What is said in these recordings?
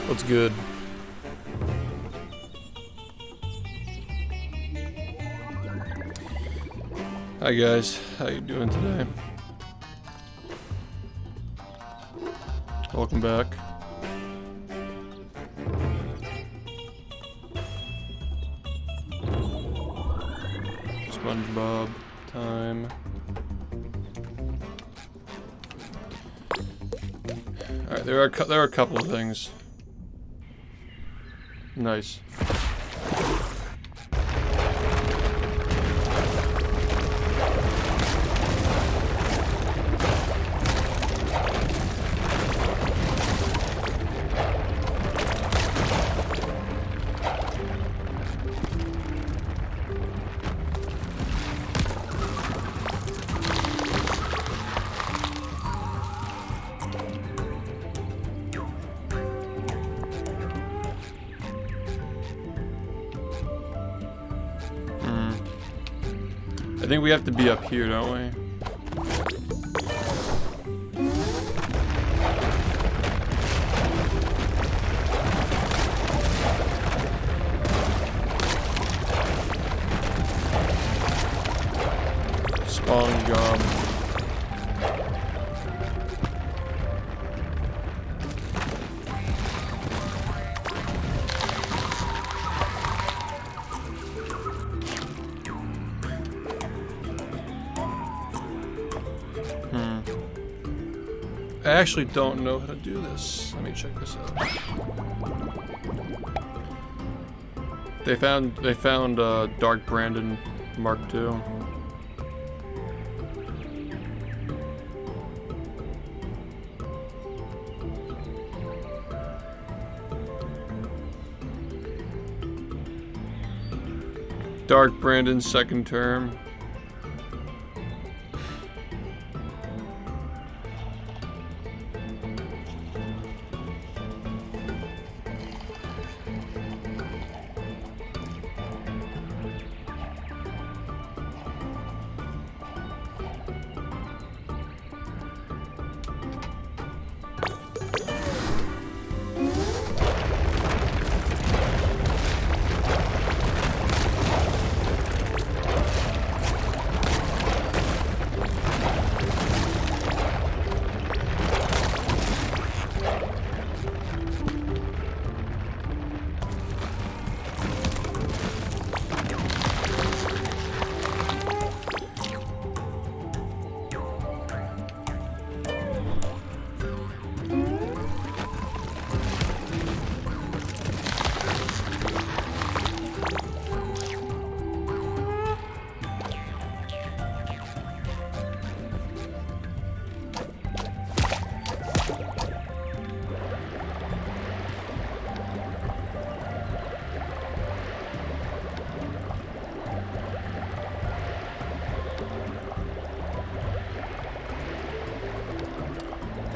What's good? Hi guys, how you doing today? Welcome back. SpongeBob time. All right, there are a couple of things. Nice. I think we have to be up here, don't we? SpongeBob. I actually don't know how to do this. Let me check this out. They found Dark Brandon Mark II. Dark Brandon's second term.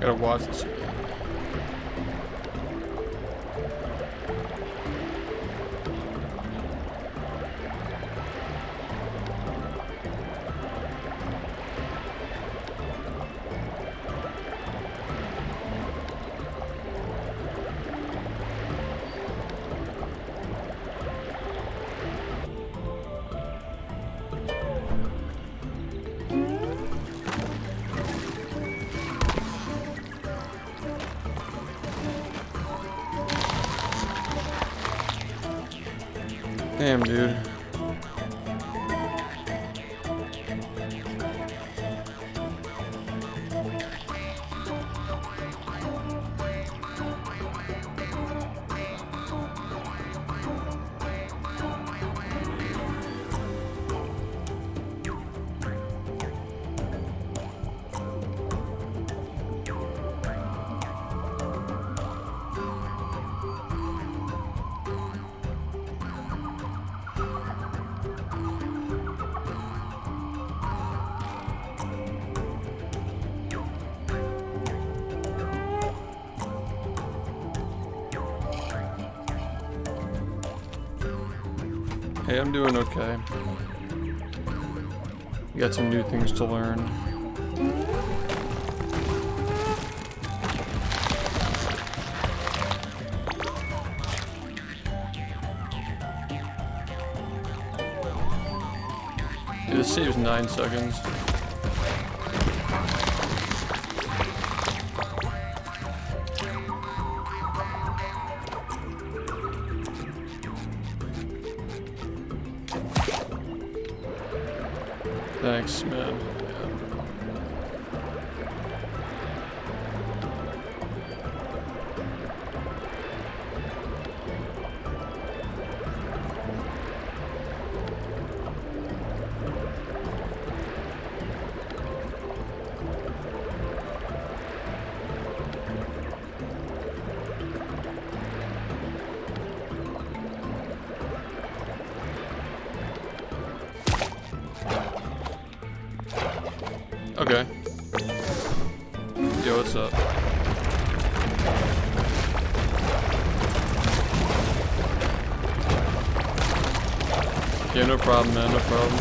Gotta watch this again. Damn, dude. Hey, I'm doing okay. Got some new things to learn. this saves 9 seconds. Thanks, man. Okay. Yo, what's up? Yeah, no problem, man, no problem.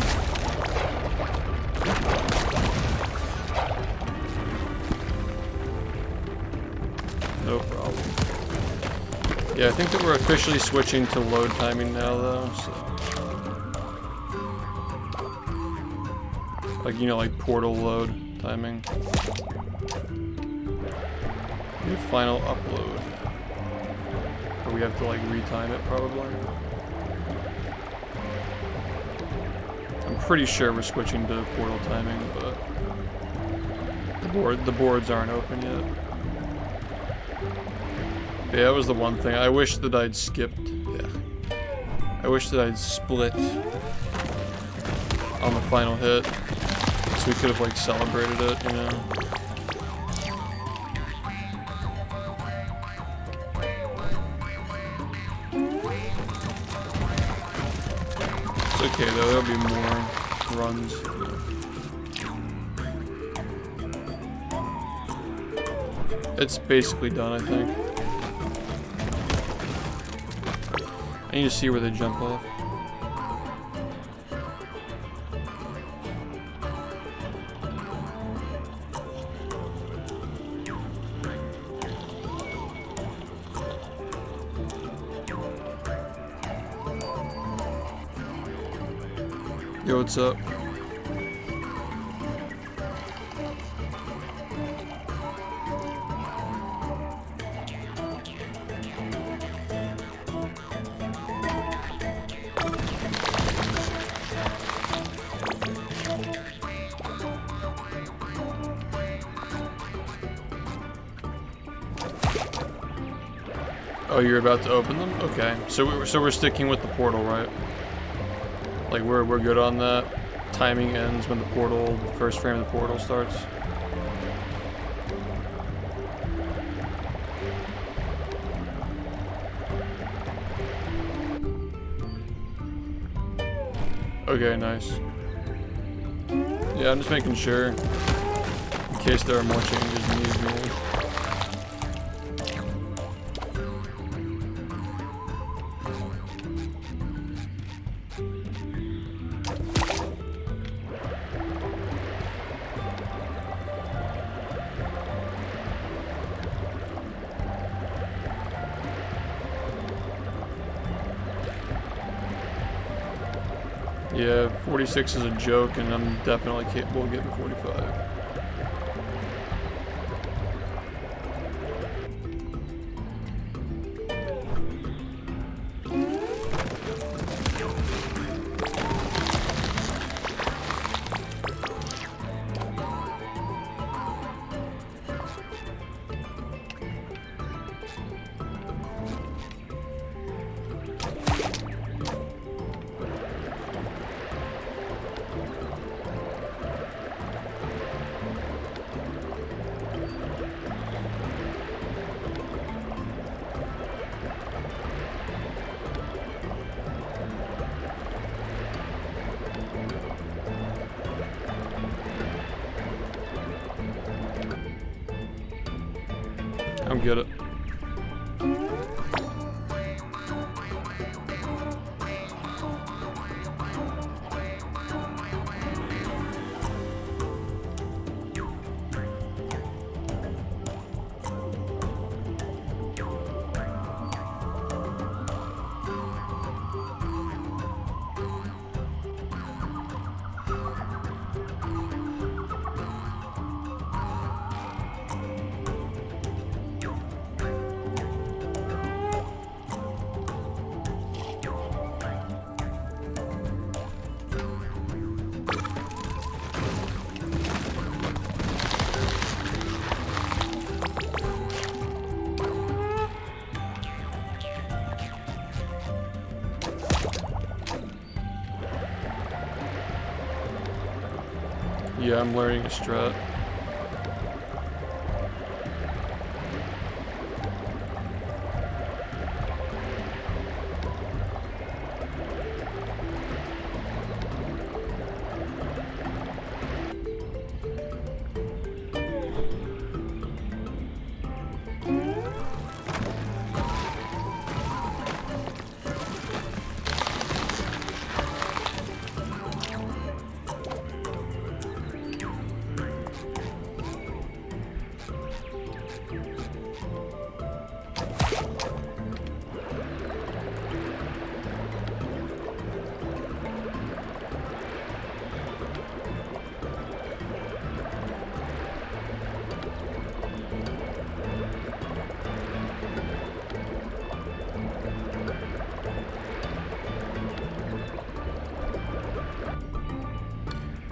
No problem. Yeah, I think that we're officially switching to load timing now, though, so. Like, you know, like portal load timing. The final upload. Or we have to like retime it probably. I'm pretty sure we're switching to portal timing, but the boards aren't open yet. Yeah, that was the one thing. I wish that I'd skipped. Yeah. I wish that I'd split on the final hit. So we could have like celebrated it, you know. It's okay though, there'll be more runs. It's basically done, I think. I need to see where they jump off. Yo, what's up? Oh, you're about to open them? Okay. So we're sticking with the portal, right? Like we're good on that. Timing ends when the portal, first frame of the portal starts. Okay, nice. Yeah, I'm just making sure in case there are more changes needed. Yeah, 46 is a joke, and I'm definitely capable of getting 45. I'm good at. Yeah, I'm learning a strat.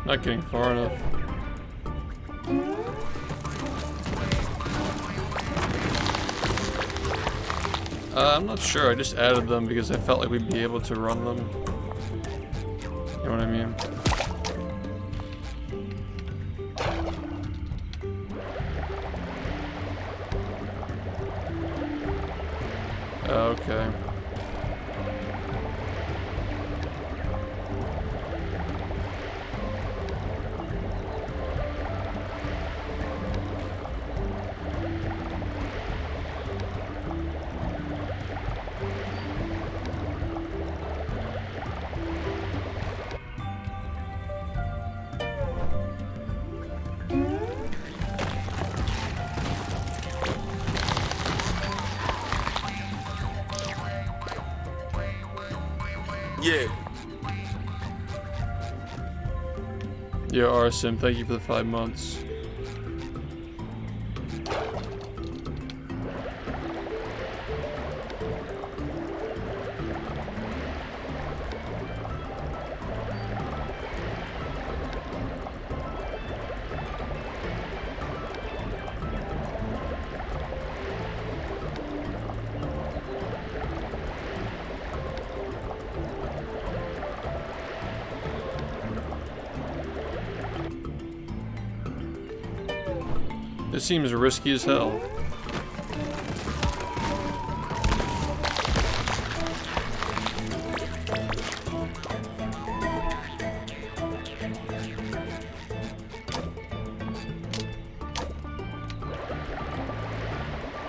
Not getting far enough. I'm not sure. I just added them because I felt like we'd be able to run them. You know what I mean? Okay. Yeah, Arson, thank you for the 5 months. This seems risky as hell.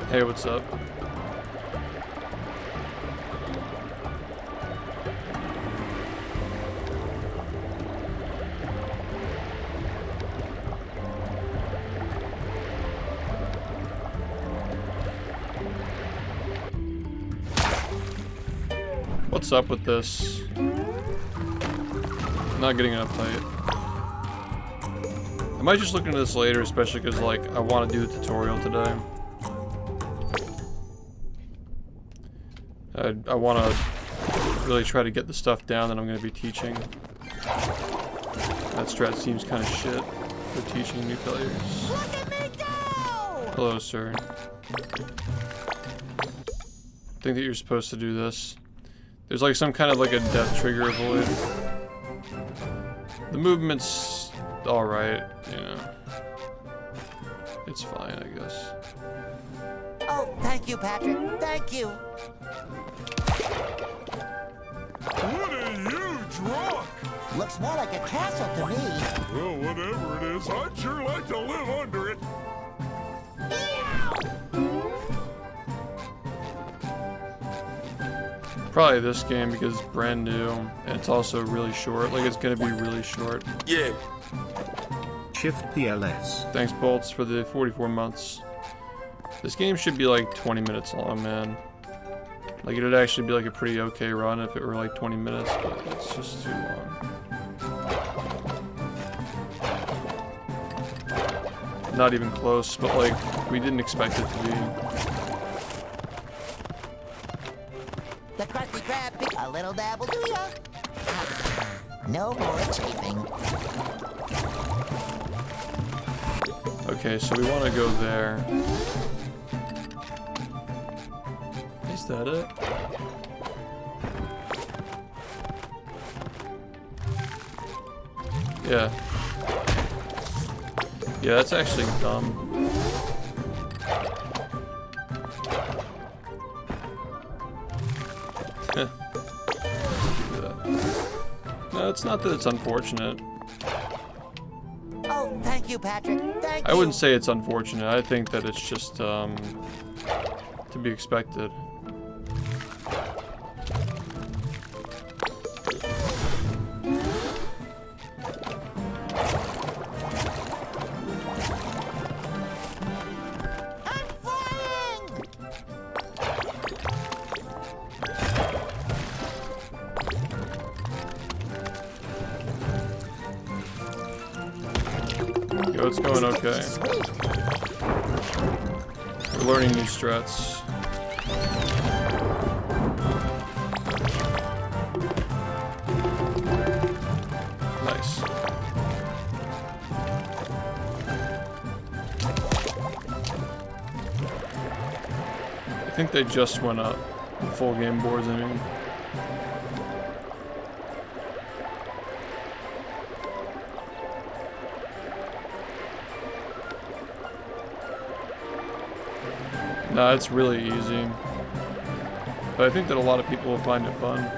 Hey, what's up? What's up with this? Not getting enough height. I might just look into this later, especially because, like, I want to do the tutorial today. I want to really try to get the stuff down that I'm going to be teaching. That strat seems kind of shit for teaching new players. Look at me go! Hello, sir. I think that you're supposed to do this. There's like some kind of like a death trigger avoid. The movement's alright, you know. It's fine, I guess. Oh, thank you, Patrick. Thank you. What a huge rock! Looks more like a castle to me. Well, whatever it is, I'd sure like to live under it. Probably this game because it's brand new and it's also really short. Like, it's gonna be really short. Yeah. SHiFT PLS. Thanks, Bolts, for the 44 months. This game should be like 20 minutes long, man. Like, it'd actually be like a pretty okay run if it were like 20 minutes, but it's just too long. Not even close, but like, we didn't expect it to be. The Krusty Krab, a little dabble, do ya? No more chafing. Okay, so we want to go there. Is that it? Yeah. Yeah, that's actually dumb. No, it's not that it's unfortunate. Oh, thank you, Patrick. Thank you. I wouldn't say it's unfortunate. I think that it's just to be expected. I'm flying! Yo, it's going okay. Sweet. We're learning new strats. Nice. I think they just went up. The full game boards, I mean. Nah, it's really easy. But I think that a lot of people will find it fun.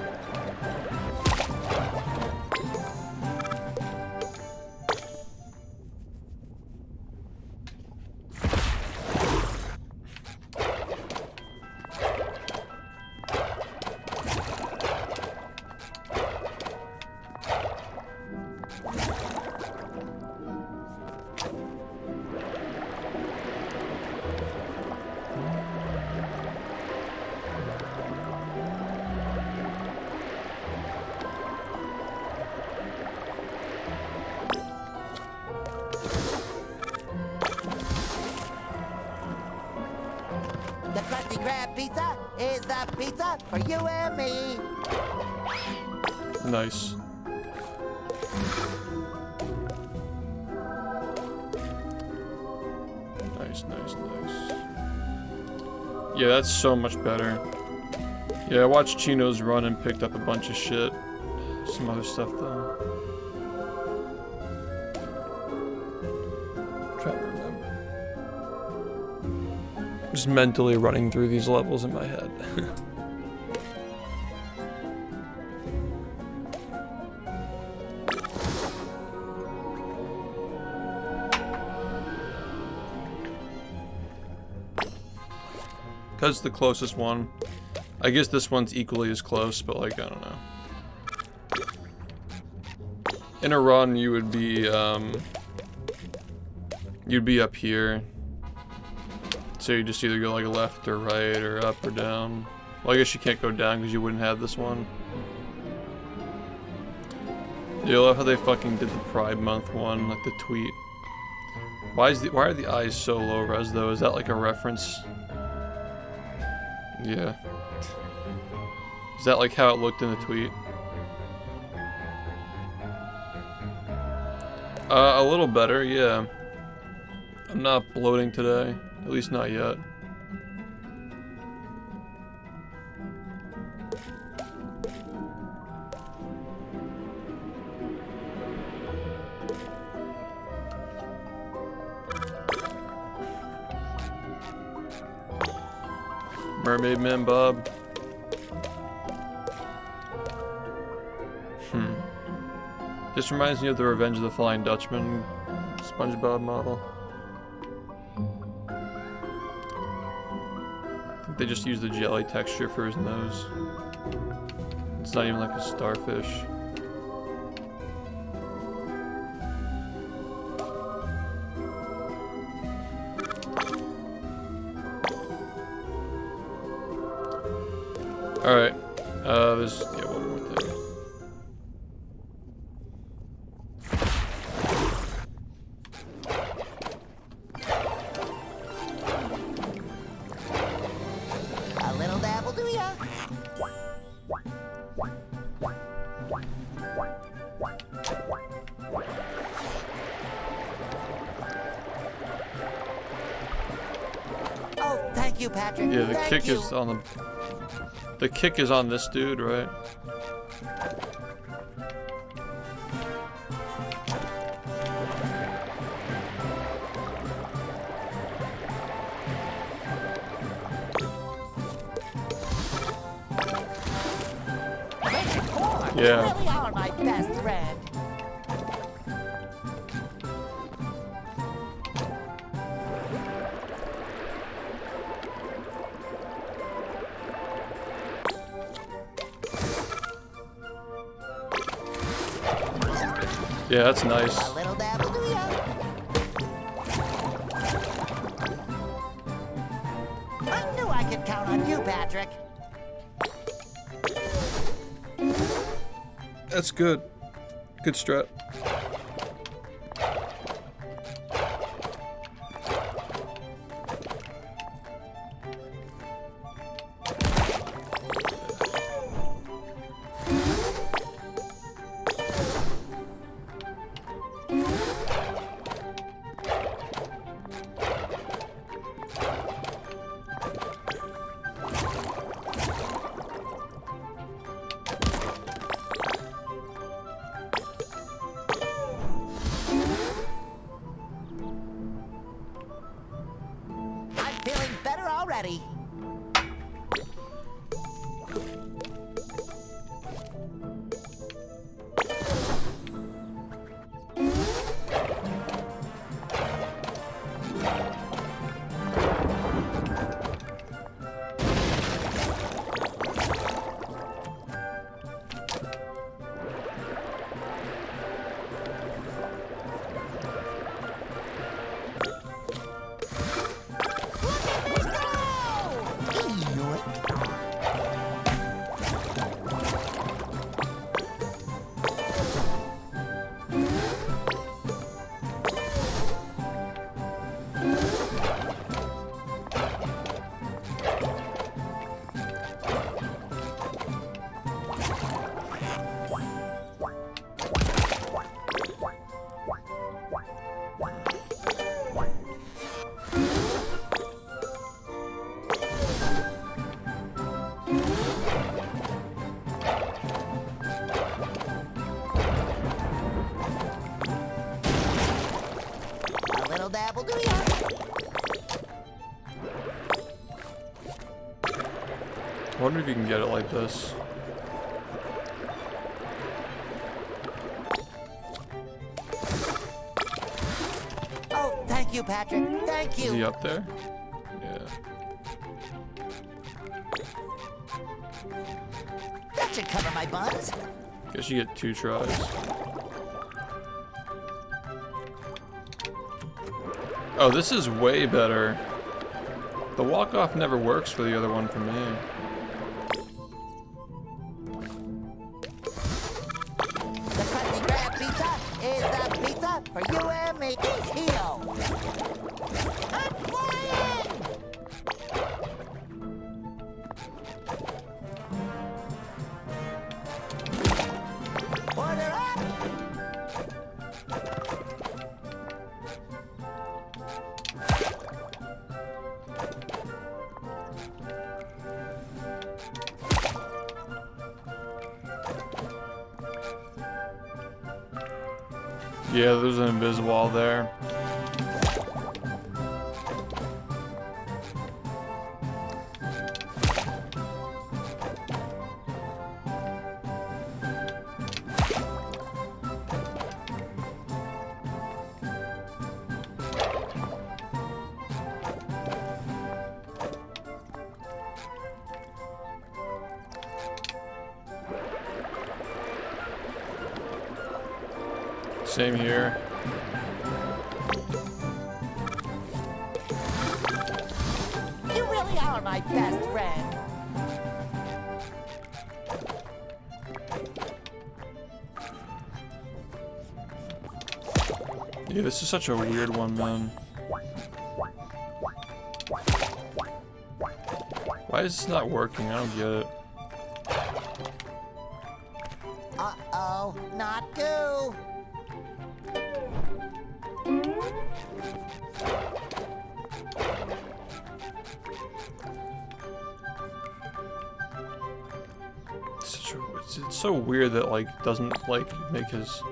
The Krusty Krab pizza is the pizza for you and me. Nice. Nice. Yeah, that's so much better. Yeah, I watched Chino's run and picked up a bunch of shit. Some other stuff though. Trying to remember. Just mentally running through these levels in my head. Because the closest one. I guess this one's equally as close, but like, I don't know. In a run, you would be, you'd be up here. So you just either go like left or right or up or down. Well, I guess you can't go down because you wouldn't have this one. Yeah, I love how they fucking did the Pride Month one, like the tweet. Why are the eyes so low res though? Is that like a reference? Yeah. Is that like how it looked in the tweet? A little better, yeah. I'm not bloating today. At least not yet. Mermaid Man Bob. This reminds me of the Revenge of the Flying Dutchman SpongeBob model. I think they just used the jelly texture for his nose. It's not even like a starfish. Alright, there's, yeah, one more thing. A little dabble, do ya? Oh, thank you, Patrick. Yeah, the Thank kick you. is on the kick is on this dude, right? You Yeah. really are my best friend. Yeah, that's nice. A little dabble, do ya? I knew I could count on you, Patrick. That's good. Good strat. I'm feeling better already. A little dabble, do ya? I wonder if you can get it like this. Oh, thank you, Patrick. Thank Is you. he up there? Yeah. That should cover my buns. Guess you get 2 tries. Oh, this is way better. The walk-off never works for the other one for me. The Krusty Krab pizza is the pizza for you and me. Eat heel. I'm flying! Order up! Yeah, there's an invisible wall there. Same here. You really are my best friend. Yeah, this is such a weird one, man. Why is this not working? I don't get it. Uh-oh, not goo. It's so weird that like doesn't like make his.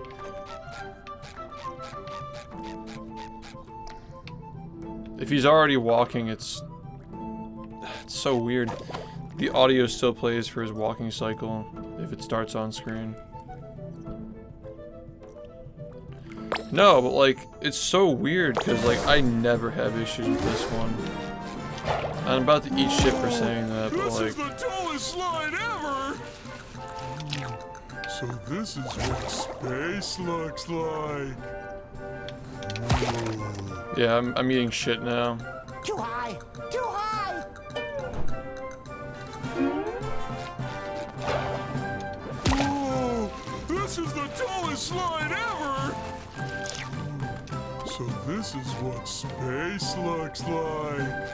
If he's already walking, it's so weird. The audio still plays for his walking cycle if it starts on screen. No, but like, it's so weird because like I never have issues with this one. I'm about to eat shit for saying that, but like... This is the tallest slide ever! So this is what space looks like. Yeah, I'm eating shit now. Too high! Too high! Whoa! This is the tallest slide ever! So this is what space looks like.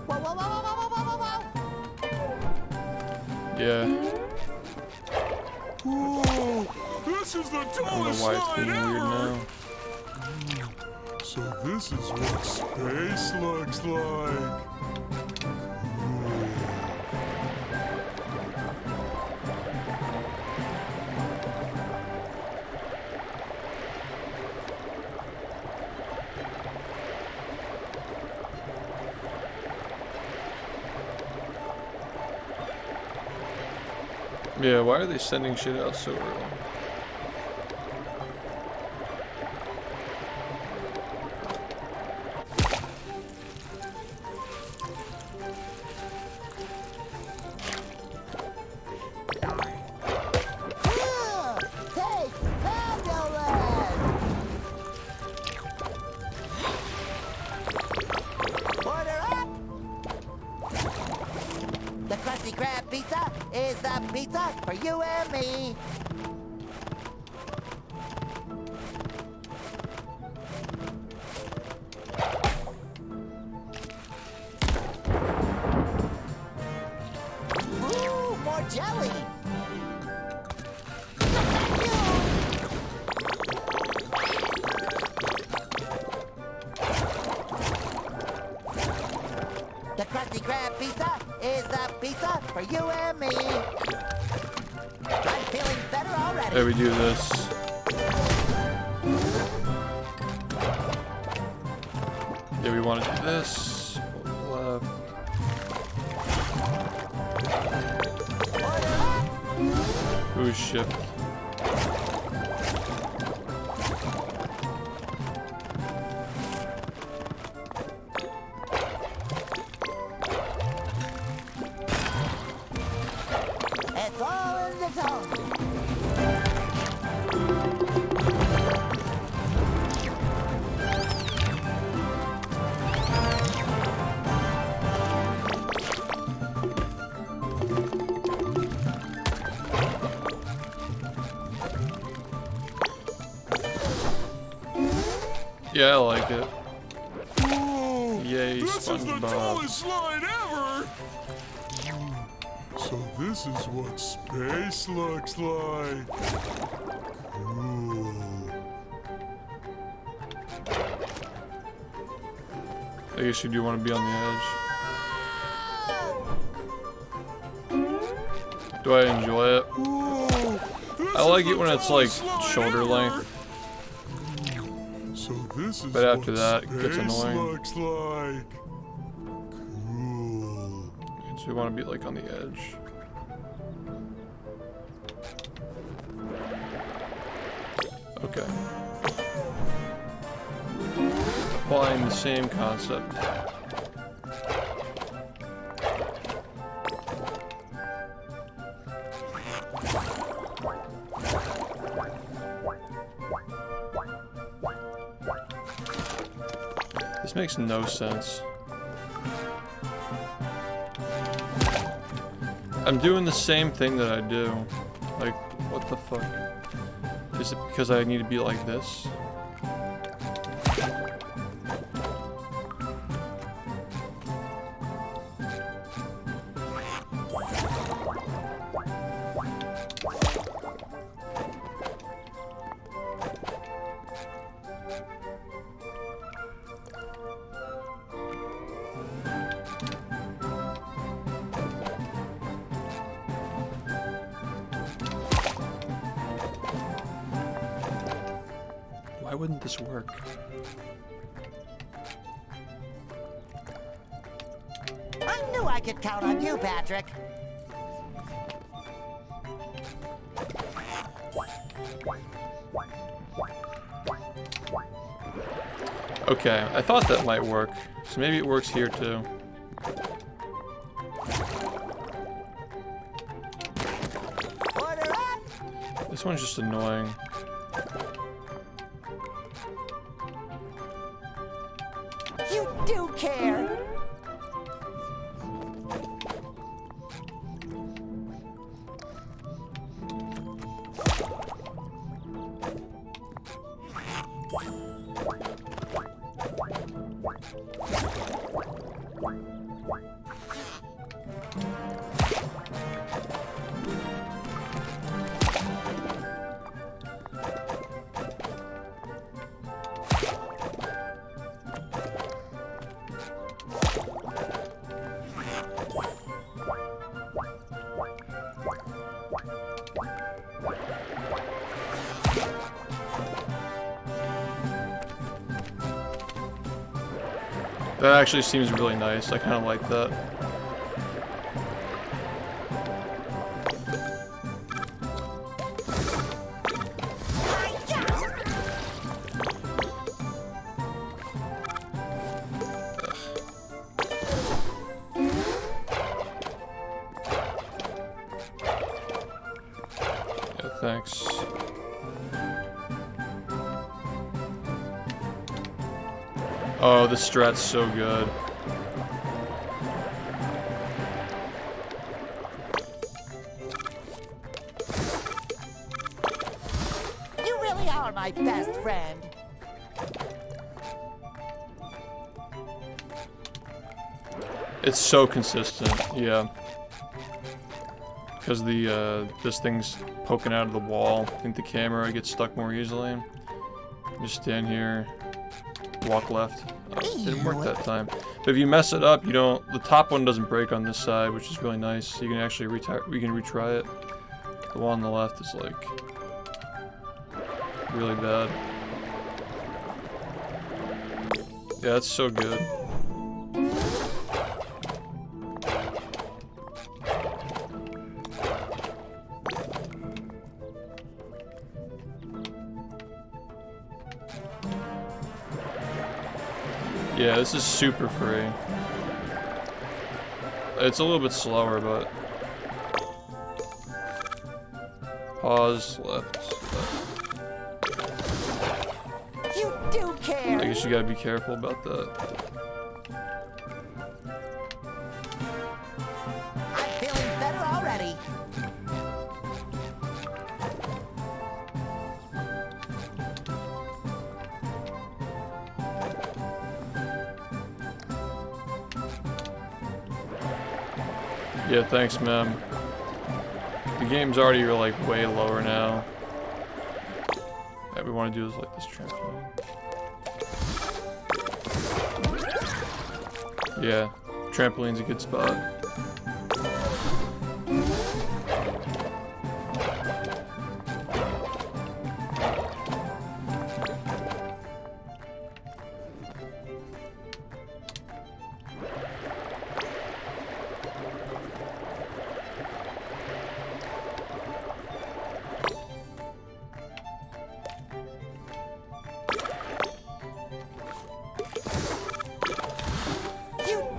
Whoa, whoa, whoa, whoa, whoa, whoa, whoa, whoa! Yeah. Whoa! This is the I don't know tallest why it's slide being weird ever! now. So this is what space looks like. Yeah, why are they sending shit out so early? Hey, fabulous! Order up! The Krusty Krab pizza is the pizza for you and me. Ooh, more jelly! The Krusty Krab pizza is the pizza for you and me. I'm feeling better already. There we do this. Yeah, we want to do this. Left. Order up! Ooh, shift. It's all in the zone. Yeah, I like it. Whoa! Yay, This is the SpongeBob. tallest slide ever! So this is what space looks like. Cool. I guess you do want to be on the edge. Do I enjoy it? Whoa! This I like is it the when it's like tallest slide shoulder ever. length. So this is But after what that, it gets space annoying. looks like. Cool. So you want to be like on the edge. Okay. Applying the same concept. This makes no sense. I'm doing the same thing that I do. Like, what the fuck? Is it because I need to be like this? Why wouldn't this work? knew I could count on you, Patrick. Okay, I thought that might work. So maybe it works here too. Order up! This one's just annoying. You do care! That actually seems really nice. I kind of like that. Yeah, thanks. Oh, the strat's so good. You really are my best friend. It's so consistent, yeah. Because the this thing's poking out of the wall. I think the camera gets stuck more easily. Just stand here, walk left. Oh, it didn't work that time. But if you mess it up, you don't. The top one doesn't break on this side, which is really nice. You can actually retry it. The one on the left is like really bad. Yeah, that's so good. Yeah, this is super free. It's a little bit slower, but... Pause, left. You do care! I guess you gotta be careful about that. I'm feeling better already. Yeah, thanks, man. The game's already like way lower now. What we want to do is like this trampoline. Yeah, trampoline's a good spot.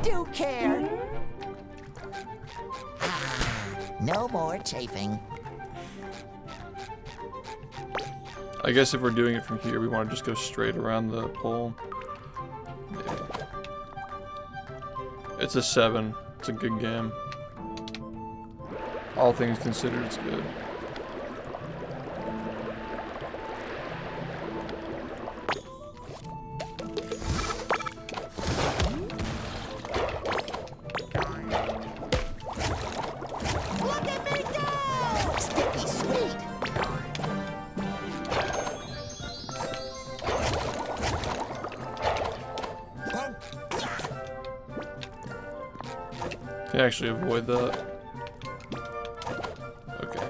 Do care. No more chafing. I guess if we're doing it from here, we want to just go straight around the pole. Maybe. It's a 7. It's a good game. All things considered, it's good. Can actually avoid that. Okay.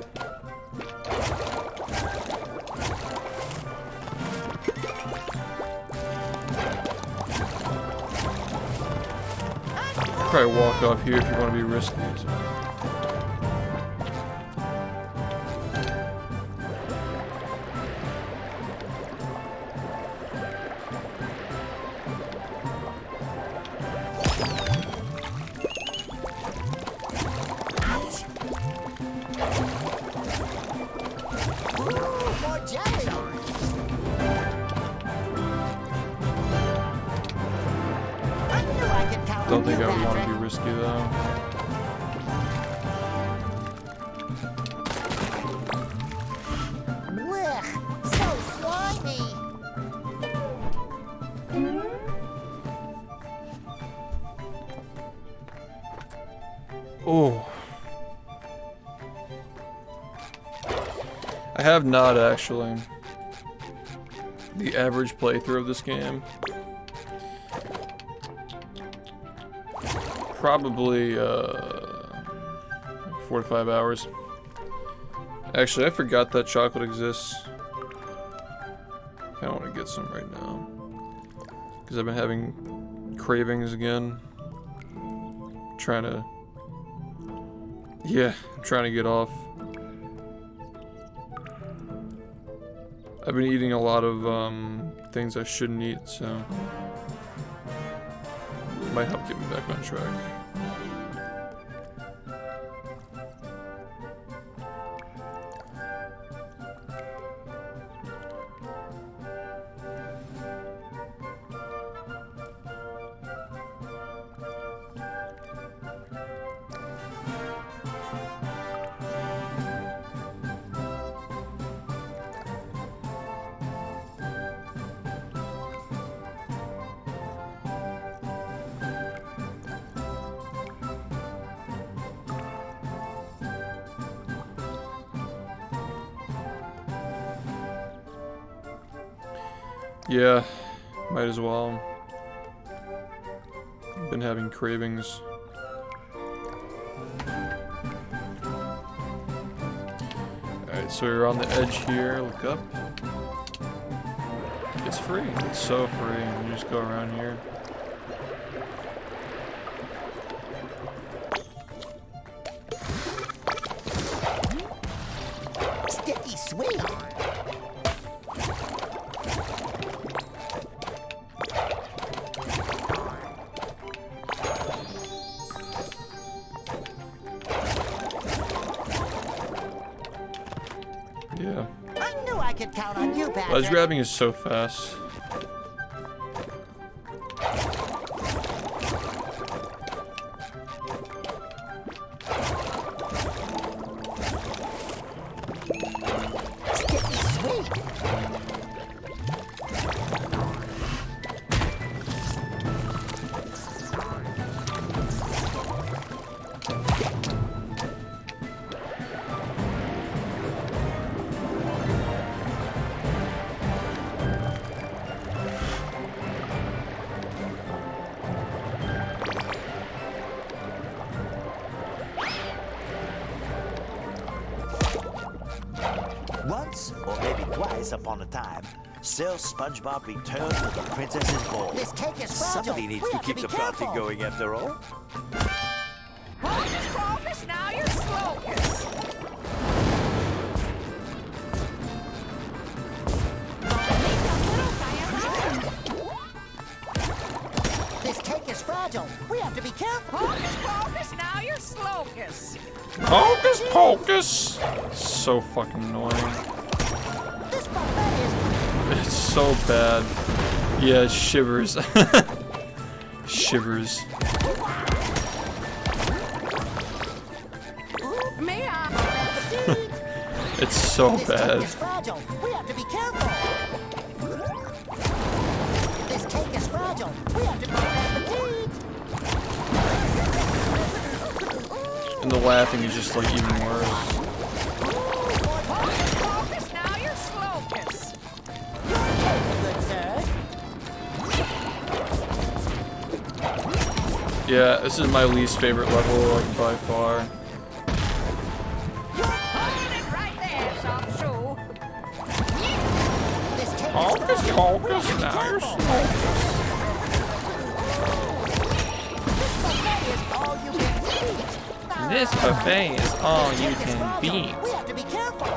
probably walk off here if you want to be risky. More jelly. I knew I could count Don't on think you, I would want to Patrick. be risky though. Blech, so slimy. Oh. I have not actually. The average playthrough of this game. Probably 4 to 5 hours. Actually, I forgot that chocolate exists. I don't want to get some right now. Because I've been having cravings again. Trying to... Yeah, I'm trying to get off. I've been eating a lot of things I shouldn't eat, so... Might help get me back on track. Yeah, might as well. Been having cravings. Alright, so you're on the edge here, look up. It's free, it's so free. You just go around here. Sticky sweet. Yeah. I knew I could count on you, Patrick. Ledge grabbing is so fast. Sticky sweet. Once, or maybe twice upon a time, Sir SpongeBob returned to the princess's ball. This cake is fragile. Somebody needs We to have keep be the party careful. going after all. Hocus pocus, now you're slocus. This cake is fragile. We have to be careful. Hocus pocus, now you're slocus. Hocus pocus! So fucking annoying. This buffet is... It's so bad. Yeah, it shivers. Shivers. Mia. It's so This cake bad. is fragile. We have to be careful. This cake is fragile. We have to be careful. And the laughing is just like even worse. Hocus pocus, now you're slocus. Good sir. Yeah, this is my least favorite level, like by far. Holding it right there, some shoe. This cake is Hocus fragile. pocus, now you're This slocus. buffet is all you can eat. This buffet is all you It's can fragile. beat. We have to be careful.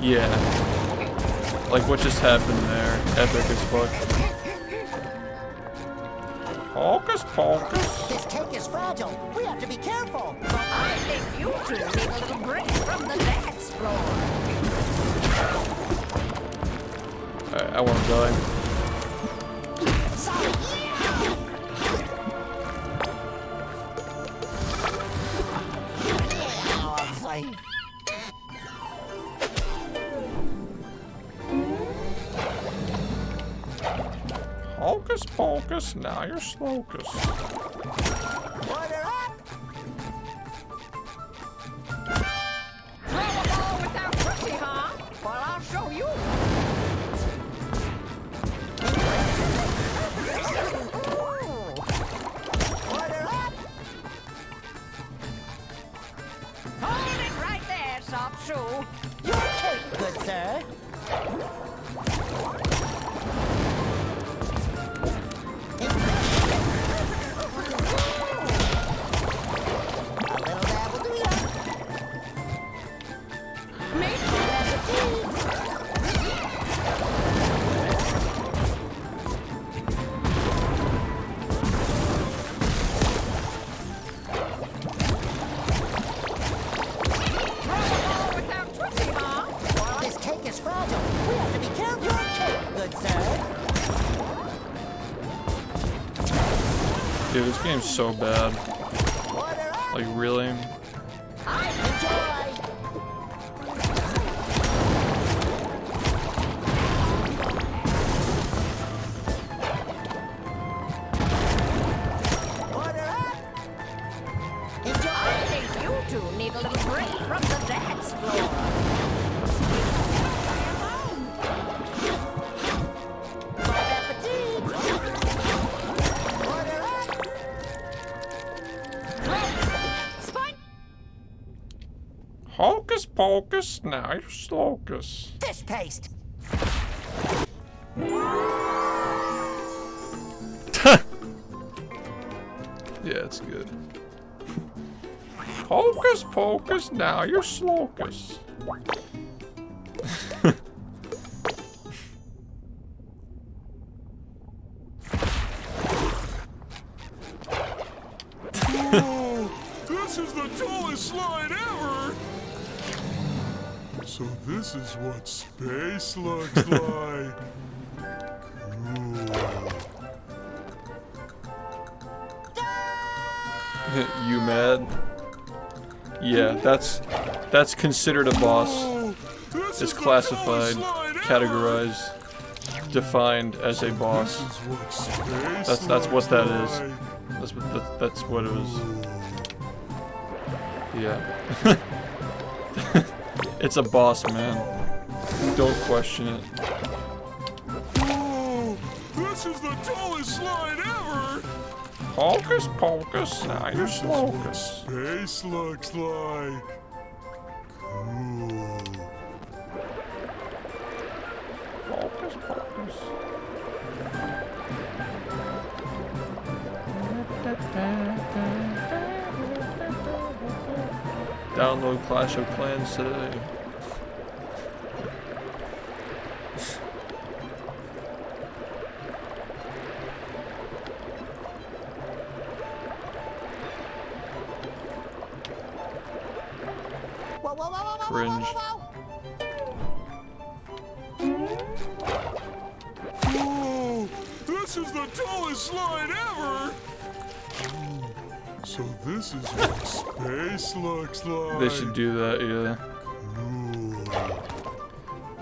Yeah. Like what just happened there. Epic as fuck. Hocus pocus. This cake is fragile. We have to be careful. I think you two need a little break from the dance floor. I want to die. Sorry. Oh, I'm sorry. Hocus pocus, now you're slocus. Order up. Throw a ball without pussy, huh? Well, I'll show you. Order up. Hold it right there, soft shoe. Your cake, good sir. A little dab will do ya. Me throw a ball without pussy, huh? Well, this cake is fragile. We have to be careful. Your cake, good sir. Dude, this game's so bad. Order up. Like, really? Enjoy. Order up. Enjoy. I think you two need a little break from the dance floor. Bon appetit. Order up. Spike. Hocus pocus, now you're slocus. Fish paste. Yeah, it's good. Hocus pocus, now you're slocus. Whoa, this is the tallest slide ever! So this is what space looks like. You mad? Yeah, that's considered a boss. Whoa, this It's is the classified, tallest slide ever. categorized, defined as a boss. This is what space That's what looks that is. like. That's what it was. Yeah. It's a boss, man. Don't question it. Whoa, this is the tallest slide ever! Hocus pocus, now you're This is what slocus. space looks like. Cool. Hocus pocus. Download Clash of Clans today. Whoa, whoa, whoa, whoa, whoa, Cringe. whoa, whoa, Whoa, this is the tallest slide ever! So this is what space looks like. They should do that, yeah. Cool.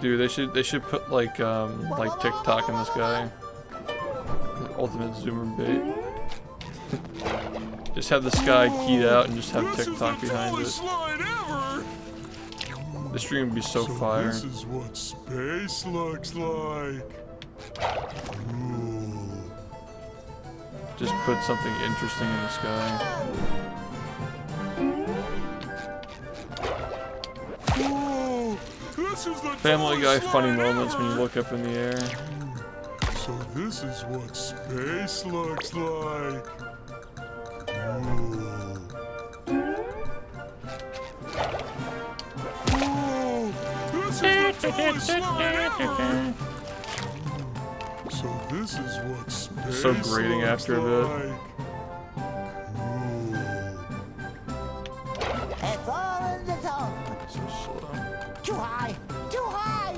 Dude, they should put like TikTok in this guy. Ultimate zoomer bait. Just have the sky keyed out and just have This is TikTok the behind tallest it. slide ever! The stream would be so fire. This is what space looks like. Cool. Just put something interesting in the sky. Whoa, this is the Family Guy tallest funny slide moments when you ever. look up in the air. So this is what space looks like. This is the tallest slide ever! So this is what space So grating looks after a bit. like. It's all in the tongue. So slow. Too high! Too high!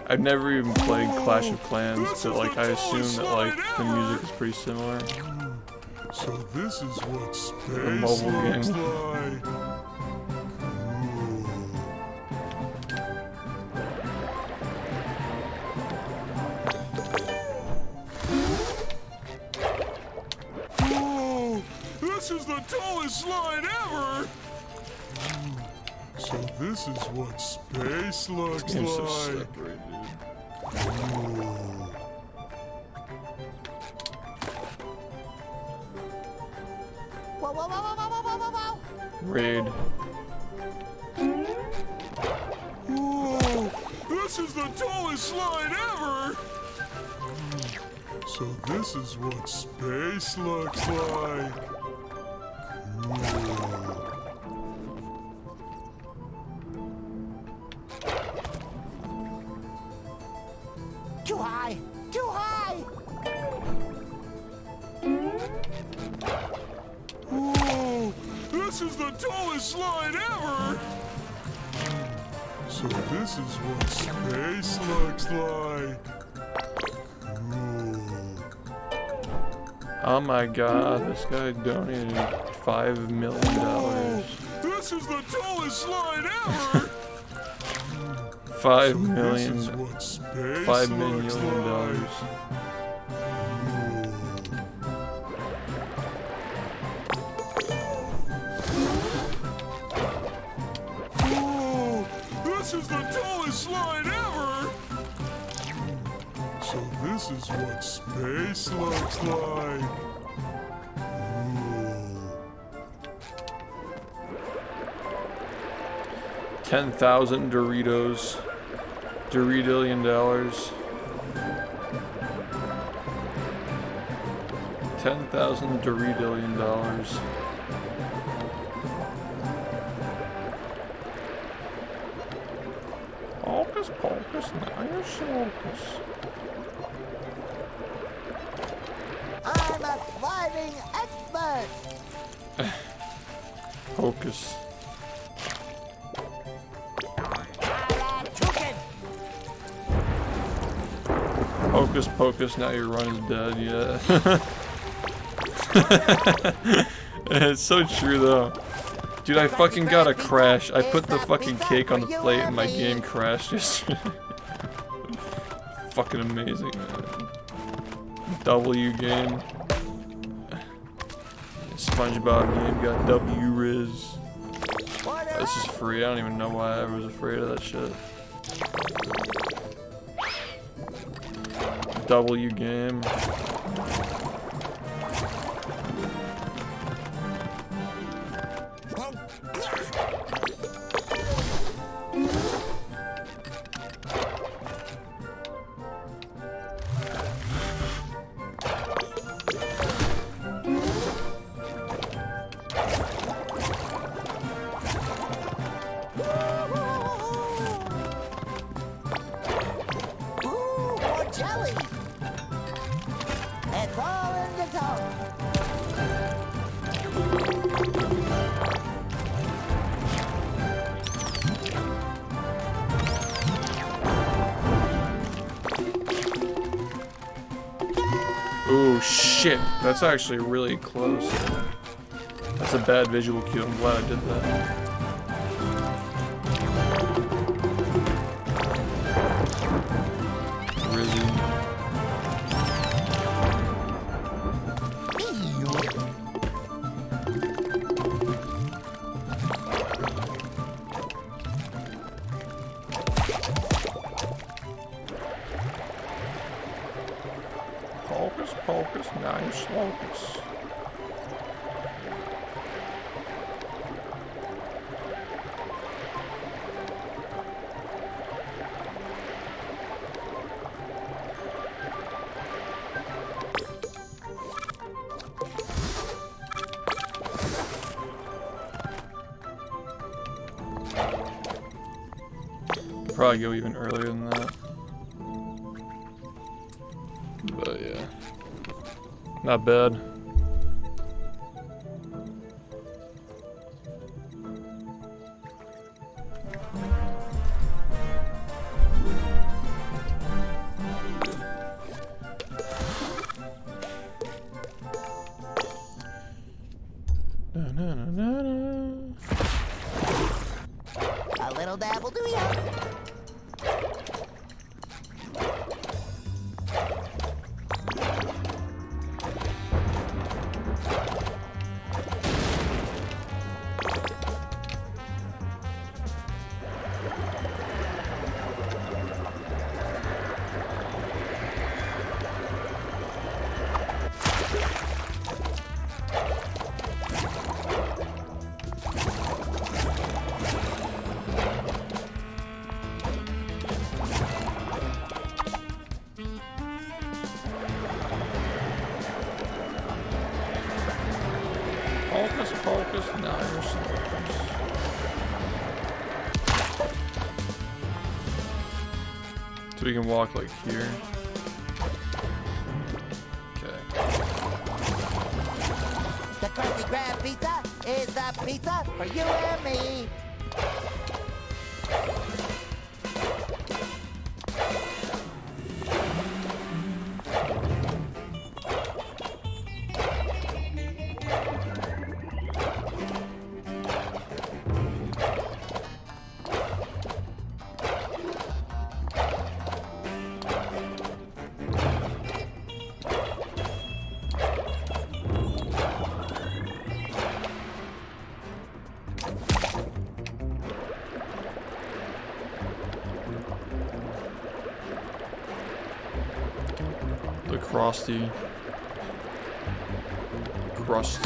I've never even played Clash of Clans, but like I assume that like the music is pretty similar. So this is what The space mobile looks game. like. Whoa! This is the tallest slide ever! So this is what space looks Game's so like. separate, dude. Whoa, whoa, whoa, whoa, whoa, whoa, whoa, whoa! Raid. Whoa! This is the tallest slide ever! So this is what space looks like. Cool. Too high! Too high! Whoa! This is the tallest slide ever! So this is what space looks like. Cool. Oh my god, this guy donated $5 million. This is the tallest slide ever! 5 So million. This is what space $5 looks million. like. Whoa! This is the tallest slide ever! So this is what space looks like. Cool. 10,000 Doritos. $10,000. 10,000 $10,000. Hocus pocus, now you're shocus. I'm a sliding expert! Hocus. Toucan! Hocus pocus, now your run is dead, yeah. It's so true though. Dude, I fucking got a crash. I put the fucking cake on the plate and my game crashed yesterday. Fucking amazing, man. W game. SpongeBob game got W Riz. This is free. I don't even know why I was afraid of that shit. W game. Ooh, more jelly! It's all in the tongue. Ooh, shit. That's actually really close. That's a bad visual cue. I'm glad I did that. Rizzy. Hocus pocus, now you're slocus. probably go even earlier than that. But yeah, not bad. A little dab will do ya. Focus, now you're so we can walk like here. Okay. The Krusty Krab pizza is the pizza for you and me. The crusty crust.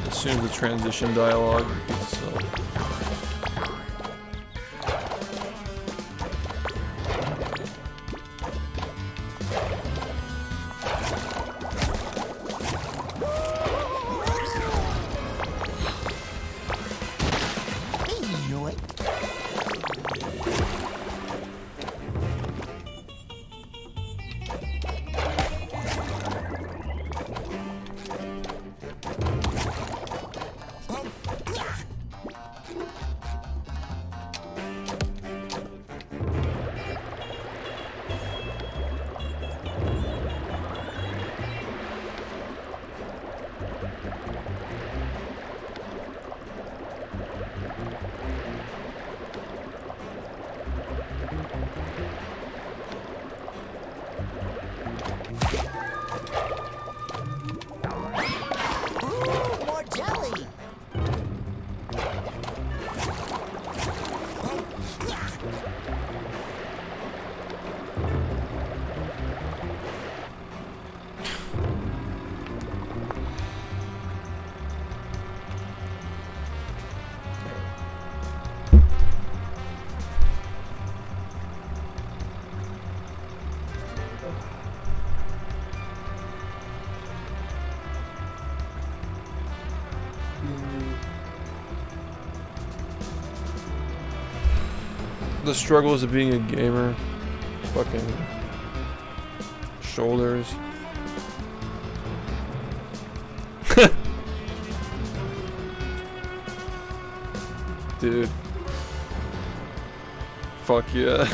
As soon as the transition dialogue repeats itself. He knew it. Ooh, more jelly. The struggles of being a gamer. Fucking shoulders. Dude. Fuck yeah.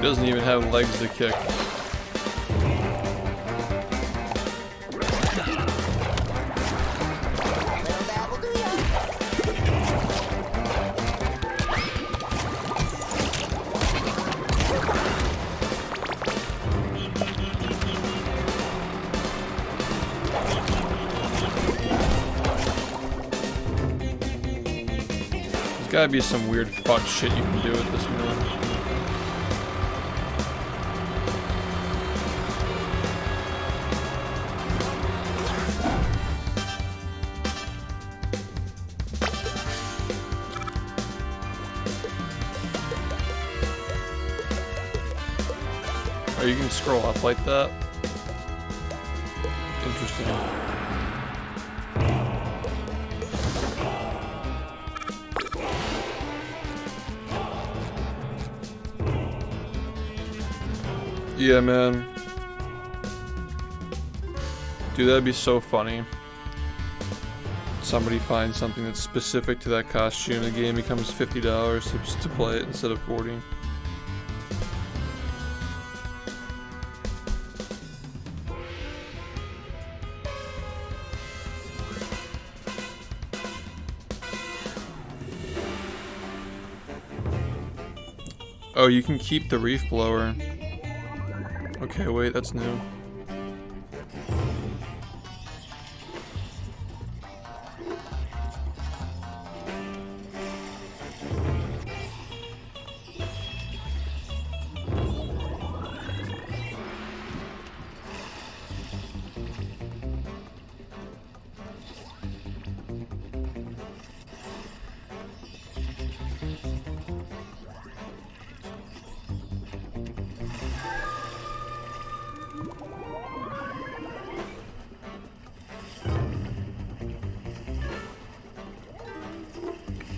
He doesn't even have legs to kick. Little dabble do ya? There's gotta be some weird fuck shit you can do with this man. Oh, you can scroll up like that? Interesting. Yeah, man. Dude, that'd be so funny. Somebody finds something that's specific to that costume, the game becomes $50 to play it instead of $40. Oh, you can keep the reef blower. Okay, wait, that's new.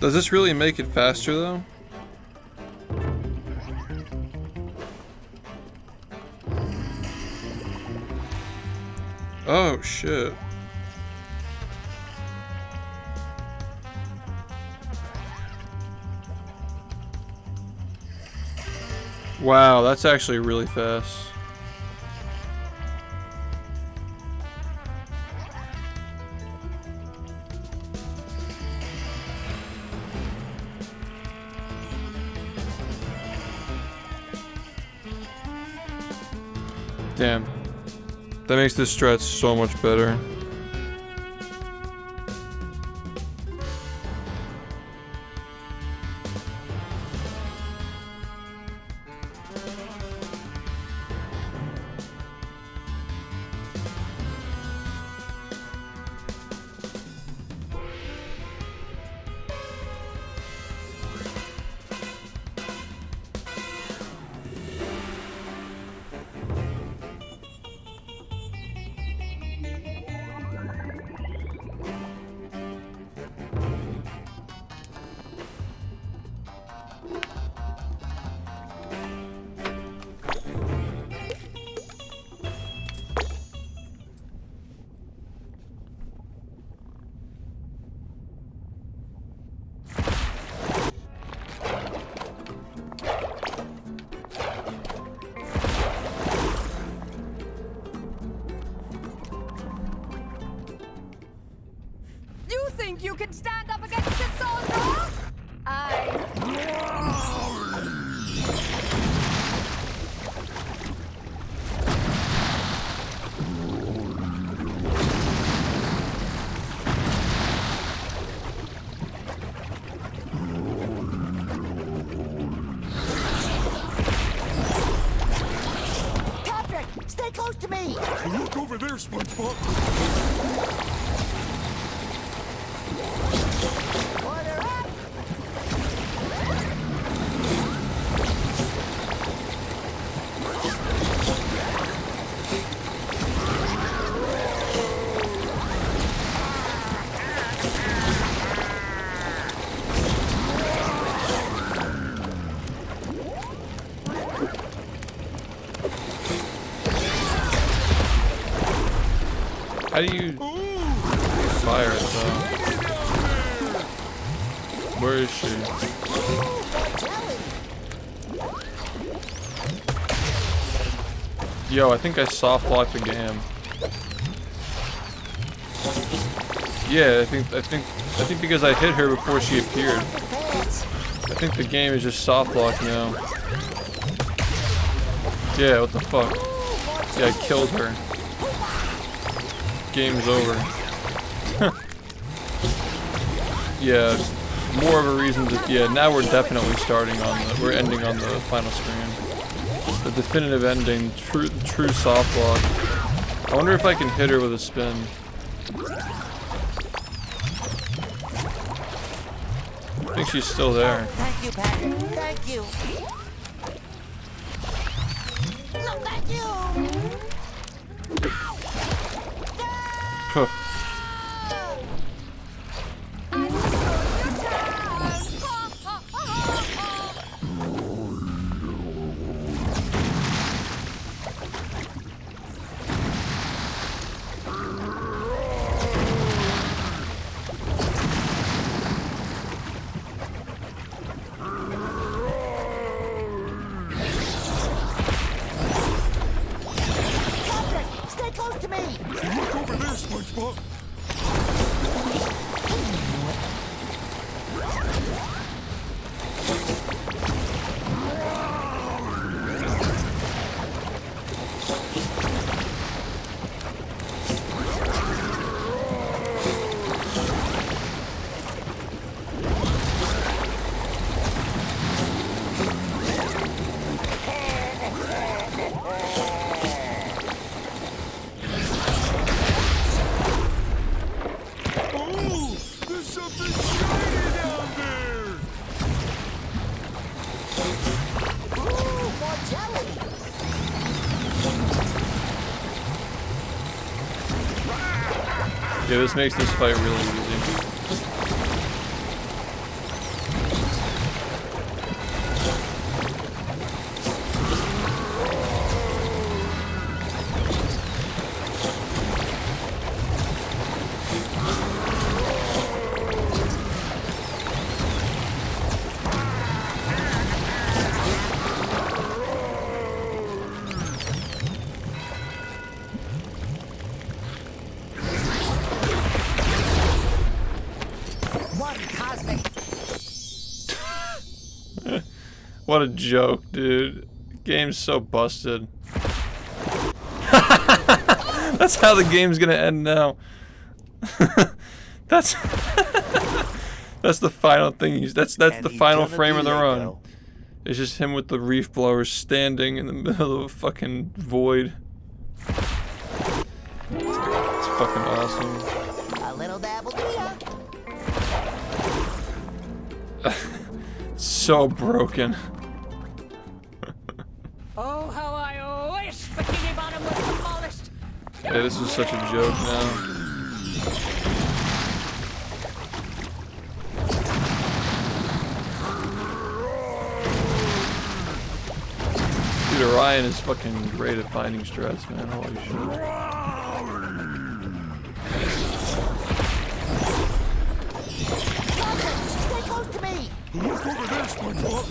Does this really make it faster though? Oh shit. Wow, that's actually really fast. Damn. That makes this stretch so much better. You think you can stand up against this soldier? Patrick, stay close to me. Look over there, SpongeBob. Order up. How do you fire it though? Where is she? Ooh, more jelly. Yo, I think I soft locked the game. Yeah, I think because I hit her before she appeared. I think the game is just soft locked now. Yeah, what the fuck? Yeah, I killed her. Game's over. Yeah, more of a reason to, yeah, now we're definitely we're ending on the final screen. The definitive ending, true soft lock. I wonder if I can hit her with a spin. I think she's still there. Thank you, Patrick. Thank you. No, thank you. Huh. Stay close to me. Look over there, SpongeBob. Oh, there's something shiny down there. Ooh, more jelly. Yeah, this makes this fight really easy. One cosmic. What a joke, dude. Game's so busted. That's how the game's gonna end now. that's that's the final thing. That's the final frame of the run. It's just him with the reef blower standing in the middle of a fucking void. It's fucking awesome. A little dabble here. So broken. Oh, how I wish Bikini Bottom was demolished. Yeah, this is such a joke now. Dude, Orion is fucking great at finding strats, man. Holy shit. Stay close to me. Look over there, SpongeBob.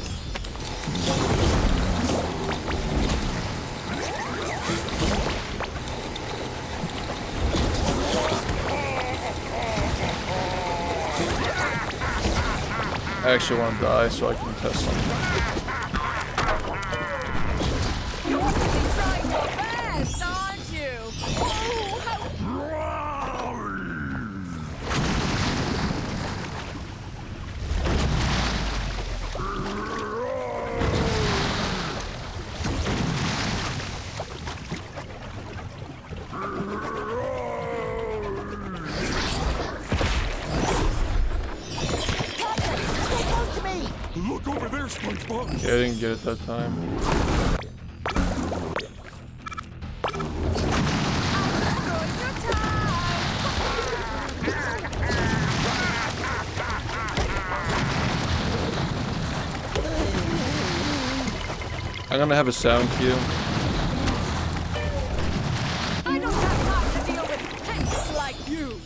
I actually want to die so I can test something. You're really trying your best, aren't you? Oh, how Stay close to me. Look over there, SpongeBob. Yeah, I didn't get it that time. I'm gonna have a sound cue. I don't have time to deal with pests like you.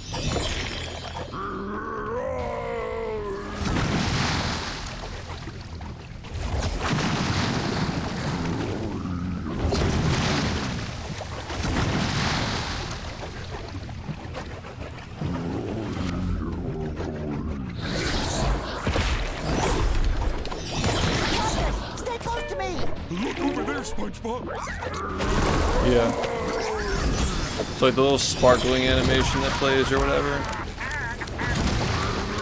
Look over there, SpongeBob. Yeah. It's like the little sparkling animation that plays or whatever.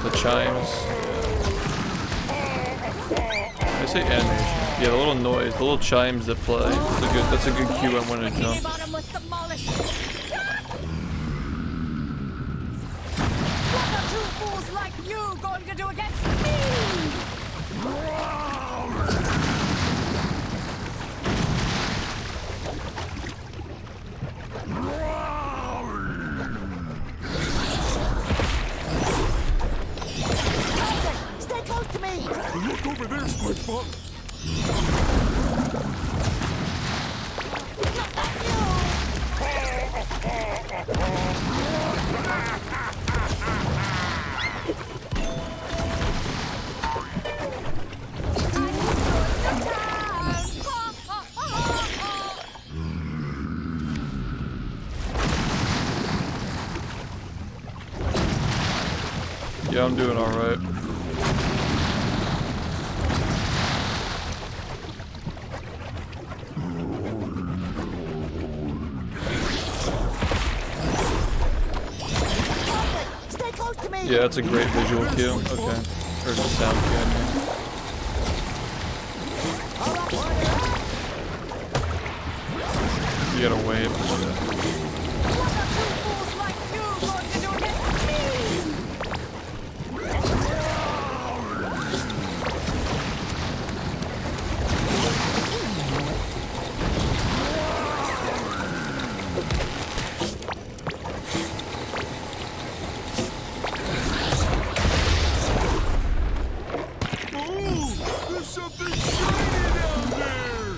The chimes. Yeah. I say animation. Yeah, the little noise, the little chimes that play. That's a good cue on when to jump. Bottom was demolished. What are two fools like you going to do against me? Stay close to me! Look over there, SpongeBob. Yeah, I'm doing alright. Stay close to me! Yeah, that's a great visual cue. Okay. Or the sound cue, I mean. You gotta wait. What are two fools like you going to do against me? Oh, there's something shiny down there.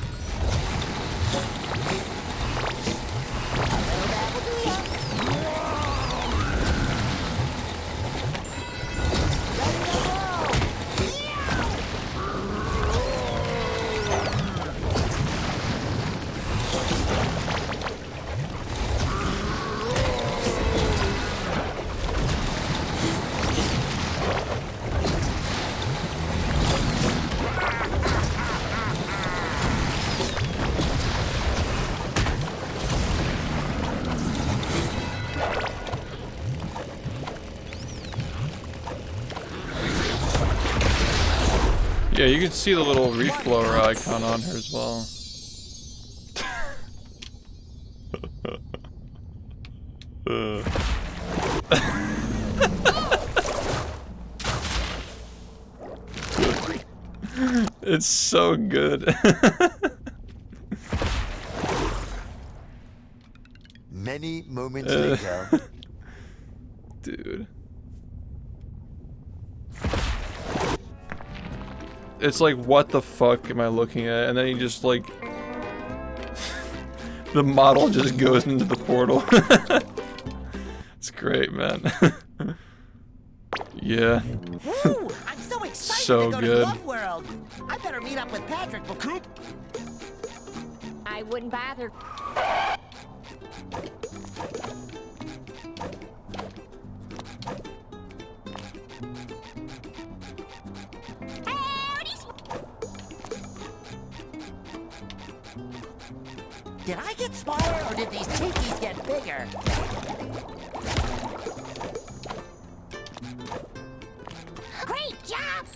Yeah, you can see the little reef blower icon on her as well. It's so good. Many moments later. Dude. It's like, what the fuck am I looking at? And then he just like... the model just goes into the portal. It's great, man. Yeah. Woo! I'm so excited So to go good. to Love World. I better meet up with Patrick before. I wouldn't bother. Did I get smaller or did these tiki's get bigger? Great job!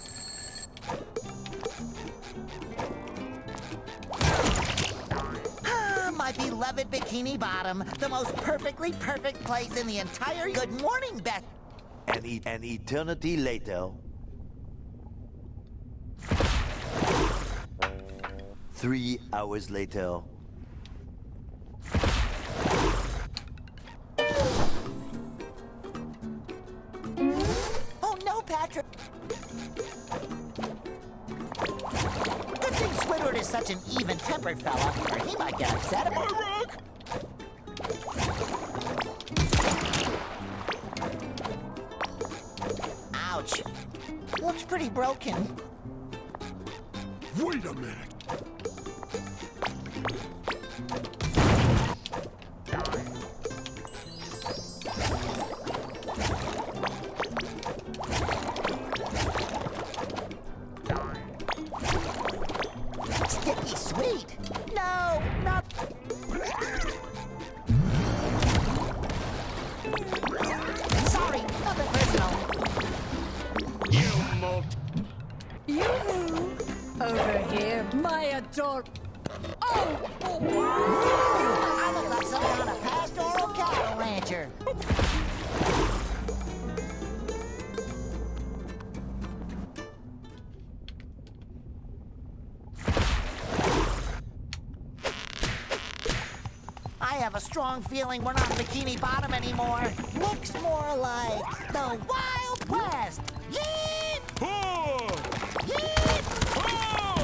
My beloved Bikini Bottom, the most perfectly perfect place in the entire Good Morning, Beth. An eternity later. 3 hours later. Oh no, Patrick. Good thing Squidward is such an even-tempered fella, or he might get upset about it. Ouch. Looks pretty broken. Wait a minute. sticky sweet. No, not. Sorry, nothing personal. Yoo-hoo! Over here, my ador... Oh! I look like some kind of pastoral cattle rancher. I have a strong feeling we're not Bikini Bottom anymore. Looks more like the Wild West. Yeet! Oh! Yeet! Oh!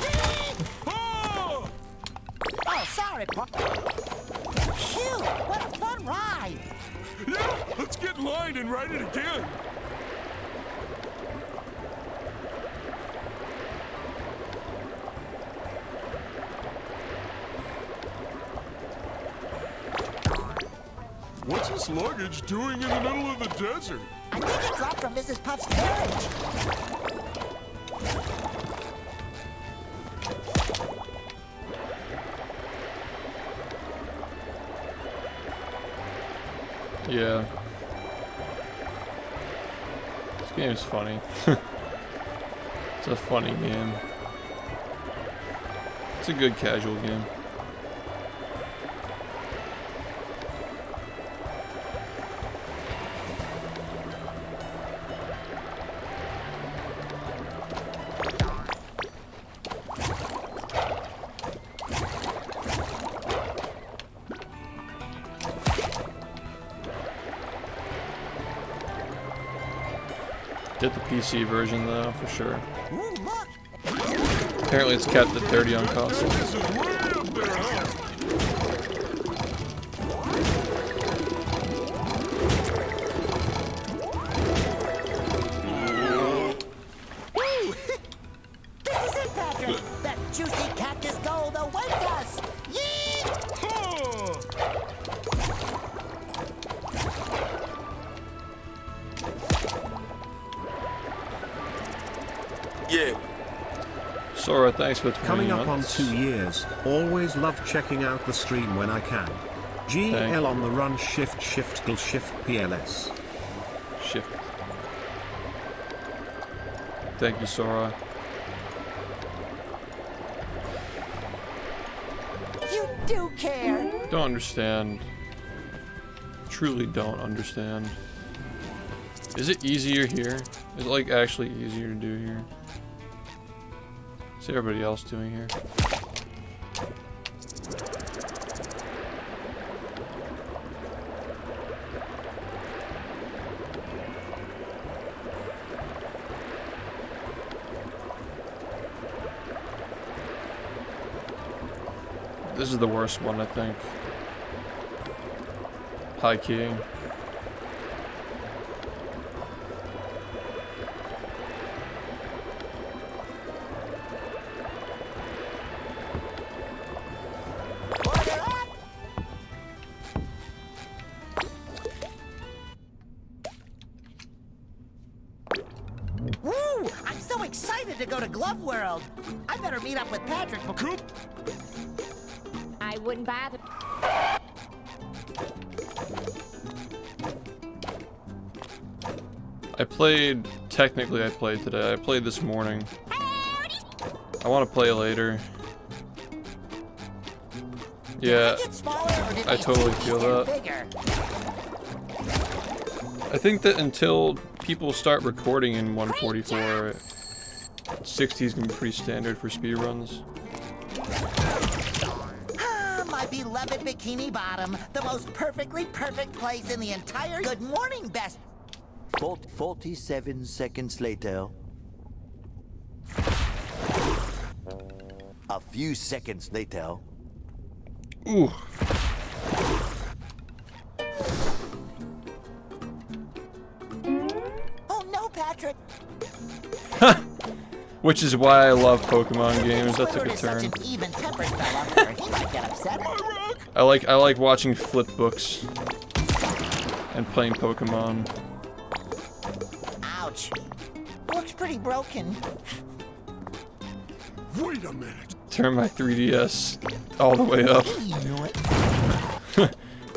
Yeet! Oh! Oh, sorry, Pop. Phew, what a fun ride. Yeah, let's get in line and ride it again. What's this luggage doing in the middle of the desert? I think it dropped from Mrs. Puff's carriage. Yeah. This game is funny. It's a funny game. It's a good casual game. Get the PC version though, for sure. Ooh, look. Apparently it's kept at 30 on console. This is way up there, huh? Woo! This is it, Patrick. That juicy cactus gold awaits us. Yeet! Oh! Yeah. Sora, thanks for 20 Coming up on months. 2 years, always love checking out the stream when I can. GL on the run, shift PLS. Shift. Thank you, Sora. You do care. Don't understand. Truly don't understand. Is it easier here? Is it like actually easier to do here? What's everybody else doing here? This is the worst one, I think. High keying. Order up. Woo! I'm so excited to go to Glove World. I better meet up with Patrick. Coop, I wouldn't bother. Technically I played today. I played this morning. I want to play later. Yeah, Did they get smaller, or did I they totally just feel get that. bigger? I think that until people start recording in 144, 60 is gonna be pretty standard for speedruns. Ah, my beloved Bikini Bottom, the most perfectly perfect place in the entire. Good morning, best. 47 seconds later. A few seconds later. Ooh. Oh no, Patrick. Which is why I love Pokemon games. That took Squidward a is such turn. an even-tempered fella, or he might get upset. I like watching flip books and playing Pokemon. Ouch. Looks pretty broken. wait a minute. turn my 3DS all the way up.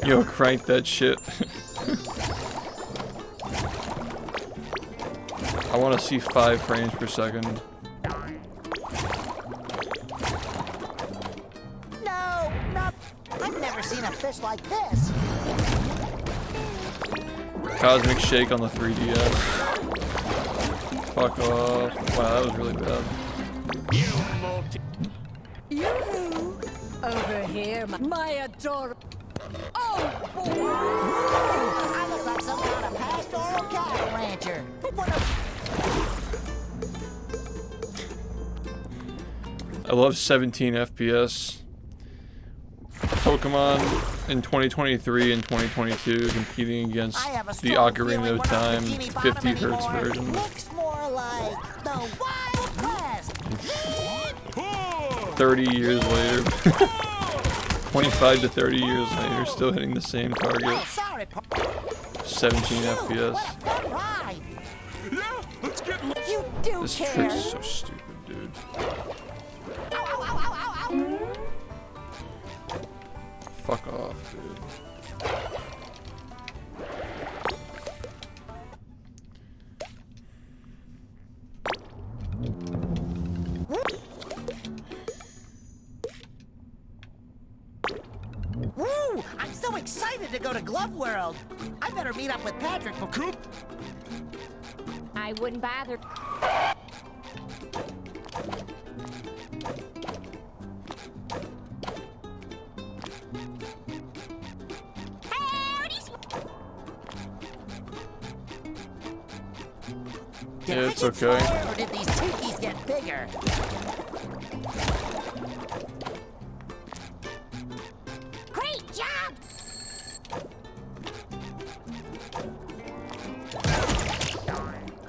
Yo, crank that shit. I want to see 5 frames per second. No, not. I've never seen a fish like this. Cosmic Shake on the 3DS. Fuck off. Wow, that was really bad. Yoo-hoo! Over here, my adorable. Oh, boy! I look like some kind of pastoral cattle rancher. I love 17 FPS. Pokemon in 2023 and 2022 competing against the Ocarina of Time 50 Hz version. Looks more like the Wild West. 30 years later. 25 to 30 years later, still hitting the same target. Oh, sorry, 17 FPS. Right. Yeah, let's get. You do This care. trick's so stupid, dude. Ow, ow, ow, ow, ow, ow. Fuck off, dude. Woo! I'm so excited to go to Glove World. I better meet up with Patrick for Coop. I wouldn't bother. Did Yeah, I it's get okay. smaller, or did these tookies get bigger? Great job!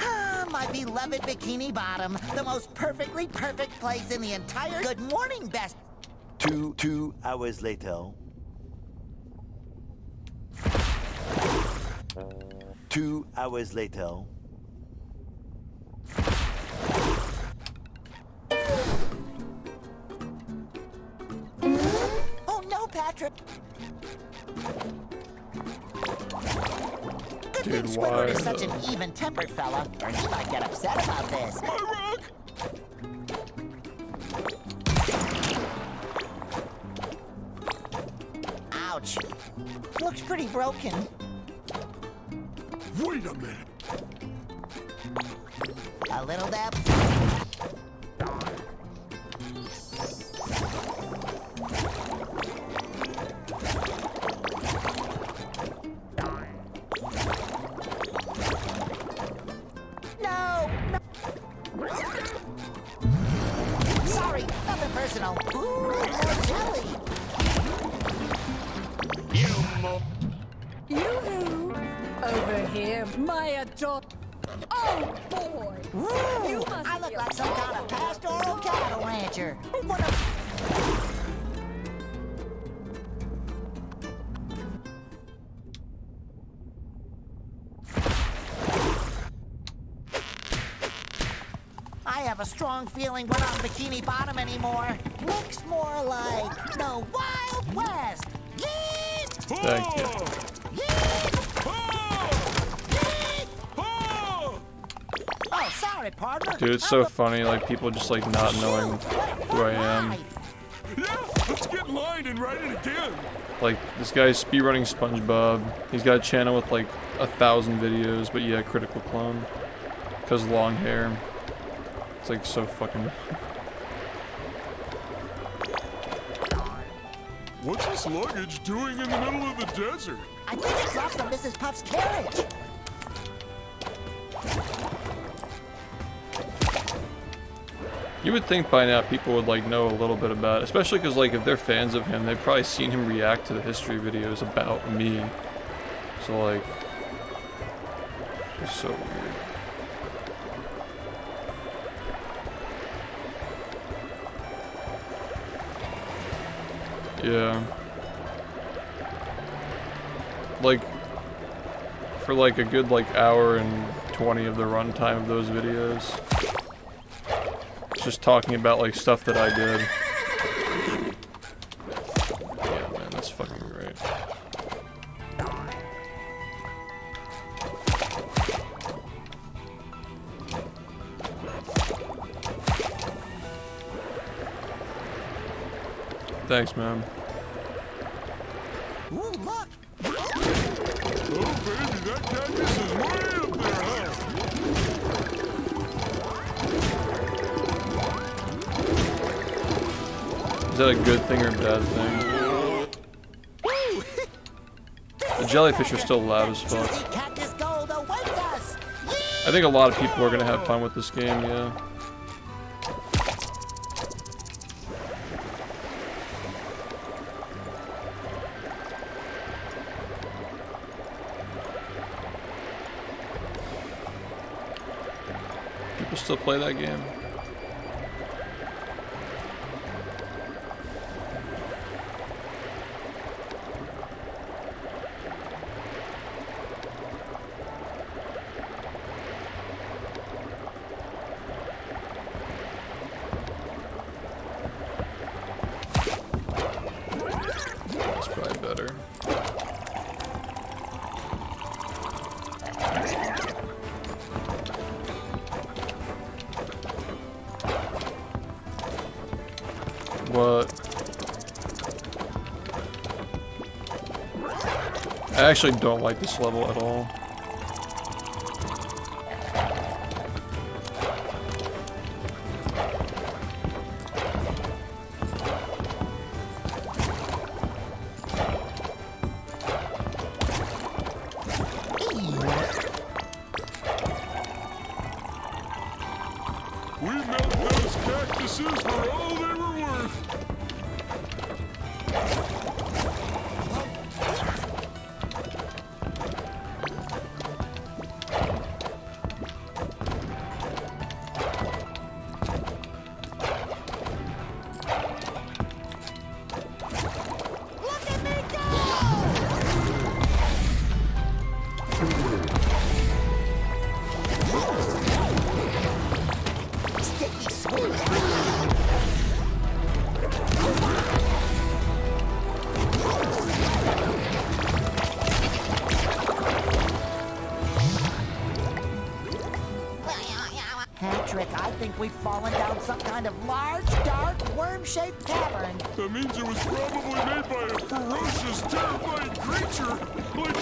Ah, my beloved Bikini Bottom, the most perfectly perfect place in the entire. Good morning, best. 2 hours later. 2 hours later. Oh no, Patrick. Good Dude, thing Squidward is why, such an even-tempered fella, or he might get upset about this. Ouch. Looks pretty broken. Wait a minute. A little dab. No. Sorry, nothing personal. Ooh, more jelly. Yoo-hoo! Over here, my ador. Oh, boy! Ooh, You must I look be like some kind of pastoral cattle rancher. What a... I have a strong feeling we're not Bikini Bottom anymore. Looks more like the Wild West. Yeet! Thank you. Oh, sorry, partner. Dude, it's so funny, like, people just, like, not knowing who I am. Yeah, let's get in line and write it again. Like, this guy's speedrunning SpongeBob. He's got a channel with, like, 1,000 videos, but yeah, critical clone. Because long hair. It's, like, so fucking... What's this luggage doing in the middle of the desert? I think it's lost on Mrs. Puff's carriage. You would think by now people would, like, know a little bit about it. Especially because, like, if they're fans of him, they've probably seen him react to the history videos about me. So, like... It's just so weird. Yeah. Like, for like a good like hour and 20 of the runtime of those videos, it's just talking about like stuff that I did. Thanks, man. Ooh, look! Oh, baby, that cactus is way up there, huh? Is that a good thing or a bad thing? The jellyfish are still loud as fuck. Juicy cactus gold awaits us! I think a lot of people are gonna have fun with this game, yeah. People still play that game. That's probably better. What? I actually don't like this level at all. We milked those cactuses for all they were worth. Look at me go! Sticky sweet. Patrick, I think we've fallen down some kind of large, dark, worm-shaped cavern. That means it was probably made by a ferocious, terrifying creature, like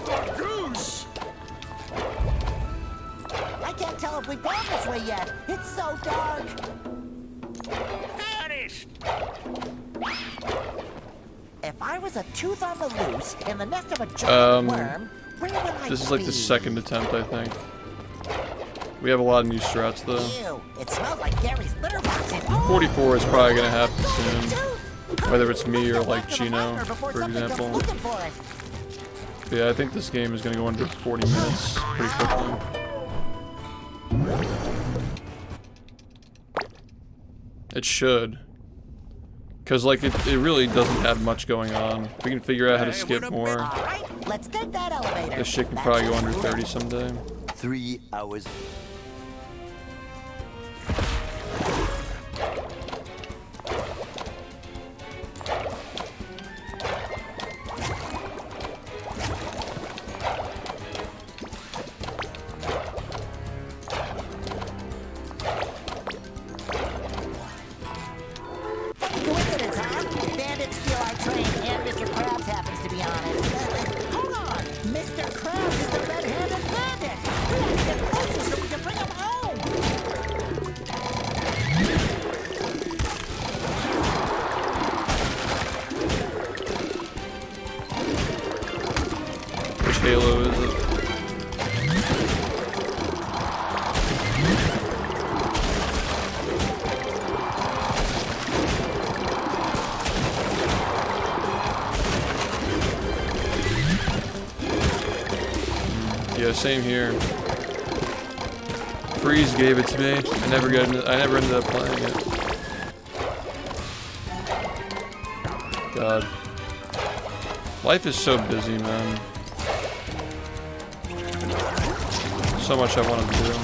a goose. I can't tell if we've gone this way yet. It's so dark. If I was a tooth on the loose in the nest of a giant worm, where would I This is like be? the second attempt, I think. We have a lot of new strats though. Ew, it smells like Gary's litter box. 44 is probably gonna happen soon. Whether it's me or like Chino, for example. But yeah, I think this game is gonna go under 40 minutes pretty quickly. It should. Cause like it really doesn't have much going on. If we can figure out how to skip more, Alright, let's take that elevator. this shit can probably go under 30 someday. 3 hours. Coincidence, huh? Bandits steal our train and Mr. Krabs happens to be on it. Hold on! Mr. Krabs is the red-handed bandit! We have to get closer so we can bring him home! Which Halo is it? Yeah, same here. Freeze gave it to me. I never ended up playing it. God. Life is so busy, man. So much I want to do.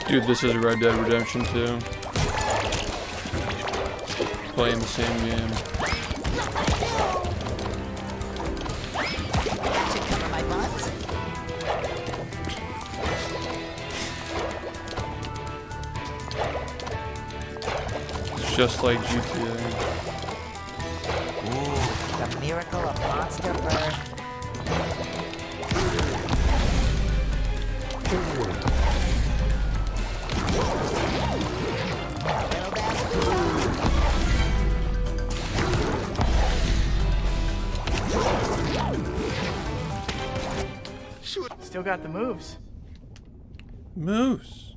Dude, this is Red Dead Redemption 2. Playing the same game. That should cover my buns. It's just like GTA. The miracle of monster birth. Still got the moves. Moose.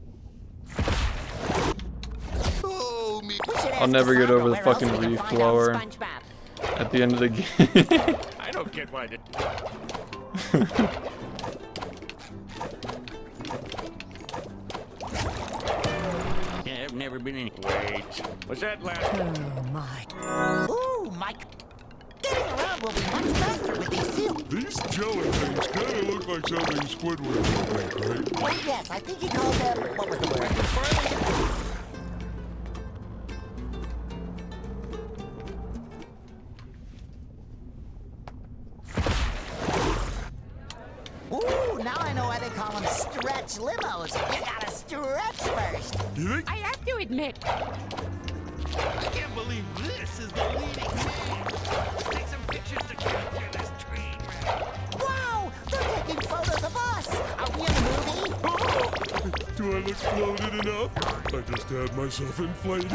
Oh, me. I'll never get over the fucking reef blower at the end of the game. I don't get why. Yeah, I've never been in. Wait, was that last? Ooh, Mike. Getting around will be much faster with these seals. These jelly things kind of look like something Squidward would make, right? Oh, yes, I think he called them, what was the word? Ooh, now I know why they call them stretch limos. You gotta stretch first. You think? I have to admit, I can't believe this is the leading man. Let's take some pictures to capture this train wreck. Wow, they're taking photos of us. Are we in the movie? Oh, do I look bloated enough? I just had myself inflated.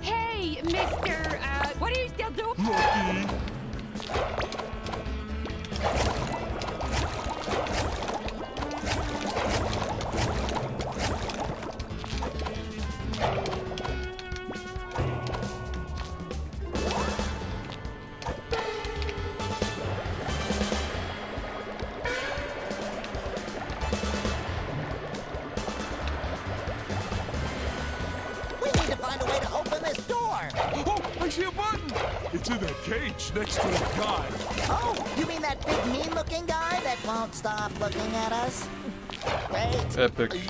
hey, Mr. What are you still doing? Lucky. We need to find a way to open this door. Oh, I see a button. It's in that cage next to the guy. Oh, you mean that big mean-looking guy that won't stop looking at us? Great. Epic.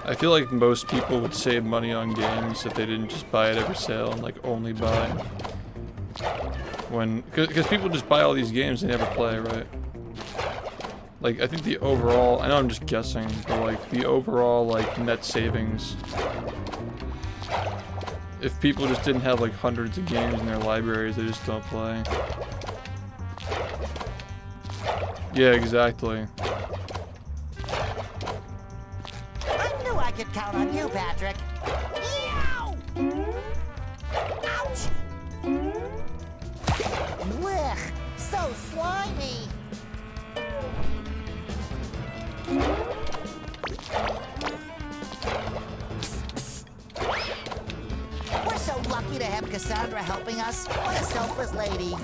I feel like most people would save money on games if they didn't just buy it every sale and like only buy when, because people just buy all these games they never play, right? Like I think the overall, I know I'm just guessing, but like the overall like net savings, if people just didn't have like hundreds of games in their libraries, they just don't play. Yeah, exactly. I could count on you, Patrick. Yow! Ouch! Blech! So slimy! We're so lucky to have Cassandra helping us. What a selfless lady.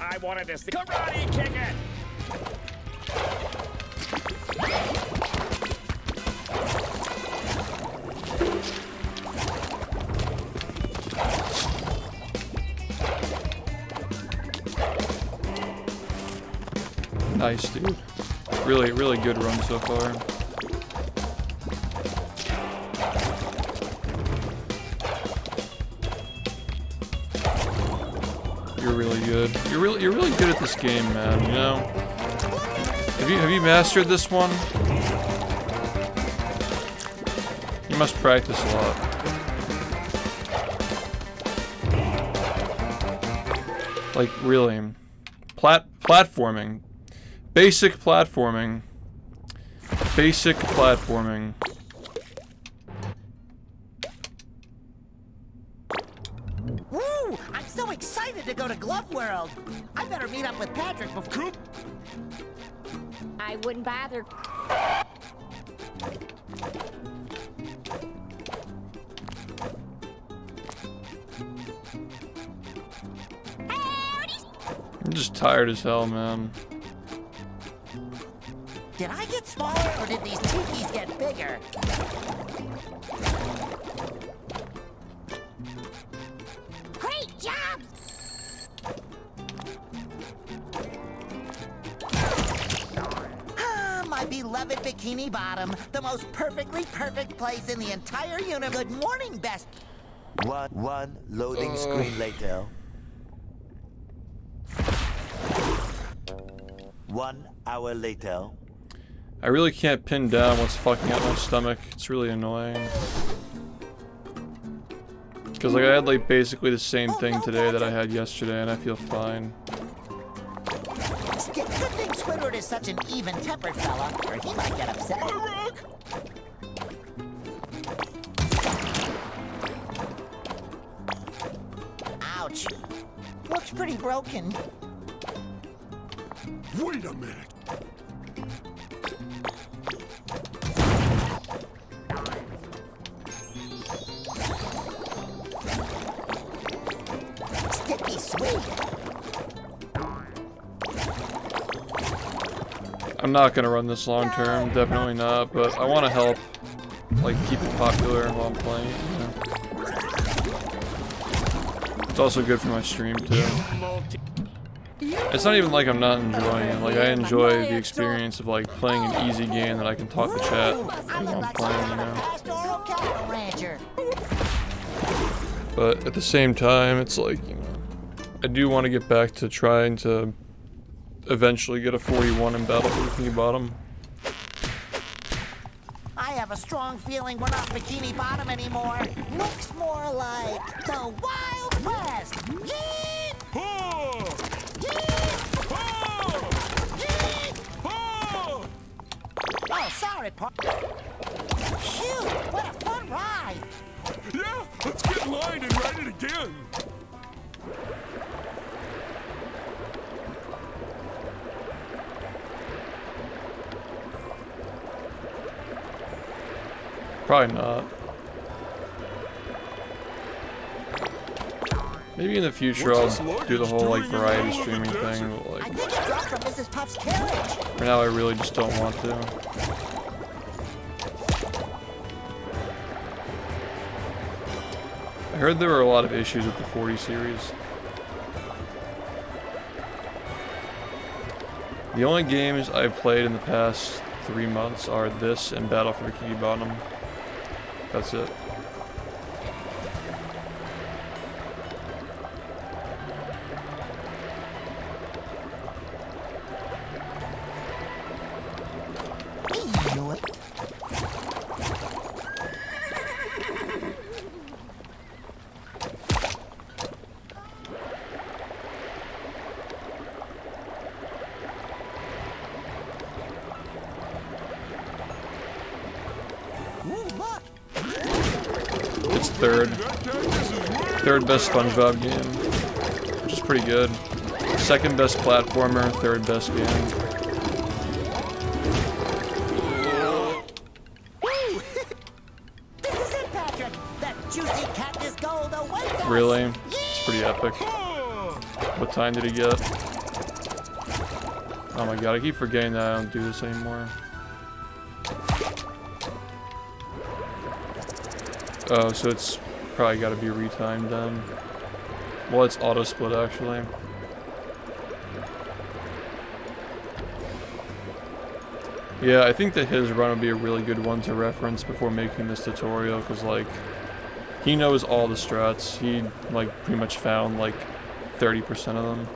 I wanted to see karate kick it. Nice, dude. Really, really good run so far. You're really good. You're really good at this game, man. You know. Have you mastered this one? You must practice a lot. Like really, platforming. Basic platforming. Basic platforming. Woo! I'm so excited to go to Glove World. I better meet up with Patrick before. I wouldn't bother. I'm just tired as hell, man. Did I get smaller or did these tikis get bigger? Great job! Ah, my beloved Bikini Bottom, the most perfectly perfect place in the entire universe. Good morning, best. One loading screen later. 1 hour later. I really can't pin down what's fucking up my stomach. It's really annoying. Because like I had like basically the same thing today that I had yesterday and I feel fine. Good thing Squidward is such an even-tempered fella, or he might get upset. Ouch. Looks pretty broken. Wait a minute. Sticky sweet. I'm not gonna run this long term, definitely not, but I want to help like keep it popular while I'm playing it, you know? It's also good for my stream too. It's not even like I'm not enjoying it. Like I enjoy the experience of like playing an easy game that I can talk to chat while I'm playing, you know. Pastoral cattle rancher. But at the same time, it's like, you know, I do want to get back to trying to eventually get a 41 in Battle for Bikini Bottom. I have a strong feeling we're not Bikini Bottom anymore. Looks more like the Wild West. Yeet! Oh, sorry, Paul. Phew, what a fun ride. Yeah, let's get in line and ride it again. Probably not. Maybe in the future I'll do the whole like variety streaming thing, but I like think it dropped from Mrs. Puff's carriage. for now I really just don't want to. I heard there were a lot of issues with the 40 series. The only games I've played in the past 3 months are this and Battle for Bikini Bottom. That's it. You know it. Ooh, look. It's third best SpongeBob game, which is pretty good. Second best platformer, third best game. Woo! This is it, Patrick. That juicy cactus gold awaits us. Really? It's pretty epic. What time did he get? Oh my god, I keep forgetting that I don't do this anymore. Oh, so it's probably gotta be retimed then. Well, it's auto split actually. Yeah, I think that his run would be a really good one to reference before making this tutorial, because like, he knows all the strats. He like pretty much found like 30% of them.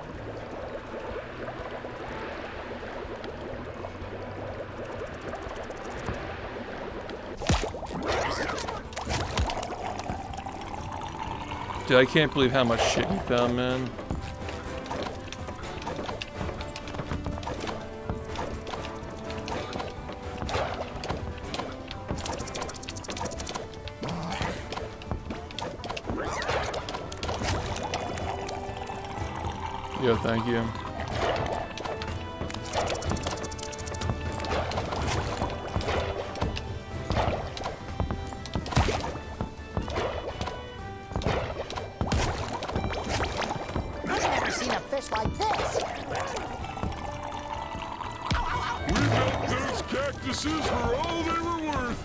Dude, I can't believe how much shit he found, man. Yo, thank you. I've never seen a fish like this. We milked those cactuses for all they were worth.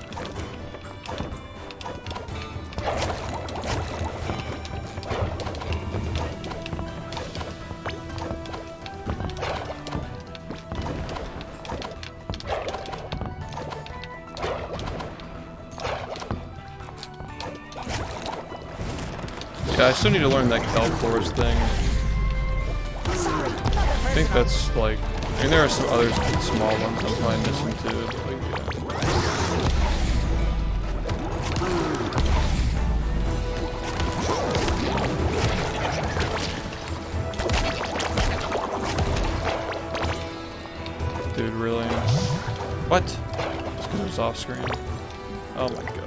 Yeah, I still need to learn that kelp forest thing. I think that's like, I mean, there are some other small ones I'm probably missing too. But like, yeah. Dude, really? What? Just because it was off screen. Oh my god.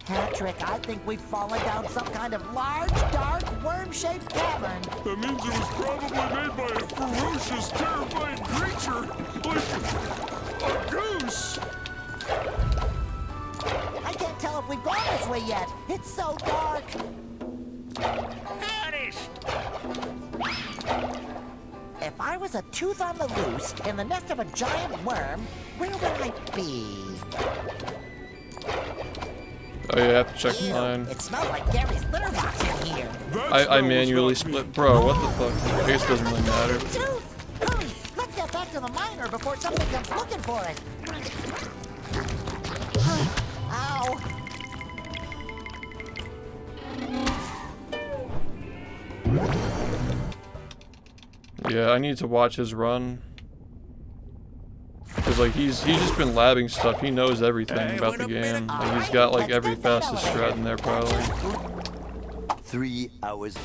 Patrick, I think we've fallen down some kind of large, dark, worm-shaped cavern. That means it was probably made by a ferocious, terrifying creature, like a goose. I can't tell if we've gone this way yet. It's so dark. If I was a tooth on the loose in the nest of a giant worm, where would I be? Oh yeah, I have to check Ew, mine. it smells like Gary's litter box in here. I manually split. Bro, what the fuck? I guess it doesn't really matter. Tooth! Hurry! Let's get back to the miner before something comes looking for it. Ow! Yeah, I need to watch his run. Cause like he's just been labbing stuff. He knows everything about the game. Like he's got like every fastest strat in there probably. 3 hours.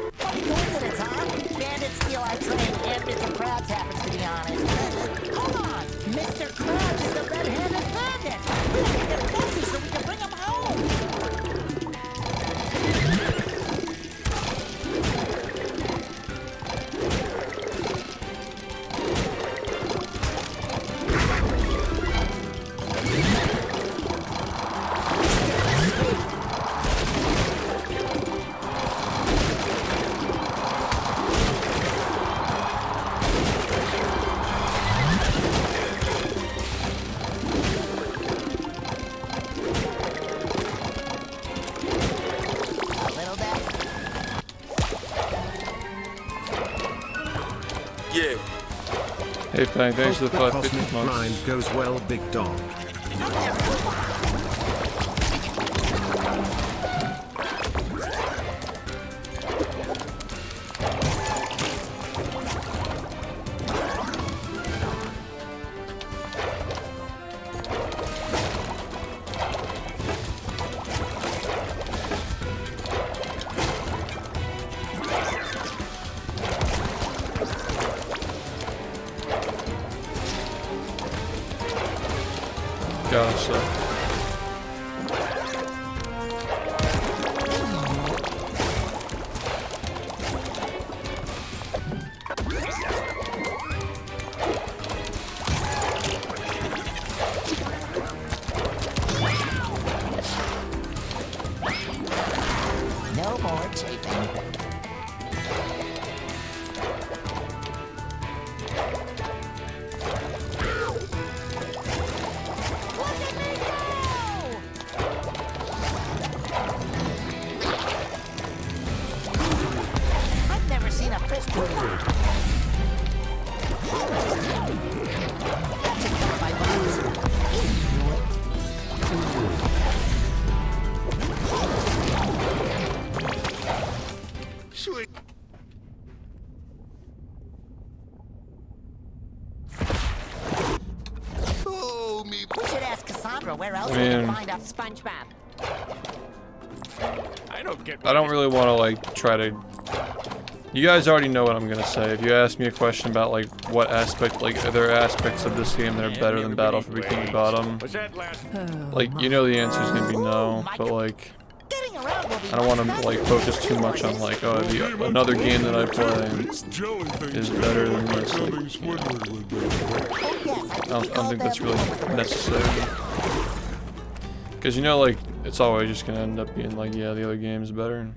Coincidence, huh? Bandits steal our train and Mr. Krabs happens to be on it. Hold on! Mr. Krabs is the red-handed bandit! We have to get closer so we can bring him home! A little bit. Yeah. Hey Fang, thanks for the Hope 550 cosmic months. grind goes well, big dog. Gotcha. No more chafing. Look at me go! I've never seen a fish do that. That should cover my buns. Sweet. Oh, me. We should ask Cassandra where else I we can mean- find a SpongeBob. get I don't really want to like try to. You guys already know what I'm gonna say. If you ask me a question about like what aspect, like are there aspects of this game that are better than Battle for Bikini Bottom, Was that last? like you know the answer is gonna be no. But like Getting around will be I don't want to like focus too much on like another game that I play These jelly is things better than this. becoming Like, you know, Oh, yes, I don't think that's really necessary. Because you know, like it's always just gonna end up being like, yeah, the other game's better.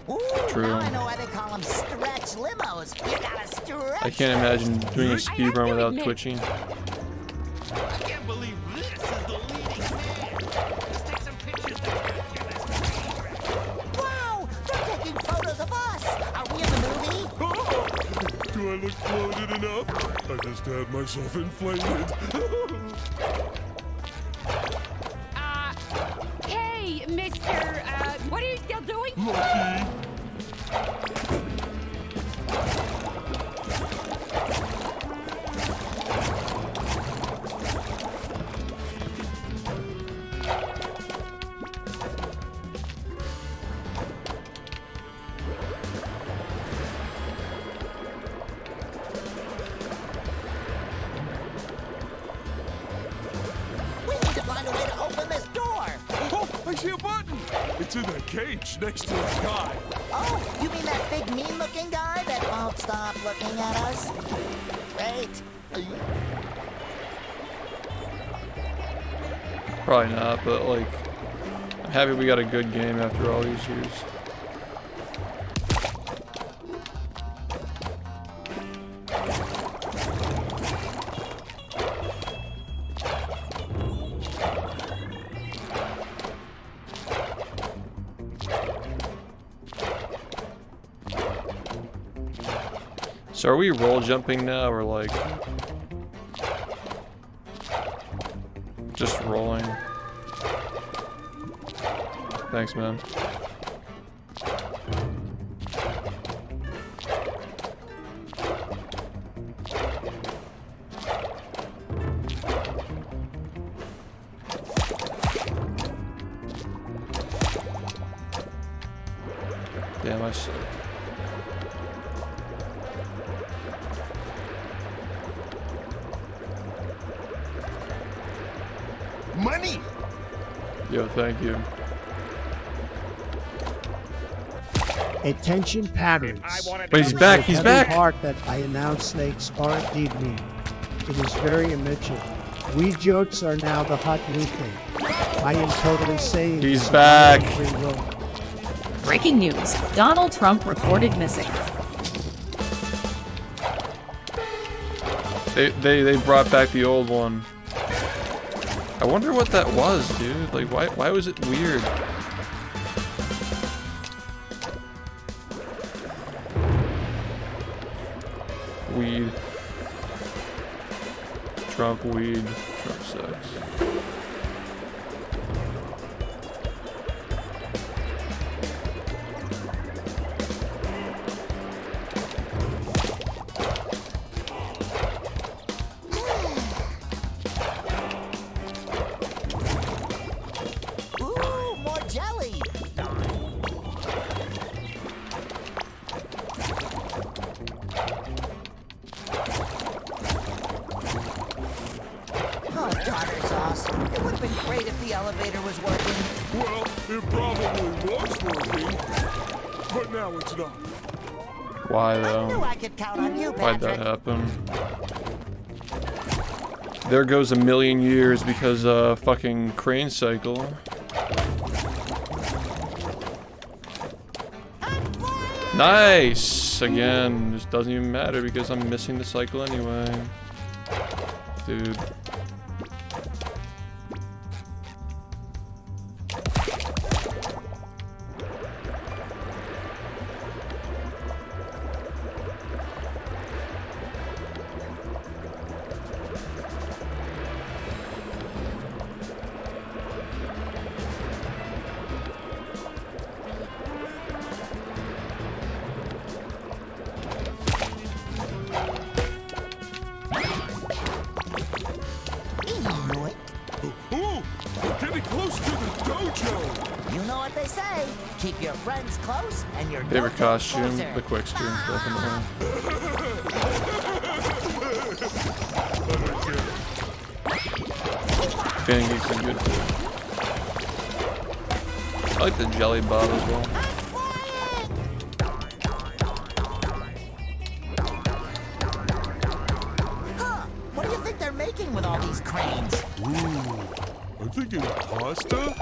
Ooh, True. now I know why they call them stretch limos. You gotta stretch. I can't imagine doing a speed run without twitching. I can't believe this is the leading man. Let's take some pictures. Wow, they're taking photos of us. Are we in the movie? Oh, do I look bloated enough? I just had myself inflated. Hey, mister, what are you still doing? Lucky. We need to find a way to open this door. Oh, I see a button. It's in that cage next to the guy. Oh, you mean that big mean-looking guy that won't stop looking at us? Great. Probably not, but like I'm happy we got a good game after all these years. So are we roll jumping now, or like just rolling? Thanks, man. Damn, I suck. Money. Yo, thank you. Attention patterns. Wait, he's back, he's Every back! part that I announce snakes are indeed me. It is very immature. We jokes are now the hot new thing. I am totally saying He's this is back. not free will. Breaking news. Donald Trump reported missing. They brought back the old one. I wonder what that was, dude. Like, why was it weird? Weed. Trump weed. Trump sex. Ooh, more jelly. Oh, tartar sauce. It would have been great if the elevator was working. Well, it probably was working, but now it's not. Why I knew though? I could count on you, Why'd Patrick. that happen? There goes a million years because fucking crane cycle. Nice! Again, this doesn't even matter because I'm missing the cycle anyway. Dude. getting close to the dojo. You know what they say. Keep your friends close and your Favorite dojo costume, closer. the Quickster, definitely. Pancakes are good too. I like the jelly bob as well. Huh, what do you think they're making with all these cranes? Ooh, I'm thinking pasta?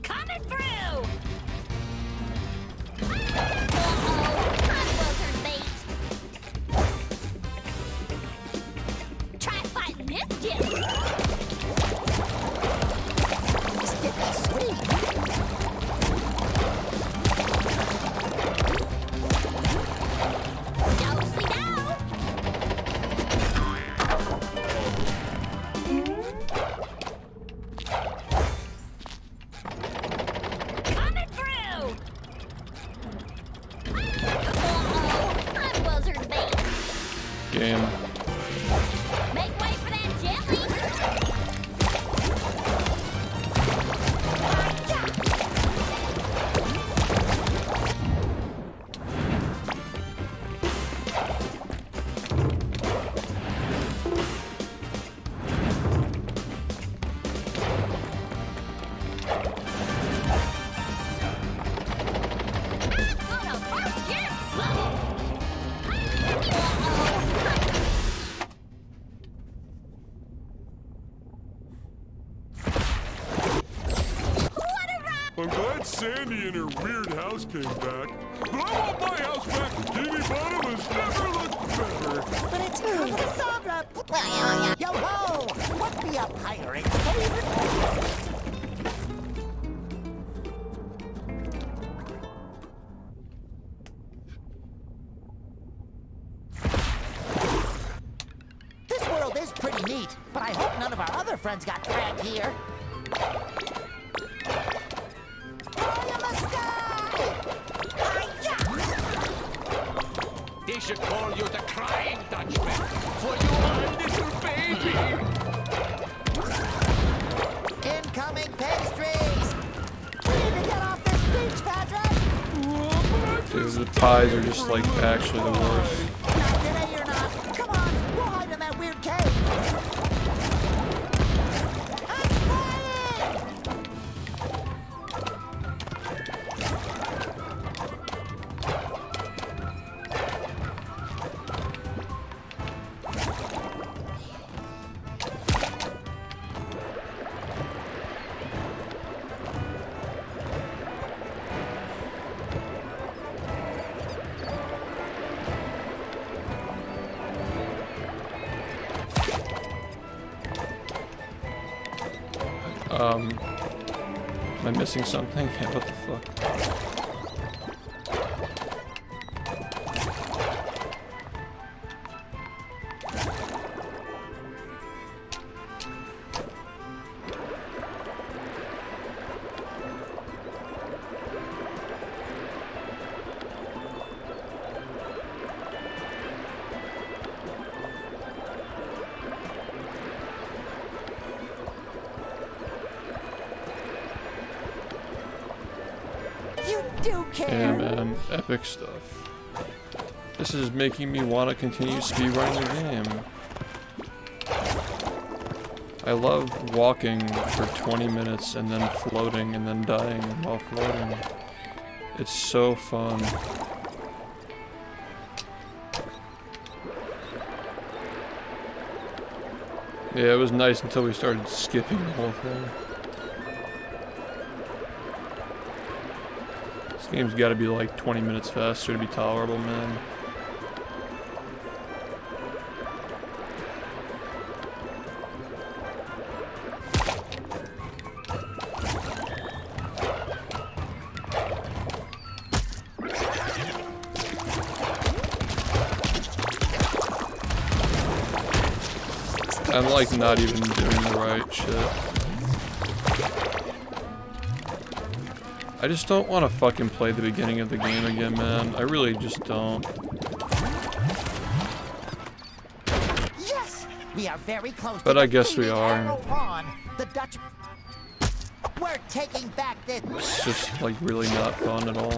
Coming through! Try fighting this jelly! Sticky sweet. Dosey down! Coming through! I'm buzzard bait! Game. Make way for that jelly! On a first year level! I'm glad Sandy and her weird house came back. But I want my house back. Bikini Bottom has never looked better. But it's Cassandra. Yo ho! What be a pirate's favorite? This world is pretty neat, but I hope none of our other friends got dragged here. Eye in the sky! Hi-ya! They should call you the Crying Dutchman, for you are a little baby. Incoming pastries! We need to get off this beach, Patrick! Dude, the pies are just like actually the worst. Not today, you're not. Come on, we'll hide in that weird cave. I'm flying! Am I missing something? Yeah, what the fuck? You do Yeah, care. man, epic stuff. This is making me want to continue speedrunning the game. I love walking for 20 minutes and then floating and then dying while floating. It's so fun. Yeah, it was nice until we started skipping the whole thing. This game's gotta be like 20 minutes faster to be tolerable, man. I'm like not even doing the right shit. I just don't want to fucking play the beginning of the game again, man. I really just don't. Yes, we are very close. But to I guess we defeating are. Aaron. The Dutch. We're taking back this. It's just like really not fun at all.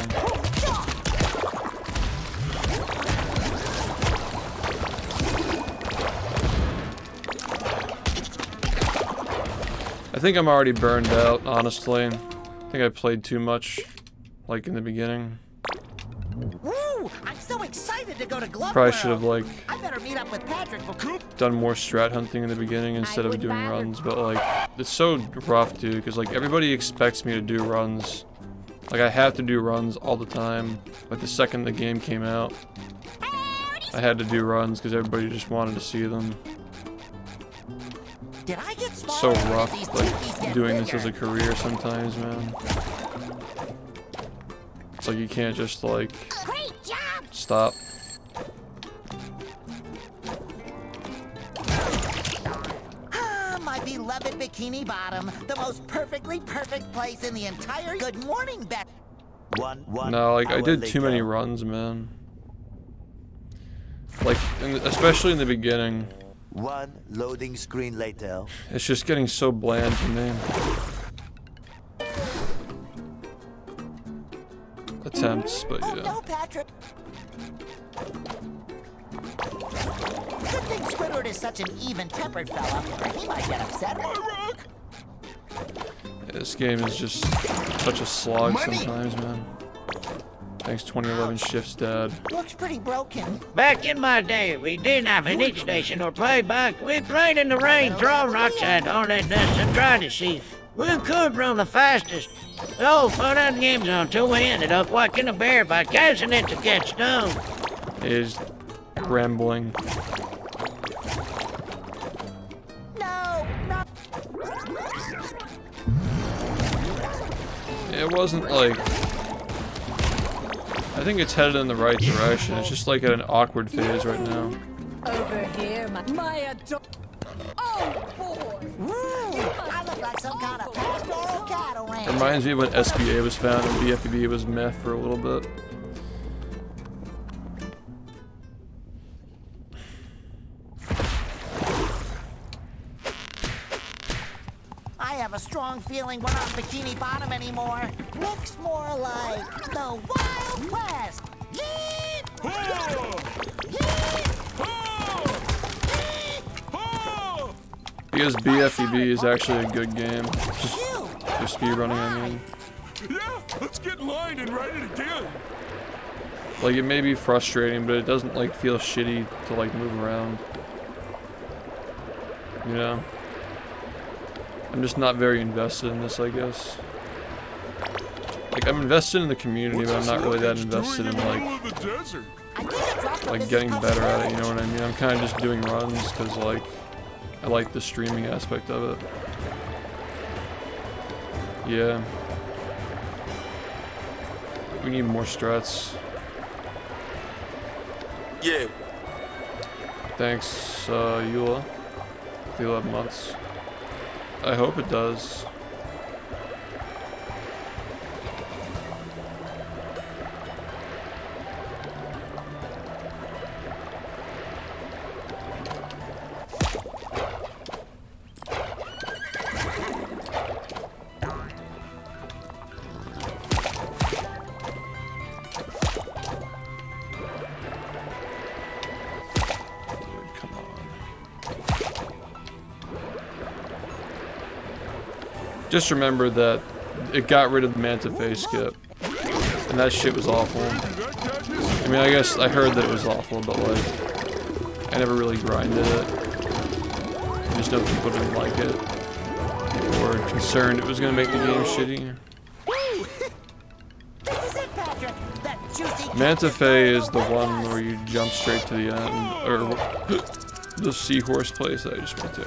I think I'm already burned out, honestly. I think I played too much, like in the beginning. Woo! I'm so excited to go to Glove Probably World. should have like I better meet up with Patrick for done more strat hunting in the beginning instead of doing runs. But like, it's so rough, dude, because like everybody expects me to do runs. Like I have to do runs all the time. Like the second the game came out, I had to do runs because everybody just wanted to see them. Did I get So rough, like doing this as a career sometimes, man. It's like you can't just like stop. My beloved Bikini Bottom, the most perfectly perfect place in the entire. Good morning, Beth. No, like I did too many runs, man. Like, especially in the beginning. One loading screen later. It's just getting so bland for me. Attempts, but yeah. No, Patrick. Good thing Squidward is such an even-tempered fella, or he might get upset. Yeah, this game is just such a slog sometimes, man. Thanks 2011 SHiFT's dad. Looks pretty broken. Back in my day, we didn't have an heat station or playback. We played in the rain, throwing rocks at all that dust and tried to see we could run the fastest. The old fun out games until we ended up whacking a bear by casting it to catch stone. Is rambling. No, not. It wasn't like. I think it's headed in the right direction. It's just like at an awkward phase right now. Over here, my adore. Oh boy! I look like some kind of pastoral cattle ranch. Reminds me of when SBA was found and BFB was meh for a little bit. I have a strong feeling we're not Bikini Bottom anymore. Looks more like the Wild West. Yeet! Because BFB is actually a good game. For speedrunning, I mean. Yeah, let's get in line and write it again. Like, it may be frustrating, but it doesn't, like, feel shitty to, like, move around. You know? I'm just not very invested in this, I guess. Like, I'm invested in the community, but I'm not really that invested in, like getting better at it, you know what I mean? I'm kind of just doing runs, because, like, I like the streaming aspect of it. Yeah. We need more strats. Yeah. Thanks, Eula. The 11 months. I hope it does. Just remember that it got rid of the Manta face skip, and that shit was awful. I mean, I guess I heard that it was awful, but like, I never really grinded it. I just know people didn't like it. People were concerned it was gonna make the game shitty. This is it, Patrick. That juicy Manta Fe is the one where you jump straight to the end, or the seahorse place that I just went to.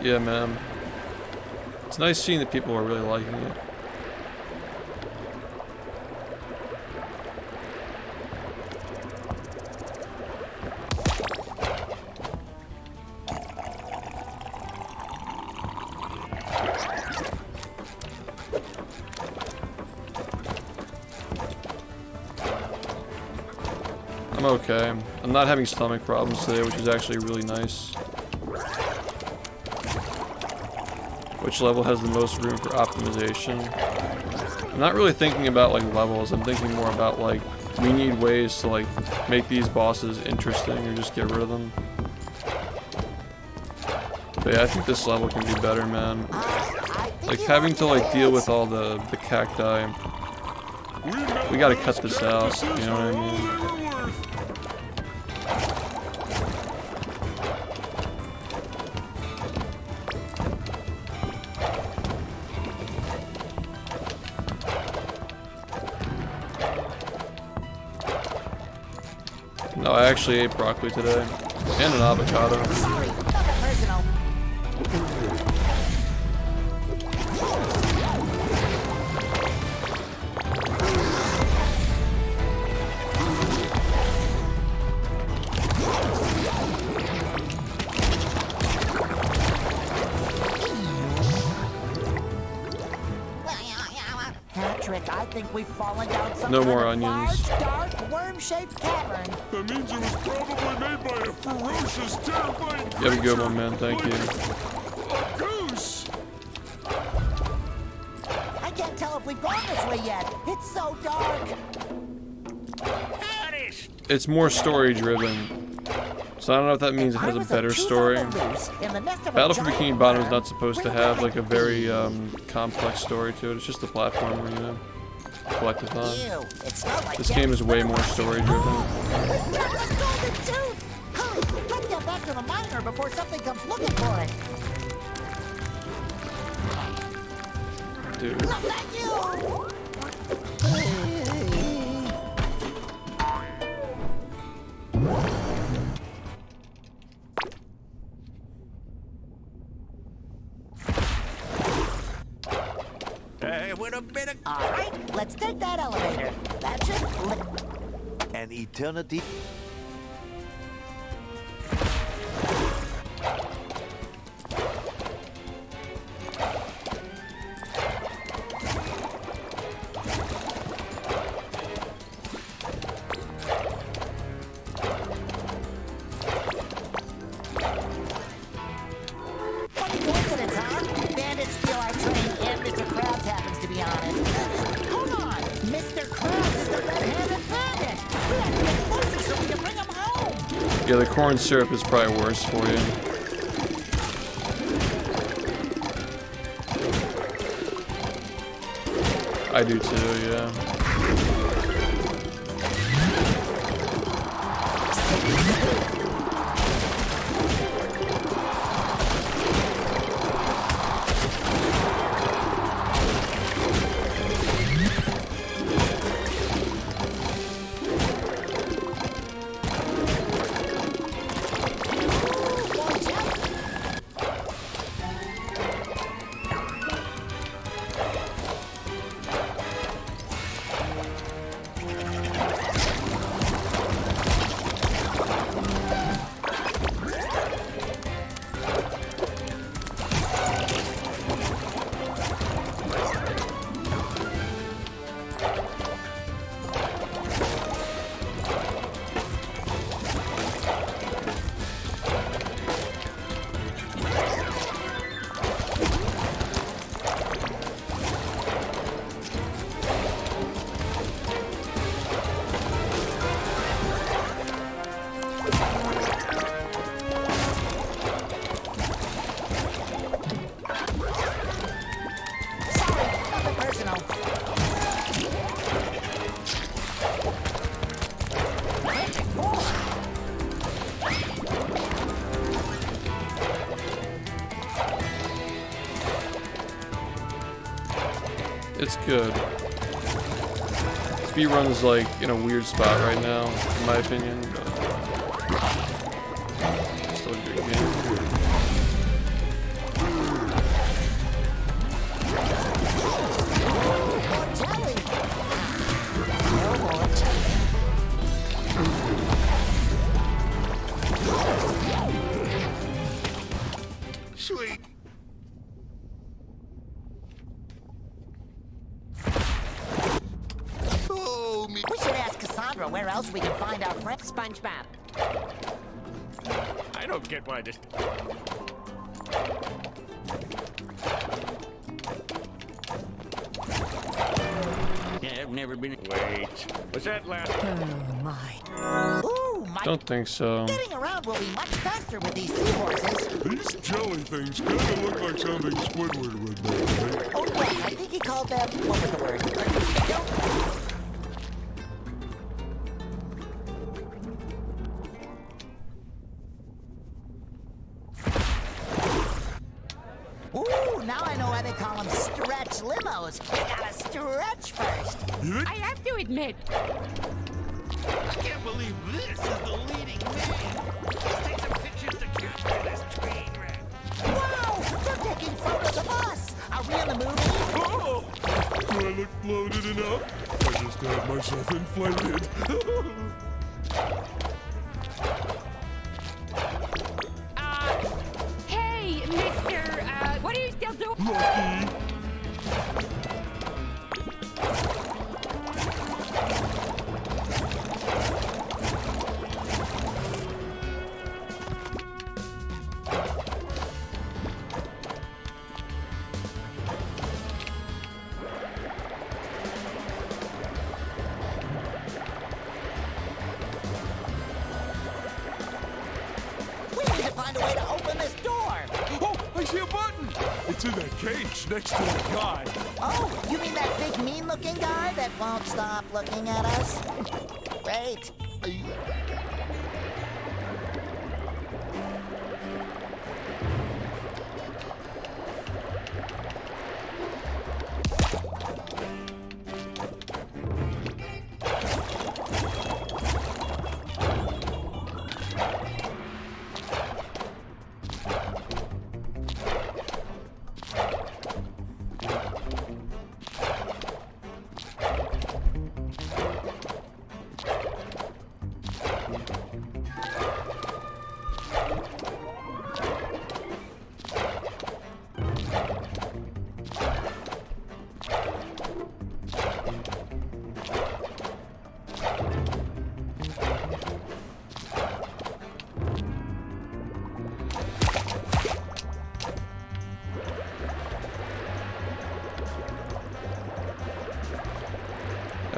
Yeah, man. It's nice seeing that people are really liking it. I'm okay. I'm not having stomach problems today, which is actually really nice. Which level has the most room for optimization? I'm not really thinking about like levels. I'm thinking more about like we need ways to like make these bosses interesting or just get rid of them. But yeah, I think this level can be better, man. Like having to like deal with all the cacti. We gotta cut this out, you know what I mean? No, I actually ate broccoli today. And an avocado. Sorry, nothing personal. Patrick, I think we've fallen down some No kind more of onions. large, dark, worm-shaped cavern. That means it was probably made by a ferocious, terrifying You have a good one, man. Thank you. A goose! I can't tell if we've gone this way yet. It's so dark. It's more story driven. So I don't know if that means it has a better story. Battle for Bikini Bottom is not supposed to have like a very complex story to it. It's just a platformer, you know, collectathon. This game is way more story driven. Let's get back to the miner before something comes looking for it. Dude. Look at you! With a bit of All right, let's take that elevator. That should an eternity. Funny coincidence, huh? Bandits steal our train and Mr. Krabs happens to be on it. Hold on! Mr. Krabs is the red-handed bandit! We have to get closer so we can bring him home! Yeah, the corn syrup is probably worse for you. I do too, yeah. It's good. Speedrun's like in a weird spot right now, in my opinion, but still a good game. Sweet. Oh, me. We should ask Cassandra where else we can find our friend. SpongeBob. I don't get why this. Yeah, I've never been. Wait, was that last? Oh my. Ooh, my. Don't think so. Getting around will be much faster with these seahorses. These jelly things kind of look like something Squidward would make, right? Oh yeah, I think he called them. What was the word? Ooh, now I know why they call them stretch limos. You gotta stretch first. I have to admit, I can't believe this is the leading man. Let's take some pictures to capture this train wreck. Wow, they're taking photos of us. Are we in the movie? Oh! Do I look bloated enough? I just had myself inflated. hey, Mr. What are you still doing? Lucky. We need to find a way to open this door. Oh, I see a button. It's in that cage next to that guy. Oh, you mean that big mean-looking guy that won't stop looking at us? Great.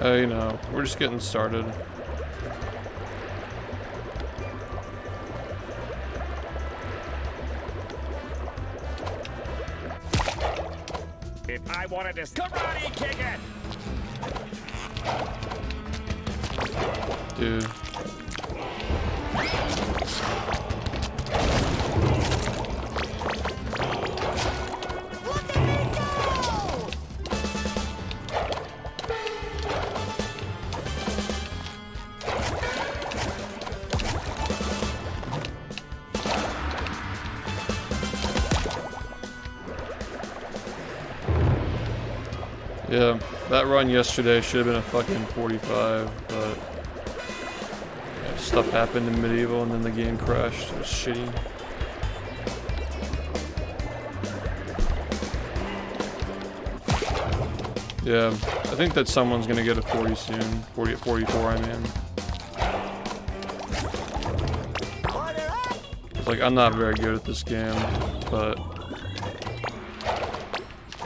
You know, we're just getting started. If I wanted to karate kick it. Dude. Yeah, that run yesterday should have been a fucking 45, but yeah, stuff happened in Medieval and then the game crashed. It was shitty. Yeah, I think that someone's gonna get a 40 soon. 44, I mean. It's like, I'm not very good at this game, but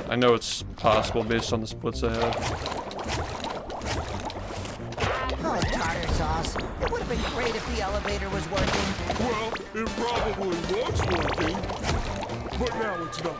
I know it's possible based on the splits I have. Oh, tartar sauce. It would have been great if the elevator was working. Well, it probably was working, but now it's not.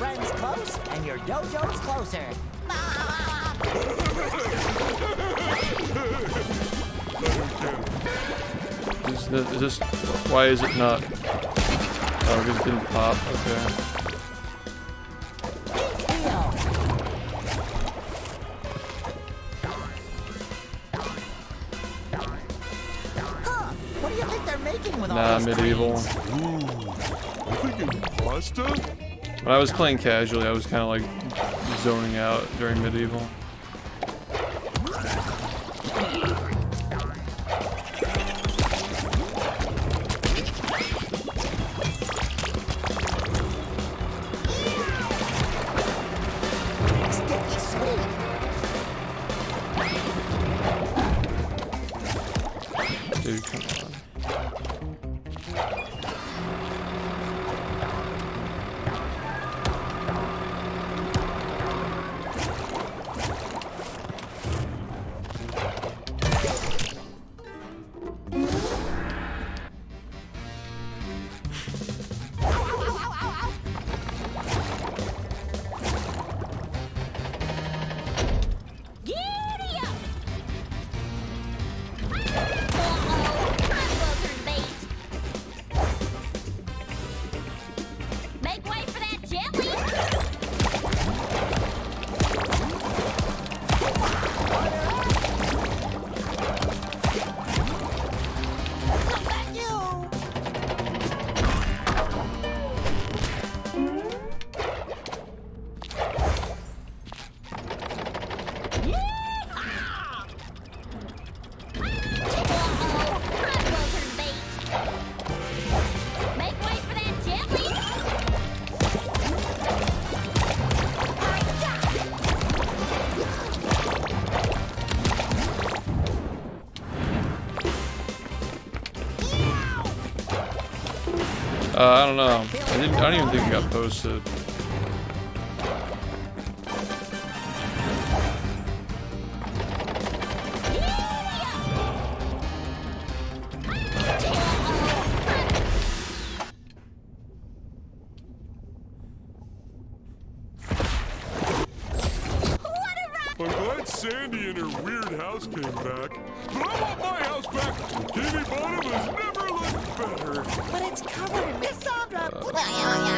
friends close, and your dojo's closer. Is this, why is it not? Oh, because it didn't pop, okay. What do you think they're making with all Nah, these medieval. trains? I'm thinking pasta? When I was playing casually, I was kind of like zoning out during medieval. Sticky sweet. Dude, come on. Giddy up! Make way for that jelly! Come back, you! Yeehaw! Uh-oh, buzzard bait! Make way for that jelly! I don't know. I don't even think it got posted. I'm glad Sandy and her weird house came back. But I want my house back. Bikini Bottom has never looked better. But it's covered in Cassandra.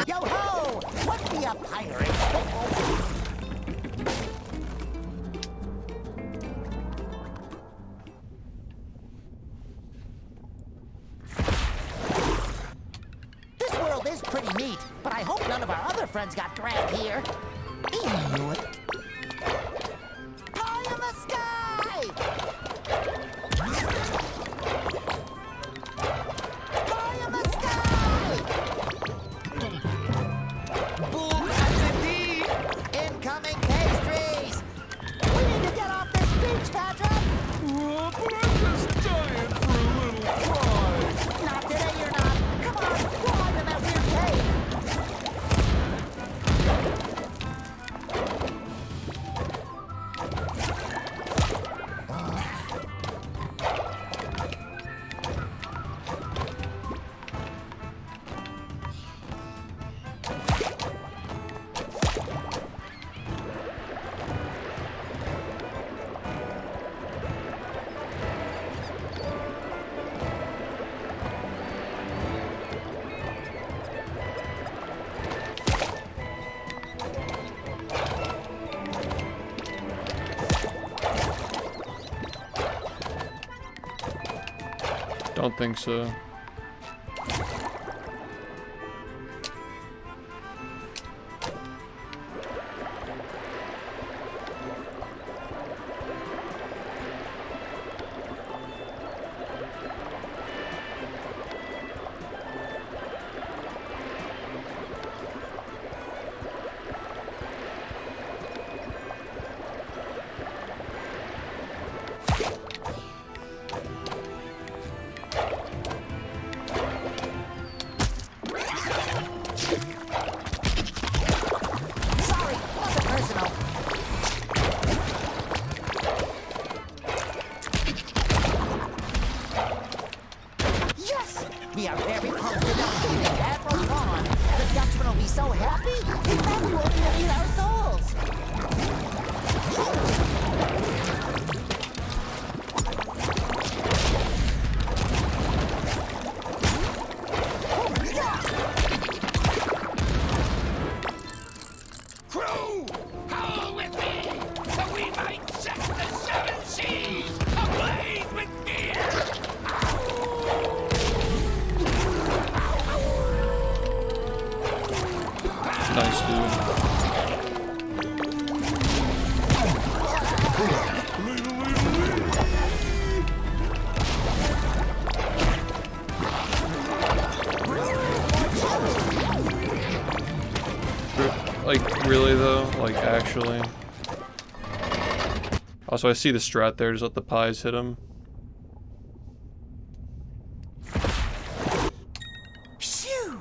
Yo ho! What be a pirate? This world is pretty neat, but I hope none of our other friends got dragged here. Ew. Pie in the sky! Pie in the sky! Boom at the deep! Incoming pastries! We need to get off this beach, Patrick! But I'm just dying for a little pie. Not today, you're not. Come on, we'll hide in that weird cave. Don't think so. really though, like actually. Also, I see the strat there, just let the pies hit him. Phew!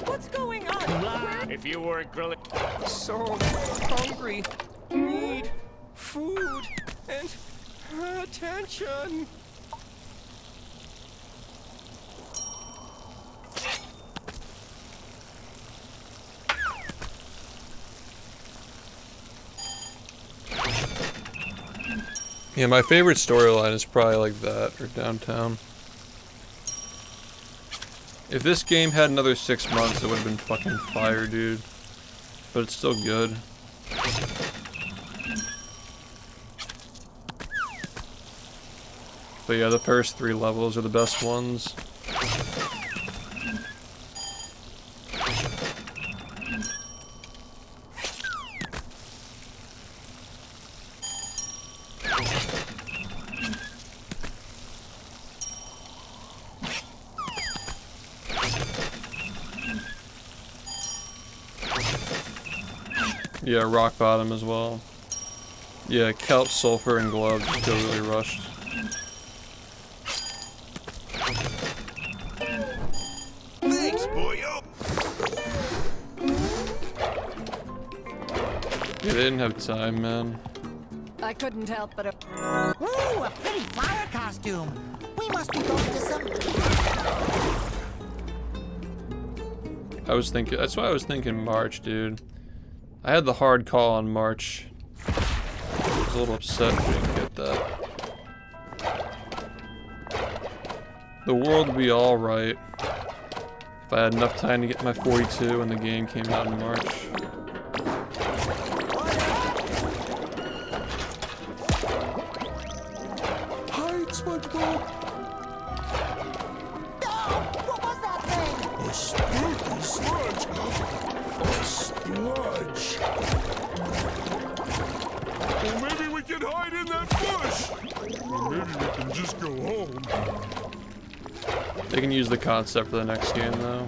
What's going on? If you weren't grilling. So hungry. Need food and attention. Yeah, my favorite storyline is probably like that, or Downtown. If this game had another 6 months, it would have been fucking fire, dude. But it's still good. But yeah, the first 3 levels are the best ones. Yeah, rock bottom as well. Yeah, kelp, sulfur, and gloves just feel really rushed. Thanks, boyo. Yeah, they didn't have time, man. I couldn't help but Ooh, a pretty flower costume. We must be going to some... I was thinking, that's why I was thinking March, dude. I had the hard call on March. I was a little upset we didn't get that. The world would be alright if I had enough time to get my 42 when the game came out in March. Hide, SpongeBob. What was that thing? A spooky sludge. A sludge. Well, maybe we can hide in that bush. Or maybe we can just go home. They can use the concept for the next game, though.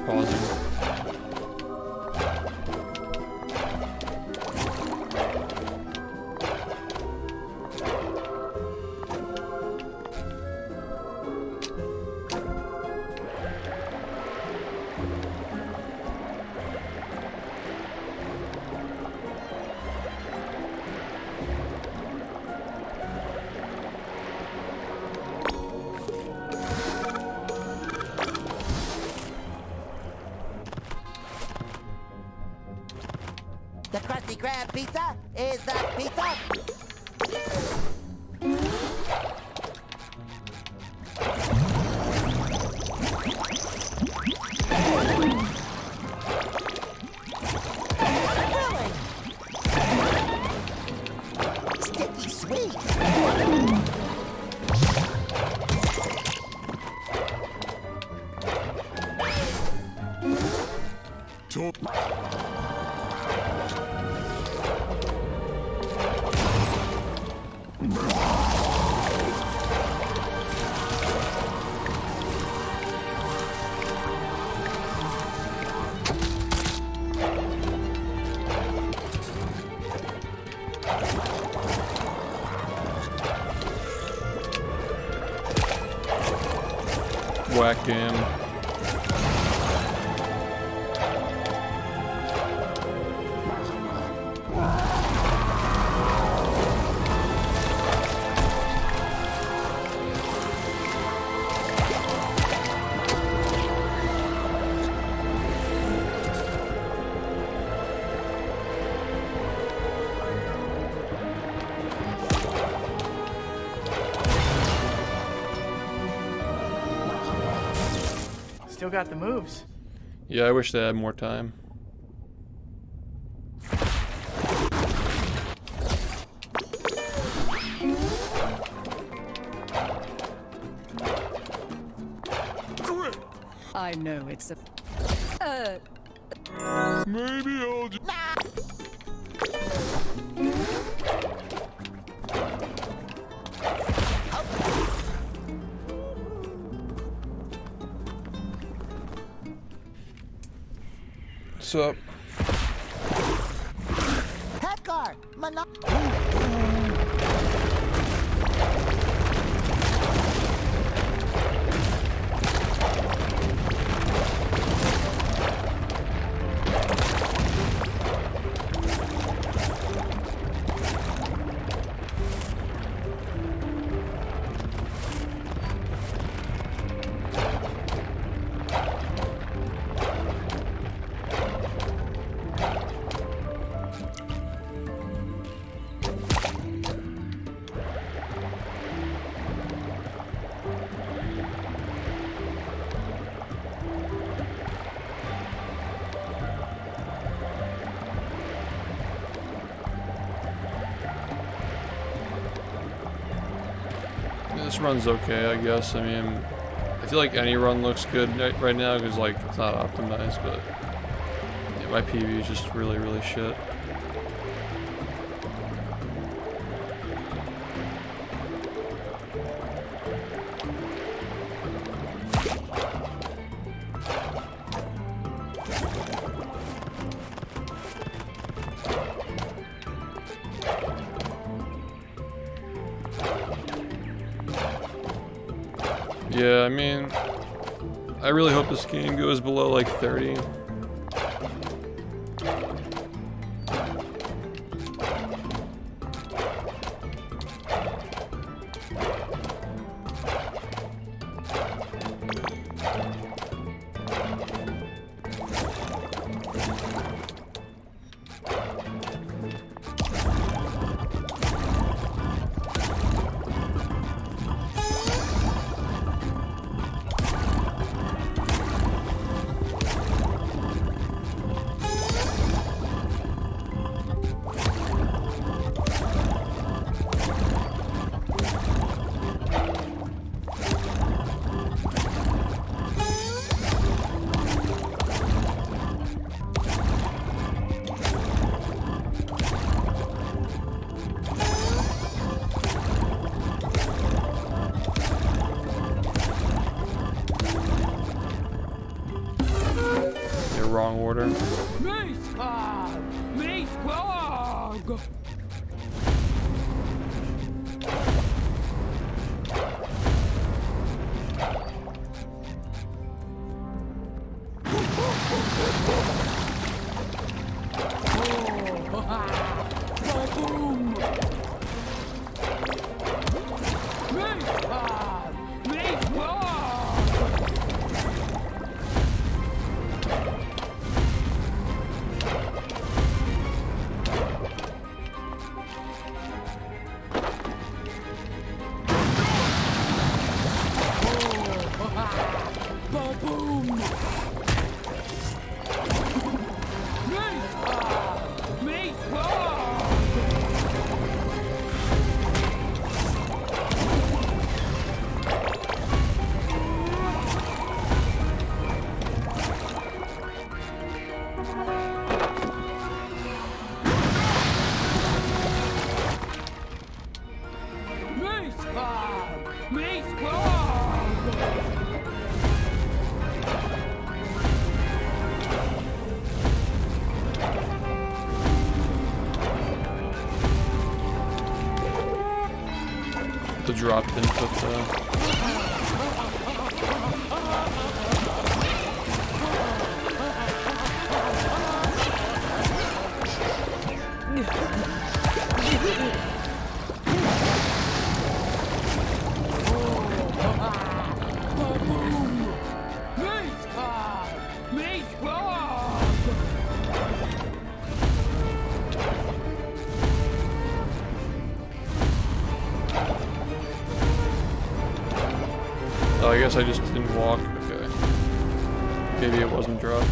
Pausing. The Krusty Krab pizza is the pizza. Sticky sweet. Whack game. Still got the moves. Yeah, I wish they had more time. Great. I know it's a... Maybe I'll just... What's up? Headguard! This run's okay, I guess. I mean, I feel like any run looks good right now because, like, it's not optimized, but yeah, my PB is just really, really shit. Yeah, I mean, I really hope this game goes below like 30. Wrong order. The drop input though. Oh, I guess I just didn't walk. Okay. Maybe it wasn't dropped.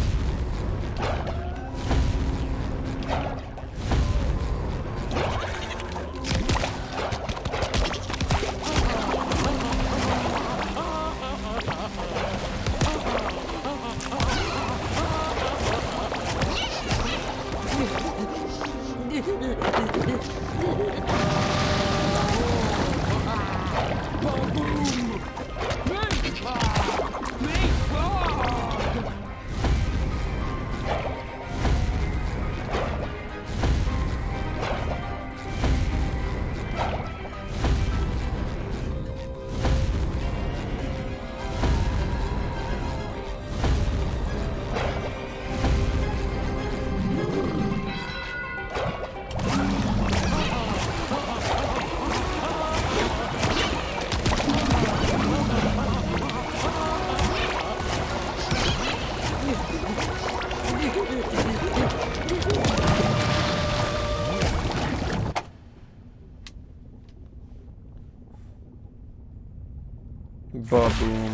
Ba-boom.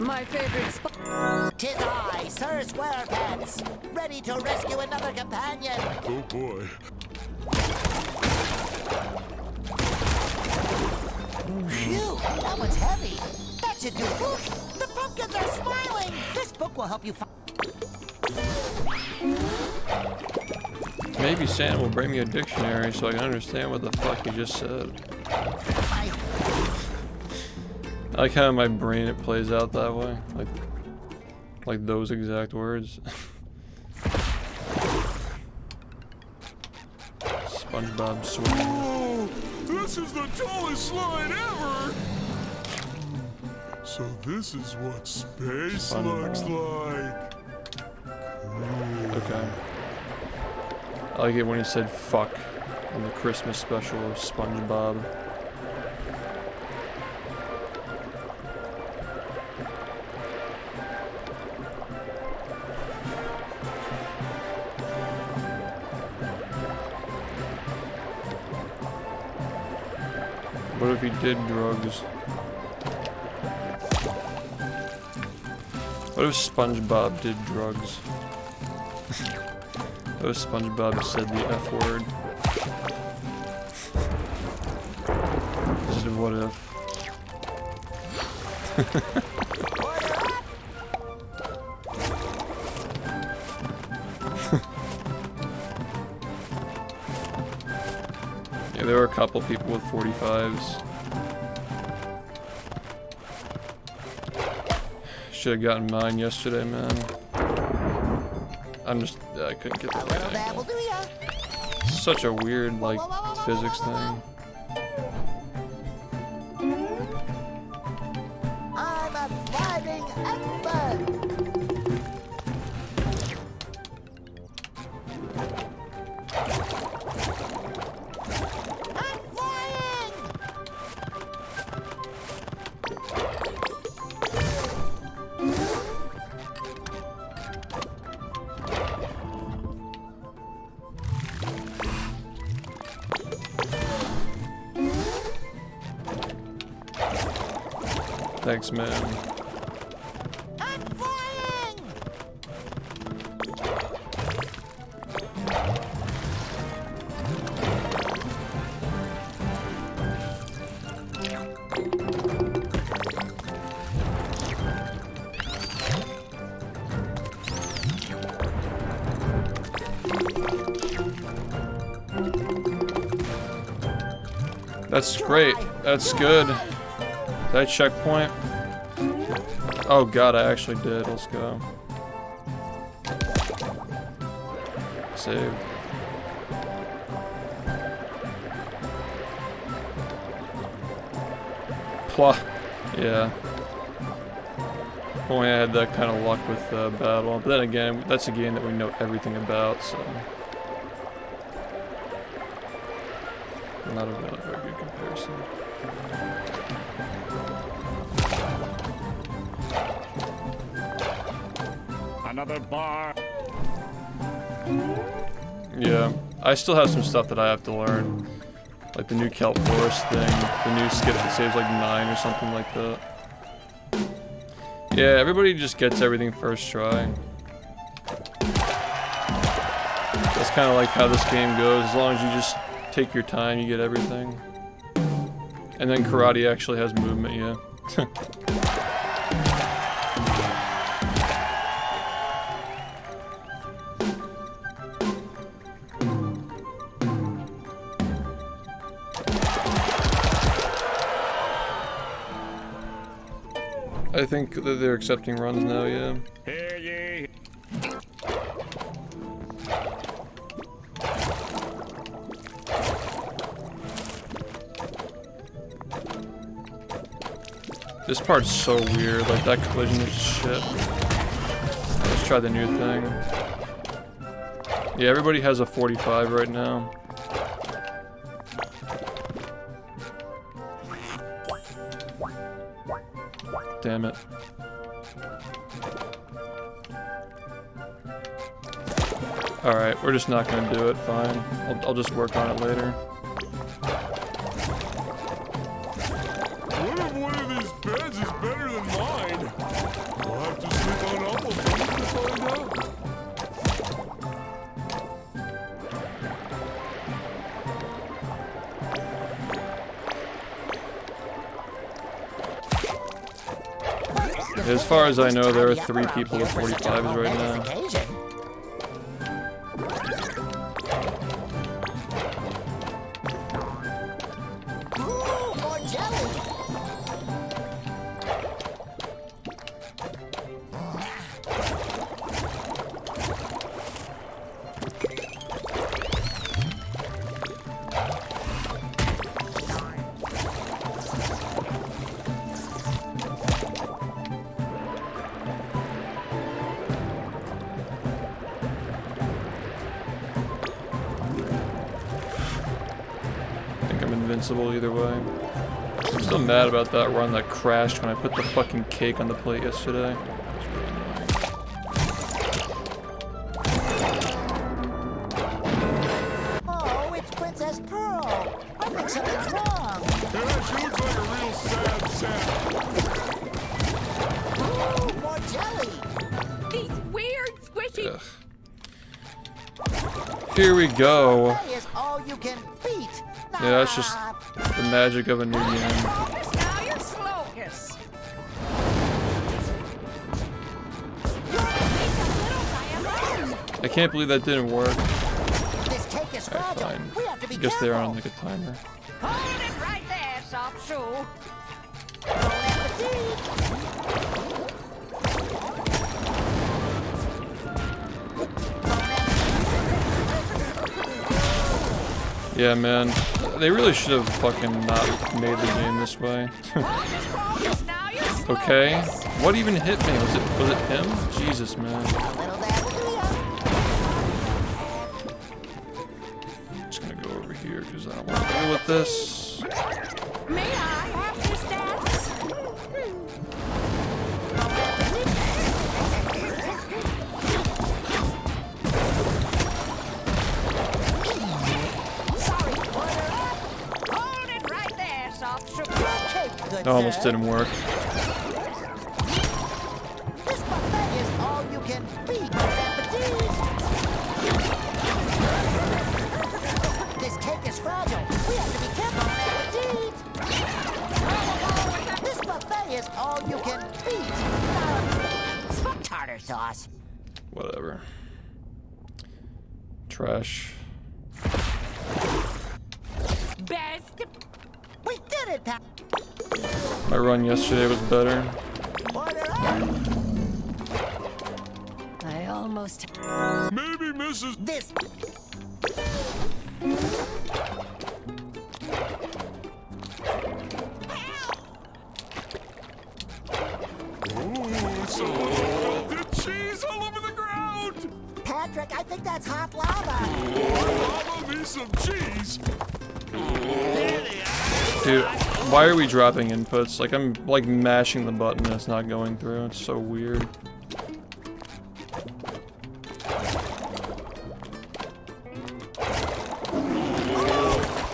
My favorite spot. 'Tis I, Sir Squarepants, ready to rescue another companion. Oh boy. Phew, that one's heavy. That should do. Look, the pumpkins are smiling. This book will help you find. Maybe Santa will bring me a dictionary so I can understand what the fuck he just said. I like how in my brain it plays out that way, like those exact words. SpongeBob swimming. Whoa! This is the tallest slide ever! So this is what space looks like. Cool. Okay. I like it when he said fuck on the Christmas special of SpongeBob. What if he did drugs? What if SpongeBob did drugs? What if SpongeBob said the F word? This is a what if. Yeah, there were a couple people with 45s. Should have gotten mine yesterday, man. I couldn't get the right angle. Such a weird, like, physics thing. I'm a flying expert. I'm flying. Thanks, man. I'm flying. That's great. That's good. That checkpoint? Oh god, I actually did. Let's go. Save. Plah. Yeah. Only I had that kind of luck with Battle. But then again, that's a game that we know everything about, so... Not a very good comparison. Another bar. Yeah, I still have some stuff that I have to learn. Like the new Kelp Forest thing, the new skip that saves like 9 or something like that. Yeah, everybody just gets everything first try. That's kind of like how this game goes. As long as you just take your time, you get everything. And then karate actually has movement, yeah. I think that they're accepting runs now, yeah. Hear ye. This part's so weird, like that collision is shit. Let's try the new thing. Yeah, everybody has a 45 right now. Damn it. Alright, we're just not gonna do it, fine. I'll just work on it later. As far as I know, there are 3 people with 45s right now. Ooh, more jelly. Invincible either way. I'm still mad about that run that crashed when I put the fucking cake on the plate yesterday. Oh, it's Princess Pearl. I think something's wrong. Yeah, she looks like a real sad. Ooh, more jelly. These weird, squishy. Ugh. Here we go. That is all you can beat. Yeah, that's just the magic of a new game. Now you're Slocus. I can't believe that didn't work. This cake is Alright, fragile. fine. We have to be Guess they're careful. on like a timer. Hold it right there, soft shoe. Yeah, man. They really should have fucking not made the game this way. Okay. What even hit me? Was it him? Jesus, man. Just gonna go over here because I don't want to deal with this. May I have this dance? Hold it right there, soft shoe. That almost didn't work. This buffet is all you can beat. Bon appetit. This cake is fragile. We have to be careful. Bon appetit. This buffet is all you can beat. Fuck tartar sauce. Whatever. Trash. Best. We did it, Pat. My run yesterday was better. I almost. Maybe Mrs. This. Ooh, someone melted cheese all over the ground! Patrick, I think that's hot lava. Lava me some cheese! Dude, why are we dropping inputs? Like, I'm like mashing the button and it's not going through. It's so weird.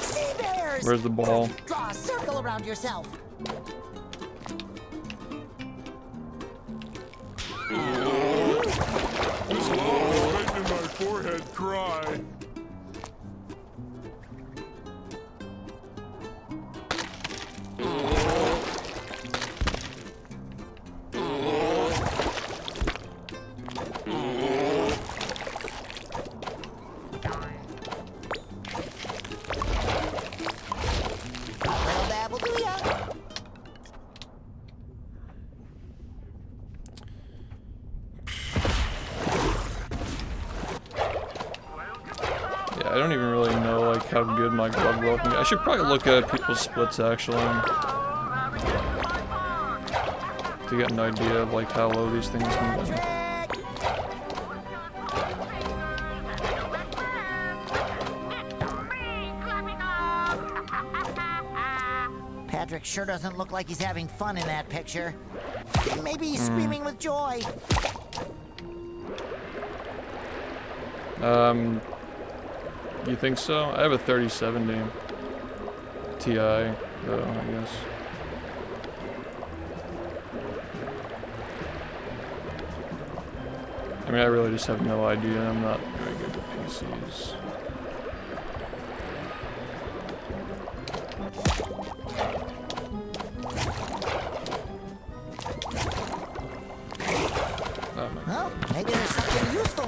Sea bears! Where's the ball? Draw a circle around yourself. This lava is making my forehead cry. Little dabble do ya? Yeah, I don't even really know like how good my glove roll can be. I should probably look at people's splits actually to get an idea of like how low these things can be. Patrick sure doesn't look like he's having fun in that picture. Maybe he's screaming with joy. You think so? I have a 3070 Ti, though, I guess. I mean, I really just have no idea. I'm not very good with PCs.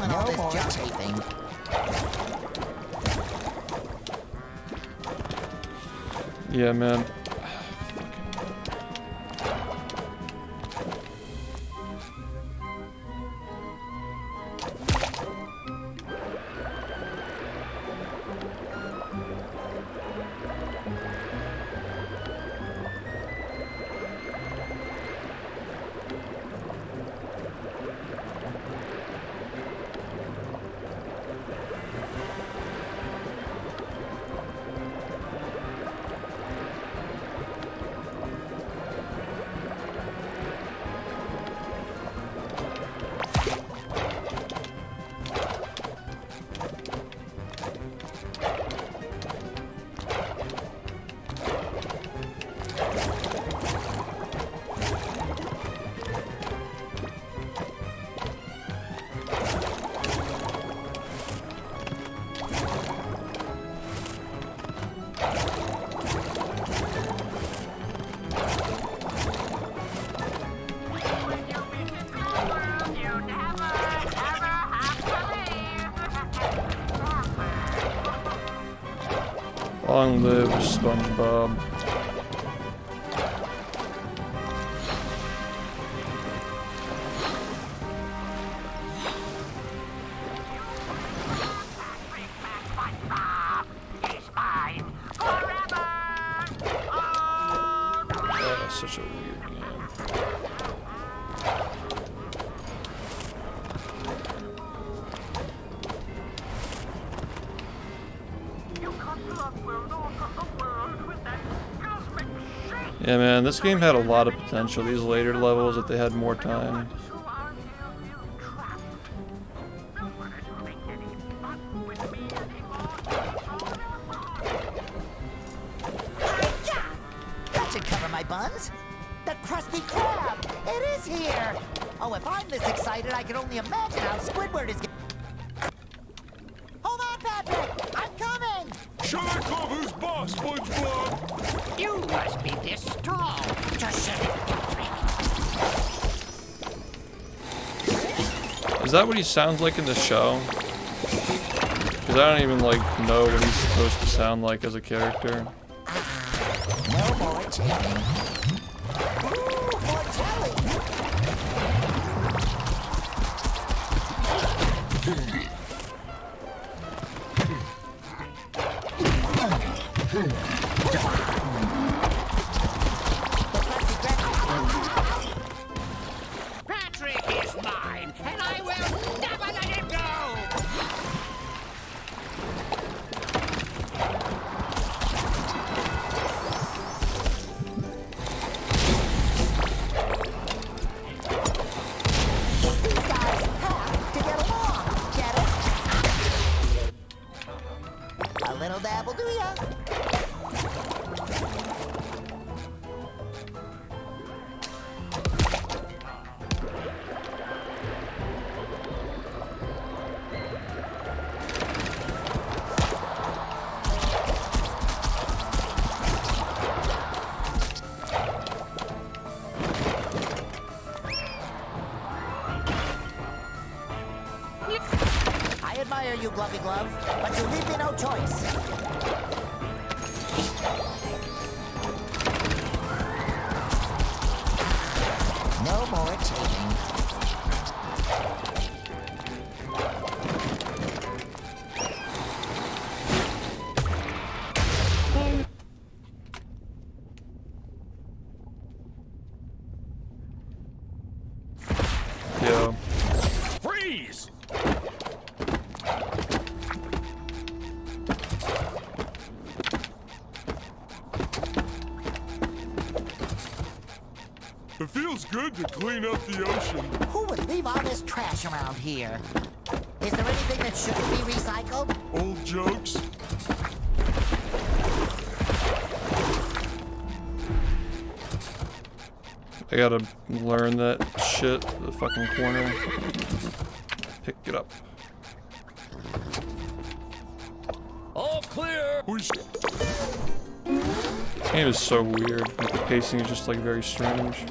doing all this junk chafing. Yeah, man. Long live SpongeBob. That's such a weird game. Yeah, man, this game had a lot of potential. These later levels, if they had more time. That should cover my buns. That Krusty Krab! It is here! Oh, if I'm this excited, I can only imagine how Squidward is Hold on, Patrick! I'm coming! Shall I call who's boss, SpongeBob? You must be this strong. Just shut it, Patrick. Is that what he sounds like in the show? Because I don't even, like, know what he's supposed to sound like as a character. No more chafing. Ooh, more jelly! Patrick is mine, and I will never let him go! These guys have to get along, get it? A little dab will do ya. I admire you, Glovey Glove, but you leave me no choice. No more chafing. Yeah. Freeze! It feels good to clean up the ocean. Who would leave all this trash around here? Is there anything that shouldn't be recycled? Old jokes. I gotta learn that shit, the fucking corner. Pick it up. All clear. This game is so weird. Like, the pacing is just like very strange.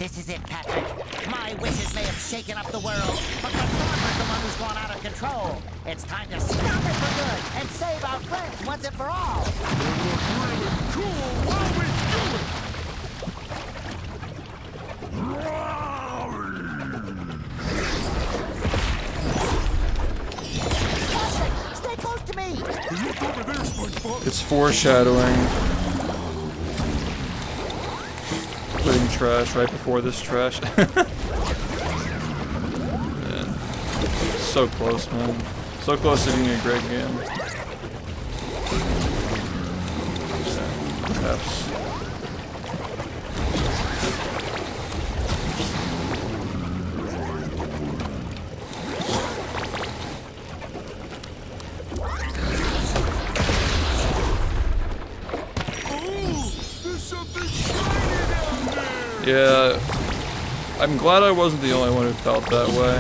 This is it, Patrick. My wishes may have shaken up the world, but the farmer's the one who's gone out of control. It's time to stop it for good and save our friends once and for all. It look really cool while we do it. Patrick, stay close to me. Look over there, SpongeBob. It's foreshadowing. Putting trash right before this trash. Yeah. So close, man. So close to being a great game. Yeah. Perhaps. Yeah, I'm glad I wasn't the only one who felt that way.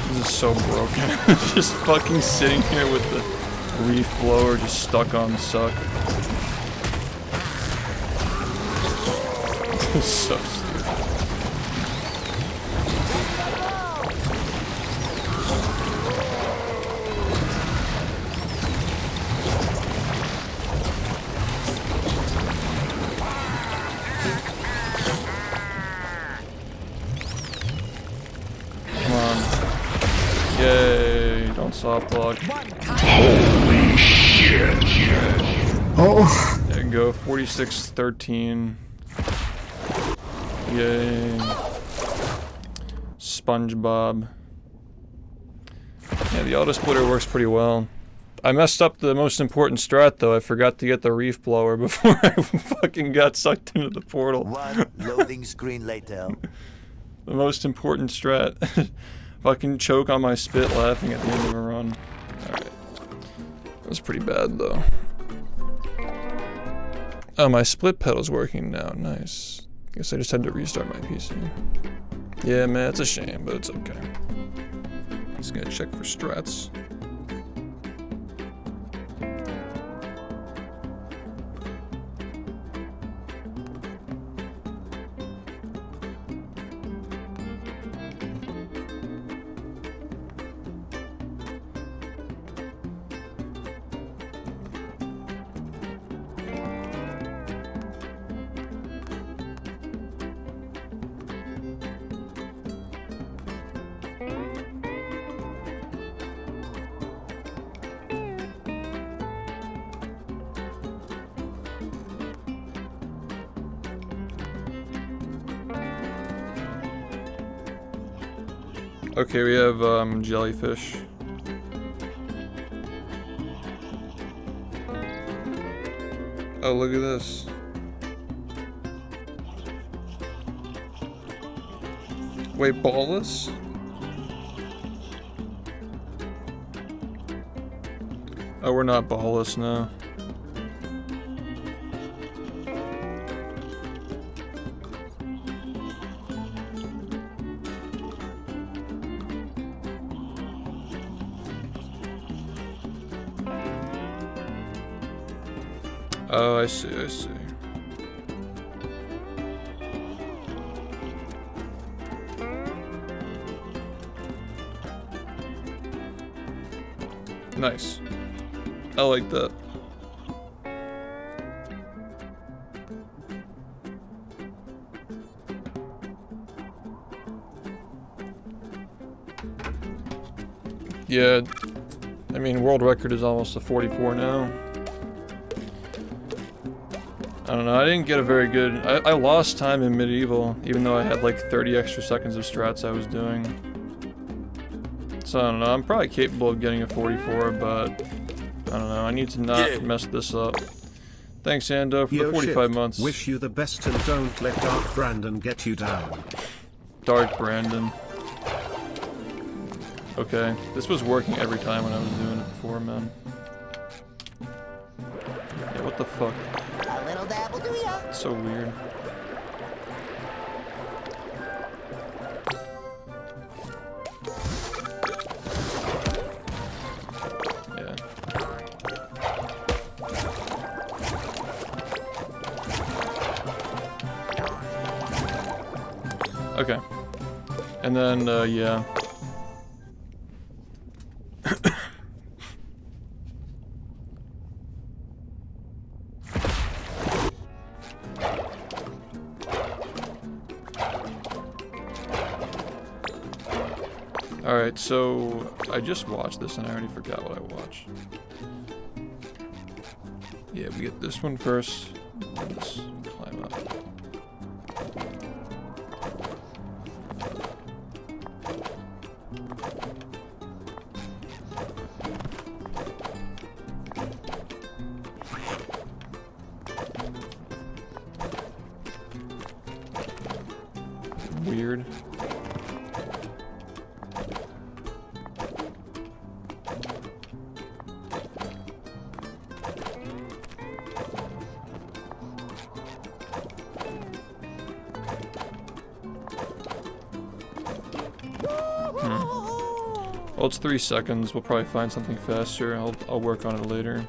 This is so broken. Just fucking sitting here with the reef blower just stuck on suck. This is so stupid. Yay, don't soft lock. Holy shit. Oh. There you go, 46-13. Yay. SpongeBob. Yeah, the auto splitter works pretty well. I messed up the most important strat though. I forgot to get the reef blower before I fucking got sucked into the portal. One loading screen later. The most important strat. Fucking choke on my spit laughing at the end of a run. Alright. That was pretty bad though. Oh, my split pedal's working now. Nice. Guess I just had to restart my PC. Yeah, man, it's a shame, but it's okay. Just gonna check for strats. Okay, we have jellyfish. Oh, look at this. Wait, ballless? Oh, we're not ballless now. Oh, I see, I see. Nice. I like that. Yeah, I mean, world record is almost a 44 now. I don't know, I didn't get a very good... I lost time in medieval, even though I had like 30 extra seconds of strats I was doing. So I don't know, I'm probably capable of getting a 44, but... I don't know, I need to not mess this up. Thanks, Ando, for the 45 months. Wish you the best and don't let Dark Brandon get you down. Dark Brandon. Okay, this was working every time when I was doing it before, man. Yeah, what the fuck? A little dab will do ya. It's so weird. Yeah. And then, yeah. Alright, so I just watched this and I already forgot what I watched. Yeah, we get this one first. Let's climb up. Weird. Well, it's 3 seconds. We'll probably find something faster. I'll work on it later.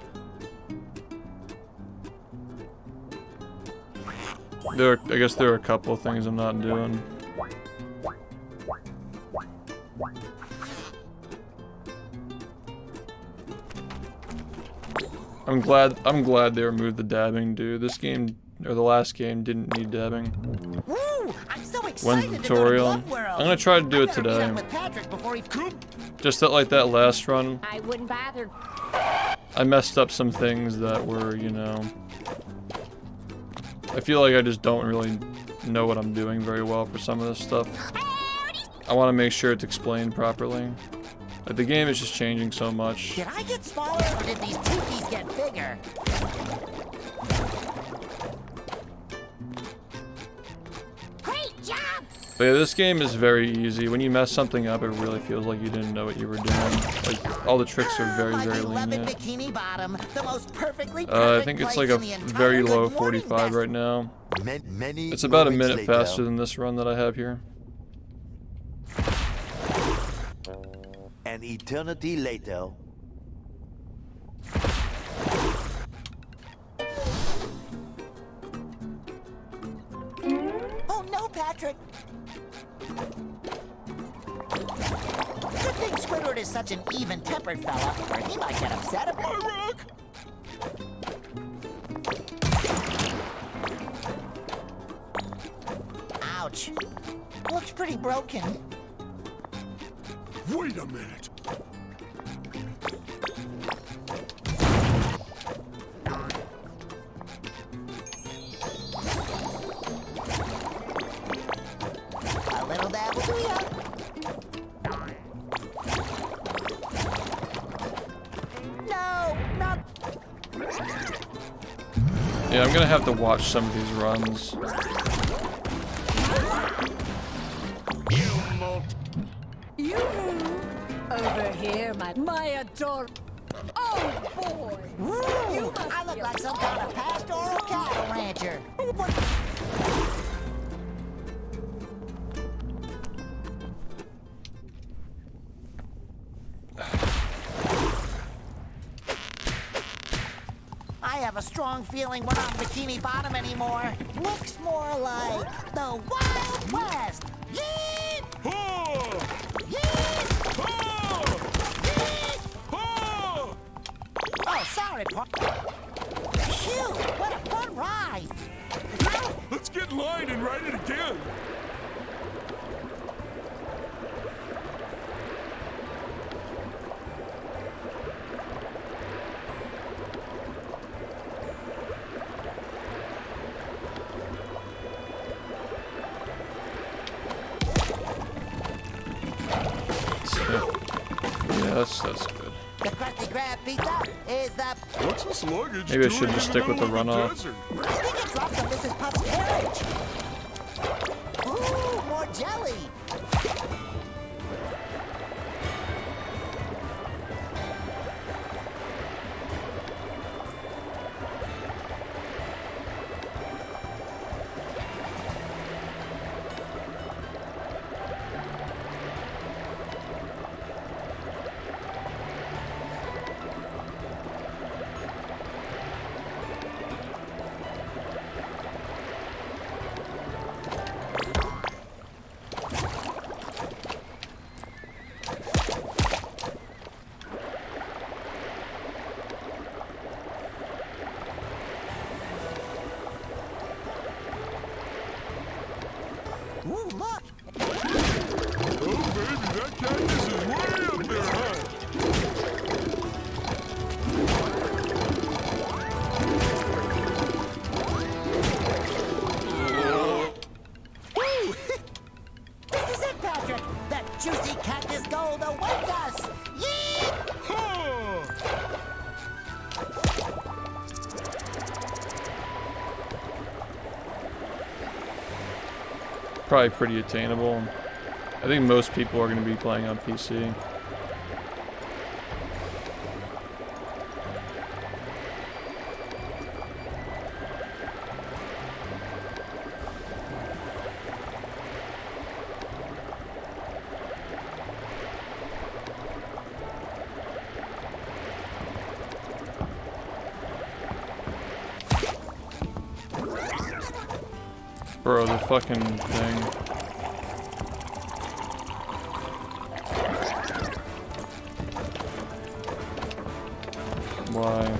I guess there are a couple of things I'm not doing. I'm glad they removed the dabbing, dude. This game, or the last game, didn't need dabbing. Woo! I'm so When's excited the to tutorial? go to Glove World. I'm gonna try to do it I better meet today. up with Patrick before he... Just like that last run, I wouldn't bother. I messed up some things that were, you know... I feel like I just don't really know what I'm doing very well for some of this stuff. I want to make sure it's explained properly. Like, the game is just changing so much. Did I get smaller or did these tookies get bigger? Great job! But yeah, this game is very easy. When you mess something up, it really feels like you didn't know what you were doing. Like, all the tricks are very, very lenient. Bikini Bottom, the most perfectly I think it's like a very low 45 right now. It's about a minute faster than this run that I have here. An eternity later. Oh no, Patrick! Good thing Squidward is such an even-tempered fella, or he might get upset about my rock. Ouch. Looks pretty broken. Wait a minute. A little dab will do ya. No, not... Yeah, I'm gonna have to watch some of these runs. You over here, my adore. Oh boy! Woo! I look like some kind of pastoral cattle rancher. I have a strong feeling we're not Bikini Bottom anymore. Looks more like the Wild West. Yeet! Yeet! Yeet! Oh, sorry, Paul. Phew, what a fun ride. Now, let's get in line and ride it again. Yeah, that's good. The Krusty Krab pizza is the... What's this luggage Maybe I should doing just in stick the with the middle of runoff. desert? I think it dropped on Mrs. Puff's carriage. Ooh, more jelly. that cactus is way up there, huh? Woo! This is it, Patrick! That juicy cactus gold awaits us! Yeet! Probably pretty attainable. I think most people are going to be playing on PC. Bro, the fucking thing. Why?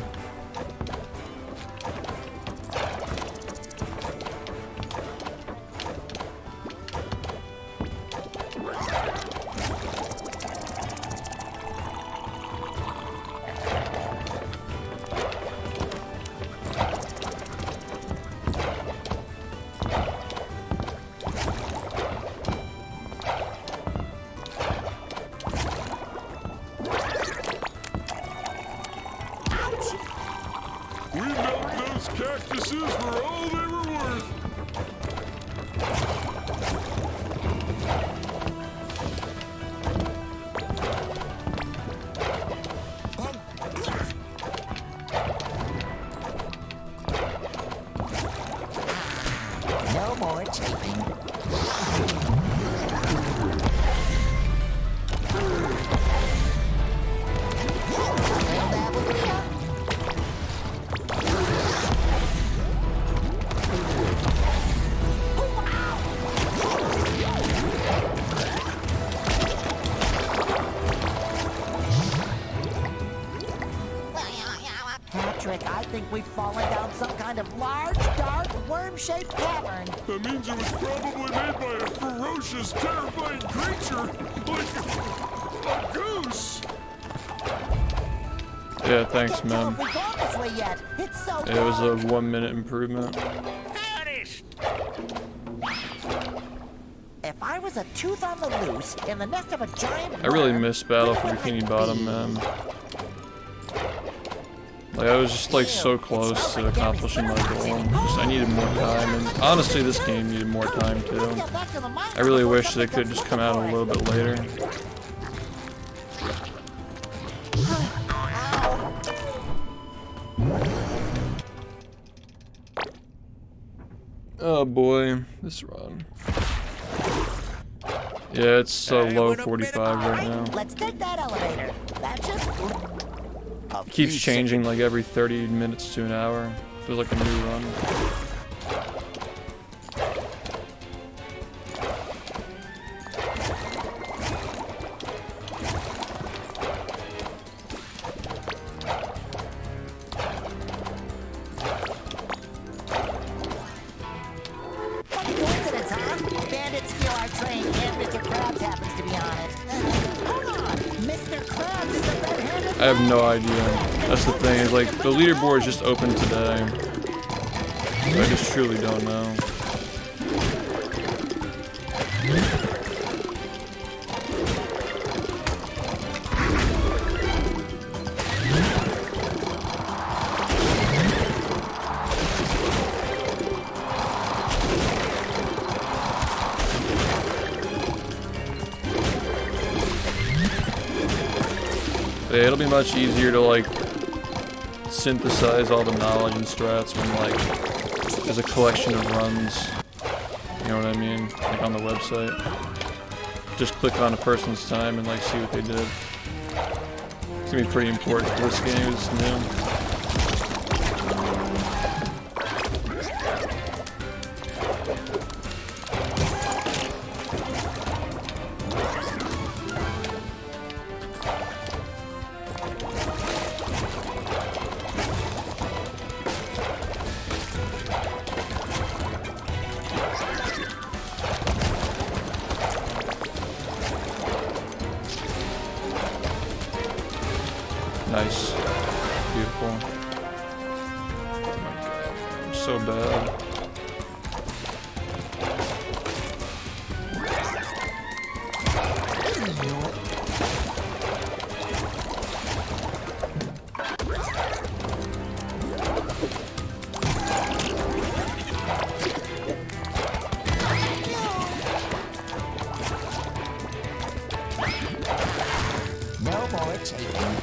We milked those cactuses for all they were worth. No more chafing. Patrick, I think we've fallen down some kind of large, dark, worm-shaped cavern. That means it was probably made by a ferocious, terrifying creature, like a goose. Yeah, thanks, man. We've gone this way yet. It's so It was a dark. 1 minute improvement. If I was a tooth on the loose in the nest of a giant I really worm, miss Battle for where would I Bikini Bottom, be? man. Like, I was just like so close to accomplishing my goal. Just, I needed more time, and honestly, this game needed more time too. I really wish they could just come out a little bit later. Oh boy, this run. Yeah, it's low 45 right now. Let's take that elevator. That just It keeps changing like every 30 minutes to an hour. Feels like a new run. funny coincidence, huh? Bandits steal our train and Mr. Krabs happens to be on it. Hold on, Mr. Krabs is the red-handed. I have no idea. That's the thing, is like the leaderboard just opened today. So I just truly don't know. Yeah, it'll be much easier to like synthesize all the knowledge and strats when like there's a collection of runs. You know what I mean? Like on the website. Just click on a person's time and like see what they did. It's gonna be pretty important for this game. It's new. Nice. Beautiful. Oh my god. I'm so bad. No more taking.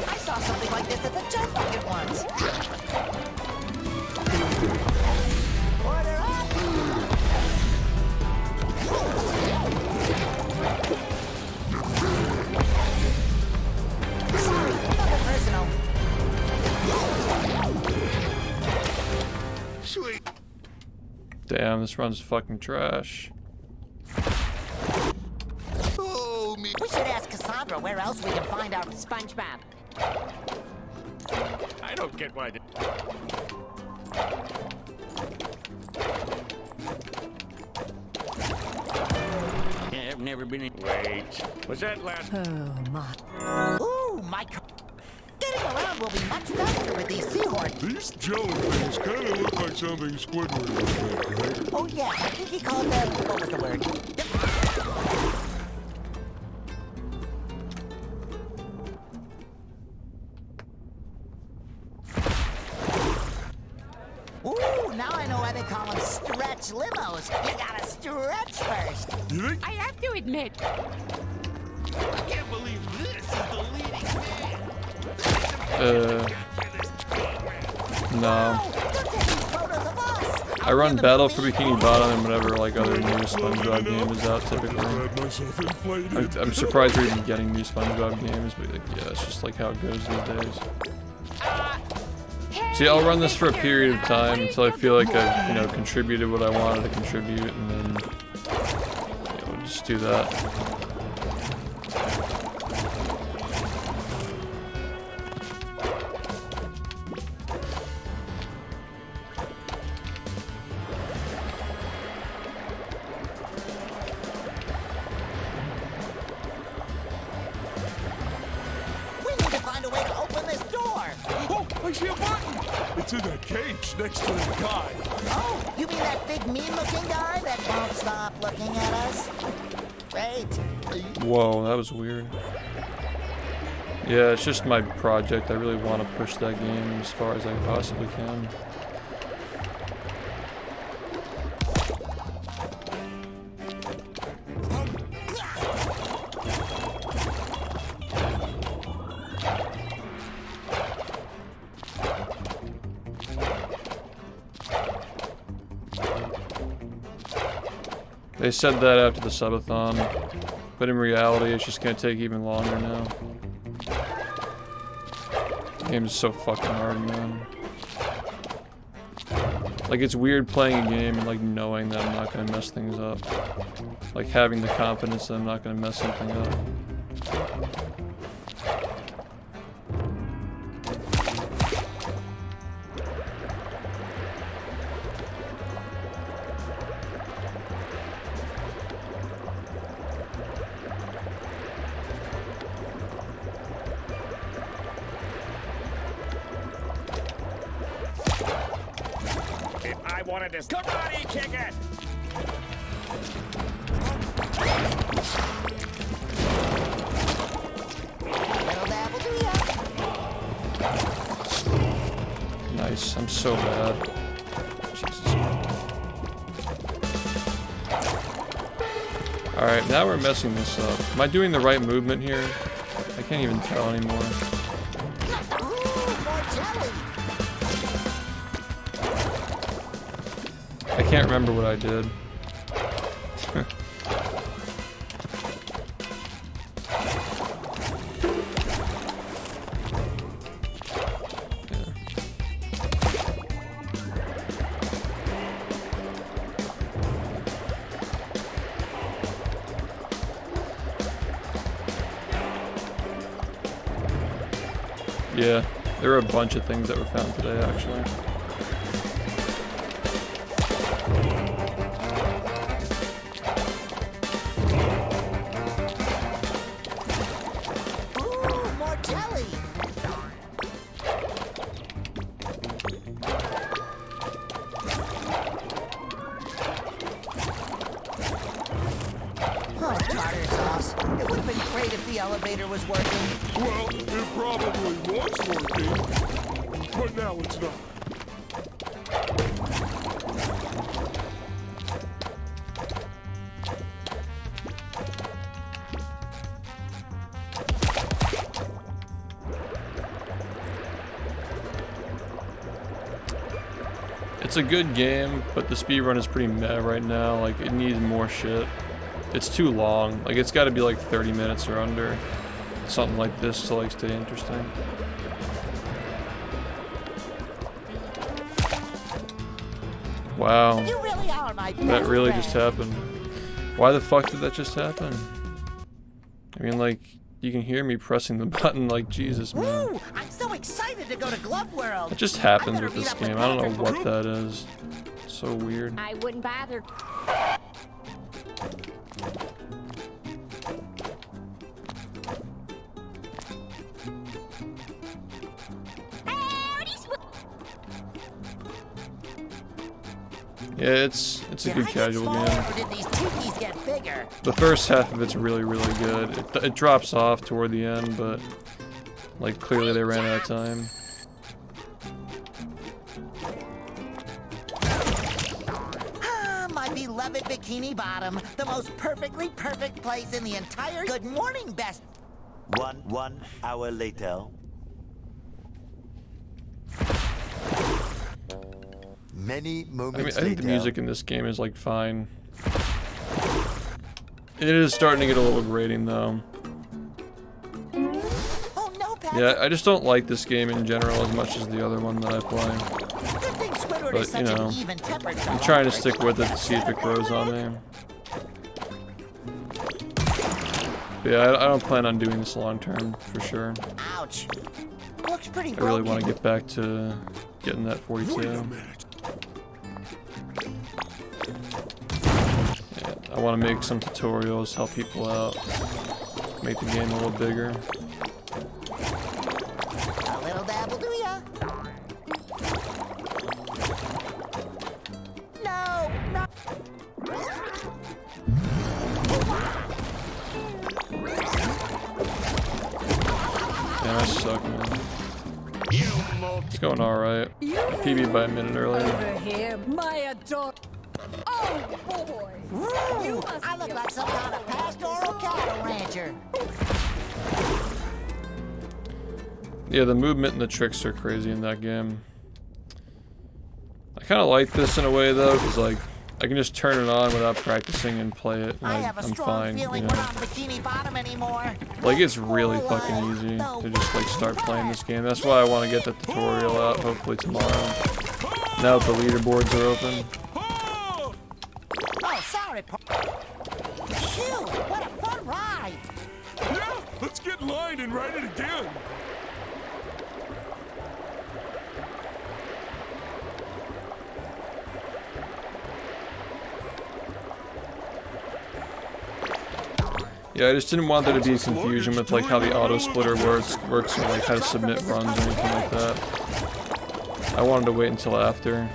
I saw something like this at the jump bucket once. Order up! Sorry, nothing personal. Sweet. Damn, this run's fucking trash. Oh, me. We should ask Cassandra where else we can find our SpongeBob. I don't get why. Yeah, I've never been in. Wait, was that last? Oh my. Ooh, my. Getting around will be much faster with these seahorses. These jello things kind of look like something Squidward would make, right? Oh yeah, I think he called them. What was the word? Ooh, now I know why they call them stretch limos. You gotta stretch first. You think? I have to admit, I can't believe this is the leading man. No. I run Battle for Bikini Bottom and whatever like other new SpongeBob game is out typically. I'm surprised we're even getting new SpongeBob games, but like, yeah, it's just like how it goes these days. See, I'll run this for a period of time until I feel like I've, you know, contributed what I wanted to contribute, and then, you know, just do that. We need to find a way to open this door. Oh, I see a button! It's in that cage next to the guy. Oh, you mean that big mean-looking guy that won't stop looking at us? Wait. Whoa, that was weird. Yeah, it's just my project. I really want to push that game as far as I possibly can. They said that after the subathon, but in reality, it's just gonna take even longer now. The game is so fucking hard, man. Like, it's weird playing a game and like knowing that I'm not gonna mess things up. Like having the confidence that I'm not gonna mess something up. If I wanted this karate kick it. Nice, I'm so bad. Jesus. Alright, now we're messing this up. Am I doing the right movement here? I can't even tell anymore. I can't remember what I did. Yeah, there were a bunch of things that were found today, actually. elevator was working. Well, it probably was working, but now it's not. It's a good game, but the speedrun is pretty meh right now. Like, it needs more shit. It's too long. Like, it's got to be like 30 minutes or under. Something like this to like stay interesting. Wow. You really are my best That really friend. just happened. Why the fuck did that just happen? I mean, like, you can hear me pressing the button like Jesus, man. Woo! I'm so excited to go to Glove World. It just happens with this game. I don't know what that is. It's so weird. I wouldn't bother. Yeah, it's a good casual game. Or did these tookies get bigger? The first half of it's really, really good. It drops off toward the end, but like clearly they ran out of time. Ah, my beloved Bikini Bottom, the most perfectly perfect place in the entire. Good morning, best. 1 hour later. Many moments I think later. the music in this game is like fine. It is starting to get a little grating though. Oh no, Patrick. Yeah, I just don't like this game in general as much as the other one that I play. Good thing Squidward is But you such know, an even-tempered I'm fella. trying to stick with it to see if it grows on me. But yeah, I don't plan on doing this long term for sure. Ouch. Looks pretty I really broken. want to get back to getting that 42. Yeah, I want to make some tutorials, help people out, make the game a little bigger. A little dabble, do ya? No, no. Yeah, I suck, man. It's going alright. PB by a minute earlier. Over here, my adore. Oh, boys. You must I look like some kind of pastoral cattle rancher. Yeah, the movement and the tricks are crazy in that game. I kind of like this in a way though, because like I can just turn it on without practicing and play it, and I have a I'm strong fine. You feeling know? we're not Bikini Bottom anymore. Like it's really fucking easy to just like start playing this game. That's why I want to get the tutorial out hopefully tomorrow. Now that the leaderboards are open. Oh, sorry, Phew, what a fun ride. Yeah, let's get in line and ride it again. Yeah, I just didn't want there to be confusion with like how the auto splitter works or like how to submit runs or anything like that. I wanted to wait until after.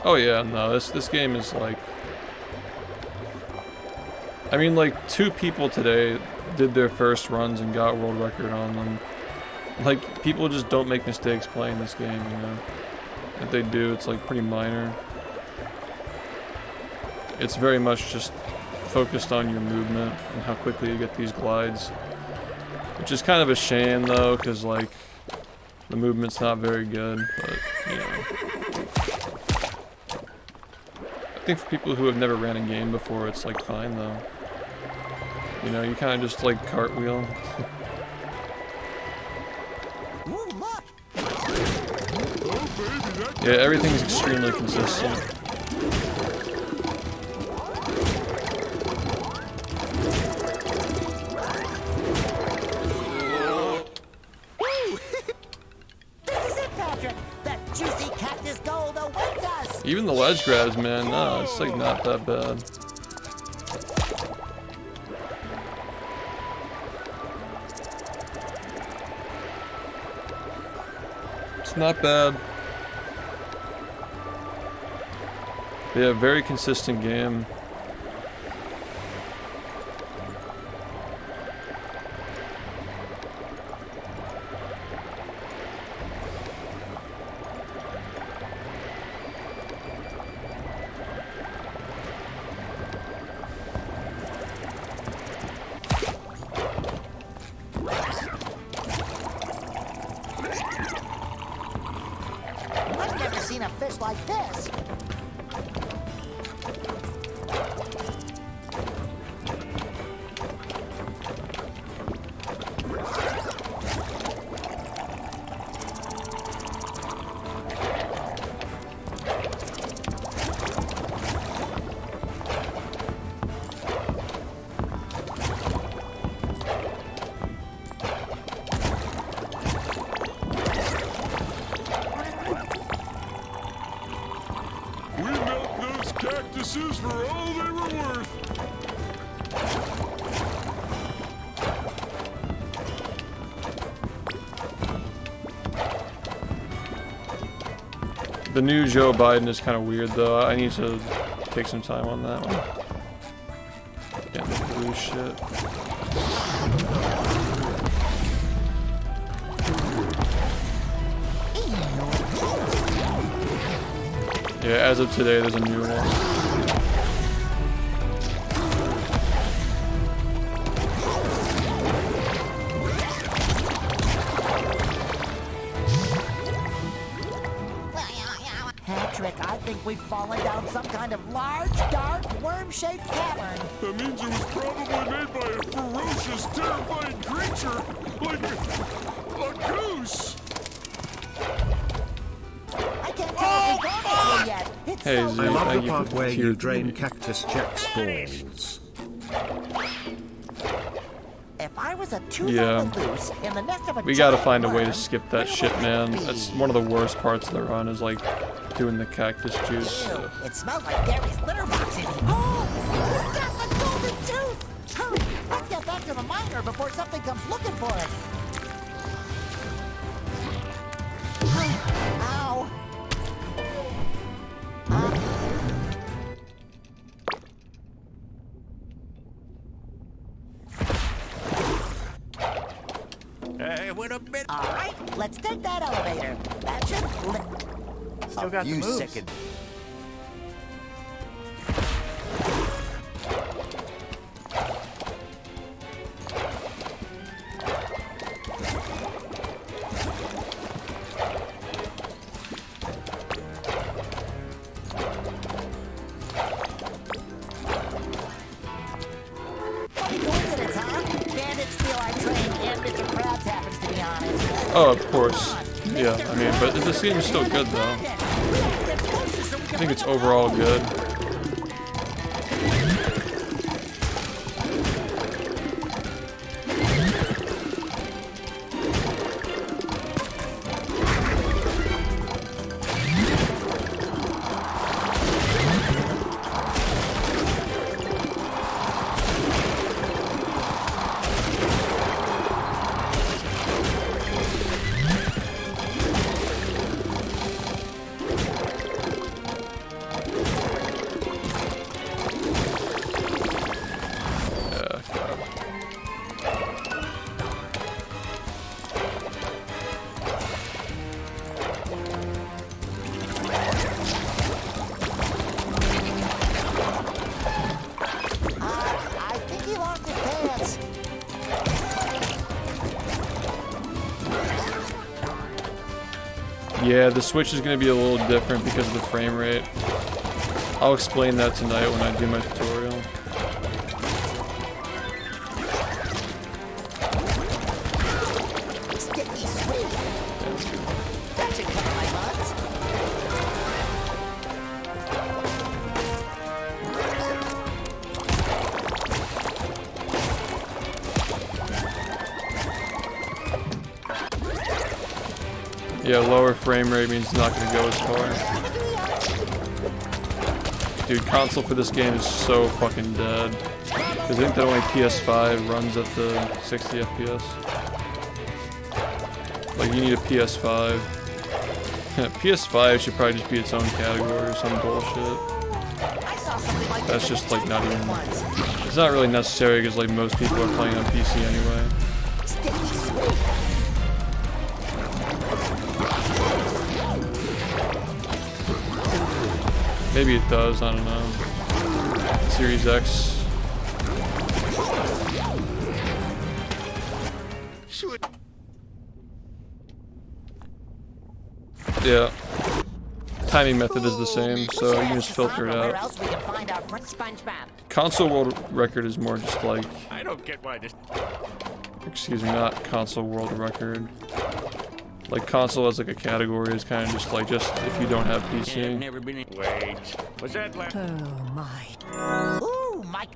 Oh yeah, no, this game is like, I mean like 2 people today did their first runs and got world record on them. Like people just don't make mistakes playing this game, you know. If they do, it's like pretty minor. It's very much just focused on your movement and how quickly you get these glides. Which is kind of a shame though, because like the movement's not very good, but you know. I think for people who have never ran a game before, it's like fine though. You know, you kind of just like cartwheel. Yeah, everything's extremely consistent. Even the ledge grabs, man, no, it's like not that bad. It's not bad. Yeah, very consistent game. fish like this. We milked those cactuses for all they were worth. The new Joe Biden is kind of weird though. I need to take some time on that one. Yeah, the blue shit. Yeah, as of today, there's a new one. Patrick, I think we've fallen down some kind of large, dark, worm-shaped cavern. That means it was probably made by a ferocious, terrifying creature, like a goose. I can't tell if we've gone this way yet. It's Hey, so Z, I love thank the you part for where the you tier drain 3. Cactus Jack's balls. If I was a tooth Yeah. on the loose in the nest of a We gotta giant find a way to worm, skip that where shit, would man. be? That's one of the worst parts of the run is like doing the cactus juice. Ew, it smells like Gary's litter box in here. Oh, who's got the golden tooth? Hurry, let's get back to the miner before something comes looking for us. Ow. Wait a minute. All right, let's take that elevator. That should Still got the few moves. seconds. Funny coincidence, huh? Bandits steal our train and Mr. Krabs happens to be on it. Oh, of course. Yeah, I mean, but this game is still good though. I think it's overall good. I think he lost his pants. Yeah, the Switch is going to be a little different because of the frame rate. I'll explain that tonight when I do my tutorial. Sticky sweet. That should cover my buns. Yeah, lower frame rate means it's not going to go as far. Dude, console for this game is so fucking dead. Because I think that only PS5 runs at the 60 FPS. Like, you need a PS5. PS5 should probably just be its own category or some bullshit. That's just like not even... It's not really necessary because like most people are playing on PC anyway. Sticky sweet. Maybe it does, I don't know. Series X. Yeah. timing method is the same, so you can just filter it Where out. else we can find our friend SpongeBob. Console world record is more just like, I don't get why this. excuse me, not console world record. Like console as like a category is kind of just like if you don't have I've PC. never been in. Wait. Was that last? Oh my. Ooh, Mike.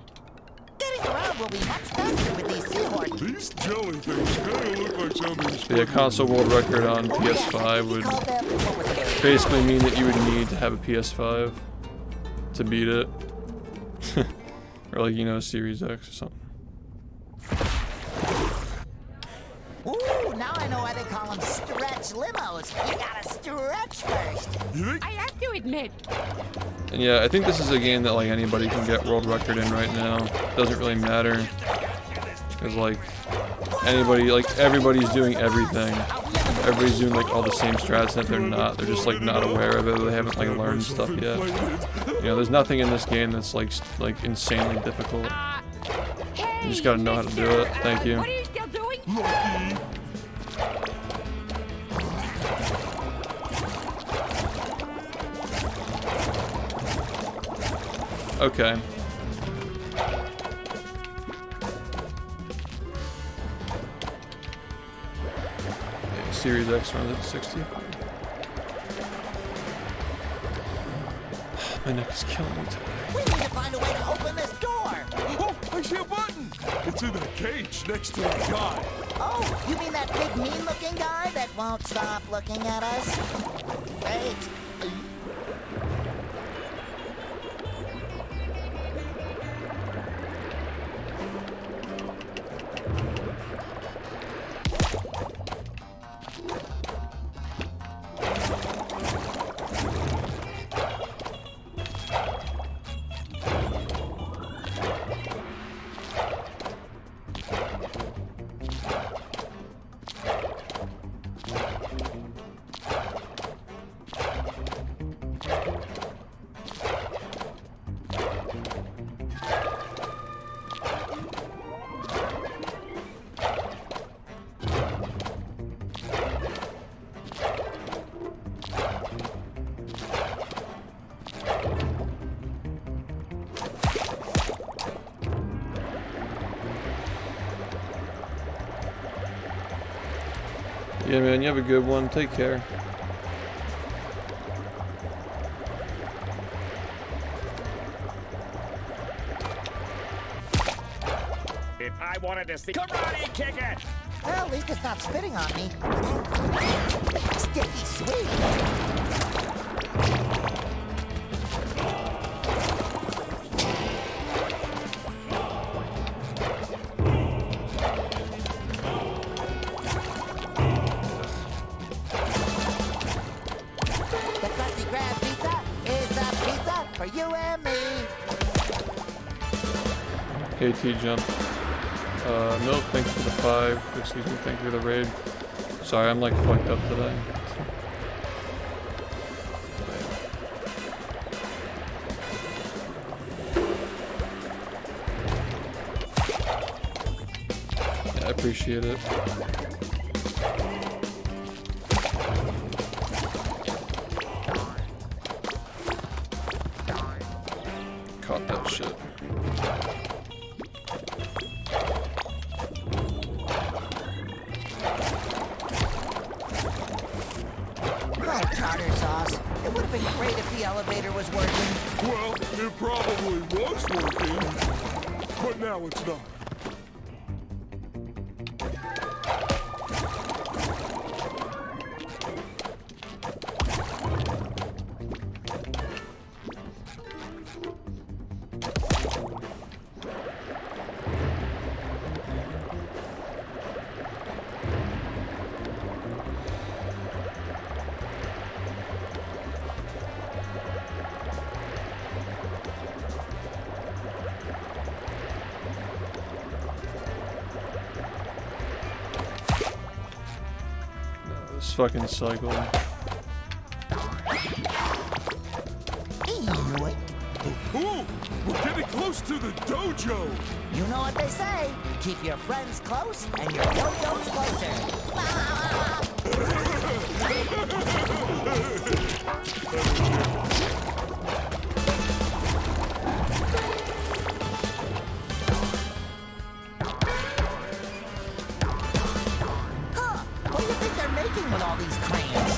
Getting around will be much faster with these seahorses. These jelly things kind of look like something. The console world record on PS5 would basically mean that you would need to have a PS5 to beat it. Or like, you know, Series X or something. Ooh, now I know why they call them stretch limos. You gotta stretch first. I have to admit, And yeah, I think this is a game that like anybody can get world record in right now. Doesn't really matter. Because like anybody, like everybody's doing everything. Everybody's doing like all the same strats that they're not. They're just like not aware of it. They haven't like learned stuff yet. You know, there's nothing in this game that's like insanely difficult. You just gotta know how to do it. Thank you. what are you still doing? Okay. Yeah, Series X runs at 60. My neck is killing me today. We need to find a way to open this door. Oh, I see a button. It's in that cage next to that guy. Oh, you mean that big mean-looking guy that won't stop looking at us? Wait. Yeah, man, you have a good one. Take care. If I wanted to see karate kick it. Well, at least it's not spitting on me. Sticky sweet. The Krusty Krab pizza is a pizza for you and me. KT jump. Milk, thank you for the 5. Excuse me, thank you for the raid. Sorry, I'm like fucked up today. Yeah, I appreciate it. Caught that shit. Tartar sauce. It would have been great if the elevator was working. Well, it probably was working, but now it's not. This fucking cycle. Ooh, we're getting close to the dojo. You know what they say. Keep your friends close and your dojo's closer. do you think they're making with all these cranes?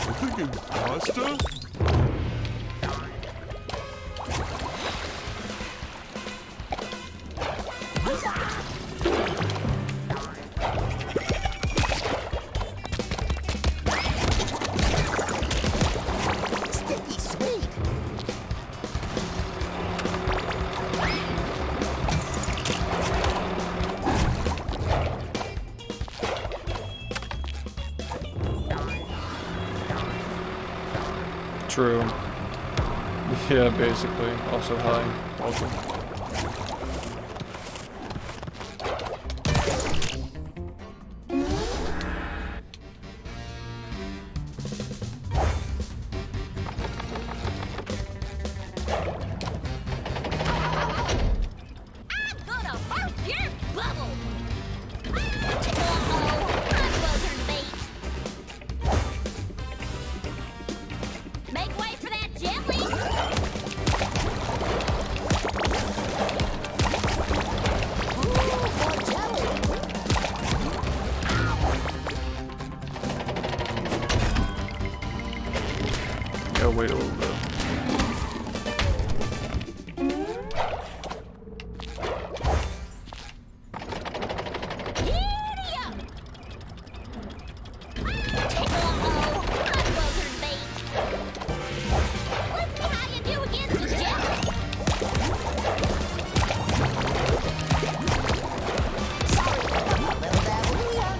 I'm thinking pasta? Sticky sweet. True. Yeah, basically. Also, hi. Welcome. I'm gonna burst your bubble! Uh-oh, I'm closer to bait. Make way for that jelly! Ooh, more jelly. Yeah, wait a little bit. Giddy up! Uh-oh, I'm closer to bait. Let's see how you do against the jelly. Little dabble.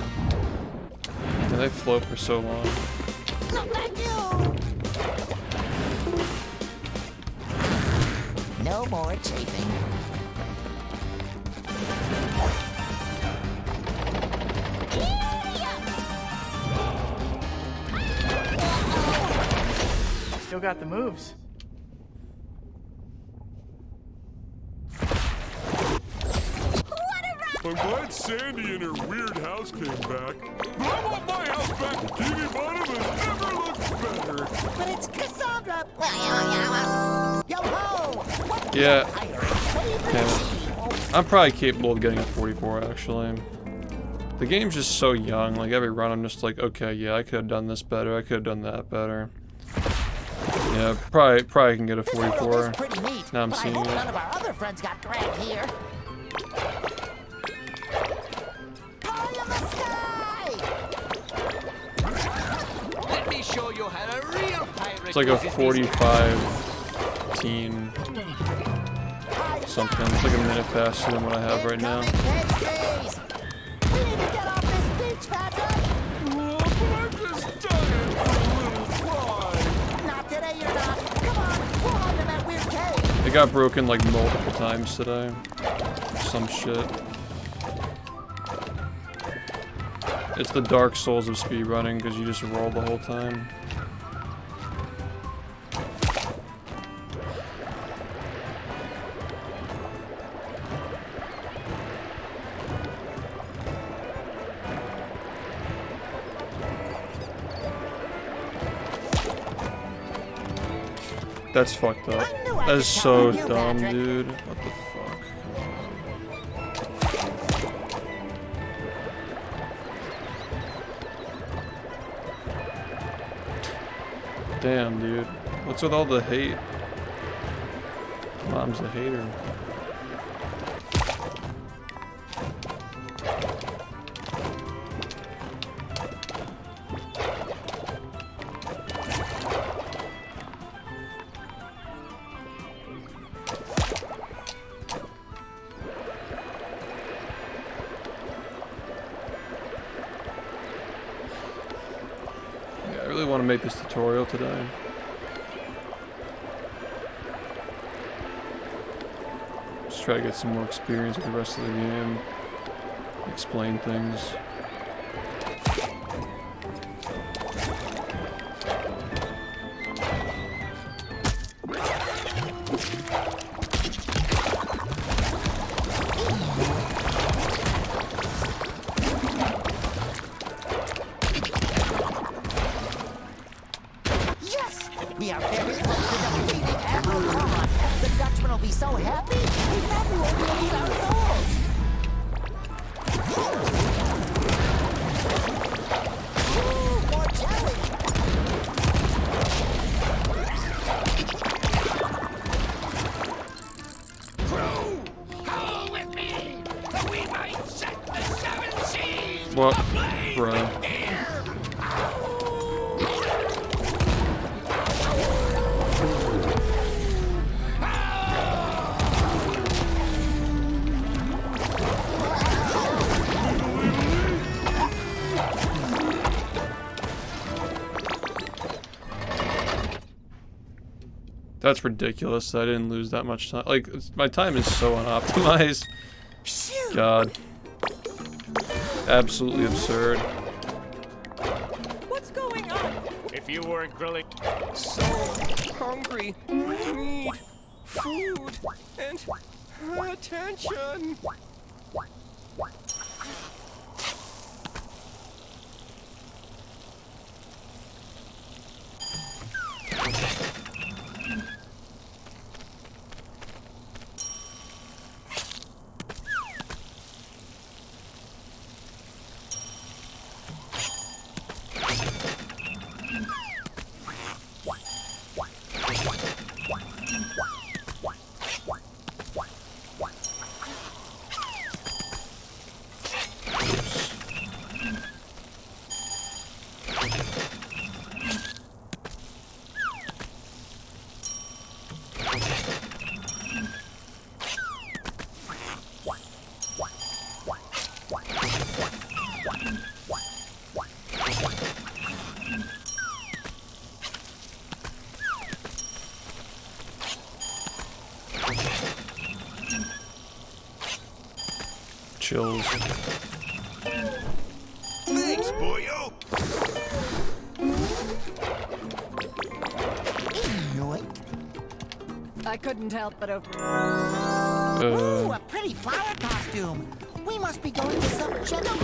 Yeah, they float for so long. No, thank you. No more chafing. Giddy up! Still got the moves. I'm glad Sandy and her weird house came back. But I want my house back. Bikini Bottom has never looked better. But it's Cassandra. Yo ho! What Yeah. favorite Damn it. machine? I'm probably capable of getting a 44, actually. The game's just so young. Like, every run I'm just like, okay, yeah, I could have done this better. I could have done that better. Yeah, probably can get a This world 44. is pretty neat. Now I'm but seeing I hope it. none of our other friends got dragged here. Pie in the sky! Let me show you how a real pirate It's like a uses these 45 teen something. It's like a minute faster than what I have right now. Pastries! We need to get off this beach, Patrick! Oh, but I'm just dying for a little fly. Not today, you're not. Come on, we're on to that weird cave. It got broken like multiple times today. Some shit. It's the Dark Souls of speedrunning because you just roll the whole time. That's fucked up. That is so dumb, dude. What the fuck? Damn, dude. What's with all the hate? Mom's a hater. Yeah, I really want to make this tutorial today. Just try to get some more experience with the rest of the game. Explain things. Yes! We are very close to defeating Avalon. The Dutchman will be so happy, he probably won't be able to eat our souls. What, bro? That's ridiculous that I didn't lose that much time. Like, my time is so unoptimized. God. Absolutely absurd. What's going on? If you weren't grilling... So hungry. Need food and attention. Chills. Thanks, boyo. I couldn't help but Ooh, a pretty flower costume. We must be going to some general.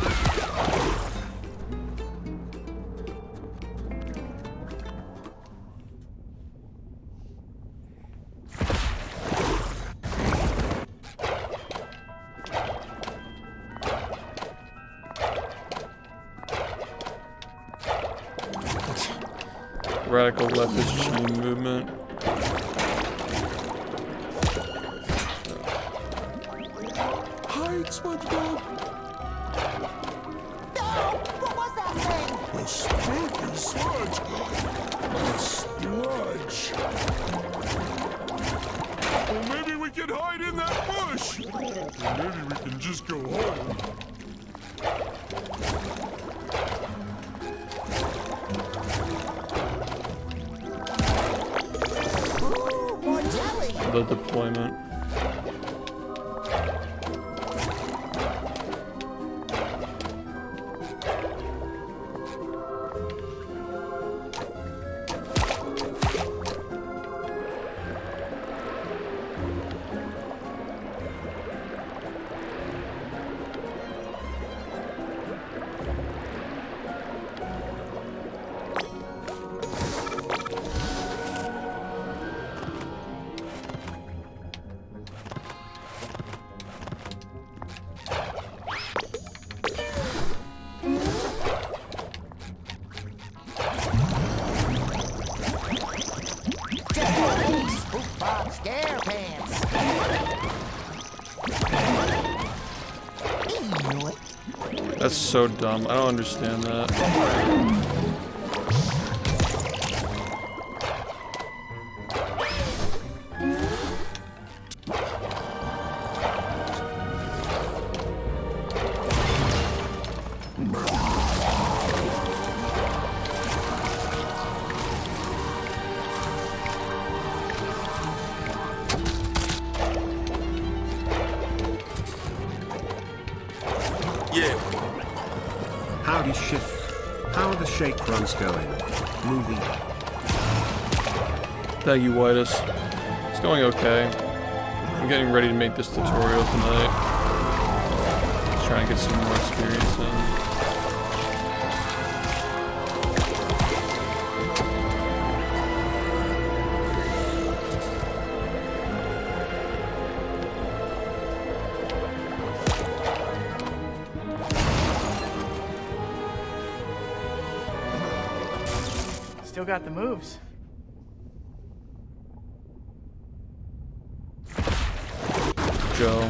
Radical leftist chain movement. Hide, SpongeBob. No! What was that thing? A spooky sludge. A sludge. Well, maybe we can hide in that bush. Or maybe we can just go home. Ooh, more jelly. The deployment. Scare pants. That's so dumb. I don't understand that. Howdy SHiFT. How are the shake runs going? Movie. Thank you, Whitus. It's going okay. I'm getting ready to make this tutorial tonight. Just trying to get some more experience in. Still got the moves. Joe.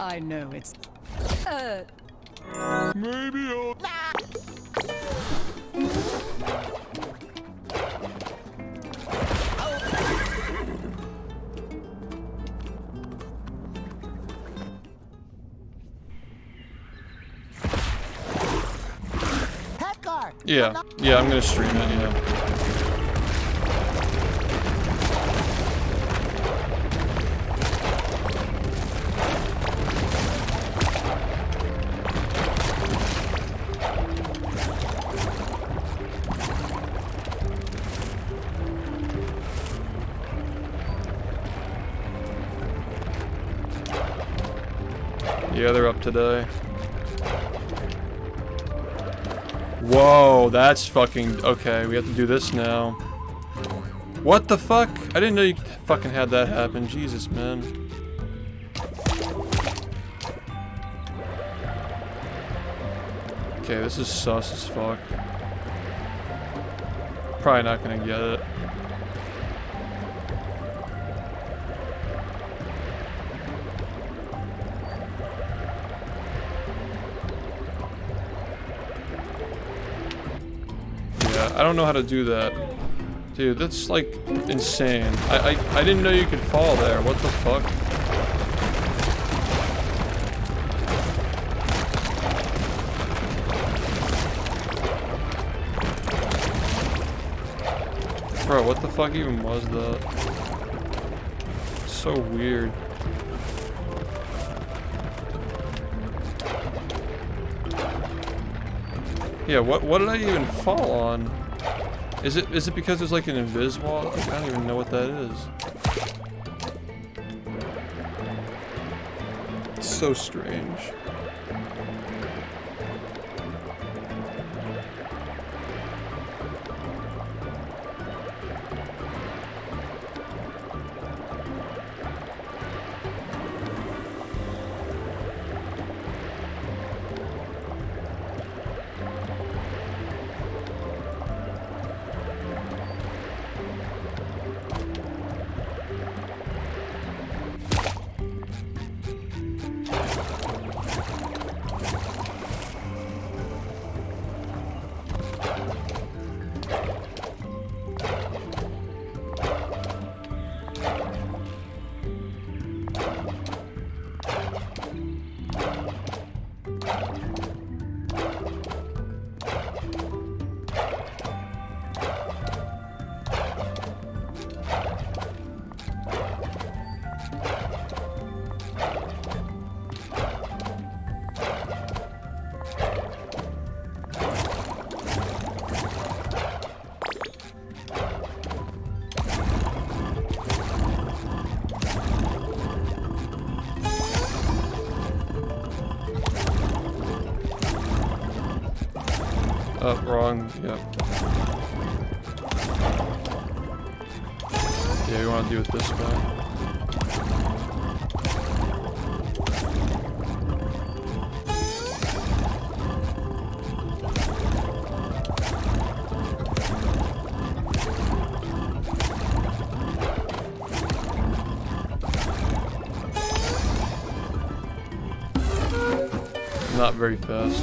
I know it's... Maybe I'll... Yeah, yeah, I'm gonna stream it, yeah. Yeah, they're up today. Whoa, that's fucking... Okay, we have to do this now. What the fuck? I didn't know you fucking had that happen. Jesus, man. Okay, this is sus as fuck. Probably not gonna get it. I don't know how to do that. Dude, that's like insane. I didn't know you could fall there. What the fuck? Bro, what the fuck even was that? It's so weird. Yeah, what did I even fall on? Is it because there's like an invis wall? I don't even know what that is. It's so strange. Oh, wrong. Yep. Yeah, we want to do it this way. Not very fast.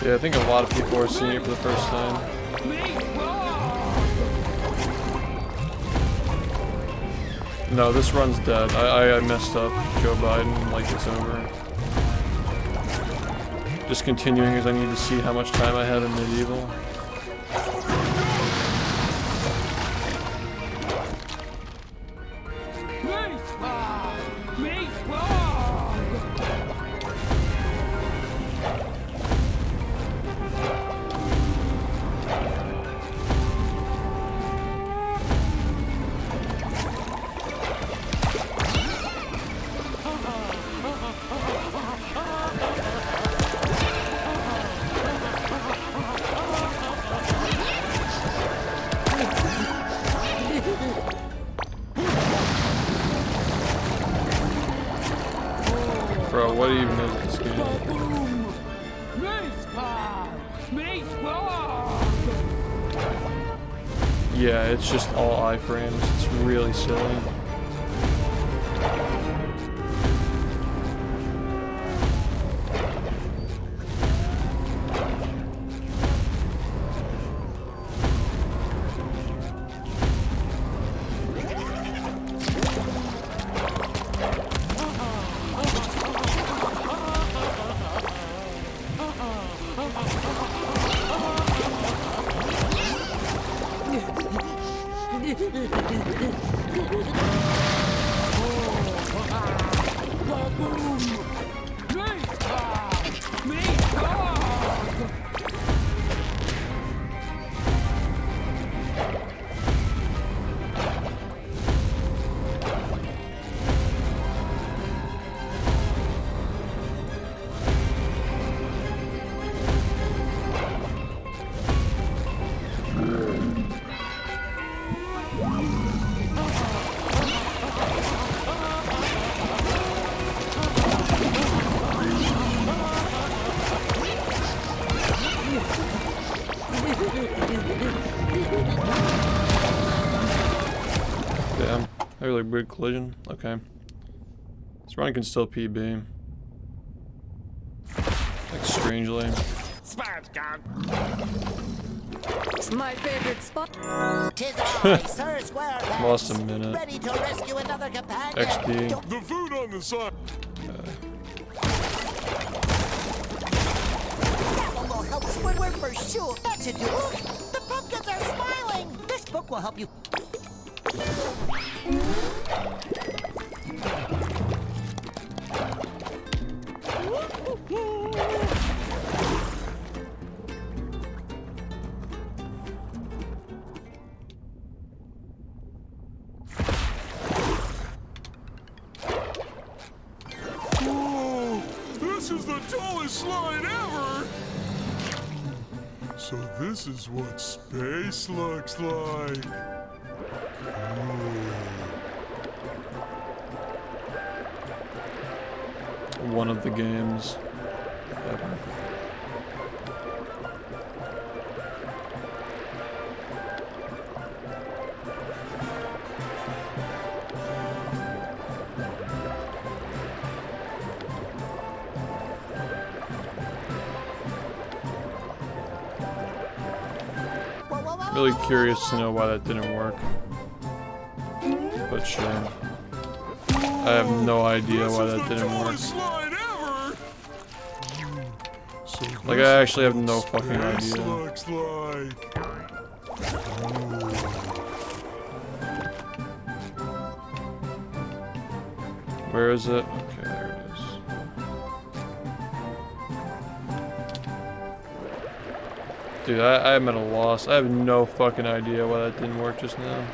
Yeah, I think a lot of people are seeing it for the first time. No, this run's dead. I messed up Joe Biden, like it's over. Just continuing as I need to see how much time I had in medieval. what even is this game? Yeah, it's just all iframes. It's really silly. Damn, I really weird collision. Okay. This run can still PB. Like, strangely. Spot's gone. It's my favorite spot. Tis I, Sir Squarepants. Lost a minute. Ready to rescue another companion. XD. The food on the side. That will help Squidward for sure. That should do it. The pumpkins are smiling. This book will help you. Whoa, this is the tallest slide ever! So this is what space looks like. One of the games ever. Really curious to know why that didn't work. But sure. I have no idea why that didn't work. Like, I actually have no fucking idea. Where is it? Okay, there it is. Dude, I'm at a loss. I have no fucking idea why that didn't work just now.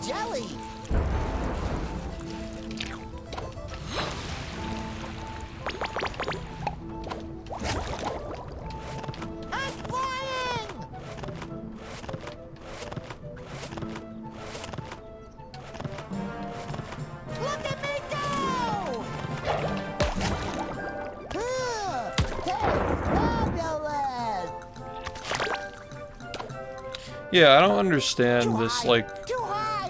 Jelly! I'm flying! Look at me go! Fabulous! Yeah, I don't understand this, like...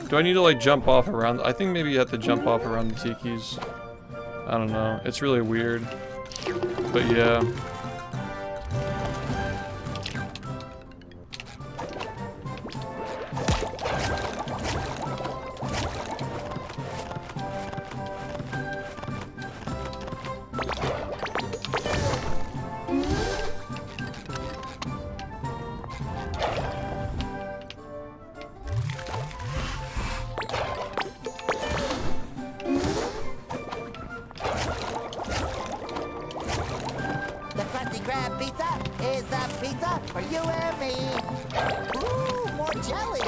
Do I need to, like, jump off around? I think maybe you have to jump off around the tikis. I don't know. It's really weird. But yeah. for you and me. Ooh, more jelly.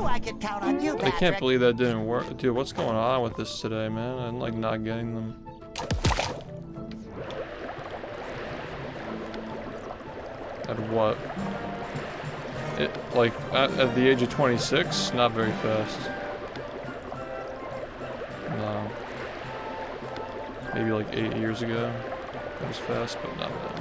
I could count on you, Patrick. I can't believe that didn't work. Dude, what's going on with this today, man? I'm like not getting them. At what? Like at the age of 26, not very fast. No. Maybe like 8 years ago. It was fast, but not now.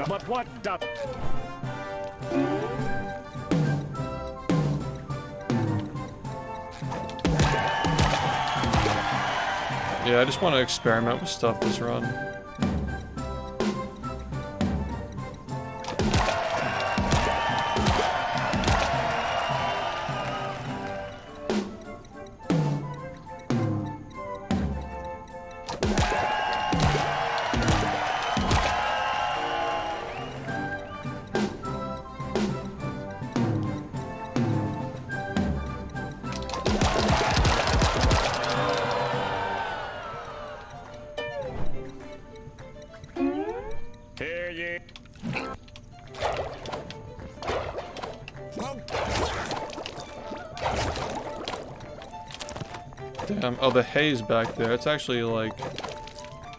But what the... Yeah, I just want to experiment with stuff this run. Damn. Oh, the hay's back there. It's actually like...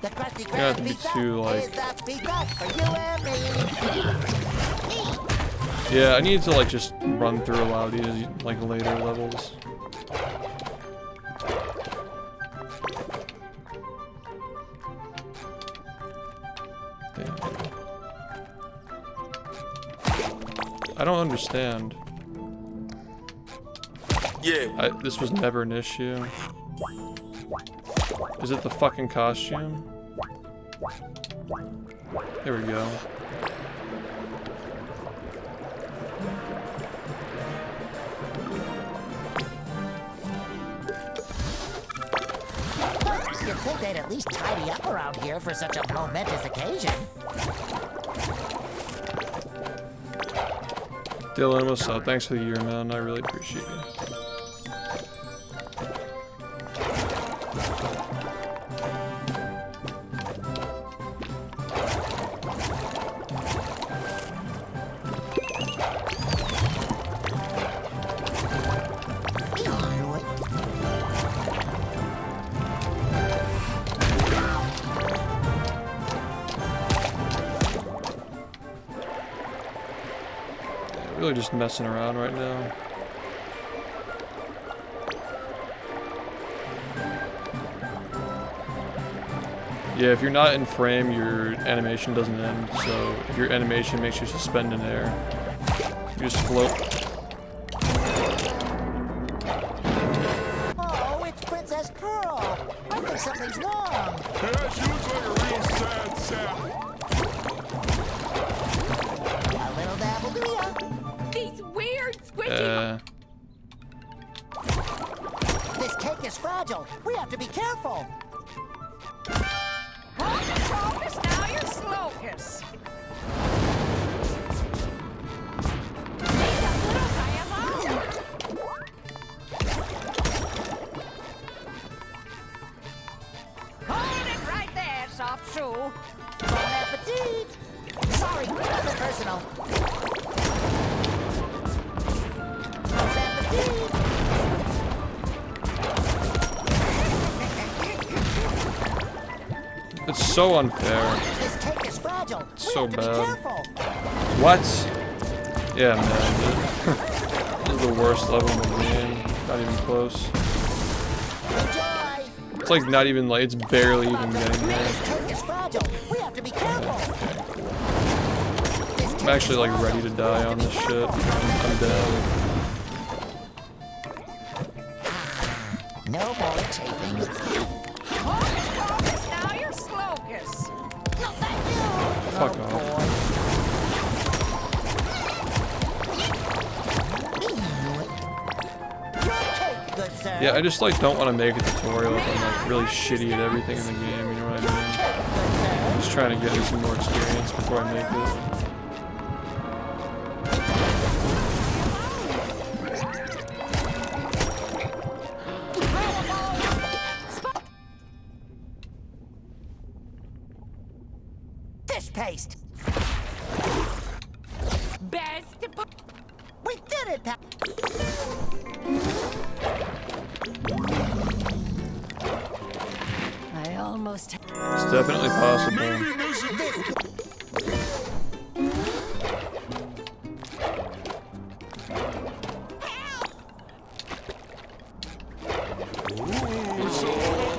The Krusty you Krab have to be pizza too like... is the pizza for you and me. Yeah, I need to like just run through a lot of these like later levels. Damn. I don't understand. Yeah. This was never an issue. Is it the fucking costume? There we go. You'd think they'd at least tidy up around here for such a momentous occasion. Dylan, what's up? Thanks for the year, man. I really appreciate you. Really just messing around right now. Yeah, if you're not in frame, your animation doesn't end. So if your animation makes you suspend in air, you just float. Oh, it's Princess Pearl. I think something's wrong. Yeah, she looks like a real sad sap. A little dabble do ya? These weird squishy... This cake is fragile. We have to be careful. Hocus pocus, now you're slocus. Hold it right there, soft shoe. Bon appetit. Sorry, nothing personal. Bon appetit. It's so unfair. This cake is fragile. It's We so have to be bad. careful. What? Yeah, man. This is the worst level in the game. Not even close. Enjoy. It's like not even like, it's barely even getting there. This tank is fragile. We have to be careful. I'm actually like ready to die on this shit. I'm down. No more chafing. Hocus pocus, now you're slocus. No, thank you. Fuck off. Good sir. Yeah, I just like don't want to make a tutorial if I'm like really shitty at everything in the game, you know what I mean? I'm just trying to get me some more experience before I make it. Fish paste. Best We did it, Pat. I almost. It's definitely possible.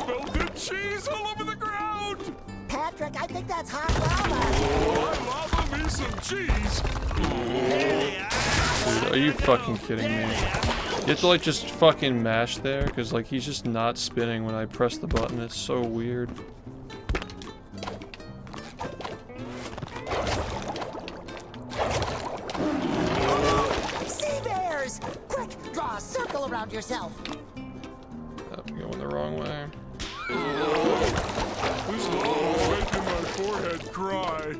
Melted cheese all over the ground! Patrick, I think that's hot lava. Oh, lava me some cheese! Dude, are you fucking kidding me? You have to like just fucking mash there, because like he's just not spinning when I press the button. It's so weird. Sea bears! Quick, draw a circle around yourself. I'm going the wrong way. This lava's making my forehead cry.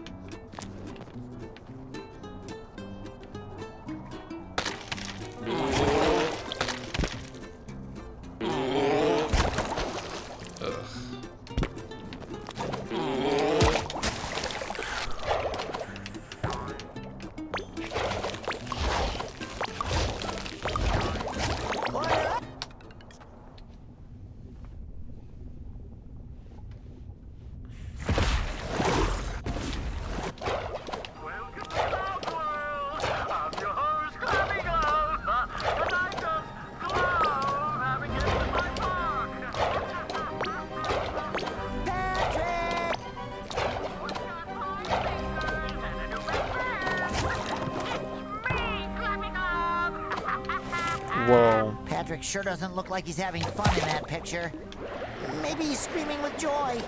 Whoa. Patrick sure doesn't look like he's having fun in that picture. Maybe he's screaming with joy.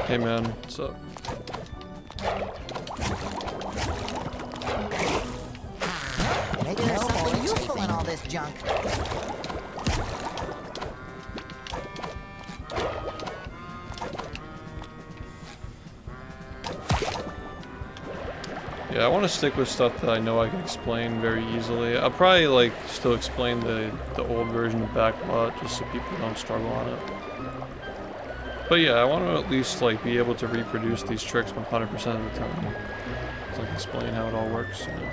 Hey man, what's up? Maybe there's something useful in all this junk. Yeah, I want to stick with stuff that I know I can explain very easily. I'll probably like still explain the old version of Backlot just so people don't struggle on it. But yeah, I want to at least like be able to reproduce these tricks 100% of the time. It's like explain how it all works, you know.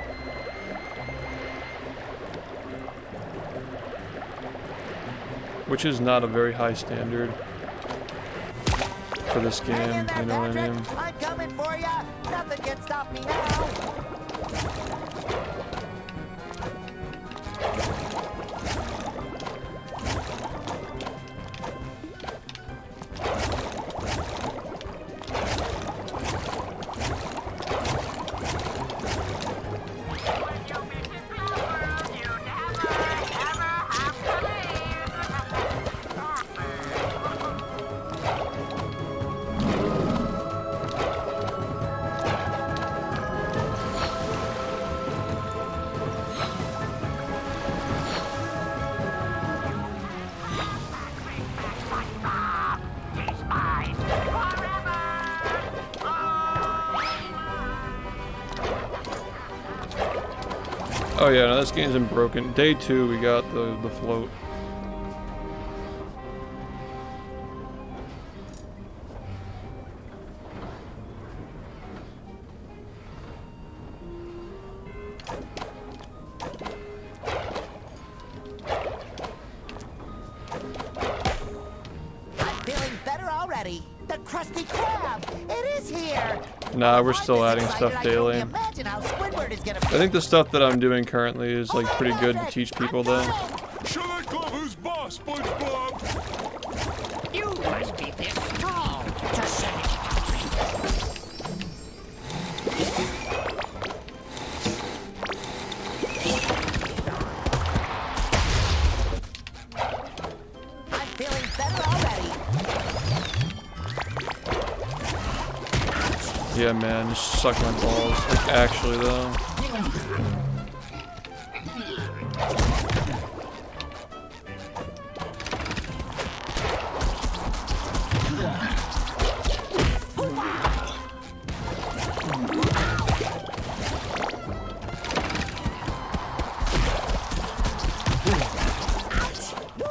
Which is not a very high standard for this game, you know what I mean? I'm coming for ya. Nothing can stop me now. Oh yeah, no, this game's been broken. Day 2, we got the float. The Krusty Krab! It is here! Nah, we're still adding stuff daily. Imagine how Squidward is gonna I think the stuff that I'm doing currently is like pretty good to teach people though. Show that glove who's boss, SpongeBob! You must be this strong. Just say I'm feeling better already. Yeah, man, just suck my balls. Like, actually, though.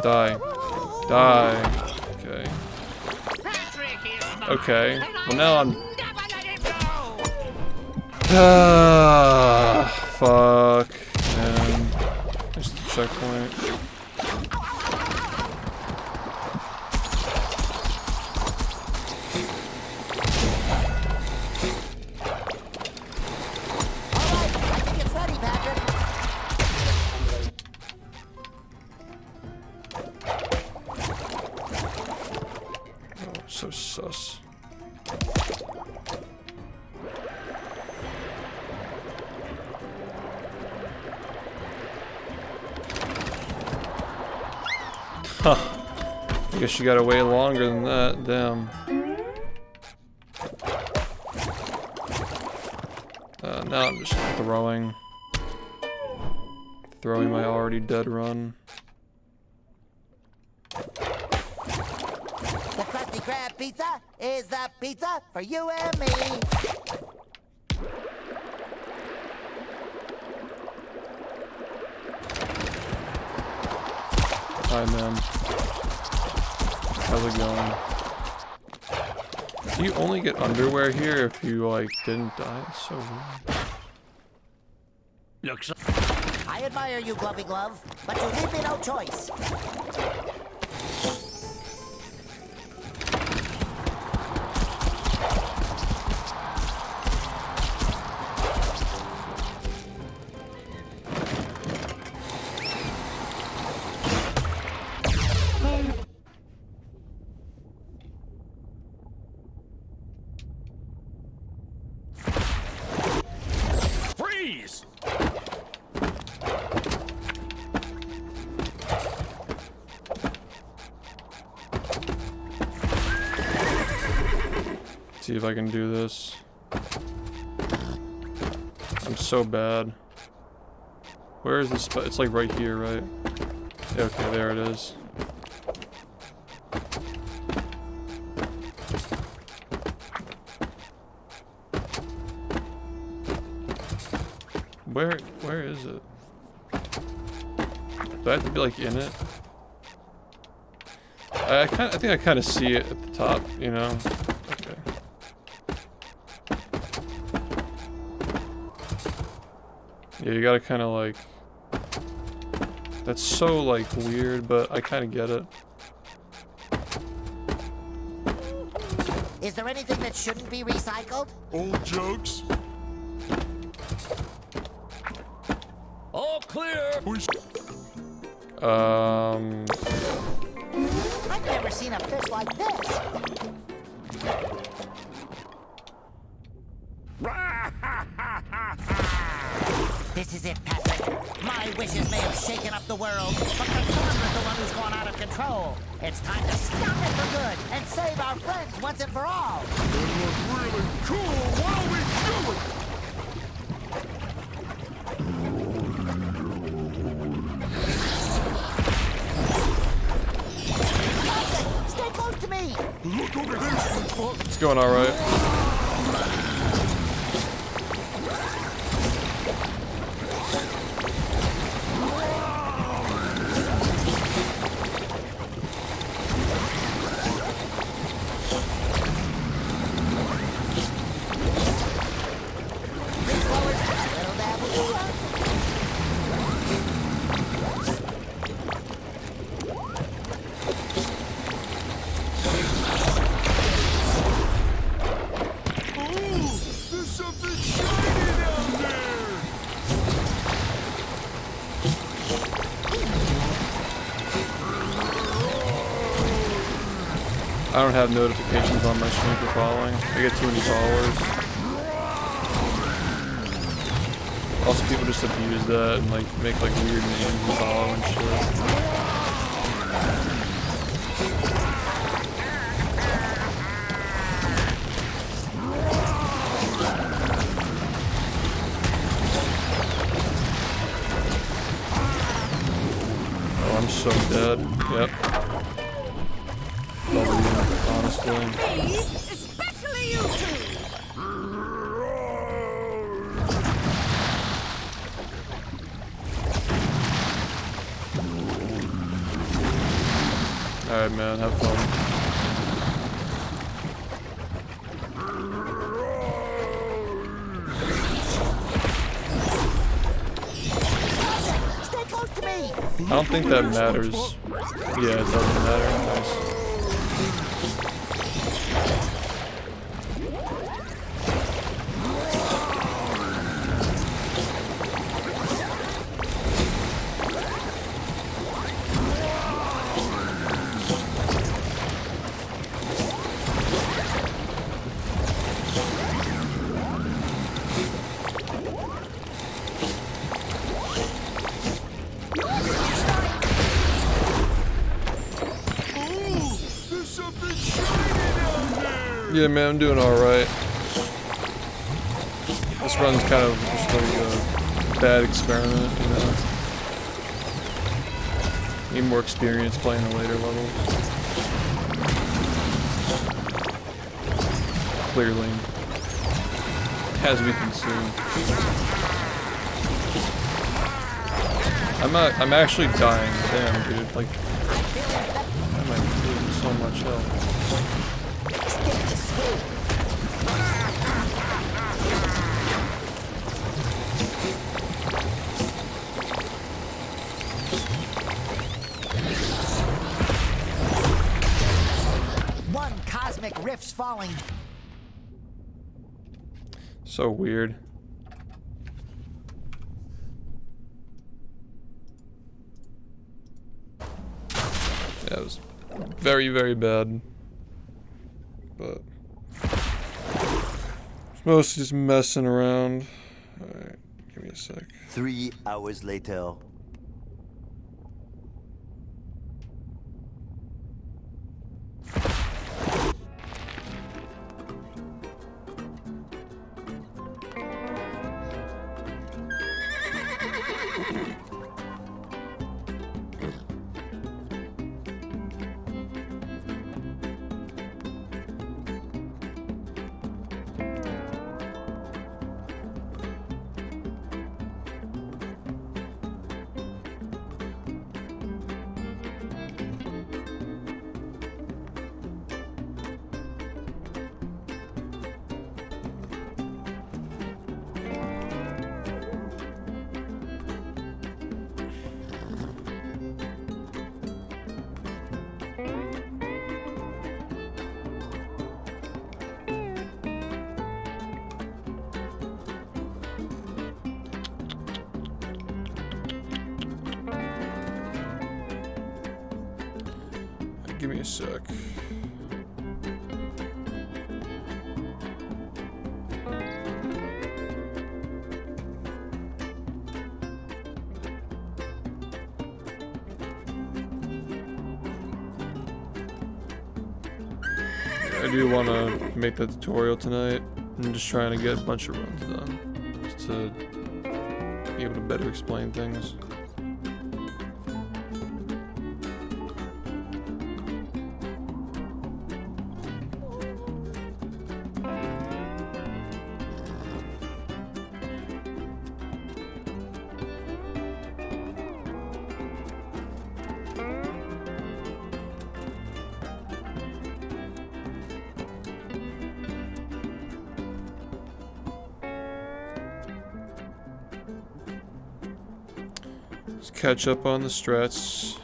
Die. Die. Okay. Okay. Well, now I'm... Fuck. Man. There's the checkpoint. So sus. Huh. I guess you gotta wait longer than that. Damn. Now I'm just throwing my already dead run. The Krusty Krab pizza is the pizza for you and me. Hi, man. How's it going? Do you only get underwear here if you, like, didn't die? It's so weird. Looks I admire you, Glovey Glove, but you leave me no choice. freeze! See if I can do this. I'm so bad. Where is this spot? It's like right here, right? Yeah, okay, there it is. Where is it? Do I have to be like in it? I think I kind of see it at the top, you know? Okay. Yeah, you gotta kind of like... That's so like weird, but I kind of get it. Is there anything that shouldn't be recycled? Old jokes? All clear! I've never seen a fish like this. This is it, Patrick. My wishes may have shaken up the world, but the storm is the one who's gone out of control. It's time to stop it for good and save our friends once and for all. It look really cool. What are we doing? Patrick, stay close to me. Look over there, SpongeBob. It's going all right. I don't have notifications on my stream for following. I get too many followers. Also, people just abuse that and like make like weird names and follow and shit. I'm so dead. Yep. Honestly. Especially you two. Alright, man. Have fun. Stay close to me. I don't think that matters. Yeah, it doesn't matter. Nice. Yeah, man, I'm doing alright. This run's kind of just like a bad experiment, you know? Need more experience playing the later levels. Clearly. As we can see. I'm actually dying. Damn, dude. Like, why am I losing so much health? One cosmic rift's falling. So weird. Yeah, it was very, very bad. But it's mostly just messing around. Alright, give me a sec. 3 hours later. Give me a sec. I do want to make the tutorial tonight. I'm just trying to get a bunch of runs done. Just to be able to better explain things. Let's catch up on the strats.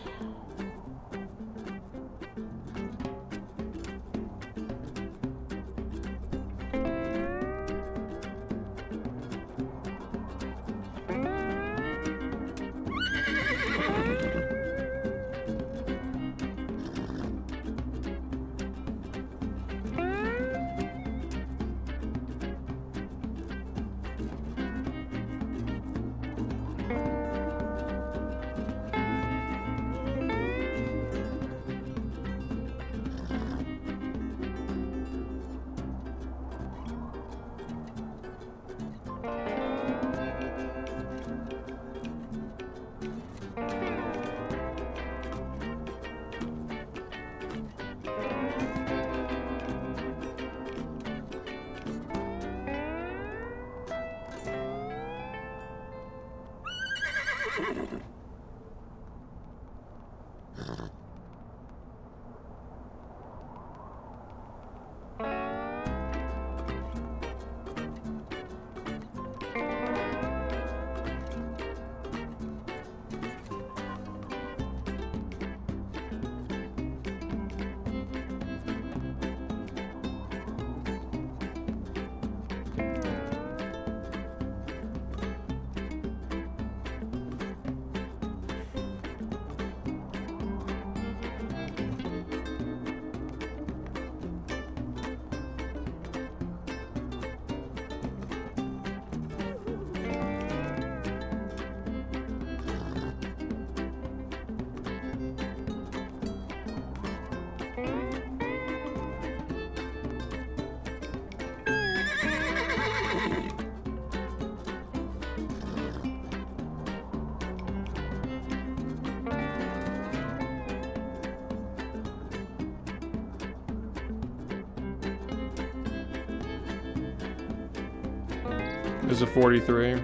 Is a 43.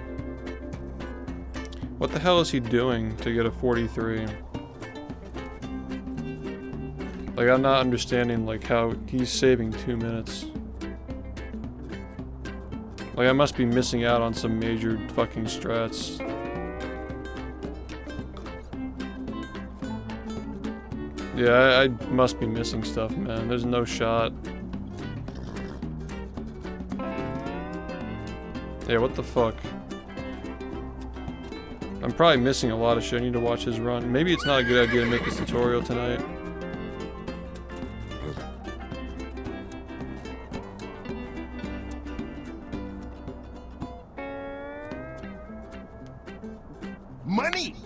What the hell is he doing to get a 43? Like, I'm not understanding, like, how he's saving 2 minutes. Like, I must be missing out on some major fucking strats. Yeah, I must be missing stuff, man. There's no shot. Yeah, what the fuck? I'm probably missing a lot of shit. I need to watch his run. Maybe it's not a good idea to make this tutorial tonight. Money!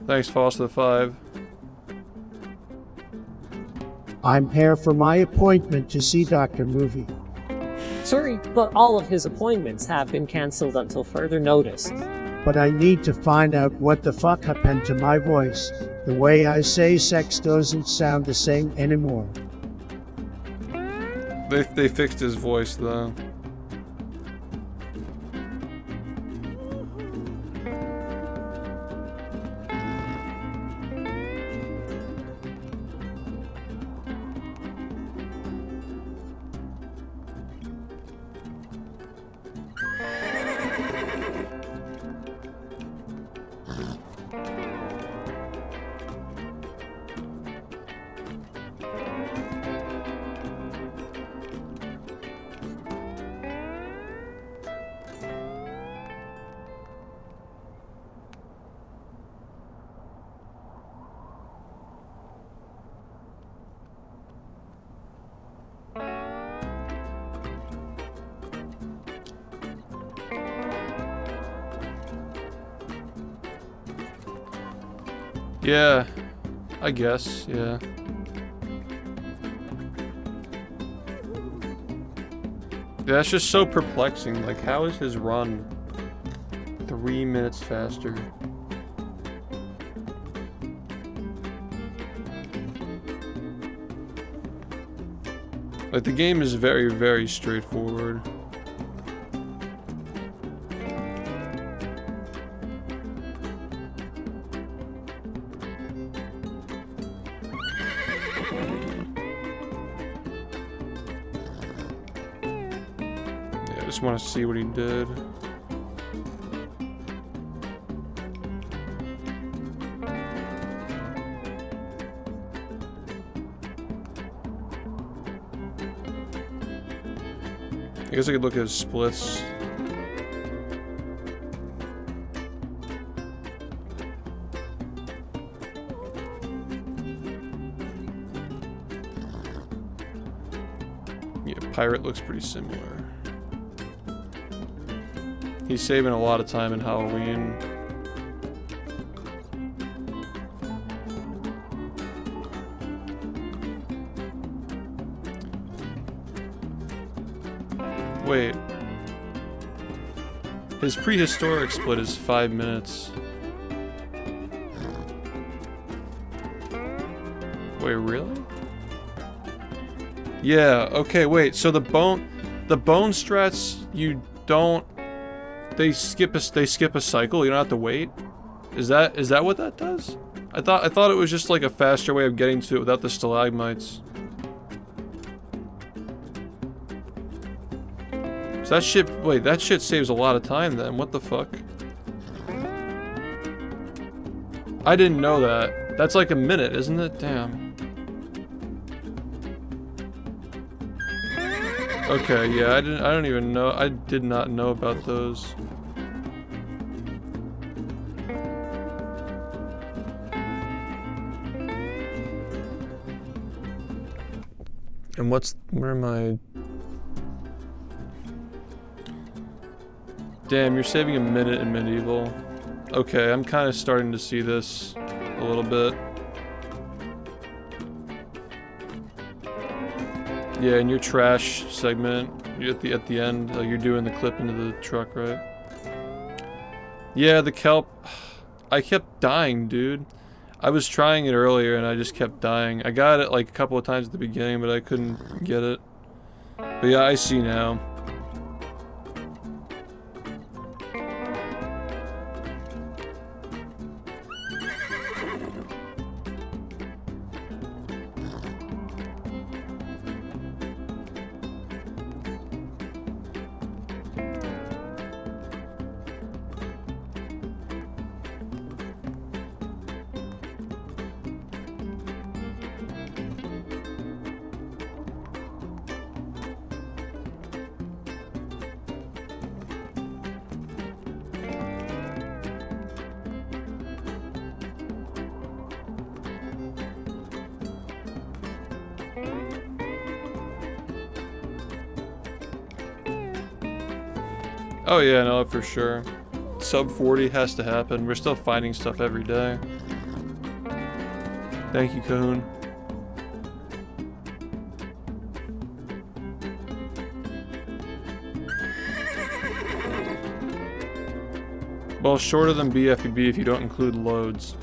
Thanks, Foster 5. I'm here for my appointment to see Dr. Movie. Sorry, but all of his appointments have been cancelled until further notice. But I need to find out what the fuck happened to my voice. The way I say sex doesn't sound the same anymore. They fixed his voice, though. Yeah, I guess, yeah. Yeah, that's just so perplexing. Like, how is his run 3 minutes faster? Like, the game is very, very straightforward. I just want to see what he did. I guess I could look at his splits. Yeah, Pirate looks pretty similar. He's saving a lot of time in Halloween. Wait. His prehistoric split is 5 minutes. Wait, really? Yeah, okay, wait. So the bone strats, you don't... They skip a cycle. You don't have to wait. Is that what that does? I thought it was just like a faster way of getting to it without the stalagmites. So that shit. Wait, that shit saves a lot of time then. What the fuck? I didn't know that. That's like a minute, isn't it? Damn. Okay, yeah, I don't even know. I did not know about those. And where am I? Damn, you're saving a minute in medieval. Okay, I'm kind of starting to see this a little bit. Yeah, in your trash segment, you're at the end, you're doing the clip into the truck, right? Yeah, the kelp. I kept dying, dude. I was trying it earlier and I just kept dying. I got it like a couple of times at the beginning, but I couldn't get it. But yeah, I see now. Oh yeah, no, for sure. Sub 40 has to happen. We're still finding stuff every day. Thank you, Cahoon. Well, shorter than BFB if you don't include loads.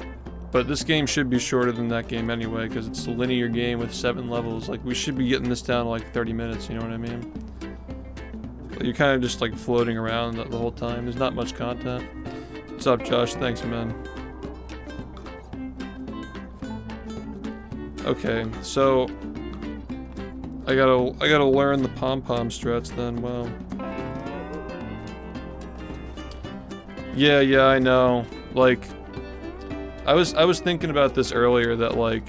But this game should be shorter than that game anyway, because it's a linear game with 7 levels. Like, we should be getting this down to like 30 minutes, you know what I mean? You're kind of just like floating around the whole time. There's not much content. What's up, Josh? Thanks, man. Okay, so I gotta learn the pom-pom strats then. Wow. Yeah, I know. Like, I was thinking about this earlier that like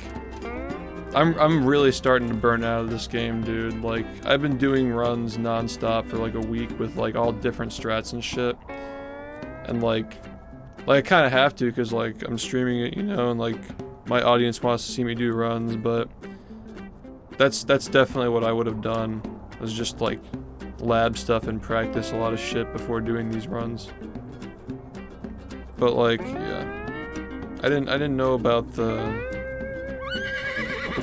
I'm really starting to burn out of this game, dude. Like, I've been doing runs non-stop for like a week with like all different strats and shit. And like I kind of have to, because like I'm streaming it, you know, and like my audience wants to see me do runs, but that's definitely what I would have done, was just like lab stuff and practice a lot of shit before doing these runs. But like, yeah, I didn't know about the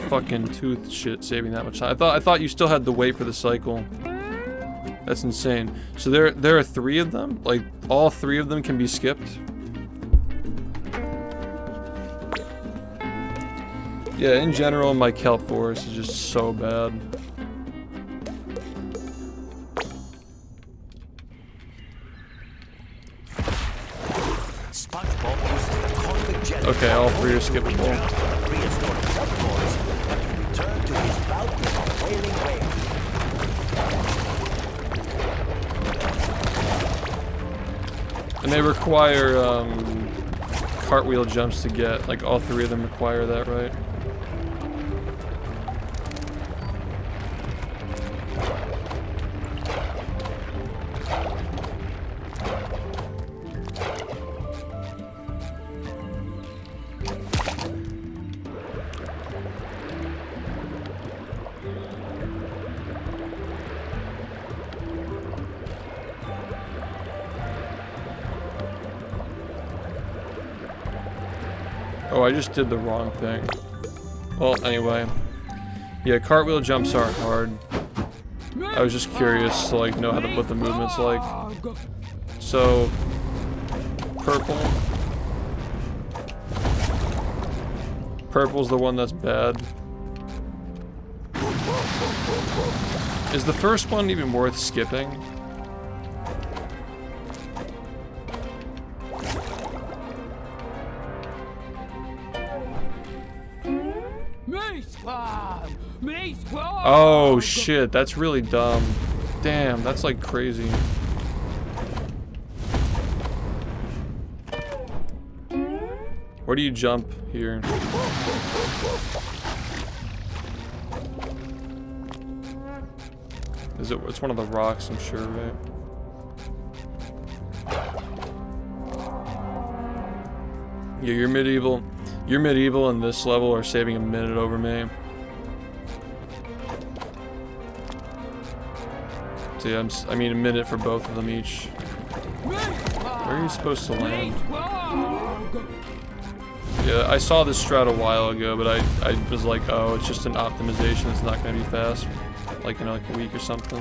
fucking tooth shit saving that much time. I thought you still had to wait for the cycle. That's insane. So there are 3 of them? Like, all 3 of them can be skipped? Yeah, in general, my kelp forest is just so bad. Okay, all 3 are skippable. And they require cartwheel jumps to get. Like, all 3 of them require that, right? Oh, I just did the wrong thing. Well, anyway. Yeah, cartwheel jumps aren't hard. I was just curious to like know how to what the movement's like. So, purple. Purple's the one that's bad. Is the first one even worth skipping? Oh shit, that's really dumb. Damn, that's like crazy. Where do you jump here? It's one of the rocks, I'm sure, right? Yeah, you're medieval. You're medieval and this level are saving a minute over me. So yeah, I mean a minute for both of them each. Where are you supposed to land? Yeah, I saw this strat a while ago, but I was like, oh, it's just an optimization. It's not going to be fast. Like in like a week or something.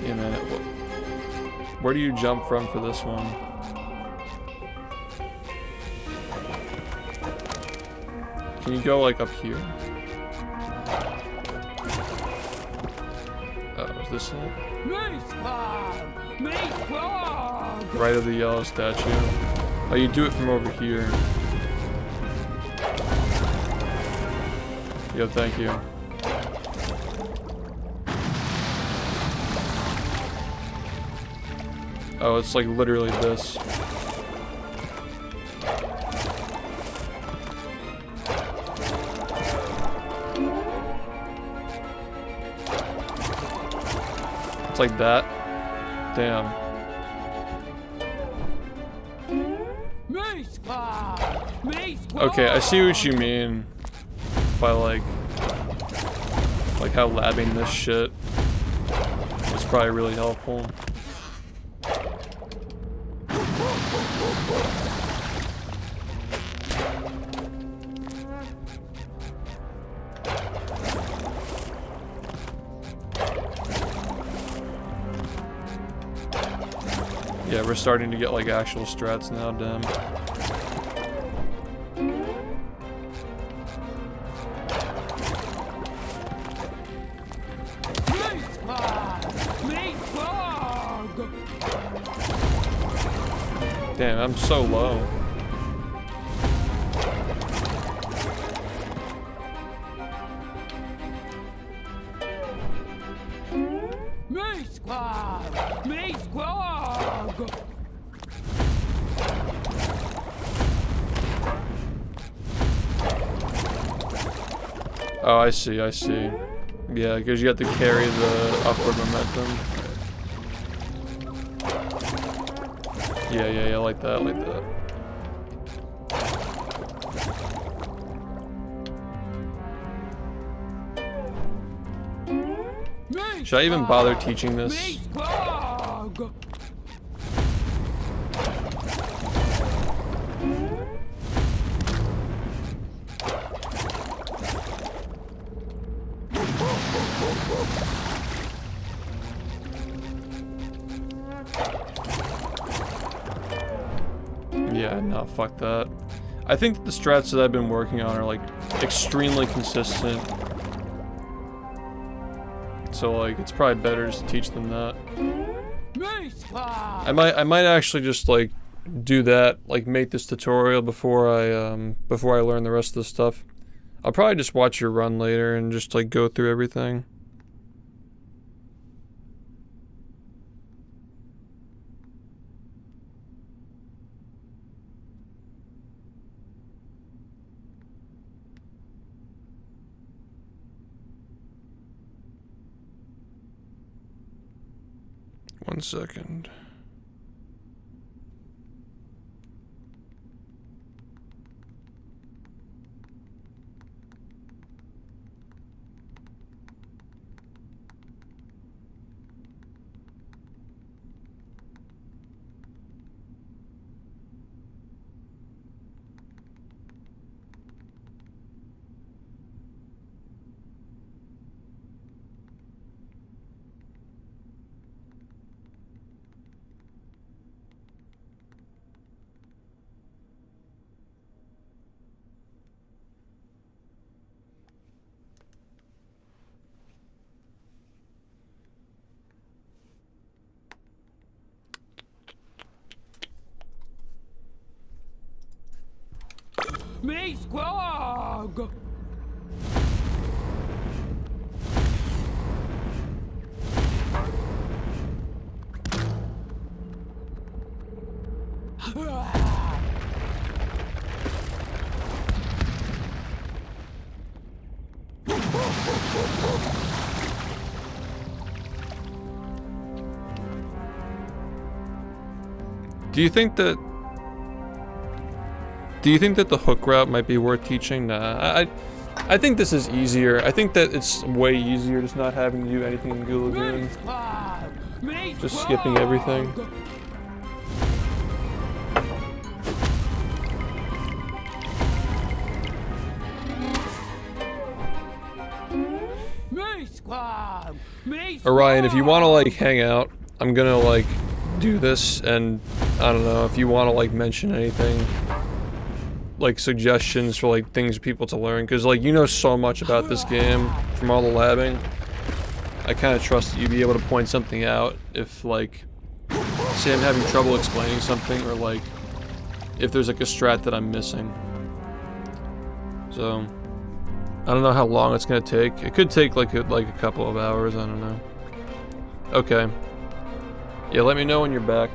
Yeah, man. Where do you jump from for this one? Can you go like up here? Oh, is this it? Right of the yellow statue. Oh, you do it from over here. Yo, thank you. Oh, it's like literally this. It's like that. Damn. Okay, I see what you mean by like how labbing this shit is probably really helpful. Yeah, we're starting to get like actual strats now, damn. Damn, I'm so low. Me squad! Me squad! Oh, I see, I see. Yeah, because you have to carry the upward momentum. Yeah, like that, like that. Should I even bother teaching this? Yeah, no, fuck that. I think that the strats that I've been working on are like extremely consistent. So like it's probably better just to teach them that. I might actually just like do that, like make this tutorial before I learn the rest of the stuff. I'll probably just watch your run later and just like go through everything. One second. Me squad! Do you think that the hook route might be worth teaching? Nah, I think this is easier. I think that it's way easier just not having to do anything in Goo Lagoon. Just skipping everything. Orion, if you want to like hang out, I'm gonna like do this, and I don't know if you want to like mention anything, like suggestions for like things for people to learn, because like you know so much about this game from all the labbing. I kind of trust that you'd be able to point something out if like say I'm having trouble explaining something, or like if there's like a strat that I'm missing. So I don't know how long it's gonna take. It could take like a couple of hours. I don't know. Okay. Yeah, let me know when you're back.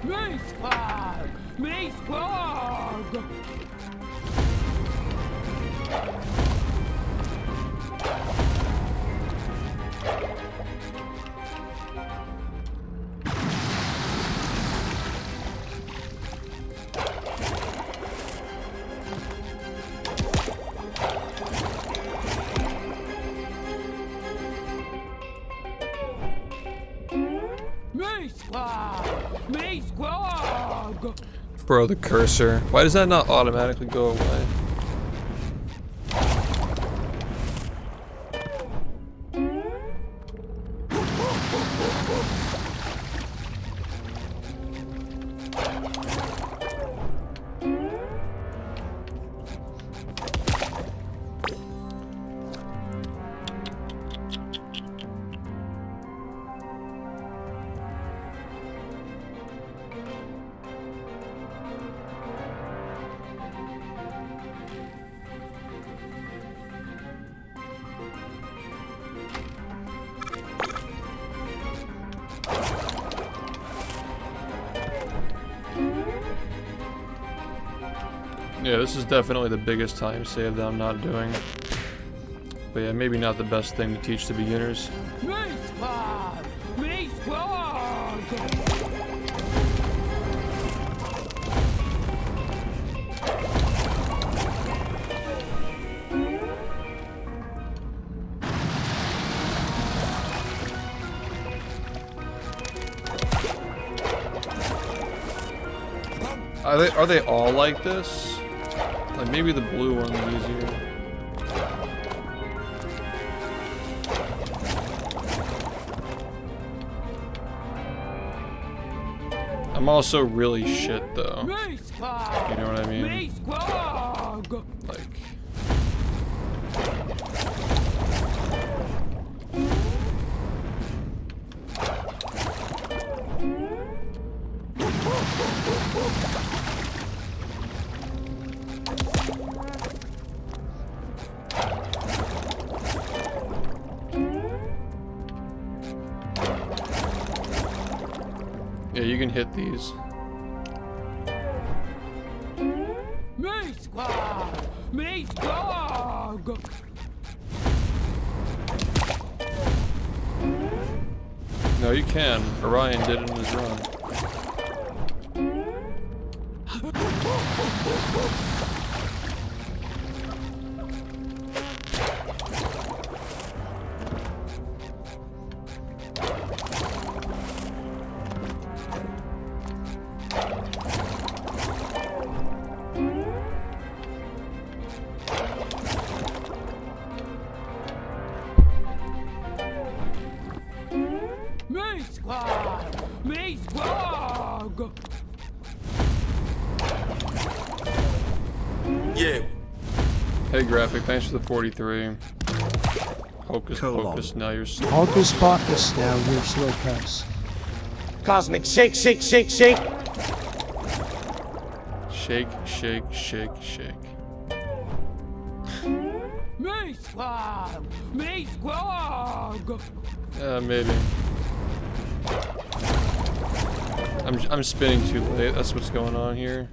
Me squad! Me squad! Me squad! Me squad! Bro, the cursor. Why does that not automatically go away? Yeah, this is definitely the biggest time save that I'm not doing. But yeah, maybe not the best thing to teach to beginners. Me squad! Me squad! Are they all like this? Like maybe the blue one's easier. I'm also really shit though. You know what I mean? Like yeah, you can hit these. Me squad! Me squad! No, you can. Orion did it in his run. Me squad! Me squad! Yeah. Hey, Graphic, thanks for the 43. Hocus Pocus, now you're slow. Hocus Pocus, now you're slow press. Cosmic shake, shake, shake, shake. Shake, shake, shake, shake. Me squad! Me squad! Maybe. I'm spinning too late. That's what's going on here.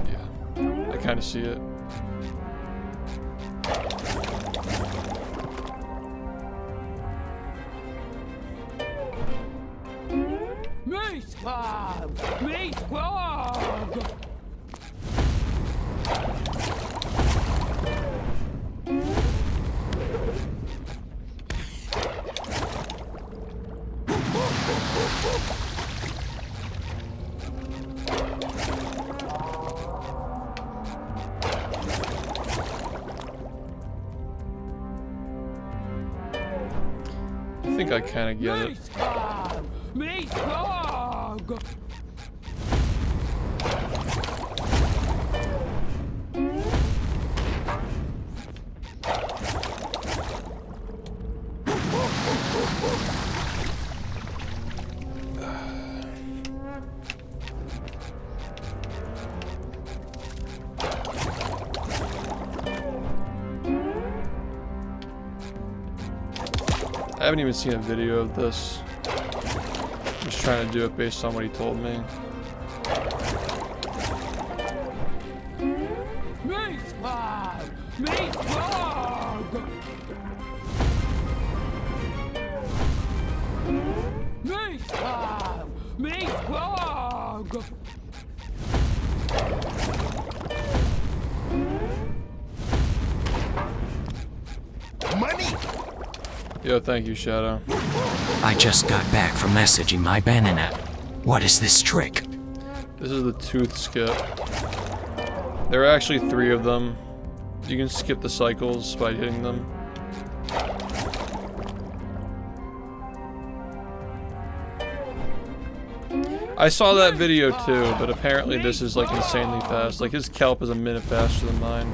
Yeah, I kind of see it. Me squad! Me squad! I think I kind of get it. Me squad! I haven't even seen a video of this. I'm just trying to do it based on what he told me. Me squad! Me squad! Me squad! Me squad! Money! Yo, thank you, Shadow. I just got back from messaging my banana. What is this trick? This is the tooth skip. There are actually 3 of them. You can skip the cycles by hitting them. I saw that video too, but apparently this is like insanely fast. Like his kelp is a minute faster than mine.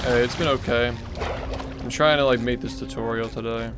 Hey, it's been okay. I'm trying to like make this tutorial today.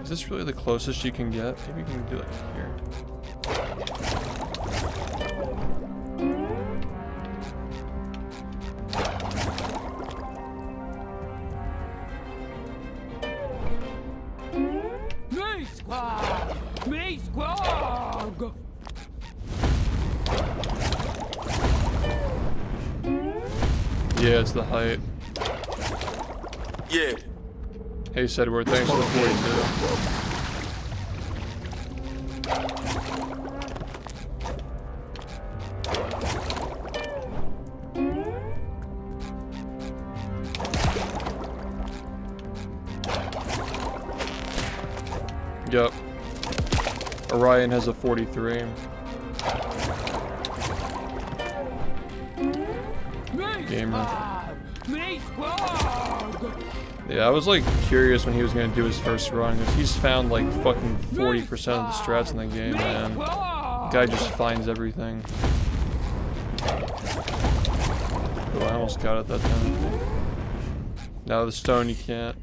Is this really the closest you can get? Maybe you can do it here. Yeah, it's the height. Yeah. Hey, Sedward, thanks for the 42. Yup. Orion has a 43. Gamer. Yeah, I was like curious when he was gonna do his first run, because he's found like fucking 40% of the strats in the game, man. The guy just finds everything. Oh, I almost got it that time. Now the stone you can't.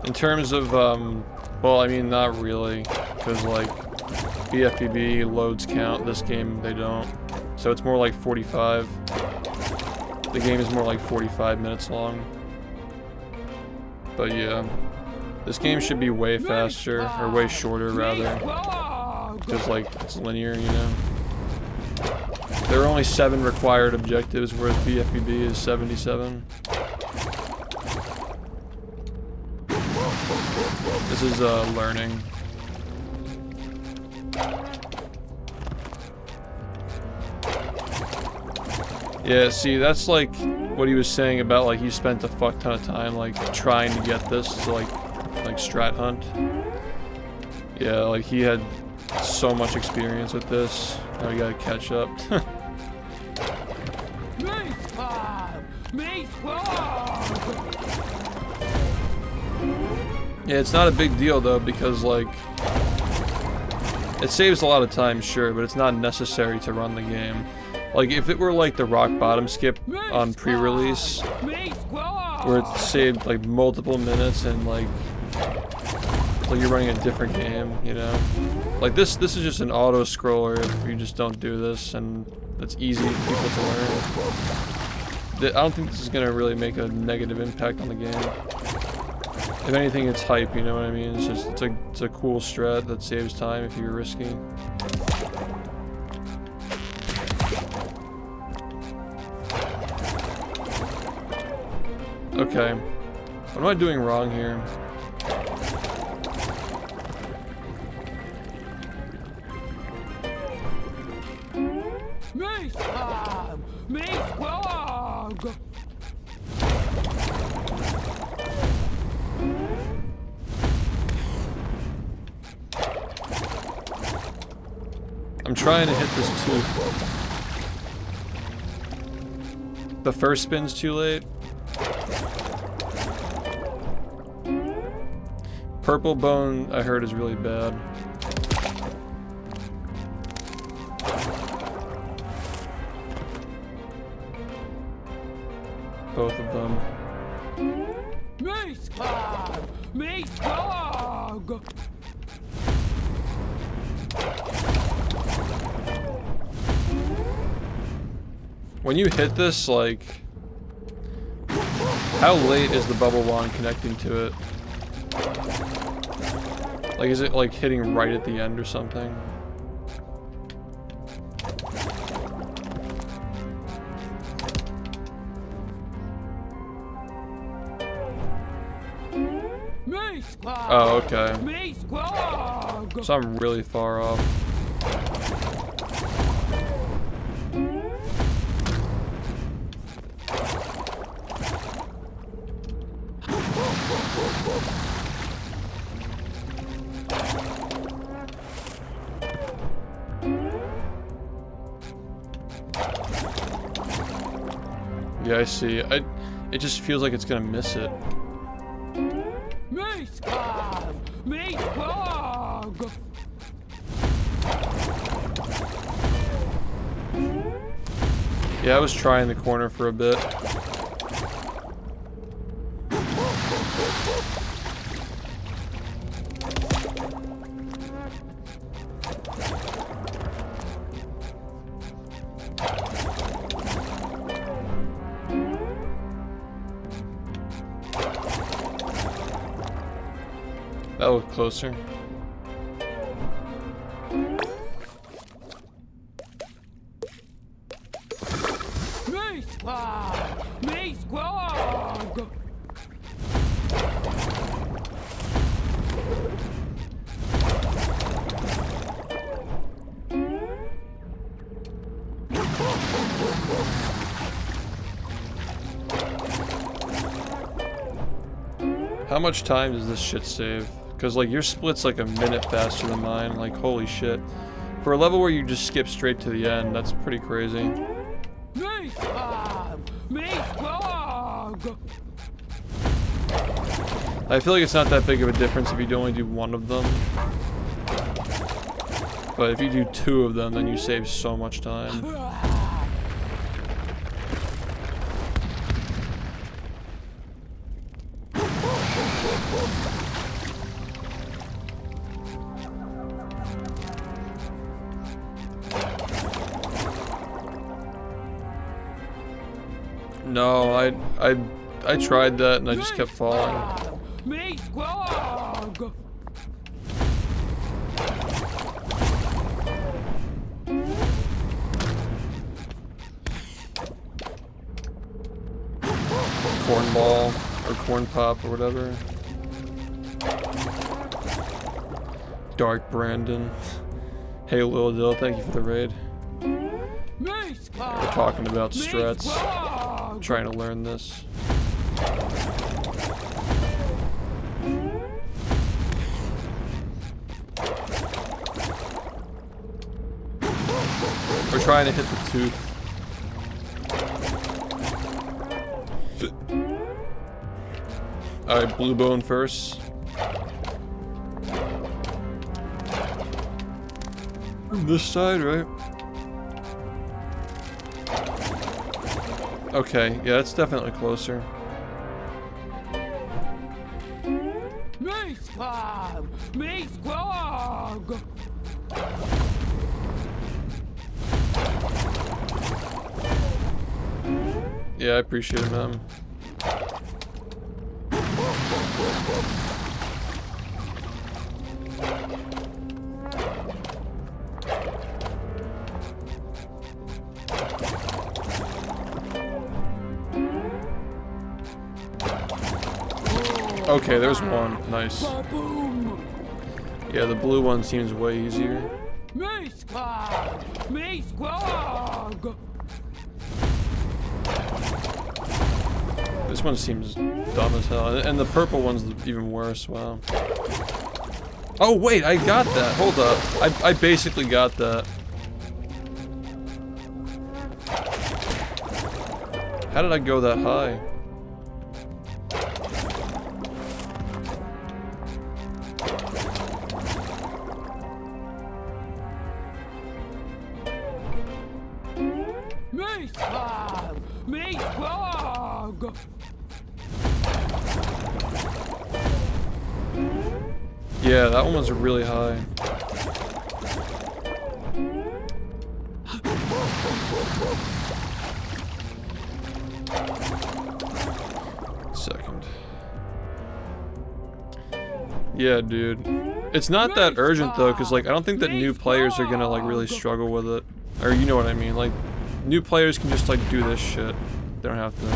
In terms of, well, I mean, not really, because like BFPB loads count. This game, they don't. So it's more like 45. The game is more like 45 minutes long. But yeah, this game should be way faster, or way shorter rather. Because like, it's linear, you know. There are only 7 required objectives, whereas BFPB is 77. This is learning. Yeah, see, that's like what he was saying about like he spent a fuck ton of time like trying to get this to like strat hunt. Yeah, like he had so much experience with this. Now we gotta catch up. Yeah, it's not a big deal though, because like it saves a lot of time, sure, but it's not necessary to run the game. Like if it were like the rock bottom skip on pre-release, where it saved like multiple minutes and like you're running a different game, you know? Like this is just an auto scroller if you just don't do this, and it's easy for people to learn. I don't think this is gonna really make a negative impact on the game. If anything, it's hype, you know what I mean? It's just, it's a cool strat that saves time if you're risky. Okay. What am I doing wrong here? I'm trying to hit this tooth. The first spin's too late. Purple bone, I heard, is really bad. both of them. Mace Club! Mace Dog! When you hit this, like, how late is the bubble wand connecting to it? Like, is it like hitting right at the end or something? Oh, okay. So I'm really far off. Yeah, I see. It just feels like it's gonna miss it. Mace Club! Mace Dog! Yeah, I was trying the corner for a bit. That looked closer. Mace Club! Mace Dog! How much time does this shit save? Because, like, your split's like a minute faster than mine. Like, holy shit. For a level where you just skip straight to the end, that's pretty crazy. Mace Club! Mace Dog! I feel like it's not that big of a difference if you only do one of them. But if you do two of them, then you save so much time. No, I tried that and I just kept falling. Mace Dog! Cornball or corn pop or whatever. Dark Brandon. Hey Lil Dill, thank you for the raid. Yeah, we're talking about strats. Trying to learn this. We're trying to hit the tooth. Alright, blue bone first. This side, right? Okay, yeah, that's definitely closer. Mace Club! Mace Dog! Yeah, I appreciate it, man. Okay, there's one. Nice. Yeah, the blue one seems way easier. Mace Club! Mace Dog! This one seems dumb as hell. And the purple one's even worse. Wow. Oh, wait, I got that. Hold up. I basically got that. How did I go that high? Mace Club! Mace Dog! Yeah, that one was really high. Second. Yeah, dude. It's not that urgent though, because like I don't think that new players are gonna like really struggle with it. Or you know what I mean, like new players can just like do this shit. They don't have to.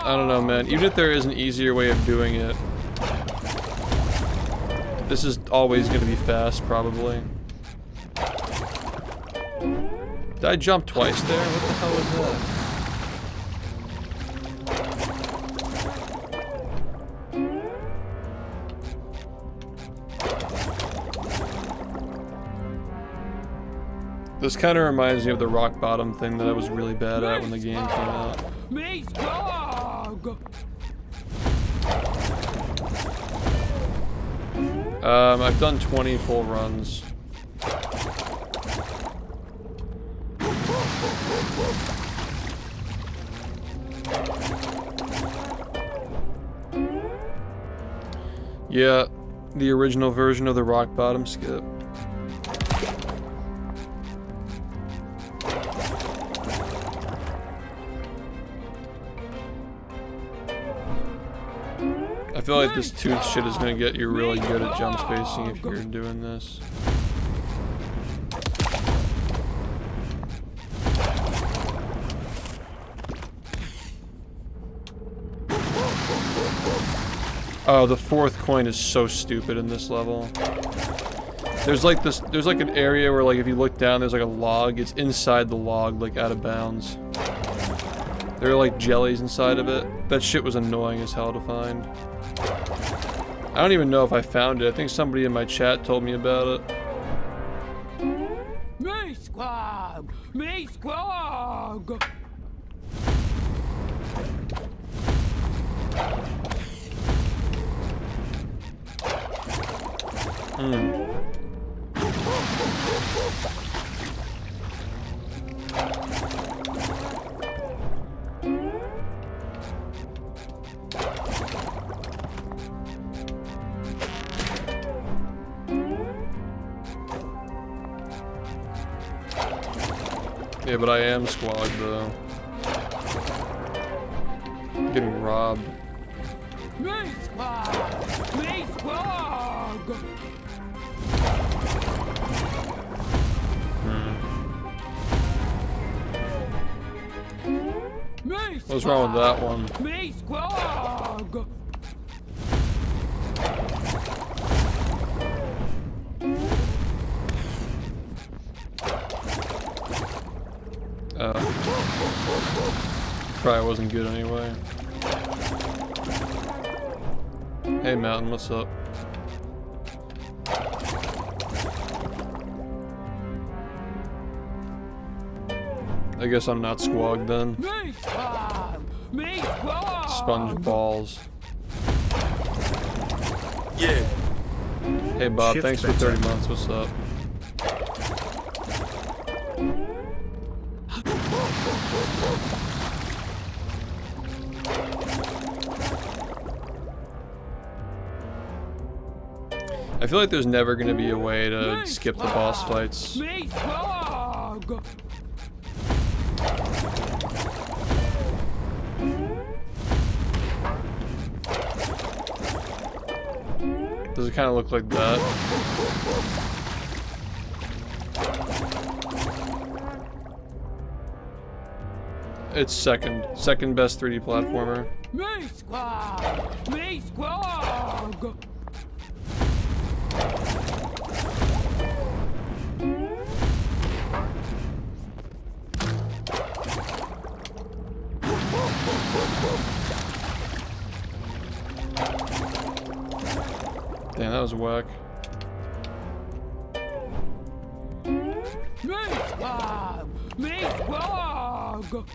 I don't know, man. Even if there is an easier way of doing it, this is always going to be fast, probably. Did I jump twice there? What the hell was that? This kind of reminds me of the rock bottom thing that I was really bad at when the game came out. I've done 20 full runs. Yeah, the original version of the rock bottom skip. I feel like this tooth shit is gonna get you really good at jump spacing if you're doing this. Oh, the fourth coin is so stupid in this level. There's like an area where like if you look down there's like a log. It's inside the log, like out of bounds. There are like jellies inside of it. That shit was annoying as hell to find. I don't even know if I found it. I think somebody in my chat told me about it. Me squad! Me squad! Yeah, but I am squad though. I'm getting robbed. Me squad! Me squad! What's wrong with that one? Me squad! Probably wasn't good anyway. Hey Mountain, what's up? I guess I'm not squog then. Me squog! Me squog! Sponge balls. Yeah. Hey Bob, Shift thanks for 30 months. What's up? I feel like there's never gonna be a way to skip the boss fights. Me squog! Does it kind of look like that? It's second best 3D platformer. Me squog! Me squog! Damn, that was whack. Me squog! Me squog!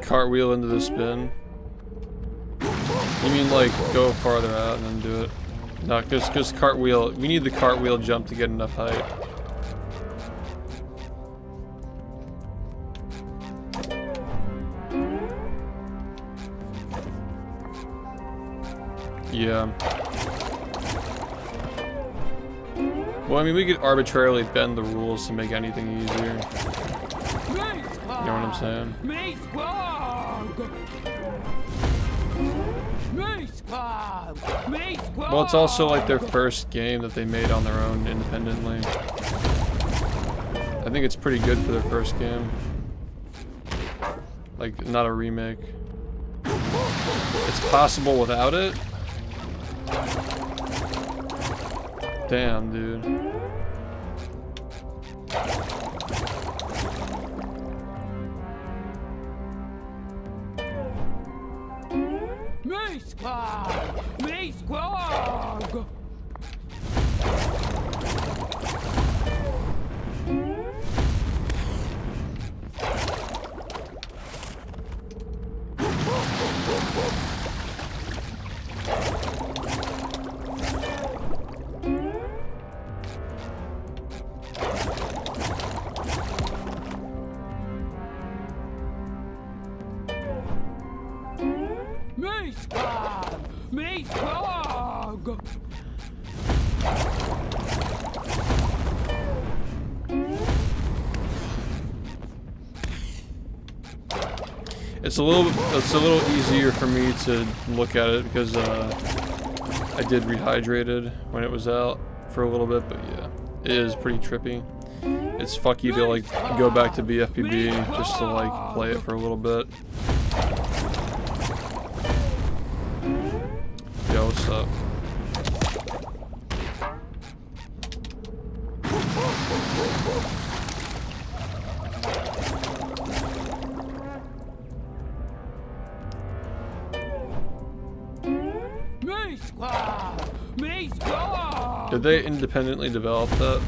Cartwheel into the spin. You mean like go farther out and then do it? No, because cartwheel, we need the cartwheel jump to get enough height. Yeah. Well, I mean, we could arbitrarily bend the rules to make anything easier. You know what I'm saying? Me squog! Me squog! Me squog! Well, it's also like their first game that they made on their own independently. I think it's pretty good for their first game. Like, not a remake. It's possible without it? Damn, dude. Me squog! Me squog! Me squog! Me squog! It's a little easier for me to look at it because I did Rehydrated when it was out for a little bit, but yeah, it is pretty trippy. It's fucky to like go back to BFPB just to like play it for a little bit. Yo, what's up? Me squog! Me squog! Did they independently develop that?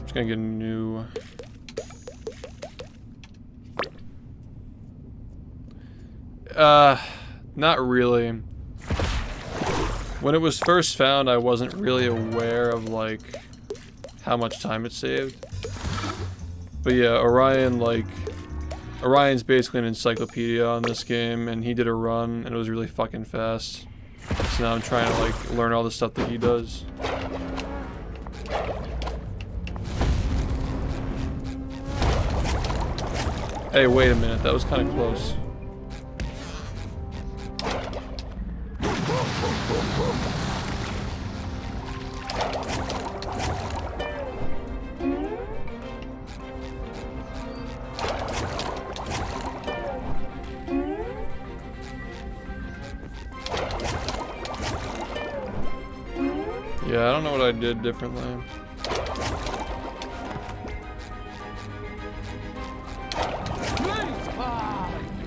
Just gonna get a new. Not really. When it was first found, I wasn't really aware of like how much time it saved. But yeah, Orion's basically an encyclopedia on this game, and he did a run, and it was really fucking fast. So now I'm trying to like learn all the stuff that he does. Hey, wait a minute, that was kind of close. Yeah, I don't know what I did differently.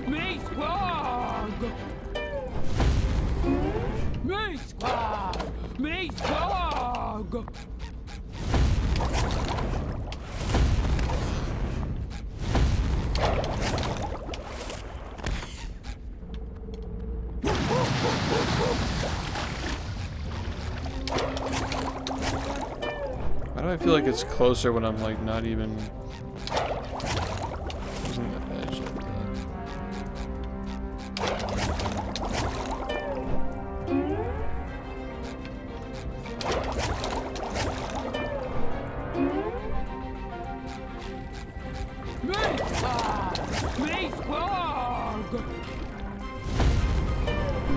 Me squad! Me squad! Me squad! Why do I feel like it's closer when I'm like not even using the edge like that?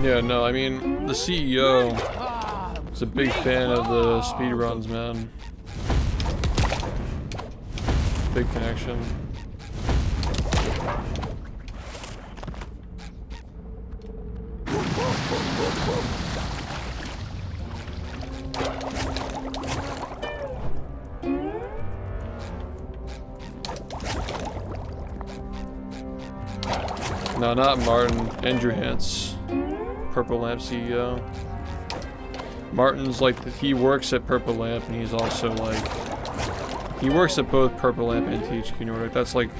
Yeah, no, I mean, the CEO is a big fan of the speedruns, man. Big connection. No, not Martin. Andrew Hance, Purple Lamp CEO. Martin's like, he works at Purple Lamp, and he's also like, he works at both Purple Lamp and THQ Nordic. That's like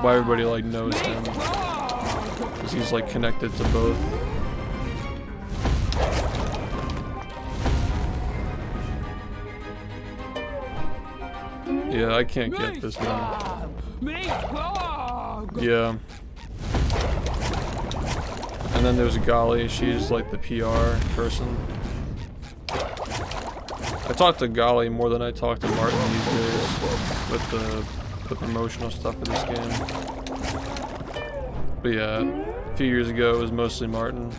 why everybody like knows him, because he's like connected to both. Yeah, I can't get this now. Yeah. And then there's Golly, she's like the PR person. I talk to Golly more than I talk to Martin these days with the promotional stuff for this game. But yeah, a few years ago it was mostly Martin.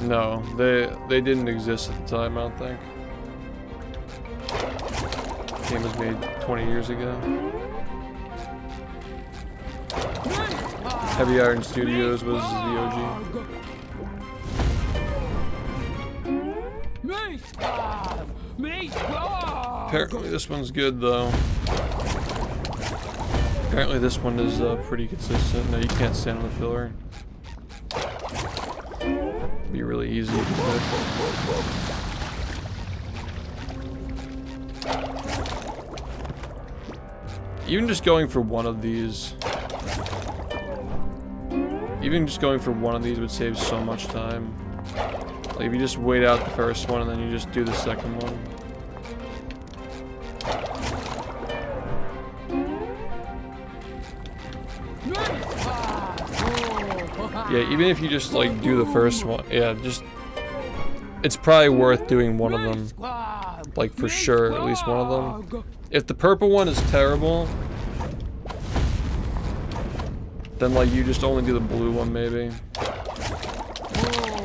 No, they didn't exist at the time, I don't think. The game was made 20 years ago. Heavy Iron Studios was the OG. Apparently this one's good though. Apparently this one is pretty consistent. No, you can't stand on the pillar. Be really easy if you could. Even just going for one of these. Even just going for one of these would save so much time. Like if you just wait out the first one and then you just do the second one. Yeah, even if you just like do the first one, yeah, just it's probably worth doing one of them. Like for sure, at least one of them. If the purple one is terrible, then like you just only do the blue one maybe.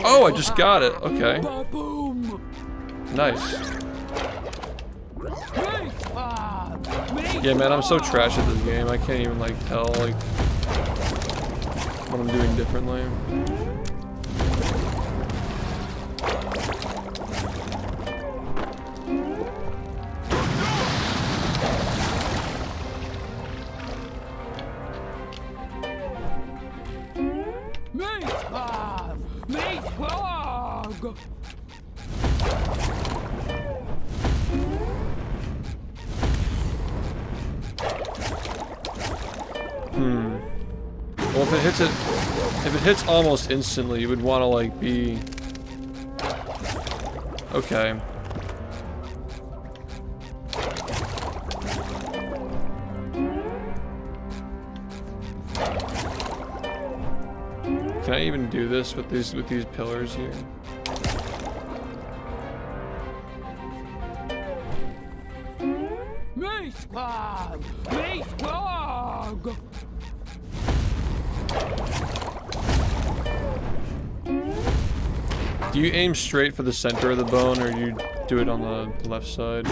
Oh, I just got it. Okay. Nice. Yeah, man, I'm so trash at this game. I can't even like tell like what I'm doing differently. Well, if it hits almost instantly, you would want to like be okay. Can I even do this with these pillars here? Me squad! Me squad! Do you aim straight for the center of the bone, or do you do it on the left side?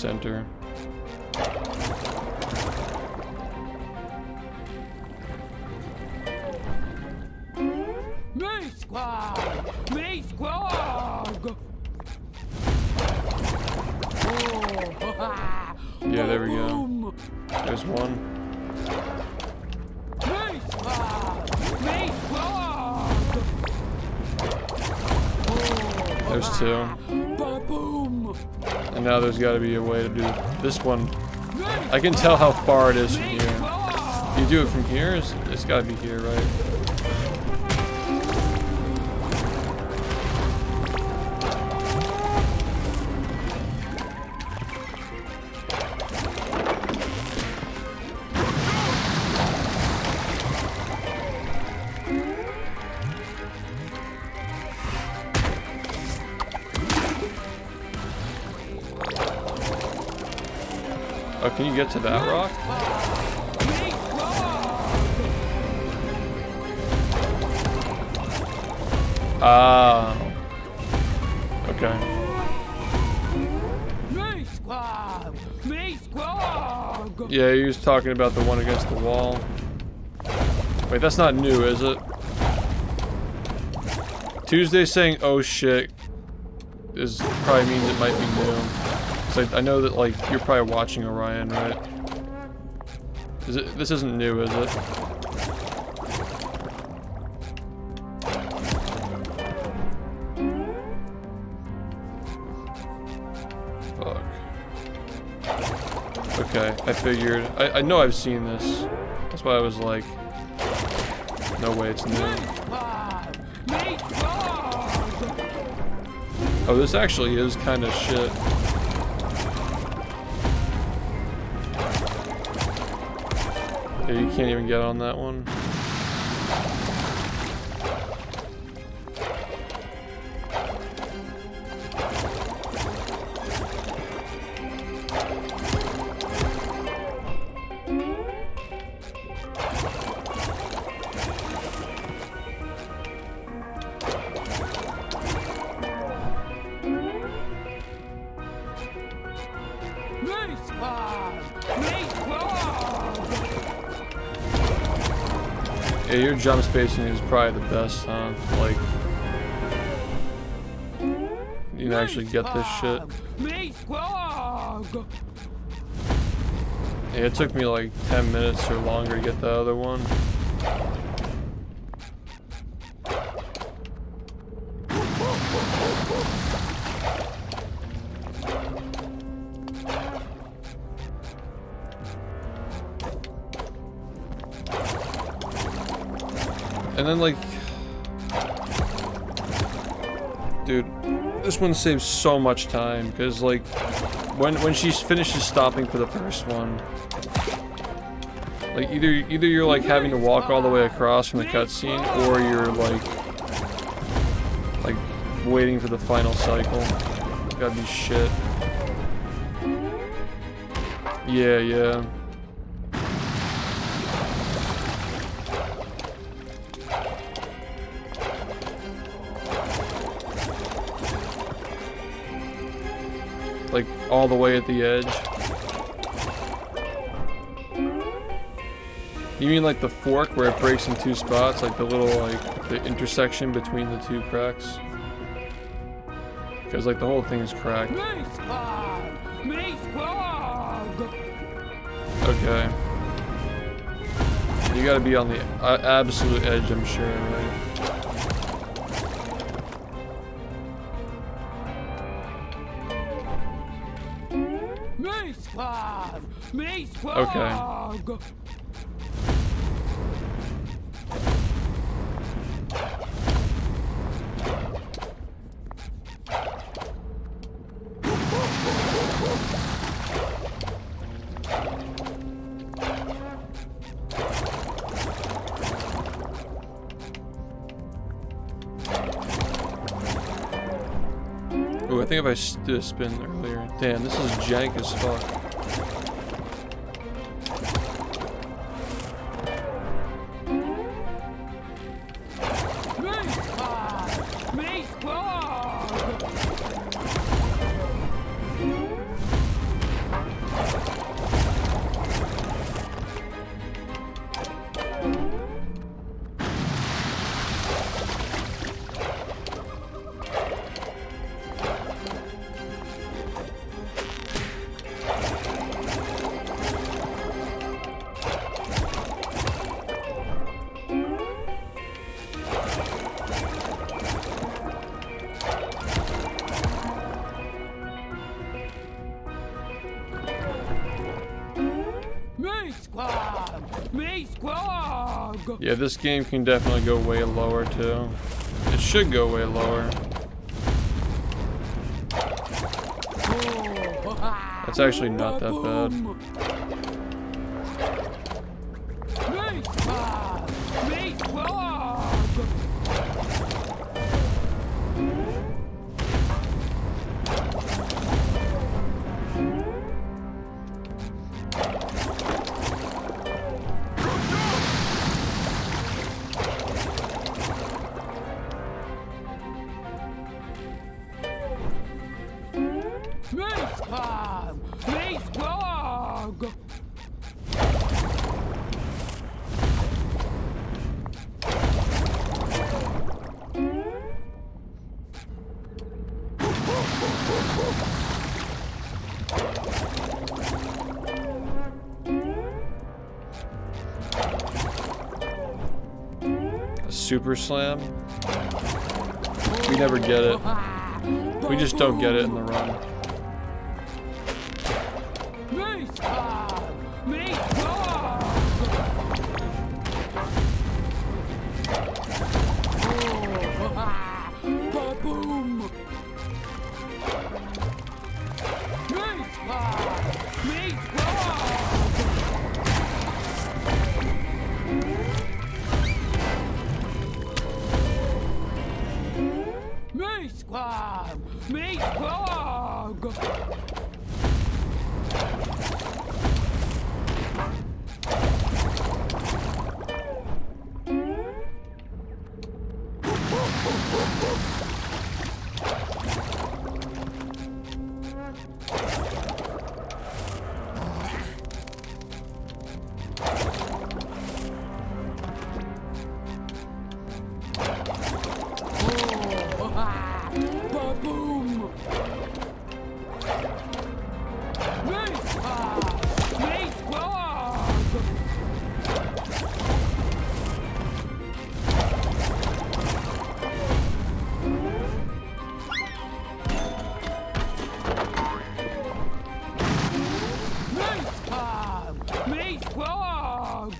center. Me squad! Me squad! Yeah, there we go. There's one. Me squad! Me squad! There's two. Ba-boom! And now there's got to be a way to do this one. I can tell how far it is from here. You do it from here? It's got to be here, right? Oh, can you get to that rock? Ah. Okay. Me squad! Me squad! Yeah, he was talking about the one against the wall. Wait, that's not new, is it? Tuesday saying, oh shit, is probably means it might be new. Like, I know that, like, you're probably watching Orion, right? This isn't new, is it? Fuck. Okay, I figured. I know I've seen this. That's why I was like, no way it's new. Oh, this actually is kind of shit. Yeah, you can't even get on that one. Yeah, your jump spacing is probably the best, huh? Like, you can actually get this shit. Yeah, it took me like 10 minutes or longer to get the other one. And then, like, dude, this one saves so much time because, like, when she finishes stopping for the first one, like, either you're like having to walk all the way across from the cutscene, or you're like waiting for the final cycle. It's gotta be shit. Yeah, yeah. Like, all the way at the edge. You mean like the fork where it breaks in two spots? Like the little, like, the intersection between the two cracks? Because, like, the whole thing is cracked. Okay. You gotta be on the absolute edge, I'm sure, right? Okay. Ooh, I think if I did a spin earlier. Damn, this is jank as fuck. squad! Me squad! Yeah, this game can definitely go way lower too. It should go way lower. That's actually not that bad. Me squad! Me squad! Me squad! Me squad! A super slam? We never get it. We just don't get it in the run. Me squad! Me squad! Ba-boom! Me squad! Me squad! Me squad! Me squad! Ba-boom! Me squad! Me squad! Me squad! Me squad!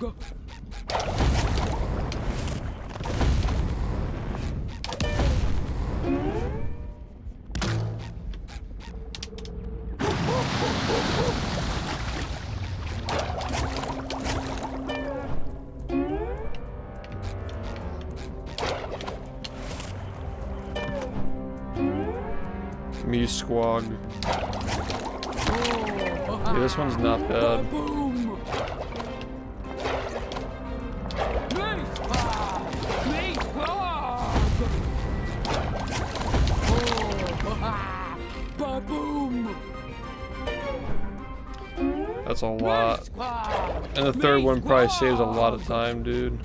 Me squog. Yeah, this one's not bad. Ba-boom! Me squad! Me squad! Ba-boom! That's a lot. And the third one probably saves a lot of time, dude.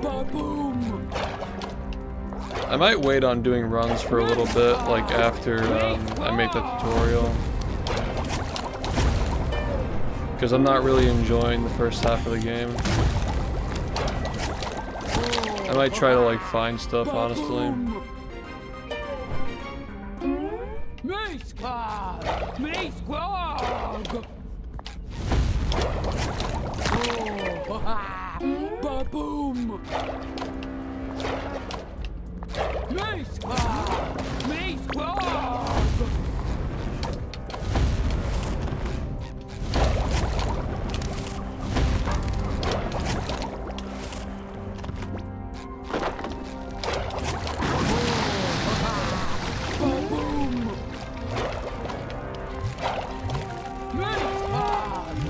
Ba-boom! I might wait on doing runs for a little bit, like after I make the tutorial. Because I'm not really enjoying the first half of the game. I might try to like find stuff, honestly. Me squad! Me squad! Ba-boom! Me squad! Me squad! Ba-boom! Me squad! Me squad!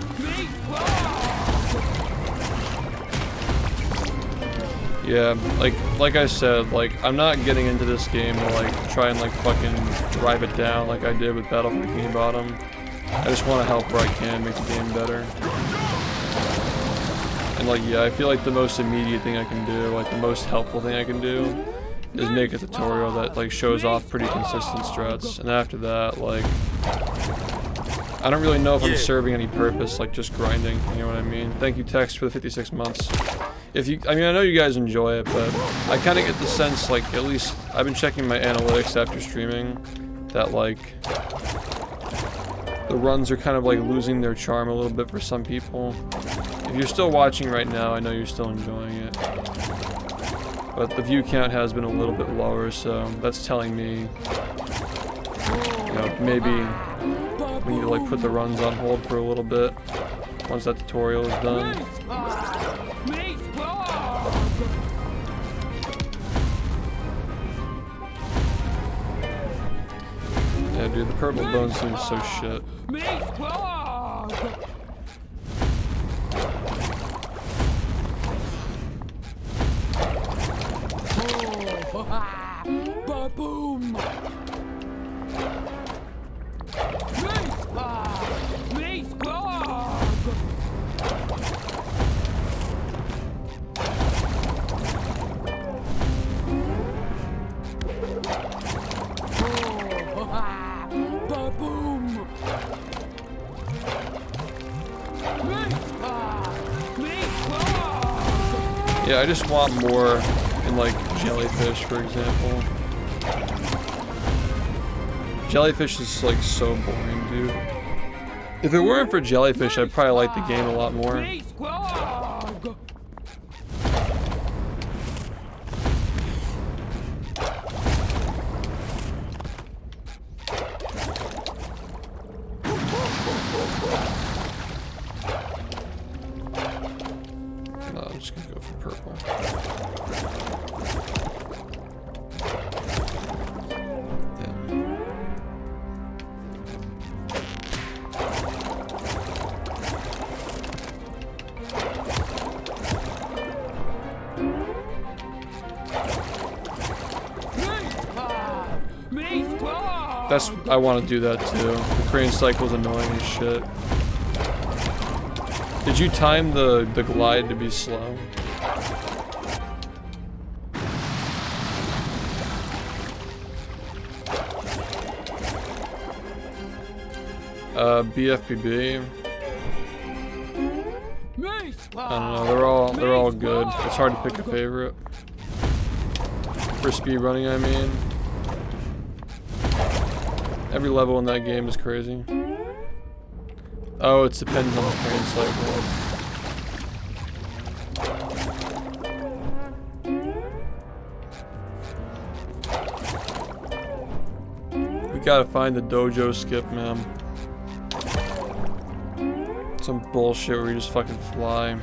Yeah, like I said, like I'm not getting into this game to like try and like fucking drive it down like I did with Battle for Bikini Bottom. I just want to help where I can make the game better. And like, yeah, I feel like the most immediate thing I can do, like the most helpful thing I can do, is make a tutorial that like shows off pretty consistent strats, and after that, like, I don't really know if I'm serving any purpose, like just grinding, you know what I mean? Thank you, Tex, for the 56 months. If you, I mean, I know you guys enjoy it, but I kind of get the sense, like, at least I've been checking my analytics after streaming, that like the runs are kind of like losing their charm a little bit for some people. If you're still watching right now, I know you're still enjoying it. But the view count has been a little bit lower, so that's telling me, you know, maybe we need to like put the runs on hold for a little bit once that tutorial is done. Yeah, dude, the purple bone seems so shit. Ba-boom! Mace Bog! Ba-boom! Yeah, I just want more in like jellyfish, for example. Jellyfish is like so boring, dude. If it weren't for jellyfish, I'd probably like the game a lot more. No, I'm just gonna go for purple. That's, I want to do that too. The crane cycle is annoying as shit. Did you time the glide to be slow? BFPB. I don't know, they're all good. It's hard to pick a favorite. For speedrunning, I mean. Every level in that game is crazy. Oh, it depends on the crane cycle. We gotta find the dojo skip, man. Some bullshit where you just fucking fly.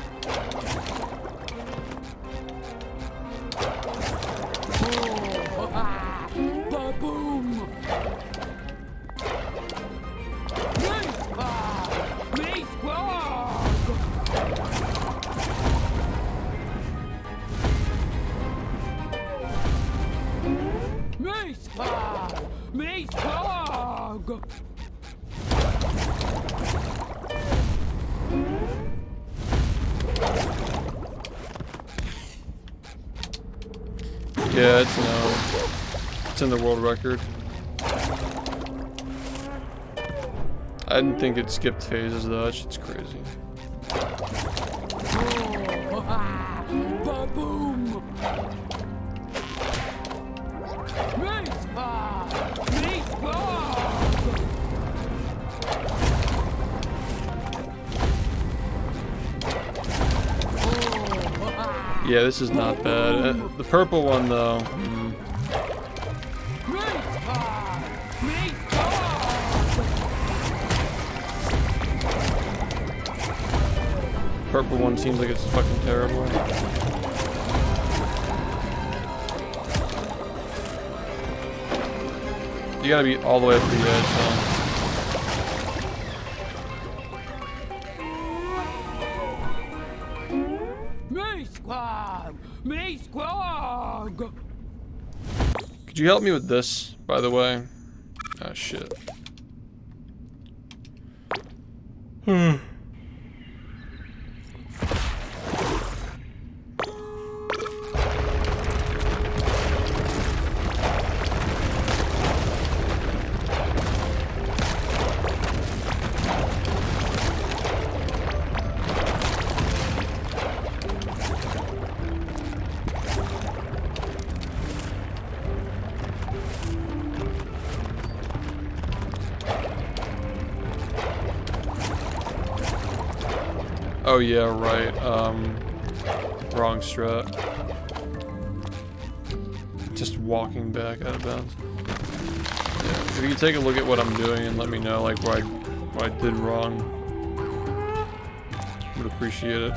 Yeah, it's in the world record. I didn't think it skipped phases though, that shit's crazy. Ba-boom! Yeah, this is not bad. The purple one though. Purple one seems like it's fucking terrible. You gotta be all the way up to the edge, though. Me squad! Could you help me with this, by the way? Ah, shit. Oh yeah, right. Wrong strat. Just walking back out of bounds. Yeah, if you can take a look at what I'm doing and let me know like what I did wrong, would appreciate it.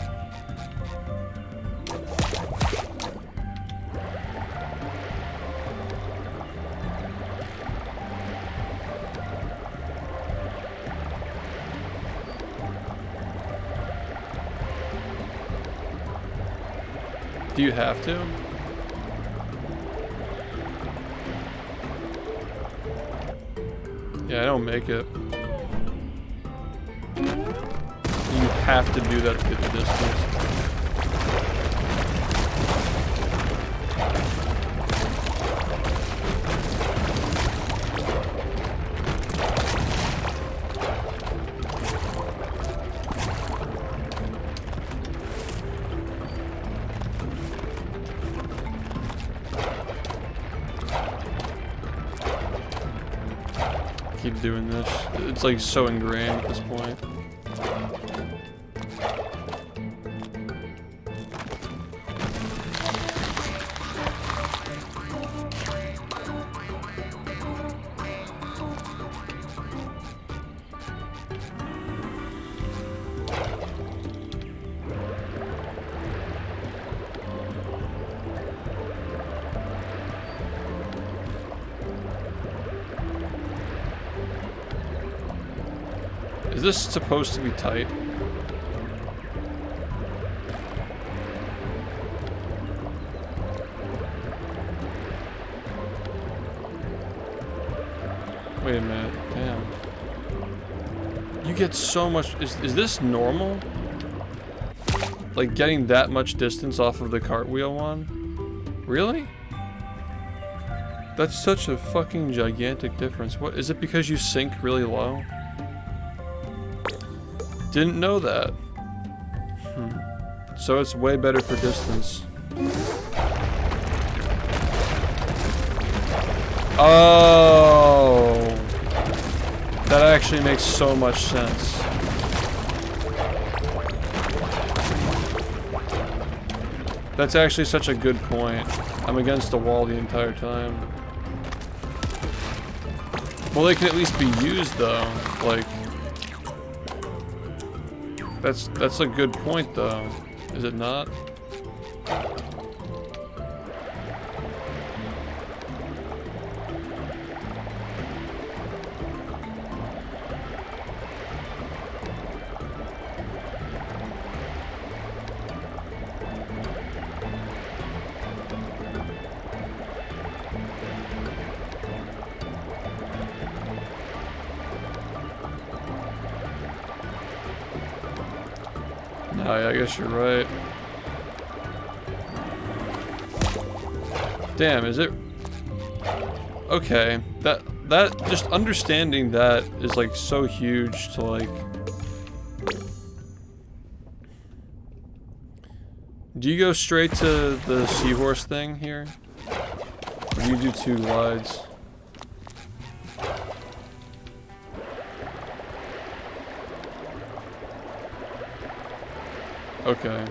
Do you have to? Yeah, I don't make it. You have to do that to get the distance. Keep doing this. It's like so ingrained at this point. Is this supposed to be tight? Wait a minute, damn. You get so much, is this normal? Like getting that much distance off of the cartwheel one? Really? That's such a fucking gigantic difference. What, is it because you sink really low? Didn't know that. So it's way better for distance. Oh, that actually makes so much sense. That's actually such a good point. I'm against the wall the entire time. Well, they can at least be used though. Like, that's a good point though, is it not? No, yeah, I guess you're right. Damn, is it? Okay, that just understanding that is like so huge to like. Do you go straight to the seahorse thing here? Or do you do two glides? Okay.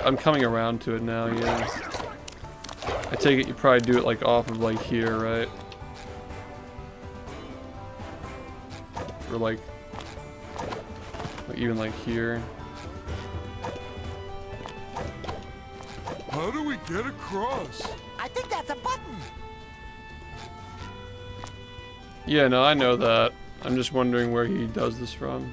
I'm coming around to it now, yeah. I take it you probably do it like off of like here, right? Or like even like here. How do we get across? I think that's a button. Yeah, no, I know that. I'm just wondering where he does this from.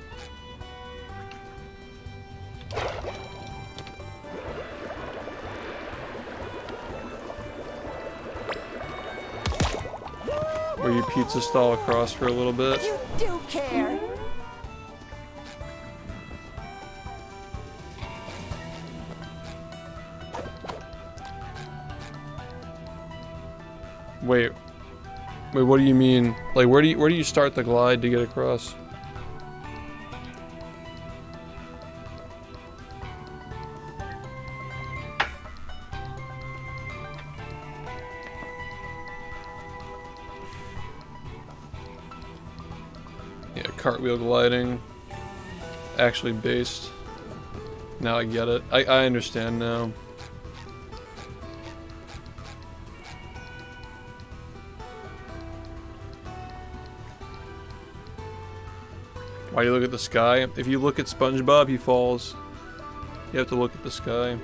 Where you pizza stall across for a little bit. You do care. Wait, what do you mean? Like, where do you start the glide to get across? Yeah, cartwheel gliding. Actually based. Now I get it. I understand now. Why do you look at the sky? If you look at SpongeBob, he falls. You have to look at the sky.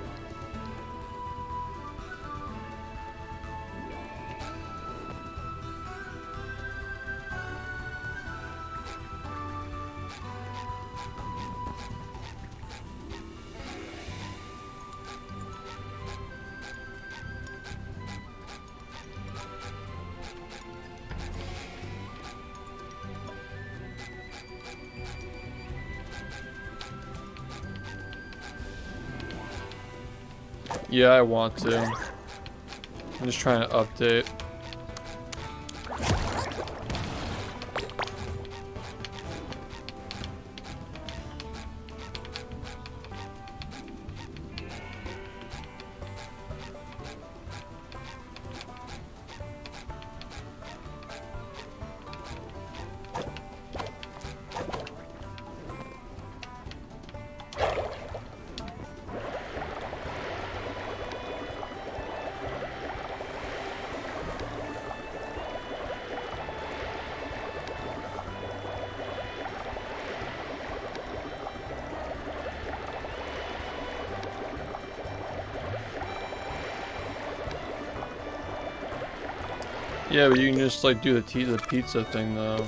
Yeah, I want to. I'm just trying to update. Yeah, but you can just like do the pizza thing though.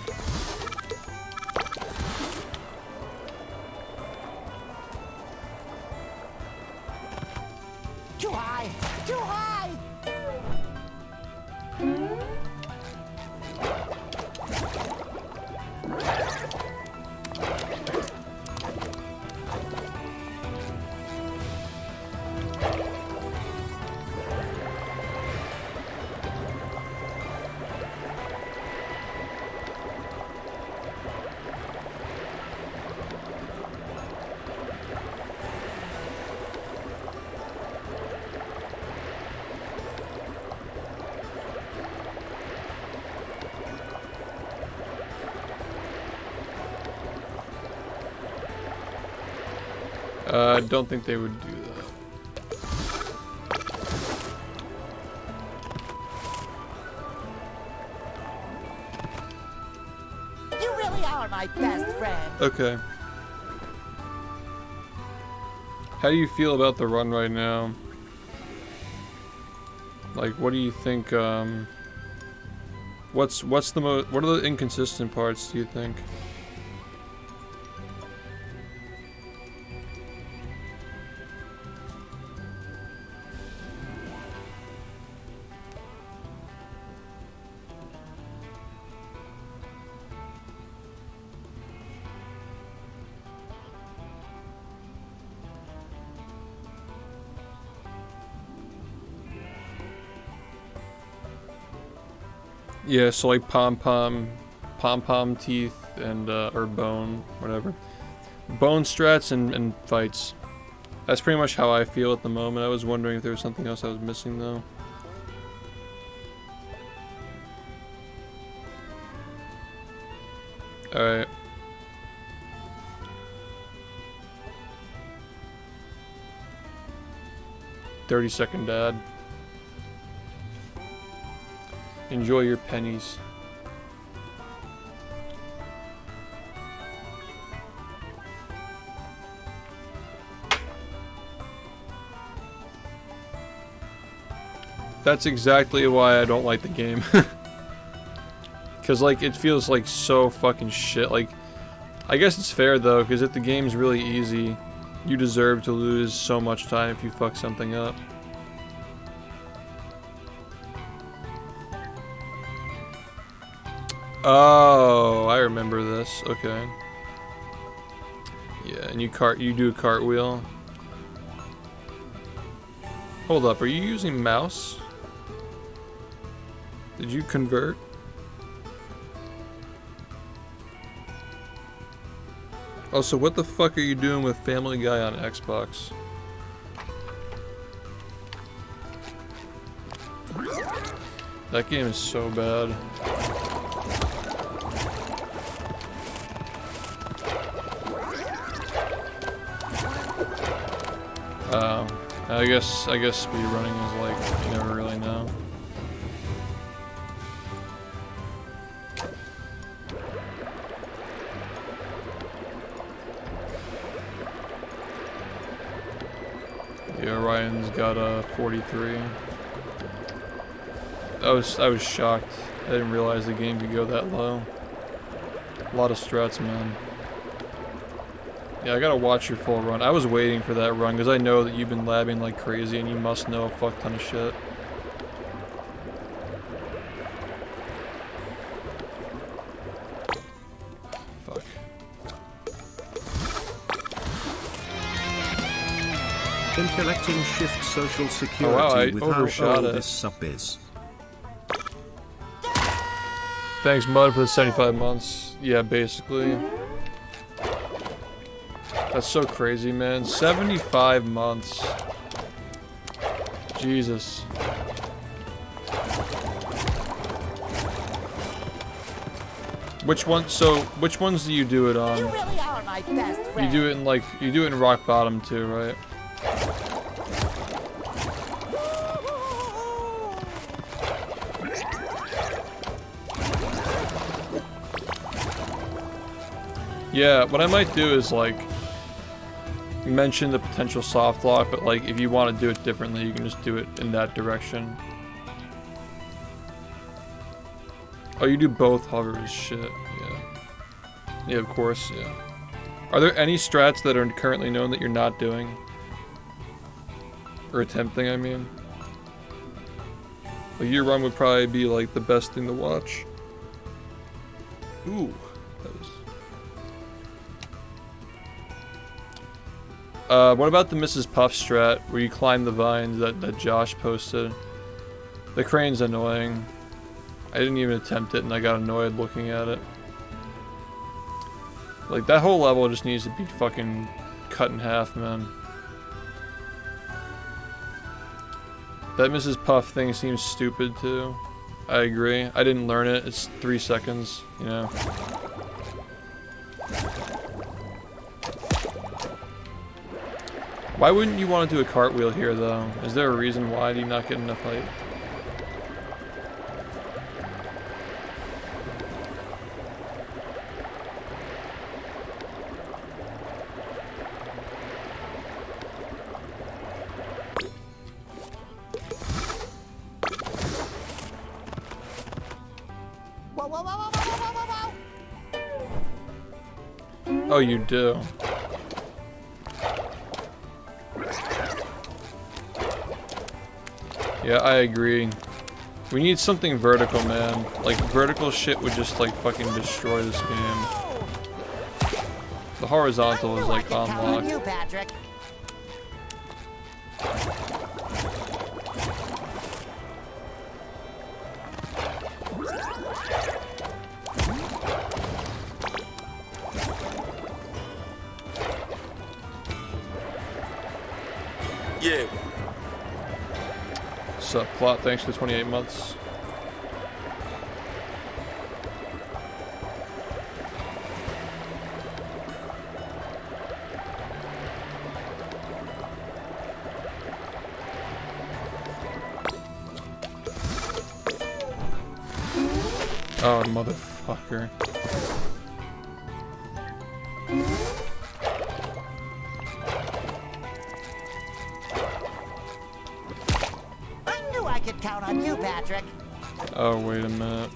Too high! Too high! I don't think they would do that. You really are my best friend. Okay. How do you feel about the run right now? Like, what do you think, what are the inconsistent parts, do you think? Yeah, so like pom-pom teeth and, or bone, whatever. Bone strats and fights. That's pretty much how I feel at the moment. I was wondering if there was something else I was missing though. Alright. "30-second dad. Enjoy your pennies." That's exactly why I don't like the game. Cause like it feels like so fucking shit. Like, I guess it's fair though, cause if the game's really easy, you deserve to lose so much time if you fuck something up. Oh, I remember this. Okay. Yeah, and you do a cartwheel. Hold up, are you using mouse? Did you convert? Oh, so what the fuck are you doing with Family Guy on Xbox? That game is so bad. I guess speedrunning is like, you never really know. Yeah, Ryan's got a 43. I was shocked. I didn't realize the game could go that low. A lot of strats, man. Yeah, I gotta watch your full run. I was waiting for that run because I know that you've been labbing like crazy and you must know a fuck ton of shit. Fuck. In collecting SHiFT social security Oh, wow, I with how overshot old it. this sub is. Thanks, Mud, for the 75 months. Yeah, basically. That's so crazy, man. 75 months. Jesus. Which ones do you do it on? You really are my best friend. You do it in rock bottom too, right? Yeah, what I might do is like mention the potential soft lock, but like if you want to do it differently, you can just do it in that direction. Oh, you do both hovers, shit, yeah. Yeah, of course, yeah. Are there any strats that are currently known that you're not doing? Or attempting, I mean? Like your run would probably be like the best thing to watch. Ooh, that was... what about the Mrs. Puff strat where you climb the vines that Josh posted? The crane's annoying. I didn't even attempt it and I got annoyed looking at it. Like that whole level just needs to be fucking cut in half, man. That Mrs. Puff thing seems stupid too. I agree. I didn't learn it. It's 3 seconds, you know. Why wouldn't you want to do a cartwheel here, though? Is there a reason why? Do you not get enough height? Whoa, whoa, whoa, whoa, whoa, whoa, whoa, whoa. Oh, you do. Yeah, I agree. We need something vertical, man. Like, vertical shit would just, like, fucking destroy this game. The horizontal is, like, unlocked. You, Patrick. Yeah. Sup, Plot? Thanks for 28 months. Oh, motherfucker. I knew I could count on you, Patrick. Oh, wait a minute.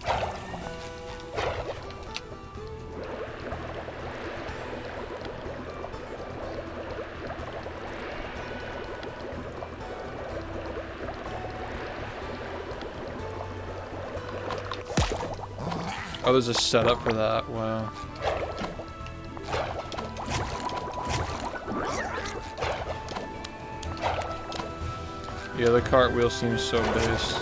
Oh, there's a setup for that. Wow. Yeah, the cartwheel seems so base.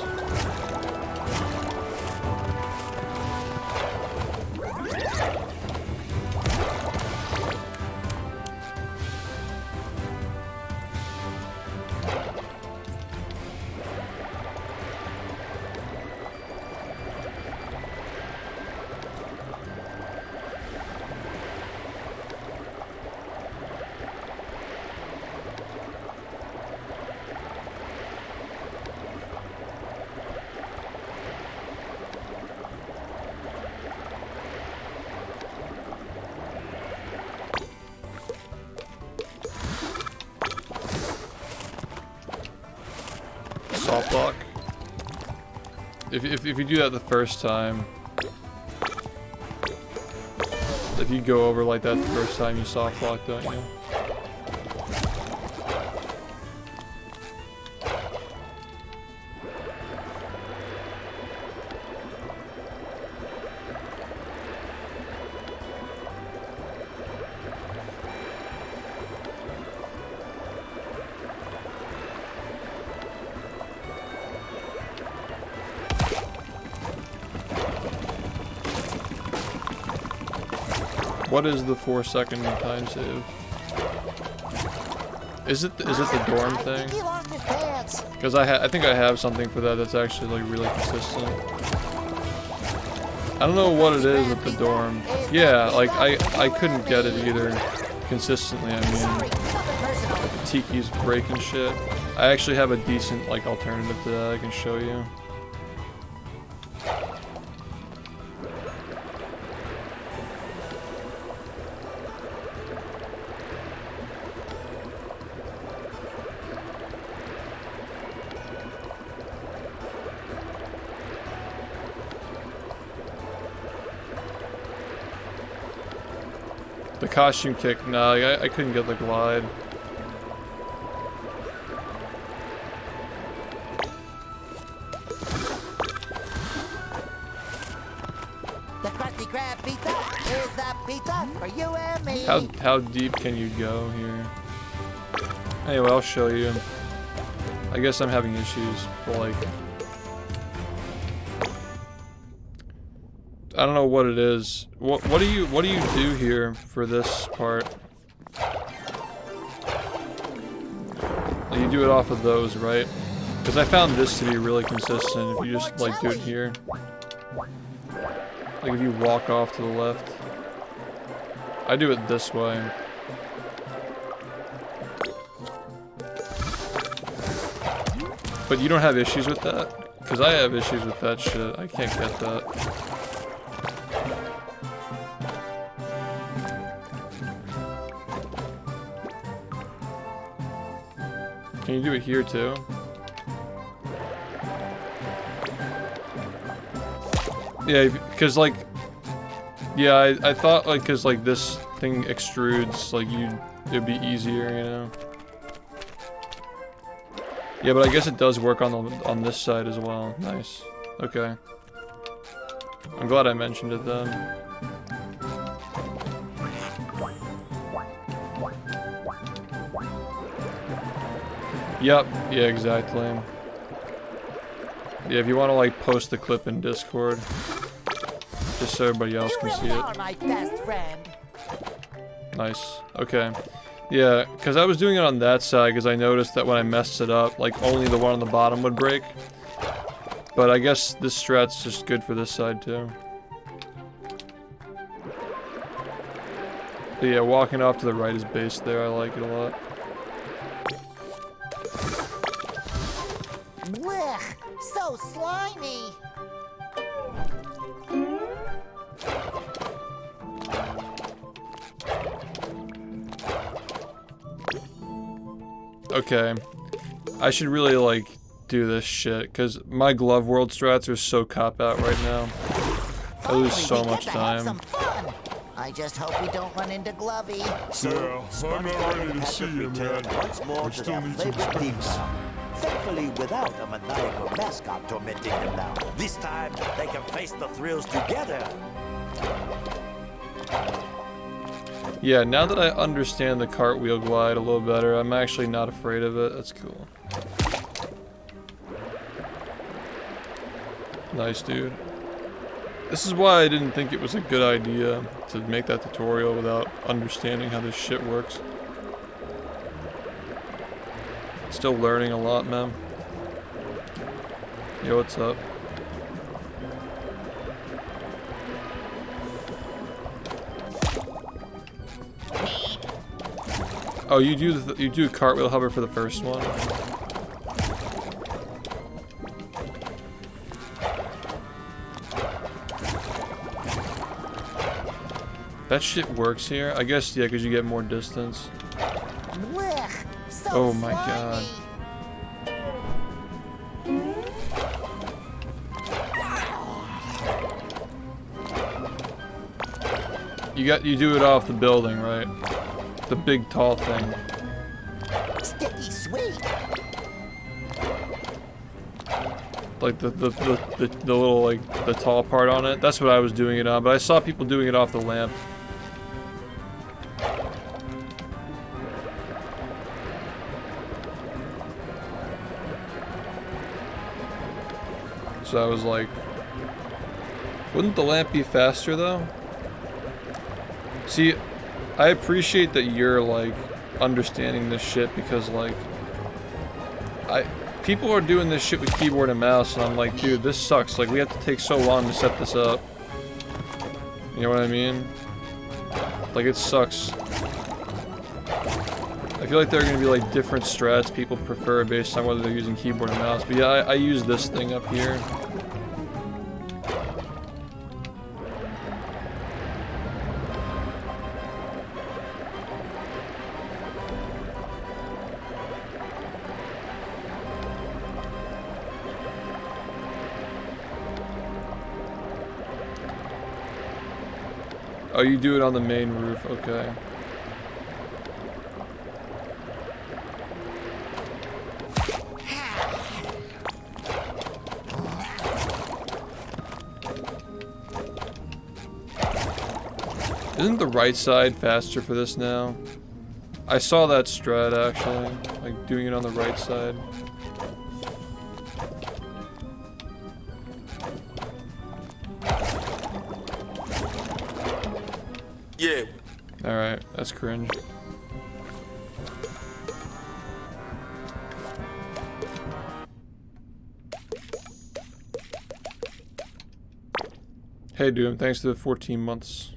soft lock. If you do that the first time, if you go over like that the first time, you soft lock, don't you? What is the 4-second time save? Is it the dorm thing? He lost his pants. Because I think I have something for that that's actually like really consistent. I don't know what it is with the dorm. Yeah, like I couldn't get it either consistently. I mean, like the tiki's breaking shit. I actually have a decent like alternative to that I can show you. The costume kick, no, I couldn't get the glide. The Krusty Krab pizza is the pizza for you and me. How deep can you go here? Anyway, I'll show you. I guess I'm having issues, but like, I don't know what it is. What do you do here for this part? You do it off of those, right? Because I found this to be really consistent if you just like do it here. Like if you walk off to the left. I do it this way. But you don't have issues with that? Because I have issues with that shit. I can't get that. Can you do it here too? Yeah, because like, yeah, I thought like, cause like this thing extrudes, like it'd be easier, you know. Yeah, but I guess it does work on this side as well. Nice. Okay. I'm glad I mentioned it then. Yep, yeah, exactly. Yeah, if you want to like post the clip in Discord, just so everybody else can see it. My best friend. Nice. Okay. Yeah, because I was doing it on that side because I noticed that when I messed it up, like only the one on the bottom would break. But I guess this strat's just good for this side too. But yeah, walking off to the right is based there. I like it a lot. Blech, so slimy. Okay. I should really like do this shit because my glove world strats are so cop out right now. I lose so much time. I just hope we don't run into Glovey. Yeah, I'm not ready to see him yet. Once more I to still their need some favorite team space. now. Thankfully, without a maniacal mascot tormenting them now. This time, they can face the thrills together. Yeah, now that I understand the cartwheel glide a little better, I'm actually not afraid of it. That's cool. Nice, dude. This is why I didn't think it was a good idea to make that tutorial without understanding how this shit works. Still learning a lot, man. Yo, what's up? Oh, you do cartwheel hover for the first one. That shit works here. I guess yeah, because you get more distance. Blech, so Oh my slimy. god. You do it off the building, right? The big tall thing. Sticky sweet. Like the little like the tall part on it. That's what I was doing it on, but I saw people doing it off the lamp. So I was like, wouldn't the lamp be faster though? See, I appreciate that you're like understanding this shit because like people are doing this shit with keyboard and mouse and I'm like, dude, this sucks. Like we have to take so long to set this up. You know what I mean? Like it sucks. I feel like there are gonna be like different strats people prefer based on whether they're using keyboard and mouse. But yeah, I use this thing up here. Oh, you do it on the main roof, okay. Isn't the right side faster for this now? I saw that strat actually, like doing it on the right side. Yeah. Alright, that's cringe. Hey Doom, thanks for the 14 months.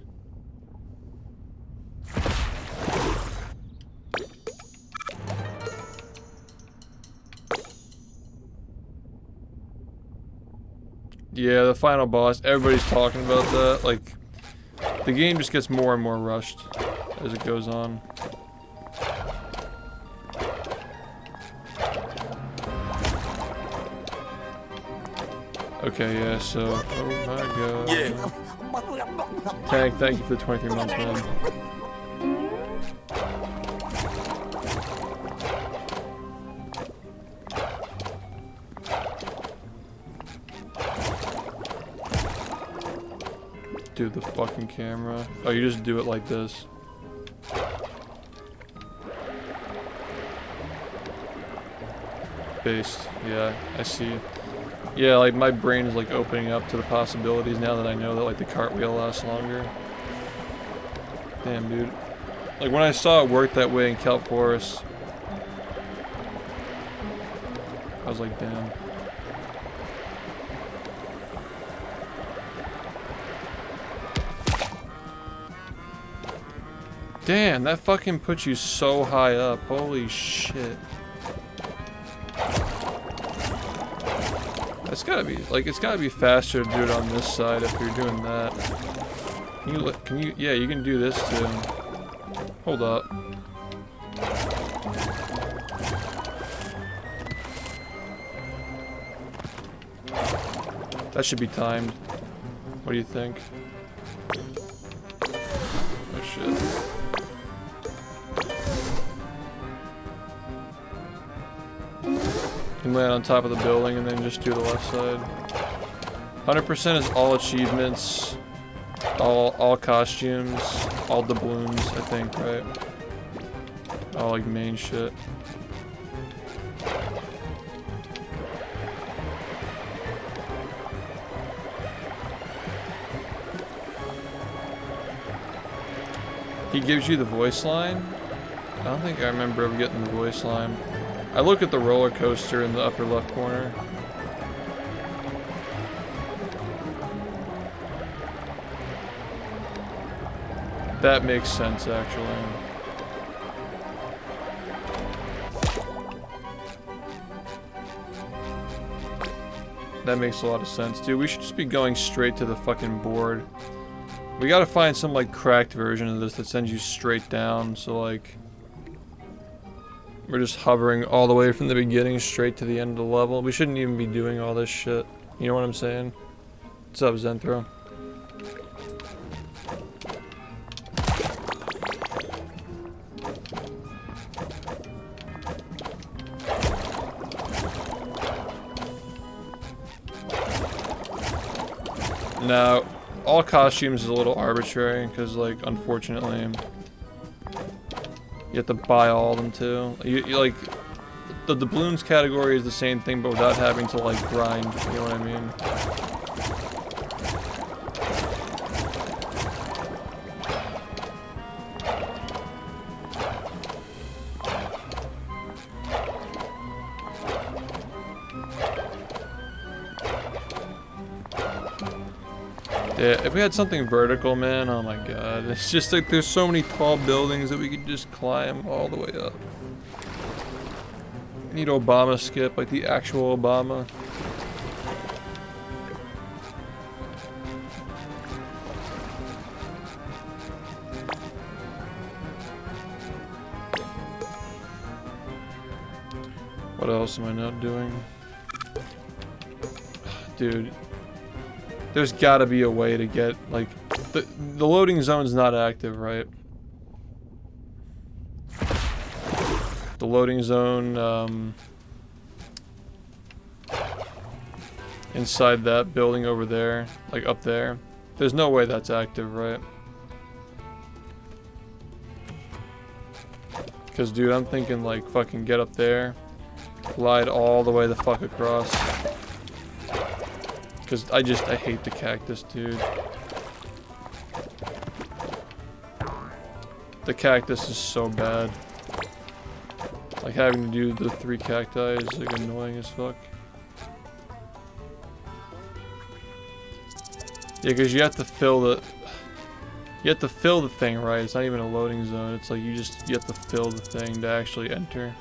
Yeah, the final boss, everybody's talking about that, like the game just gets more and more rushed as it goes on. Okay, yeah, so, oh my god. Yeah. Tank, thank you for the 23 months, man. Dude, the fucking camera. Oh, you just do it like this. Based. Yeah, I see. Yeah, like my brain is like opening up to the possibilities now that I know that like the cartwheel lasts longer. Damn, dude. Like when I saw it work that way in Kelp Forest, I was like, damn. Damn, that fucking puts you so high up. Holy shit. It's gotta be, like, it's gotta be faster to do it on this side if you're doing that. Can you, yeah, you can do this too. Hold up. That should be timed. What do you think? Oh shit. You can land on top of the building and then just do the left side. 100% is all achievements, all costumes, all doubloons, I think, right? All like main shit. He gives you the voice line? I don't think I remember ever getting the voice line. I look at the roller coaster in the upper left corner. That makes sense, actually. That makes a lot of sense, dude. We should just be going straight to the fucking board. We gotta find some, like, cracked version of this that sends you straight down, so, like... We're just hovering all the way from the beginning straight to the end of the level. We shouldn't even be doing all this shit. You know what I'm saying? What's up, Zenthro? Now, all costumes is a little arbitrary because, like, unfortunately, you have to buy all of them too. You like the doubloons category is the same thing, but without having to like grind. You know what I mean? Yeah, if we had something vertical, man, oh my god. It's just like there's so many tall buildings that we could just climb all the way up. I need Obama skip, like the actual Obama. What else am I not doing? Dude. There's gotta be a way to get, like, the loading zone's not active, right? The loading zone, inside that building over there, like up there. There's no way that's active, right? Because, dude, I'm thinking, like, fucking get up there, glide all the way the fuck across. Because I hate the cactus, dude. The cactus is so bad. Like, having to do the 3 cacti is, like, annoying as fuck. Yeah, because you have to fill the... You have to fill the thing, right? It's not even a loading zone. It's like you have to fill the thing to actually enter.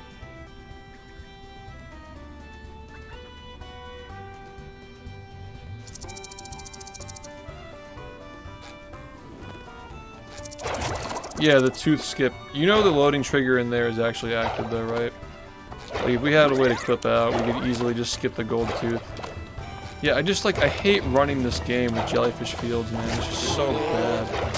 Yeah, the tooth skip. You know the loading trigger in there is actually active though, right? Like if we had a way to clip out, we could easily just skip the gold tooth. Yeah, I hate running this game with Jellyfish Fields, man. It's just so bad.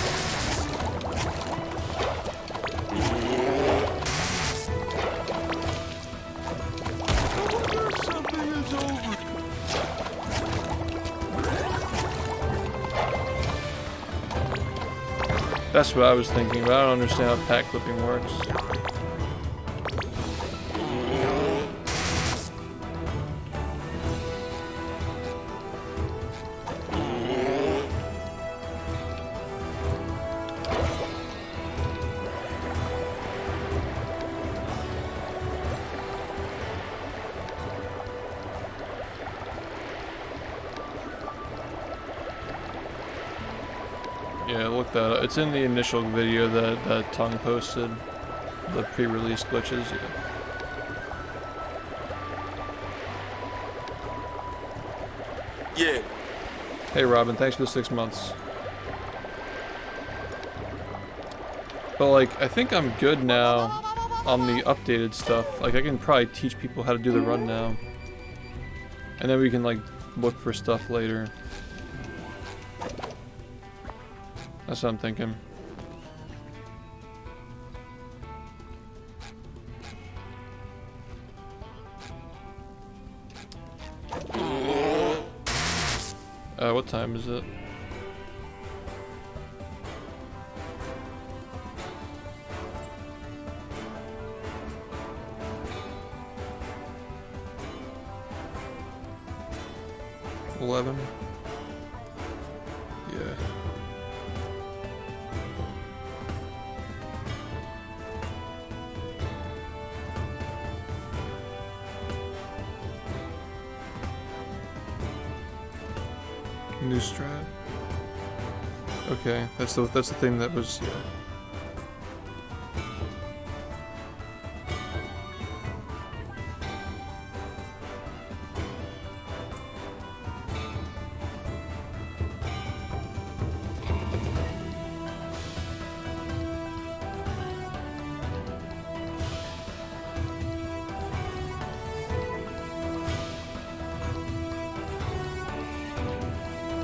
That's what I was thinking, but I don't understand how pack clipping works. Yeah, look that up. It's in the initial video that Tongue posted. The pre-release glitches, yeah. Yeah. Hey Robin, thanks for the 6 months. But like, I think I'm good now on the updated stuff. Like, I can probably teach people how to do the run now. And then we can like, look for stuff later. That's what I'm thinking. What time is it? $11? Yeah. New strat. Okay, that's the thing that was, yeah.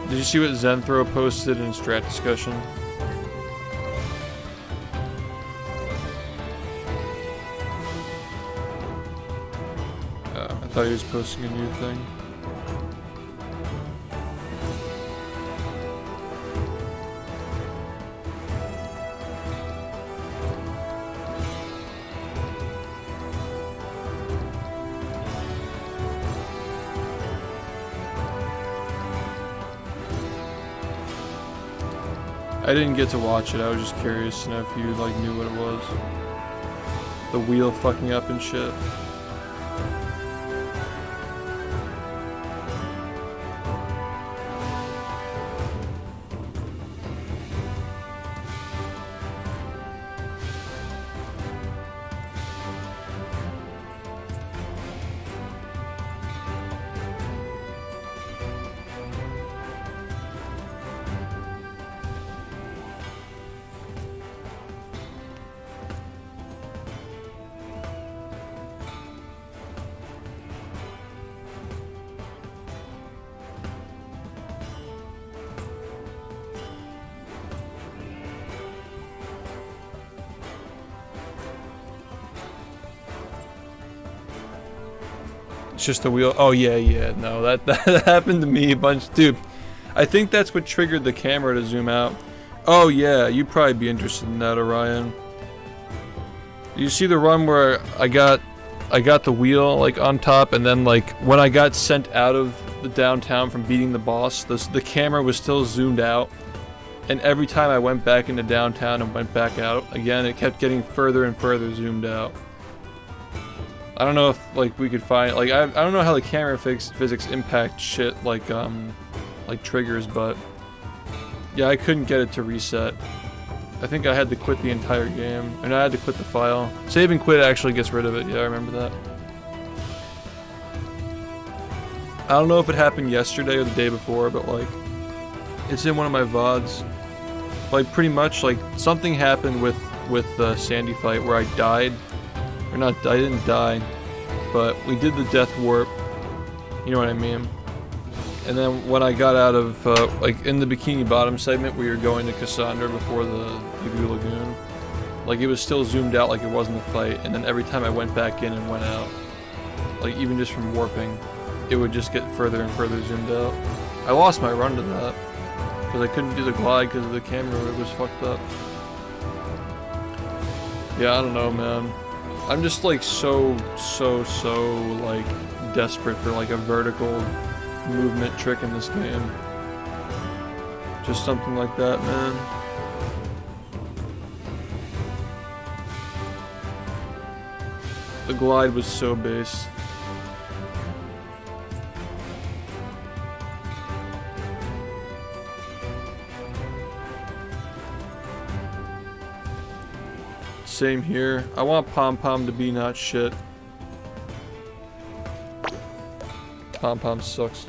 Did you see what Zenthro posted in strat discussion? I thought he was posting a new thing. I didn't get to watch it. I was just curious to know if you like knew what it was. The wheel fucking up and shit. It's just the wheel. Oh yeah, no, that happened to me a bunch, dude. I think that's what triggered the camera to zoom out. Oh yeah, you'd probably be interested in that, Orion. You see the run where I got the wheel like on top, and then like when I got sent out of the downtown from beating the boss, the camera was still zoomed out, and every time I went back into downtown and went back out again, it kept getting further and further zoomed out. I don't know if like we could find like I don't know how the camera physics impact shit like triggers, but yeah, I couldn't get it to reset. I think I had to quit the entire game, and I had to quit the file. Save and quit actually gets rid of it. Yeah, I remember that. I don't know if it happened yesterday or the day before, but like it's in one of my VODs. Like pretty much like something happened with the Sandy fight where I died. Or not, I didn't die, but we did the death warp, you know what I mean? And then when I got out of, like in the Bikini Bottom segment where you're going to Cassandra before the Blue Lagoon, like it was still zoomed out like it wasn't a fight, and then every time I went back in and went out, like even just from warping, it would just get further and further zoomed out. I lost my run to that, because I couldn't do the glide because the camera was fucked up. Yeah, I don't know, man. I'm just like so like desperate for like a vertical movement trick in this game. Just something like that, man. The glide was so base. Same here. I want Pom Pom to be not shit. Pom Pom sucks.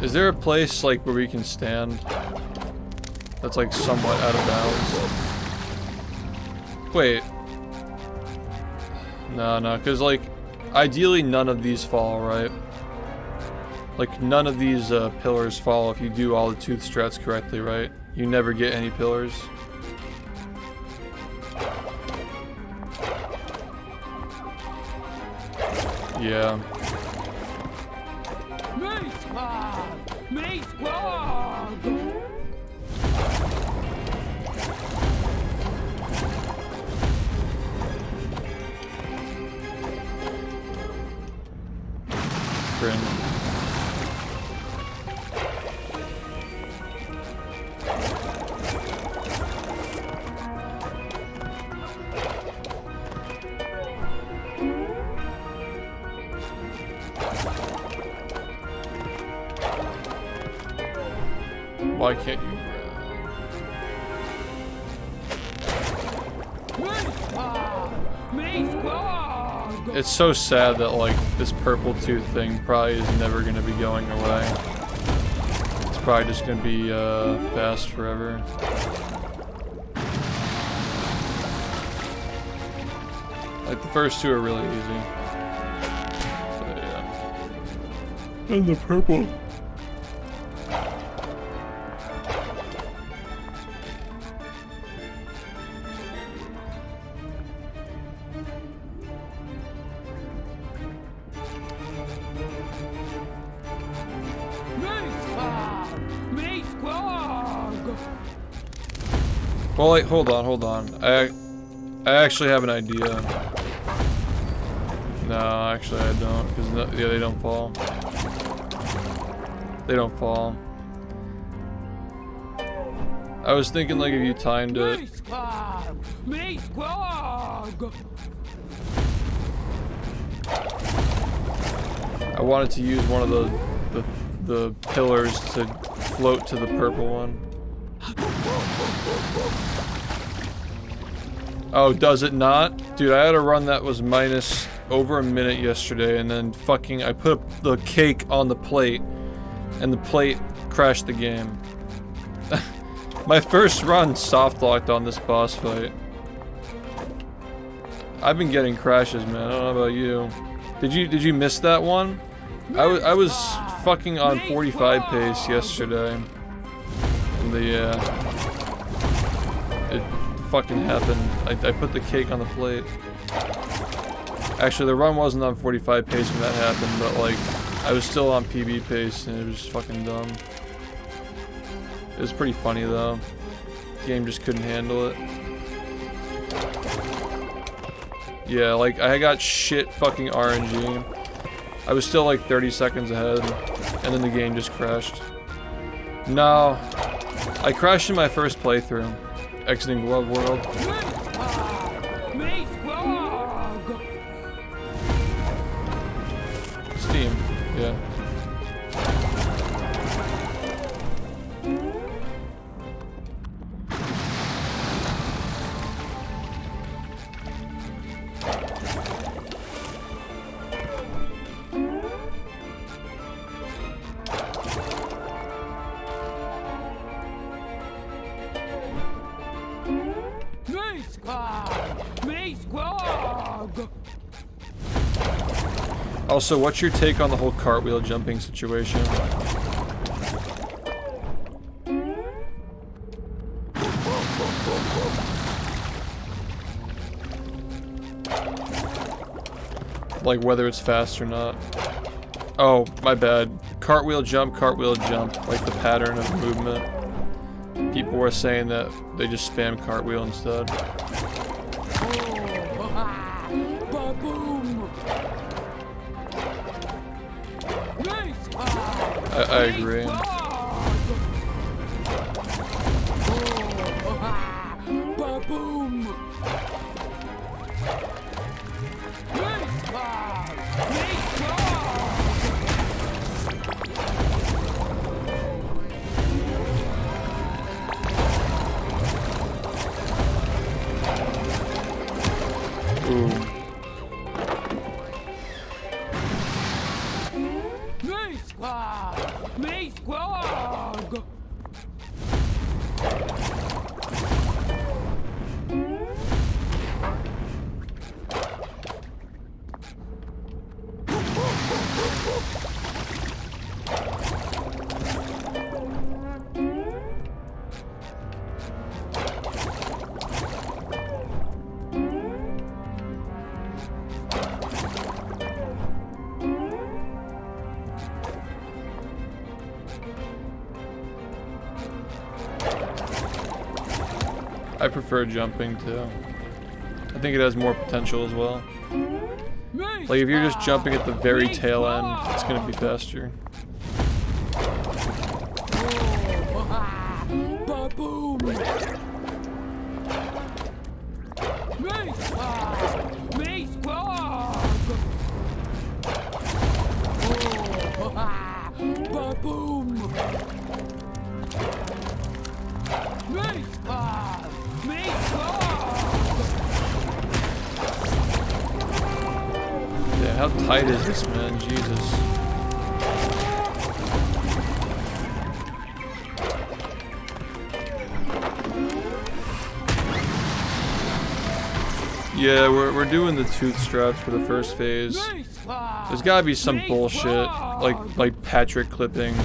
Is there a place like where we can stand that's like somewhat out of bounds? Wait. No, because like, ideally none of these fall, right? Like, none of these pillars fall if you do all the tooth strats correctly, right? You never get any pillars. Yeah. Why can't you grab? It's so sad that like this purple tooth thing probably is never gonna be going away. It's probably just gonna be fast forever. Like the first two are really easy. So yeah. And the purple. Well, like, hold on. I actually have an idea. No, actually I don't, because yeah, they don't fall. They don't fall. I was thinking like if you timed it. I wanted to use one of the pillars to float to the purple one. Oh, does it not? Dude, I had a run that was minus over a minute yesterday, and then fucking I put the cake on the plate, and the plate crashed the game. My first run soft locked on this boss fight. I've been getting crashes, man. I don't know about you. Did you miss that one? I was fucking on 45 pace yesterday. And it fucking happened. I put the cake on the plate. Actually, the run wasn't on 45 pace when that happened, but like, I was still on PB pace and it was just fucking dumb. It was pretty funny though. The game just couldn't handle it. Yeah, like, I got shit fucking RNG. I was still like 30 seconds ahead, and then the game just crashed. No. I crashed in my first playthrough, exiting Glove World. Steam, yeah. Also, what's your take on the whole cartwheel jumping situation? Like whether it's fast or not. Oh, my bad. Cartwheel jump, like the pattern of movement. People were saying that they just spam cartwheel instead. I agree. Ooh. I prefer jumping too. I think it has more potential as well. Like if you're just jumping at the very tail end, it's gonna be faster. Yeah, how tight is this, man? Jesus. Yeah, we're doing the tooth straps for the first phase. There's gotta be some bullshit, like Patrick clipping.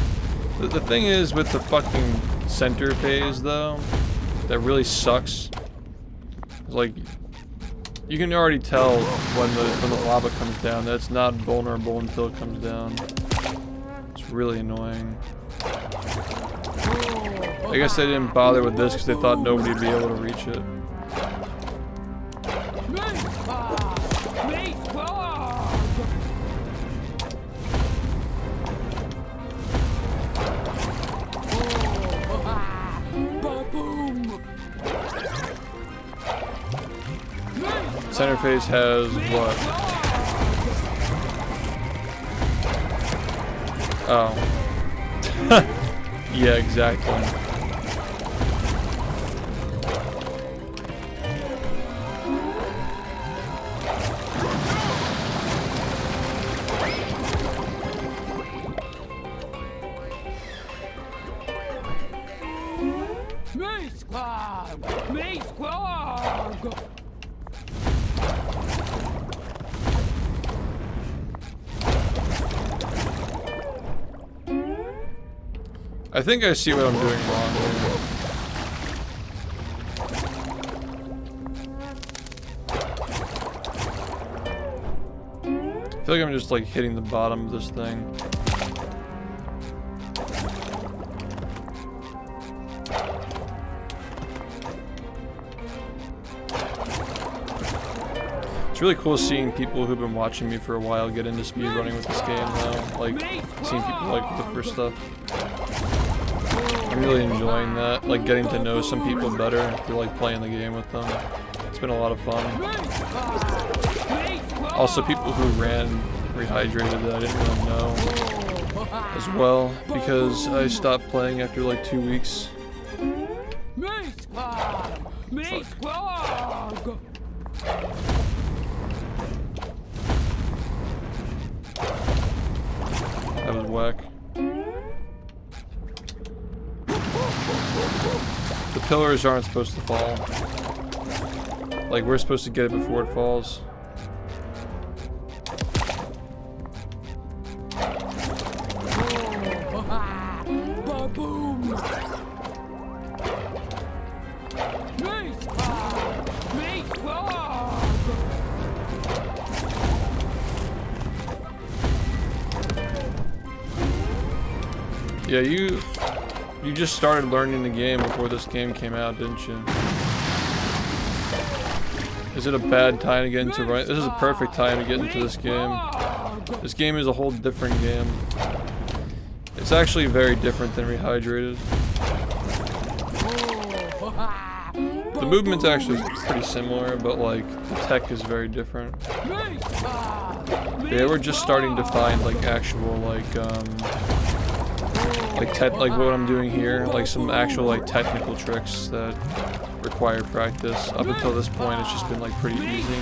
The thing is with the fucking center phase though, that really sucks. Like, you can already tell when the lava comes down that it's not vulnerable until it comes down. It's really annoying. I guess they didn't bother with this because they thought nobody would be able to reach it. Center face has what? Oh. Yeah, exactly. Me squad! Me squad! I think I see what I'm doing wrong here. I feel like I'm just like hitting the bottom of this thing. It's really cool seeing people who've been watching me for a while get into speedrunning with this game though. Like, seeing people like the first stuff. I'm really enjoying that, like getting to know some people better through like playing the game with them. It's been a lot of fun. Also, people who ran Rehydrated that I didn't really know as well, because I stopped playing after like 2 weeks. Fuck. That was whack. The pillars aren't supposed to fall. Like, we're supposed to get it before it falls. Yeah, you just started learning the game before this game came out, didn't you? Is it a bad time to get into right? This is a perfect time to get into this game. This game is a whole different game. It's actually very different than Rehydrated. The movement's actually pretty similar, but like the tech is very different. Yeah, we're just starting to find like actual like what I'm doing here, like some actual like technical tricks that require practice. Up until this point, it's just been like pretty easy.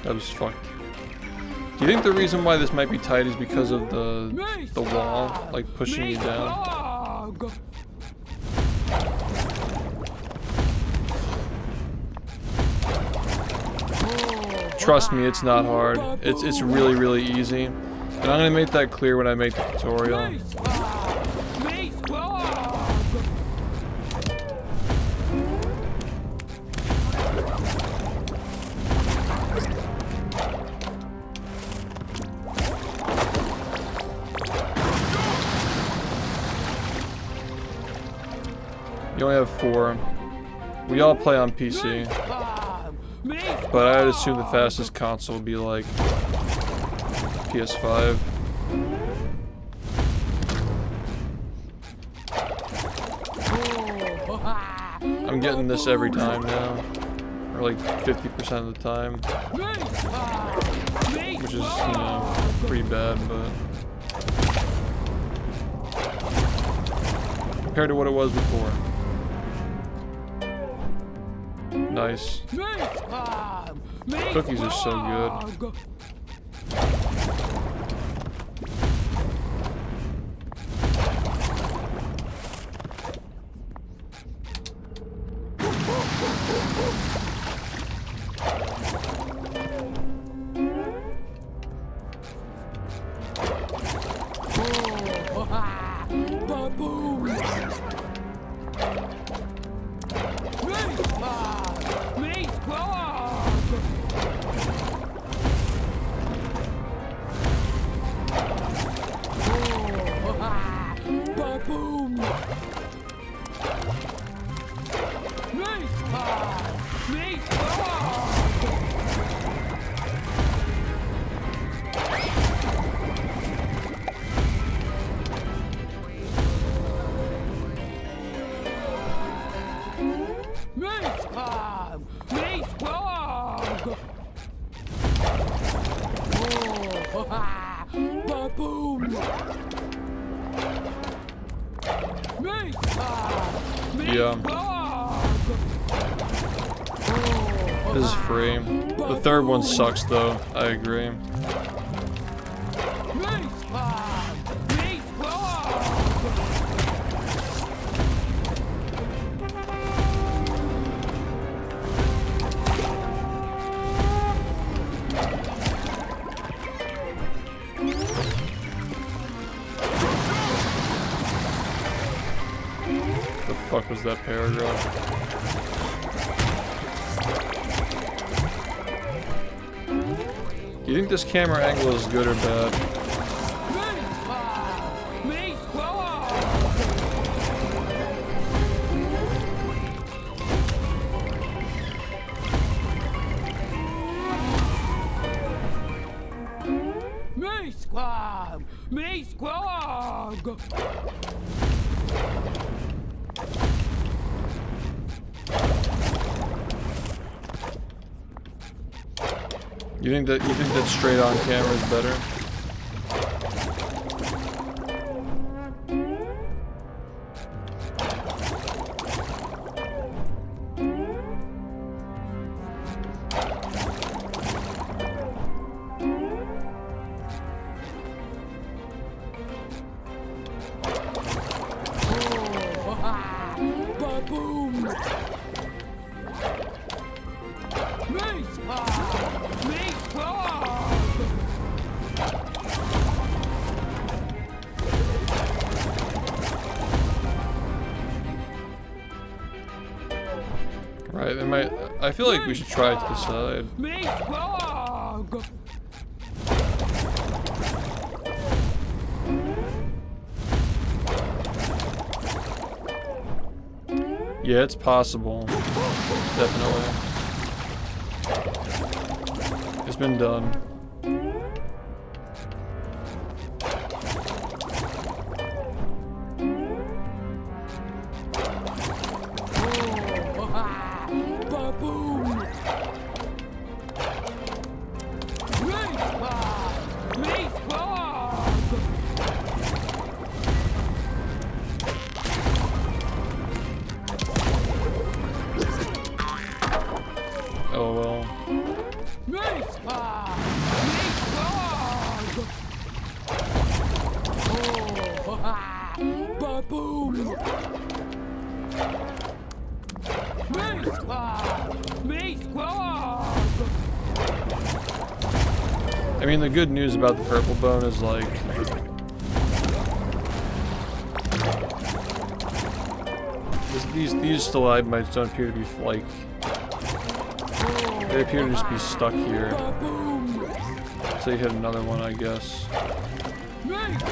That was fucked. Do you think the reason why this might be tight is because of the wall, like pushing you down? Trust me, it's not hard. It's really, really easy. And I'm gonna make that clear when I make the tutorial. You only have 4. We all play on PC. But I'd assume the fastest console would be like PS5. I'm getting this every time now, or like 50% of the time, which is, you know, pretty bad, but compared to what it was before. Nice. Cookies are so good. Me squawk! Me squawk! Me squawk! Oh, ba-boom! Me squawk! Me Yeah. This is free. The third one sucks though, I agree. The fuck was that paragraph? Do you think this camera angle is good or bad? Me squawk! Me squawk! You think that straight on camera is better? Ba-boom! Me squawk! Me squawk! Right, I feel like we should try it to the side. Me squawk! Yeah, it's possible. Definitely. It's been done. Ba-boom! Me squawk! Me squawk! Oh well. Me squawk! Me squawk! Oh, ba-boom! Me squawk! Me squawk! I mean, the good news about the purple bone is like these stalagmites don't appear to be like they appear to just be stuck here. So you hit another one, I guess.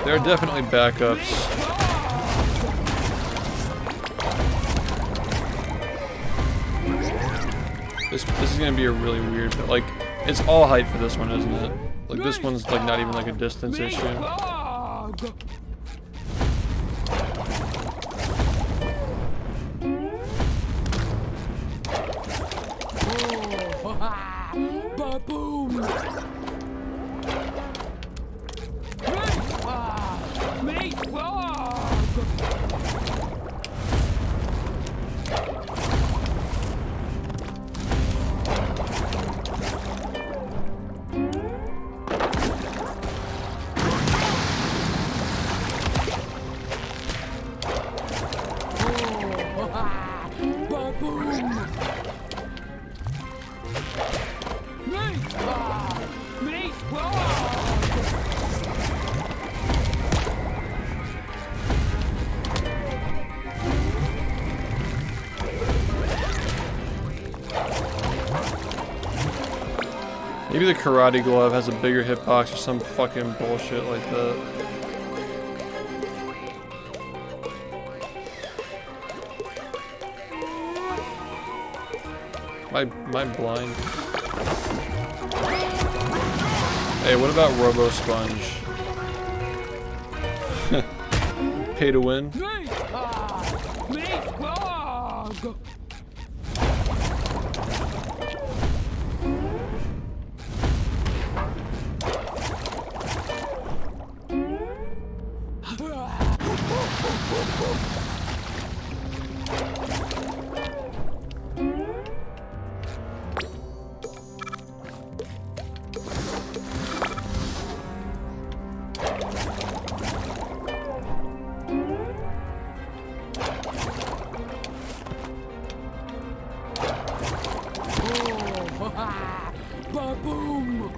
There are definitely backups. This is gonna be a really weird, but like it's all height for this one, isn't it? Like this one's like not even like a distance issue. Ba-boom! Me squawk! Ba-boom! Me squawk! Me squawk! Maybe the karate glove has a bigger hitbox or some fucking bullshit like that. Am I blind? Hey, what about Robo Sponge? Pay to win?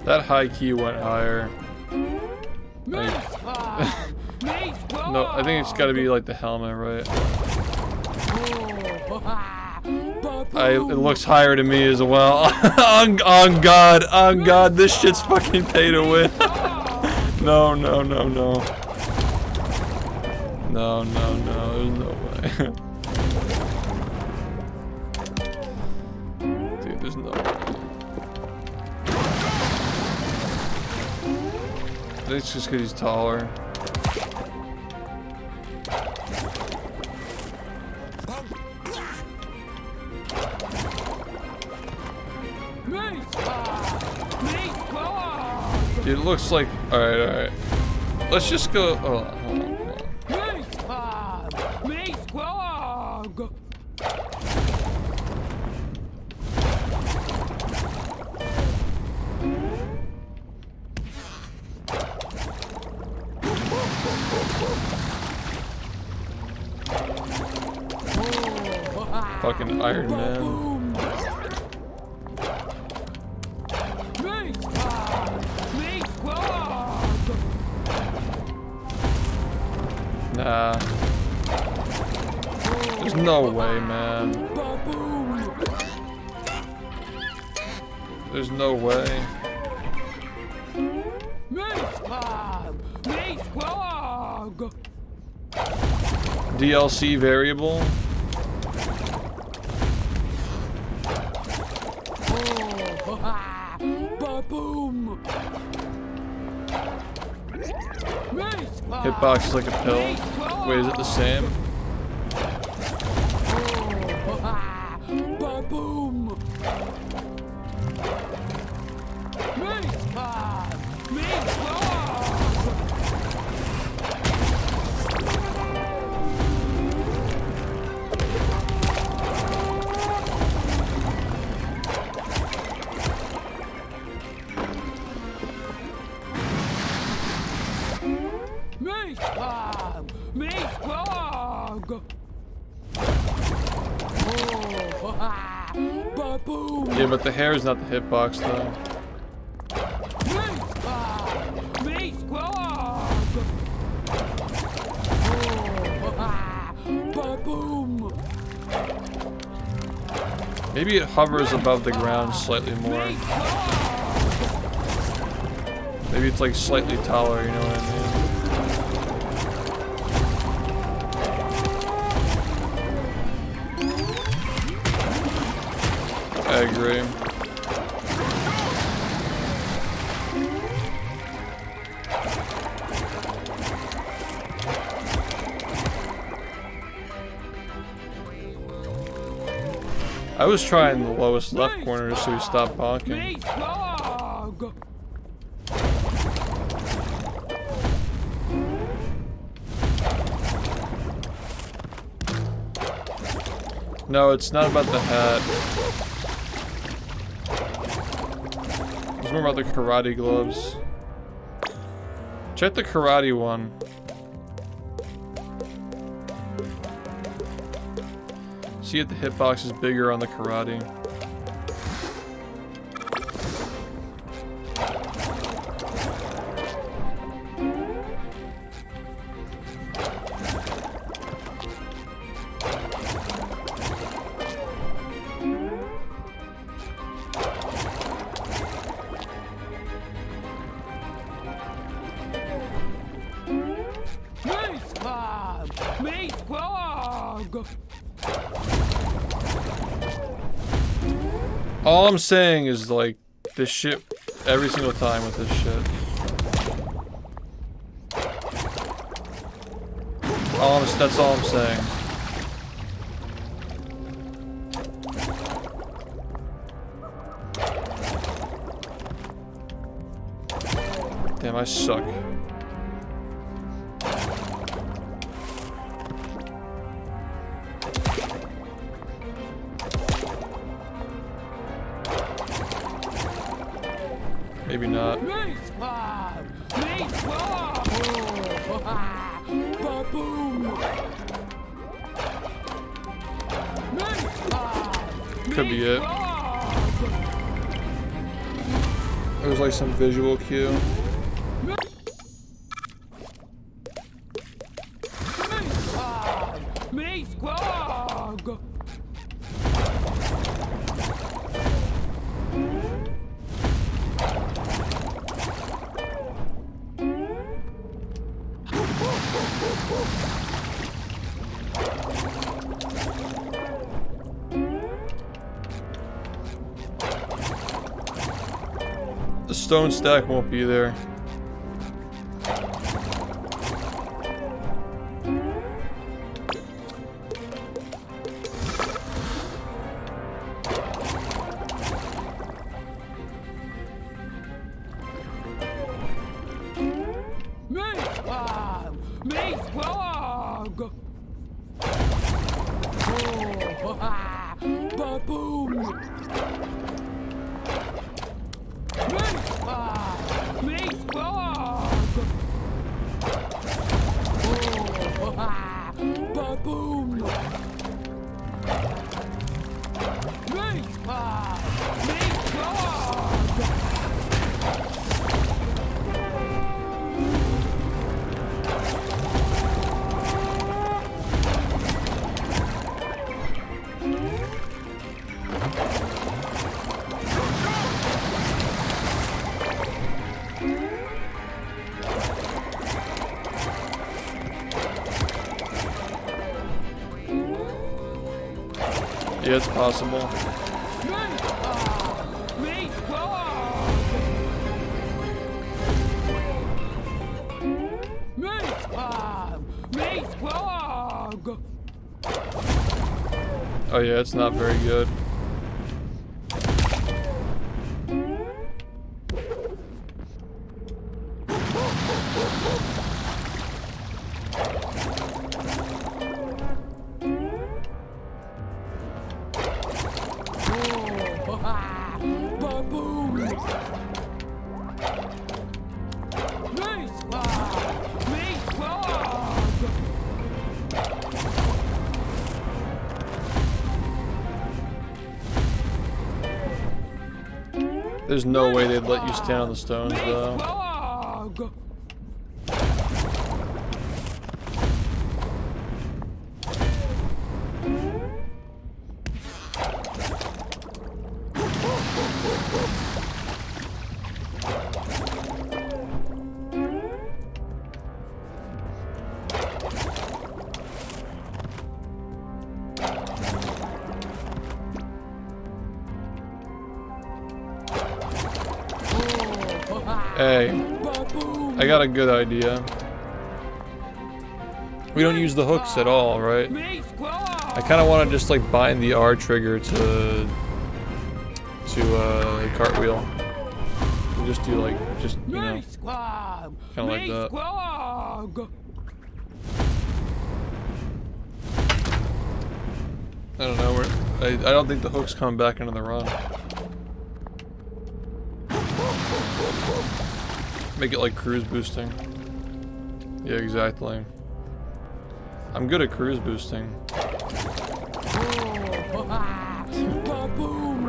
That high key went higher. Like, no, I think it's got to be like the helmet, right? It looks higher to me as well. on God, this shit's fucking pay to win. No, no, no, no. No, no, no, there's no way. Dude, there's no way. I think it's just because he's taller. Dude, it looks like... Alright. Let's just go... Hold on. Fucking Iron Man. Nah. There's no way, man. There's no way. DLC variable? Hitbox is like a pill. Wait, is it the same? Yeah, but the hair is not the hitbox though. Maybe it hovers above the ground slightly more. Maybe it's like slightly taller, you know what I mean? I agree. I was trying the lowest left corner so he stopped bonking. No, it's not about the hat. It's more about the karate gloves. Check the karate one. See if the hitbox is bigger on the karate. All I'm saying is like this shit every single time with this shit. That's all I'm saying. Damn, I suck. Maybe not. Mace Club! Mace Club! Ba-boom! Mace Club! Could be it. It was like some visual cue. Mace Club! The stone stack won't be there. Mace Club! Mace Club! Ba-boom! Mace Club! Mace Club! Ba-boom! Mace Club! Mace Club! Yeah, it's possible. Mace Club! Mace Club! Mace Club! Oh yeah, it's not very good. Ba-boom! Mace Club! Mace Club! There's no way they'd let you stand on the stones though. Club! Hey, I got a good idea. We don't use the hooks at all, right? I kind of want to just like bind the R trigger to the cartwheel. And just do like, just, you know, kind of like that. I don't know, I don't think the hook's coming back into the run. Make it like cruise boosting. Yeah, exactly. I'm good at cruise boosting.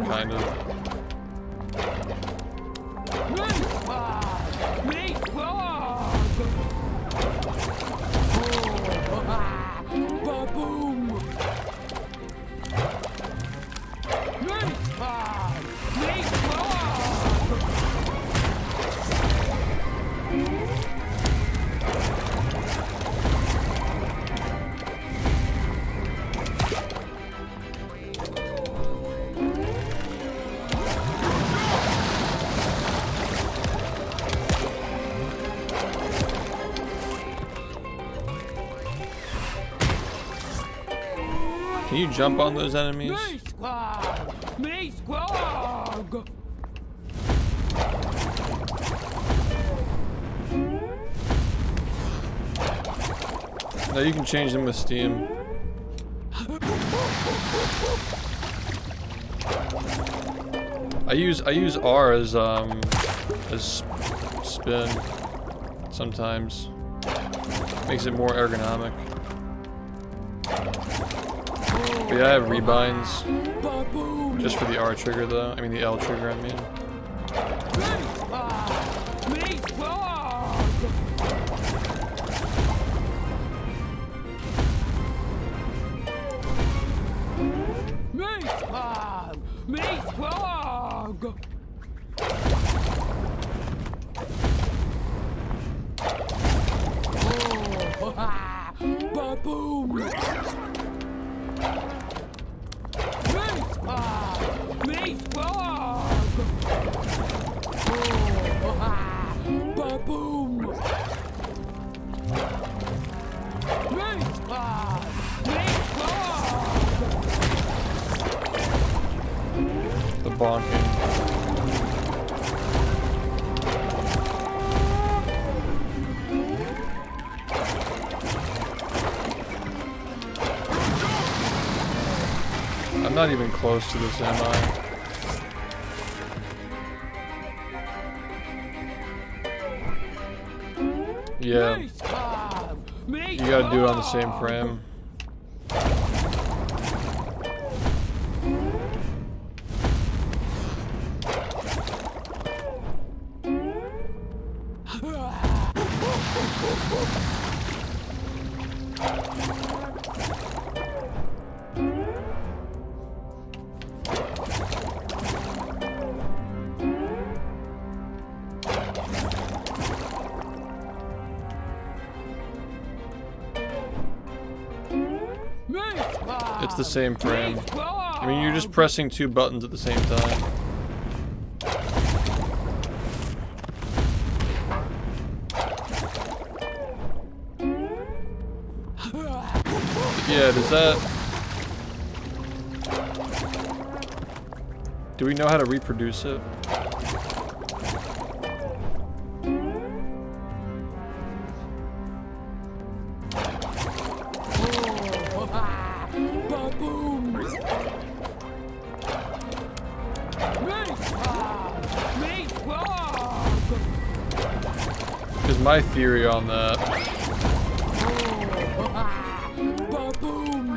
Kind of. Can you jump on those enemies? Me squad! Me squad! No, you can change them with Steam. I use R as spin sometimes. Makes it more ergonomic. But yeah, I have rebinds. Just for the R trigger though. I mean the L trigger, I mean. The bonking. I'm not even close to this, am I? Yeah. You gotta do it on the same frame. It's the same frame. I mean, you're just pressing two buttons at the same time. Yeah, does that... Do we know how to reproduce it? Because my theory on that...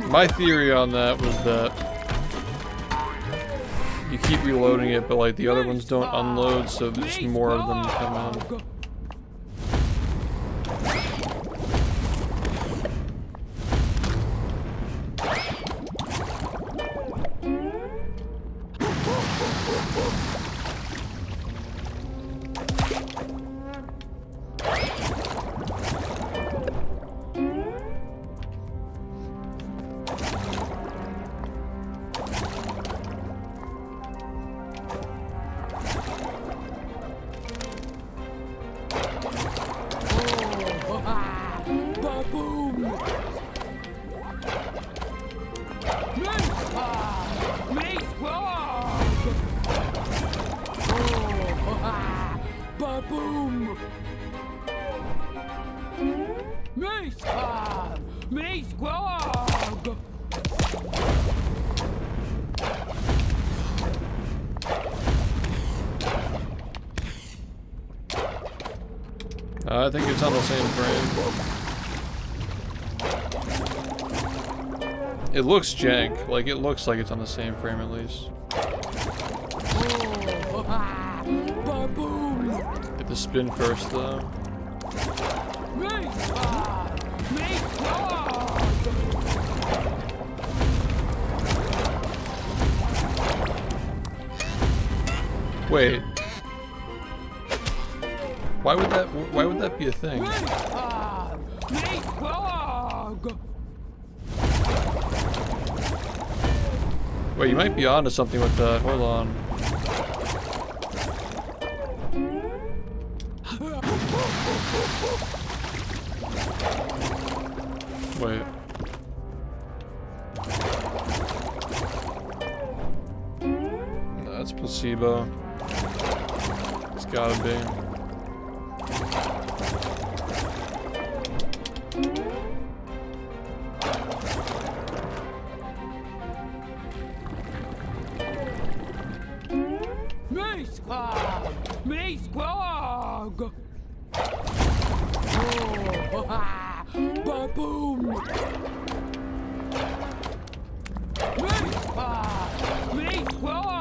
My theory on that was that you keep reloading it, but like the other ones don't unload, so there's more of them come in. I think it's on the same frame. It looks jank. Like, it looks like it's on the same frame at least. Get the spin first, though. Wait. Why would that be a thing? Wait, you might be onto something with that. Hold on. Wait. It's placebo. It's gotta be. Me squad! Me squad! Oh, ba-boom! Me squad! Me squad!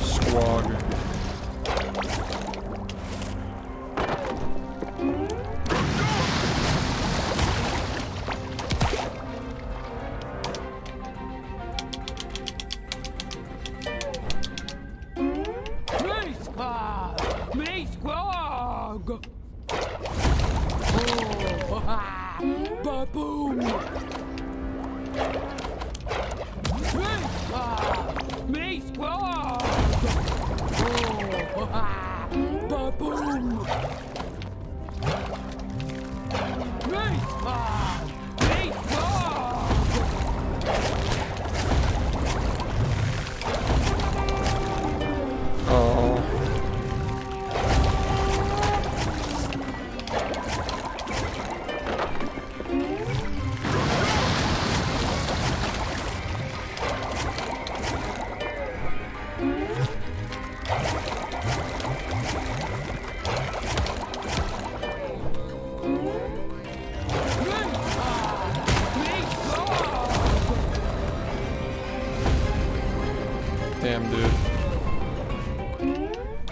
Squawk. Me squad! Oh, ba-boom! Me squad! Oh, ba-boom! Me squad! Me squad! Oh. Damn, dude.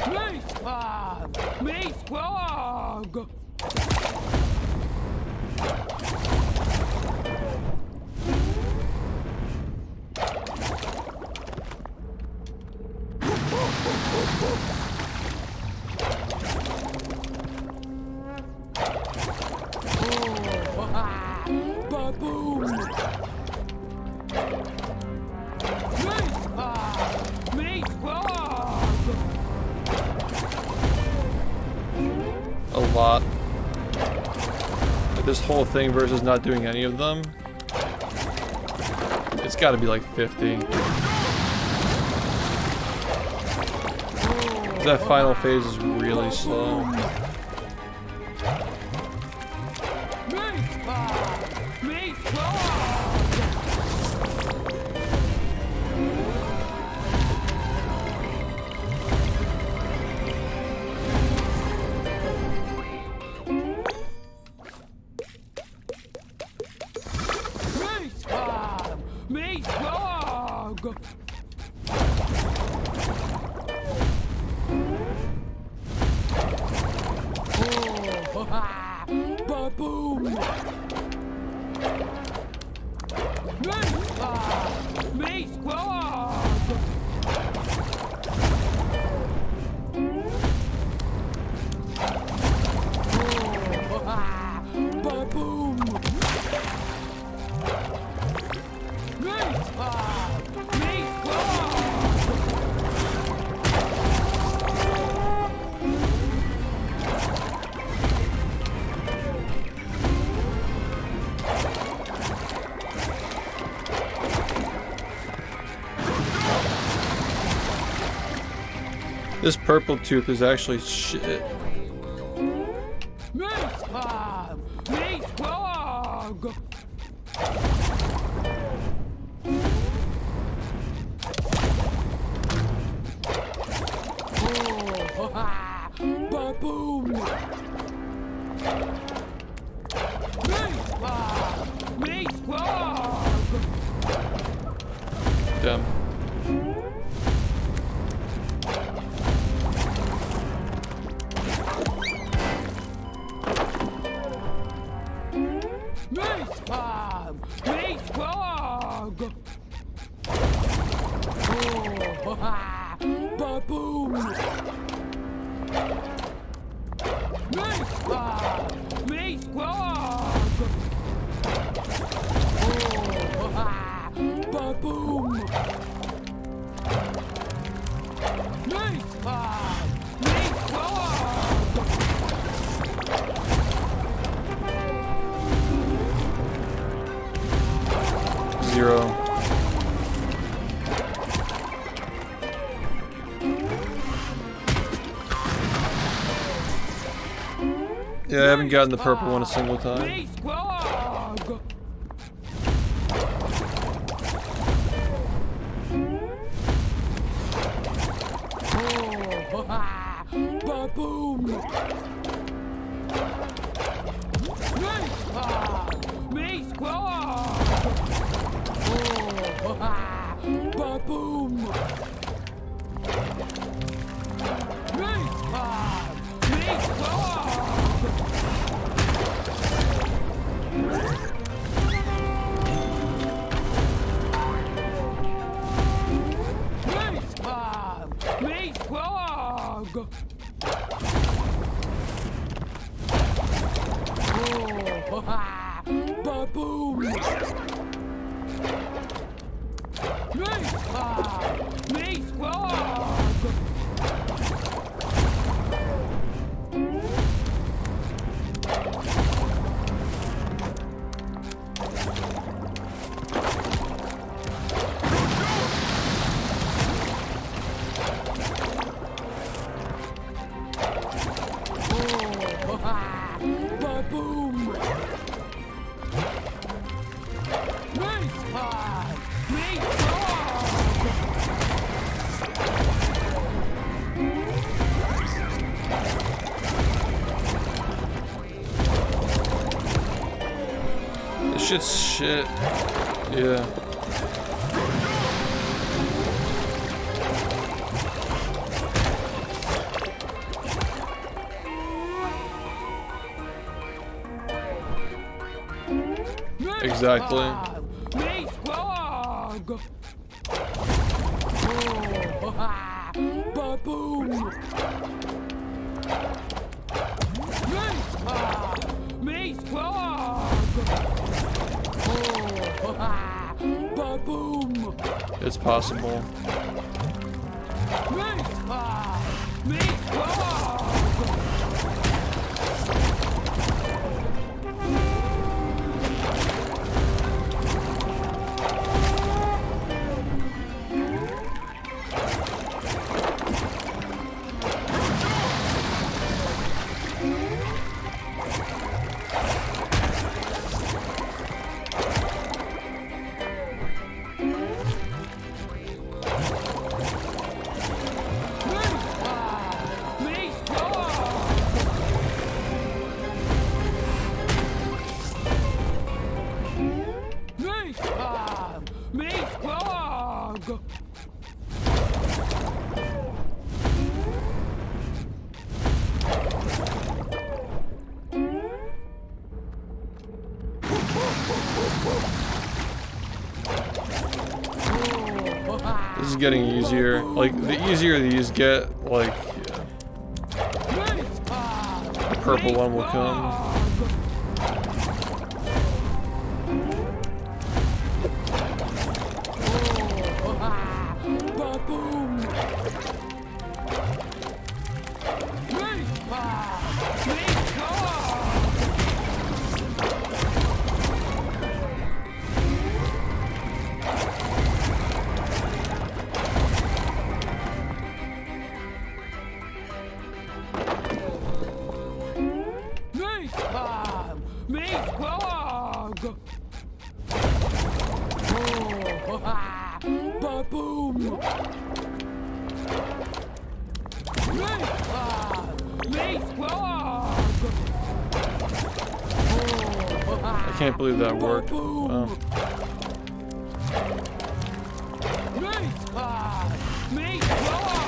Me squad! Me squad! Oh, ba-boom! Me squad! A lot. Like this whole thing versus not doing any of them. It's gotta be like 50. That final phase is really slow. Me squad! Me squad! Oh, ba-boom! Me squad! Oh, ba-boom! Me squad! Me squad! This purple tooth is actually shit. Me squad! Me squad! Oh, ba-boom! Me squad! Me squad! Damn. Me squad! Me squad! Oh, ba-boom! Me squad! Me squad! Oh, ba-boom! Me squad! Me squad! 0. Yeah, I haven't gotten the purple one a single time. Me squawk. Oh, ba-boom. Me squawk. Oh, ba-boom. Me squawk. Me squawk. Oh, ba-boom. Me squawk. Ba-boom! Nice one! Nice This shit's shit. Yeah. Exactly. Me squawk! Oh, ba-boom! Me squawk! Oh, ba-boom! It's possible. Me squawk! Me squawk! This is getting easier. Like, the easier these get, like, yeah. The purple one will come. Me squawk! Oh, ba-boom! Me squawk! I can't believe that worked. Wow. Me squawk!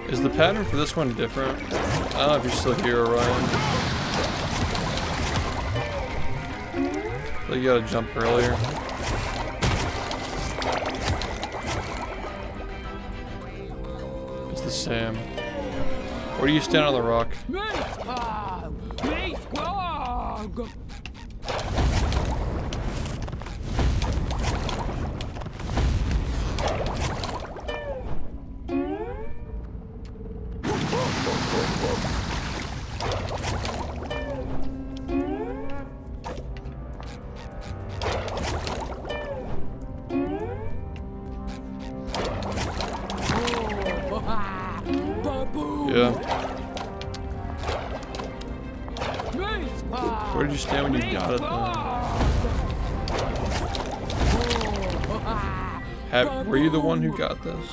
Is the pattern for this one different? I don't know if you're still here, Orion. But you gotta jump earlier. It's the same. Where do you stand on the rock? Me squawk! Yeah. Where did you stand when you got it then? Were you the one who got this?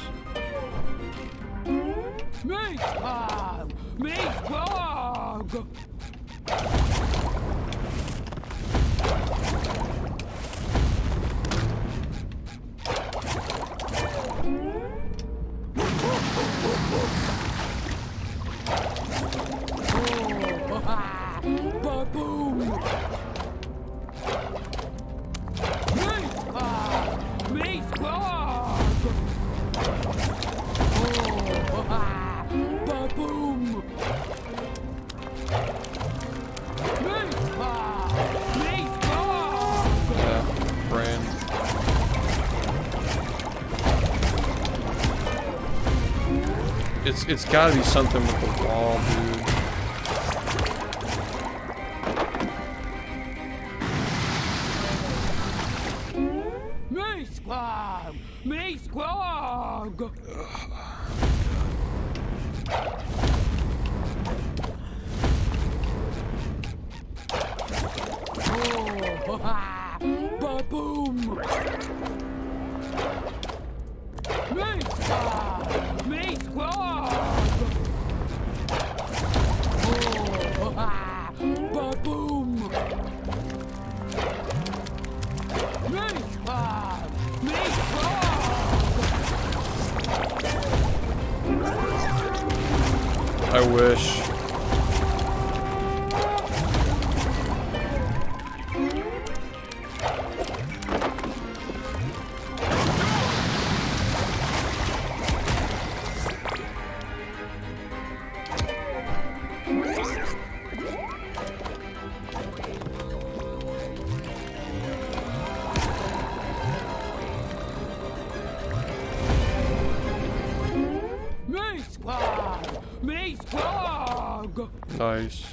It's gotta be something with the wall, dude. Me squad! Me squad! Ba-boom! Me squad! Me squad! Ba-boom! Me squad! Me squad! I wish. Nice.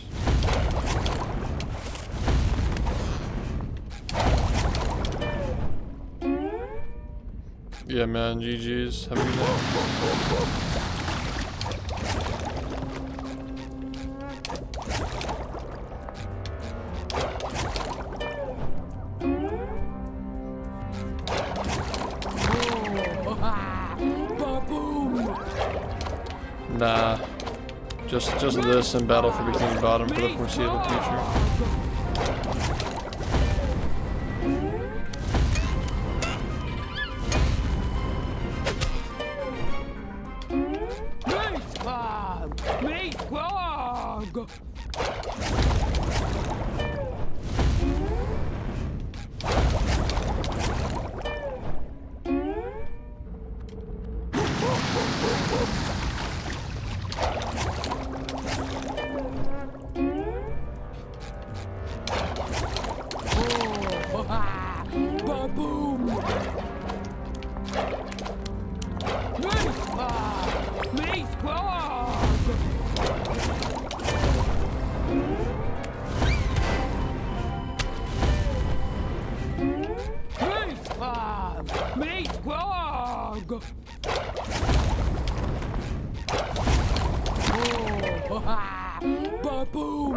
Yeah, man, GG's. Have a good night. Nah. Just this and battle for Bikini Bottom for the foreseeable future. Me squad! Me squad! Ba-boom! Me squad! Me squad! Me squad! Me squad! Ba-boom!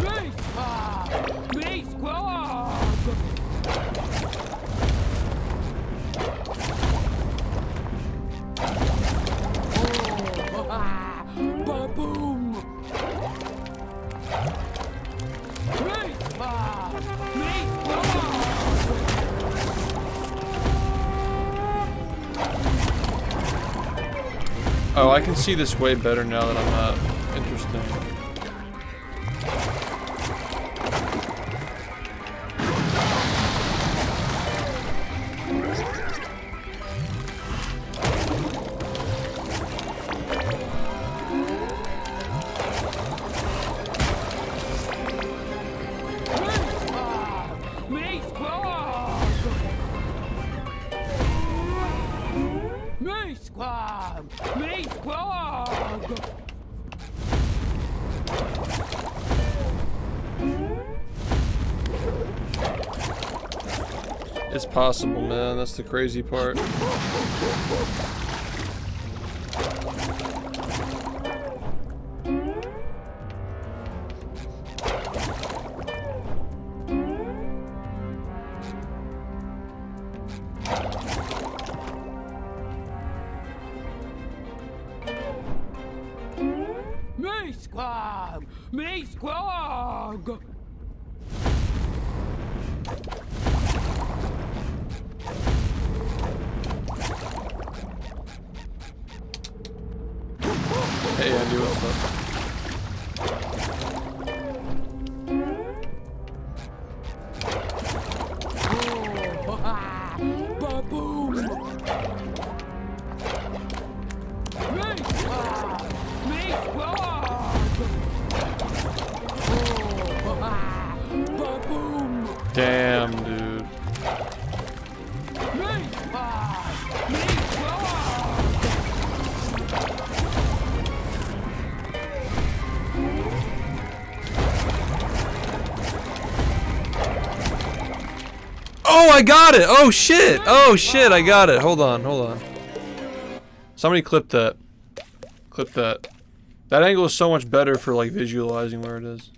Me squad! Me squad! Ba-boom! Me squad! Me squad! Oh, I can see this way better now that I'm not. Interesting. Me squad! Me squad! It's possible, man. That's the crazy part. Me squab! Me squab! Hey, Andy, what's up? Ba-boom! Me squab! Me squab! Ba-boom! Damn, dude. Me squab! Me squab! Oh, I got it! Oh shit! Oh shit, I got it. Hold on, hold on. Somebody clip that. Clip that. That angle is so much better for like visualizing where it is.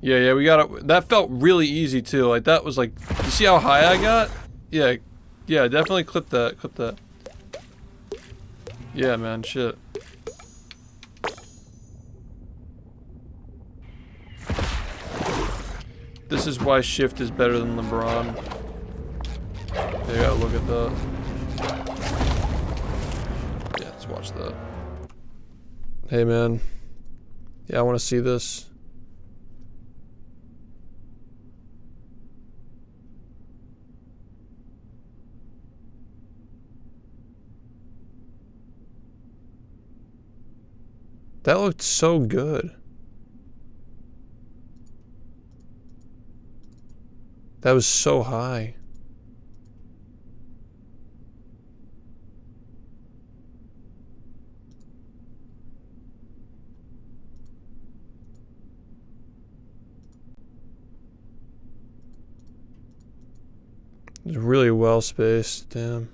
Yeah, we got it. That felt really easy too. Like that was like, you see how high I got? Yeah, definitely clip that. Clip that. Yeah, man, shit. This is why SHiFT is better than LeBron. You gotta look at that. Yeah, let's watch that. Hey, man. Yeah, I want to see this. That looked so good. That was so high. It's really well spaced, damn.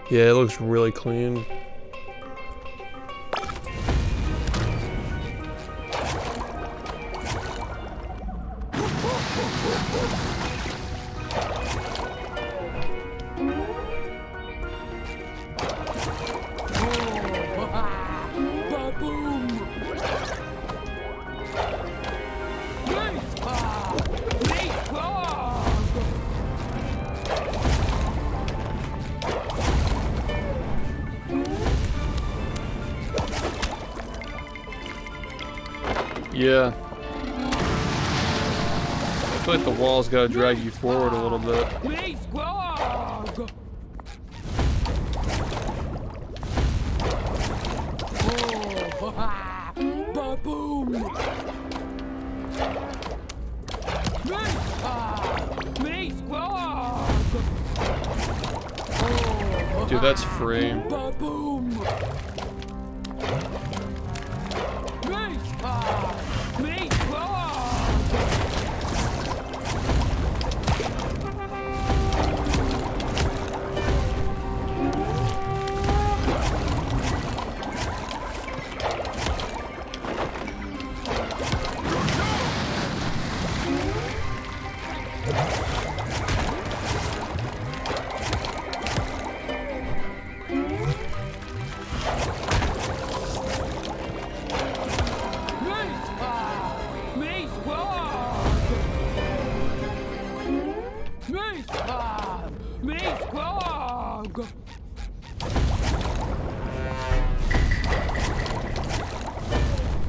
Yeah, it looks really clean. Yeah. I feel like the wall's gotta drag you forward a little bit. Me squab! Ba-boom! Me squab! Me squab! Dude, that's free. Ba-boom! Me squab! Me squab!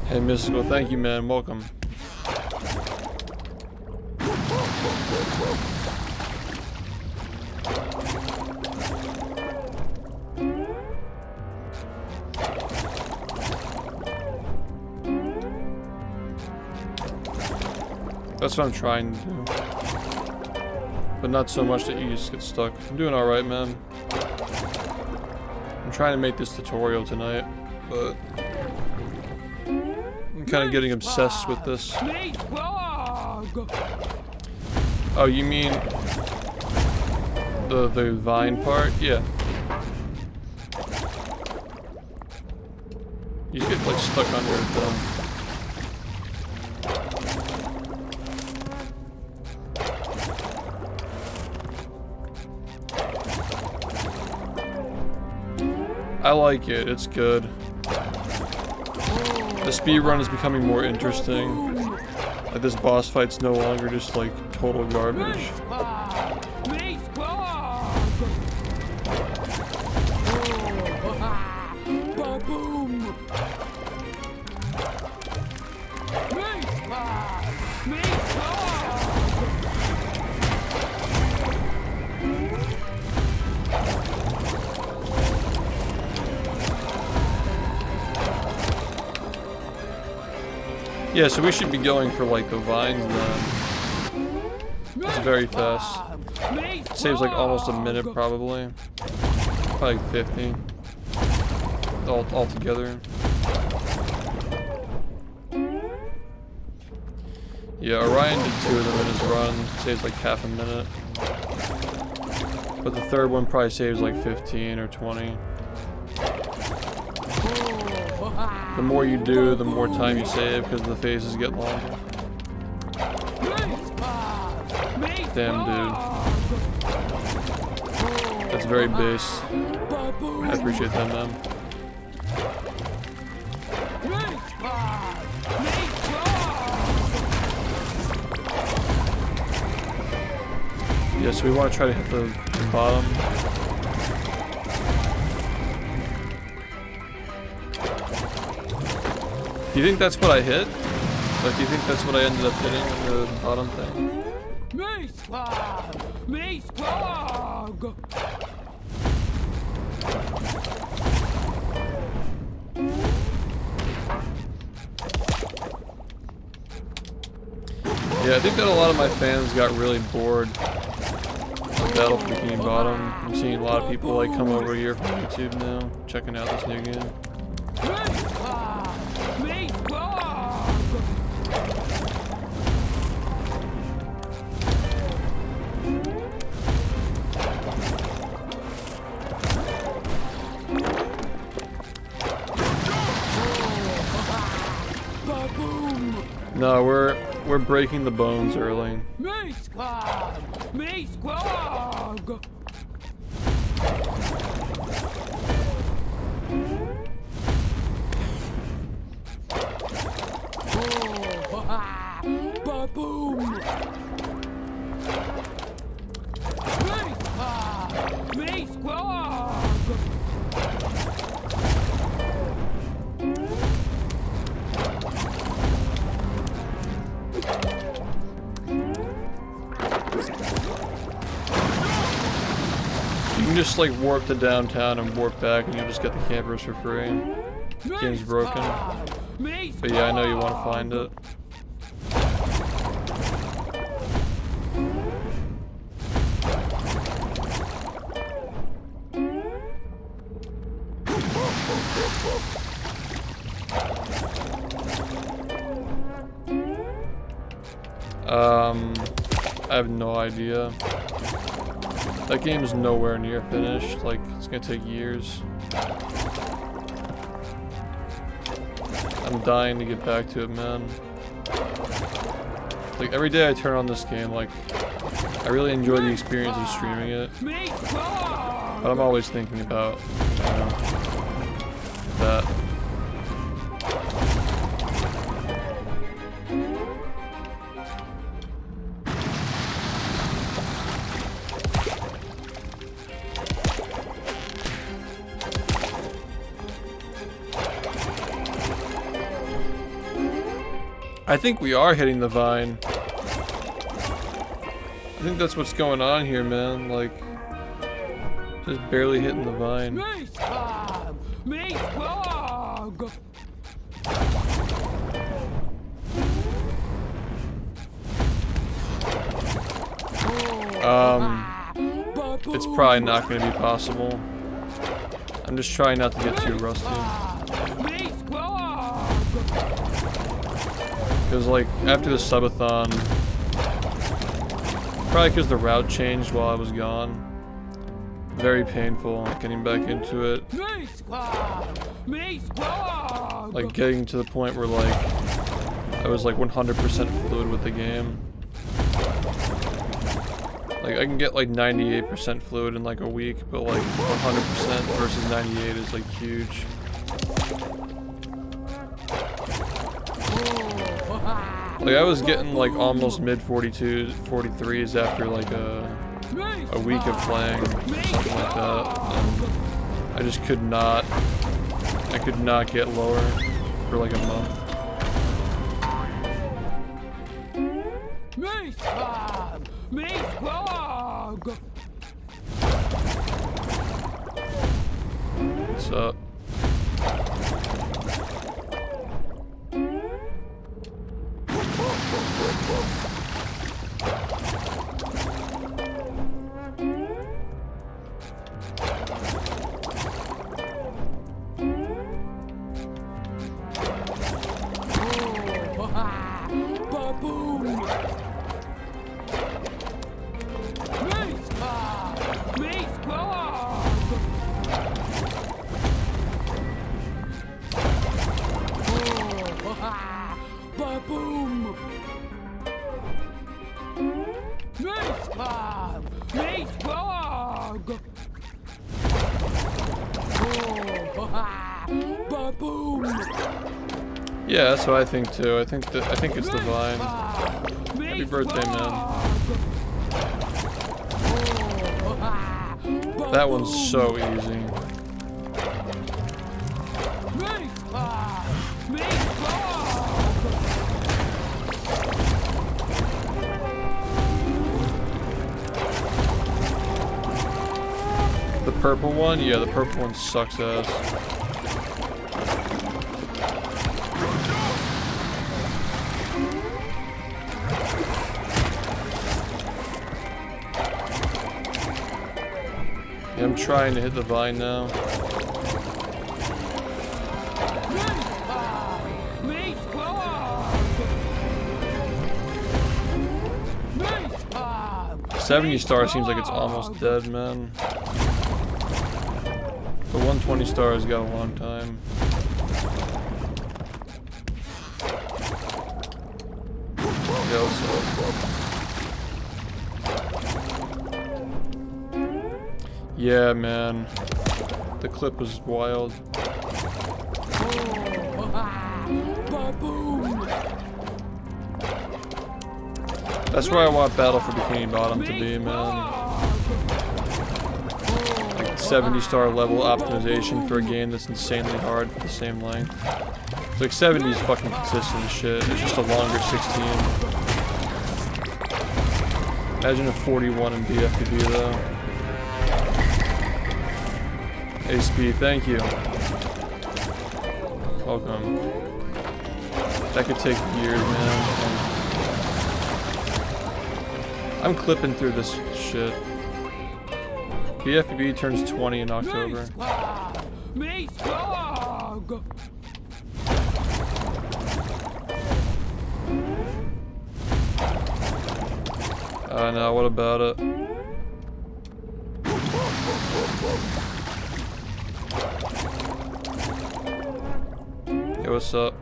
Hey, Mystical, thank you, man. Welcome. That's what I'm trying to do. But not so much that you just get stuck. I'm doing alright, man. I'm trying to make this tutorial tonight, but I'm kind of getting obsessed with this. Oh, you mean the vine part? Yeah. You get like stuck under it though. I like it, it's good. The speed run is becoming more interesting. Like this boss fight's no longer just like total garbage. Yeah, so we should be going for like the vines then. It's very fast. It saves like almost a minute probably. Probably 50. All together. Yeah, Orion did 2 of them in his run. Saves like half a minute. But the third one probably saves like 15 or 20. The more you do, the more time you save because the phases get longer. Damn, dude. That's very base. I appreciate that, man. Yeah, so we want to try to hit the bottom. Do you think that's what I hit? Like, do you think that's what I ended up hitting in the bottom thing? Yeah, I think that a lot of my fans got really bored of Battle for Bikini Bottom. I'm seeing a lot of people like come over here from YouTube now, checking out this new game. No, we're breaking the bones early. You can just like warp to downtown and warp back and you'll just get the campers for free. Game's broken. But yeah, I know you want to find it. I have no idea. That game is nowhere near finished. Like, it's gonna take years. I'm dying to get back to it, man. Like, every day I turn on this game, like, I really enjoy the experience of streaming it. But I'm always thinking about, you know, that. I think we are hitting the vine. I think that's what's going on here, man. Like, just barely hitting the vine. It's probably not going to be possible. I'm just trying not to get too rusty. Because, like, after the subathon, probably because the route changed while I was gone. Very painful getting back into it. Like, getting to the point where, like, I was, like, 100% fluid with the game. Like, I can get, like, 98% fluid in, like, a week, but, like, 100% versus 98 is, like, huge. Like I was getting like almost mid 42s, 43s after like a week of playing, something like that. And I just could not get lower for like a month. What's up? Yeah, that's what I think too. I think it's the vine. Happy birthday, man. That one's so easy. The purple one? Yeah, the purple one sucks ass. Yeah, I'm trying to hit the vine now. $70 seems like it's almost dead, man. The 120 stars got a long time. Yeah, what's up? Yeah, man. The clip was wild. That's where I want Battle for Bikini Bottom to be, man. Like 70-star level optimization for a game that's insanely hard for the same length. It's like 70 is fucking consistent as shit. It's just a longer 16. Imagine a 41 in BFPB though. Hey Speed, thank you. Welcome. That could take years, man. I'm clipping through this shit. BFPB turns 20 in October. No, what about it? Yo, what's up?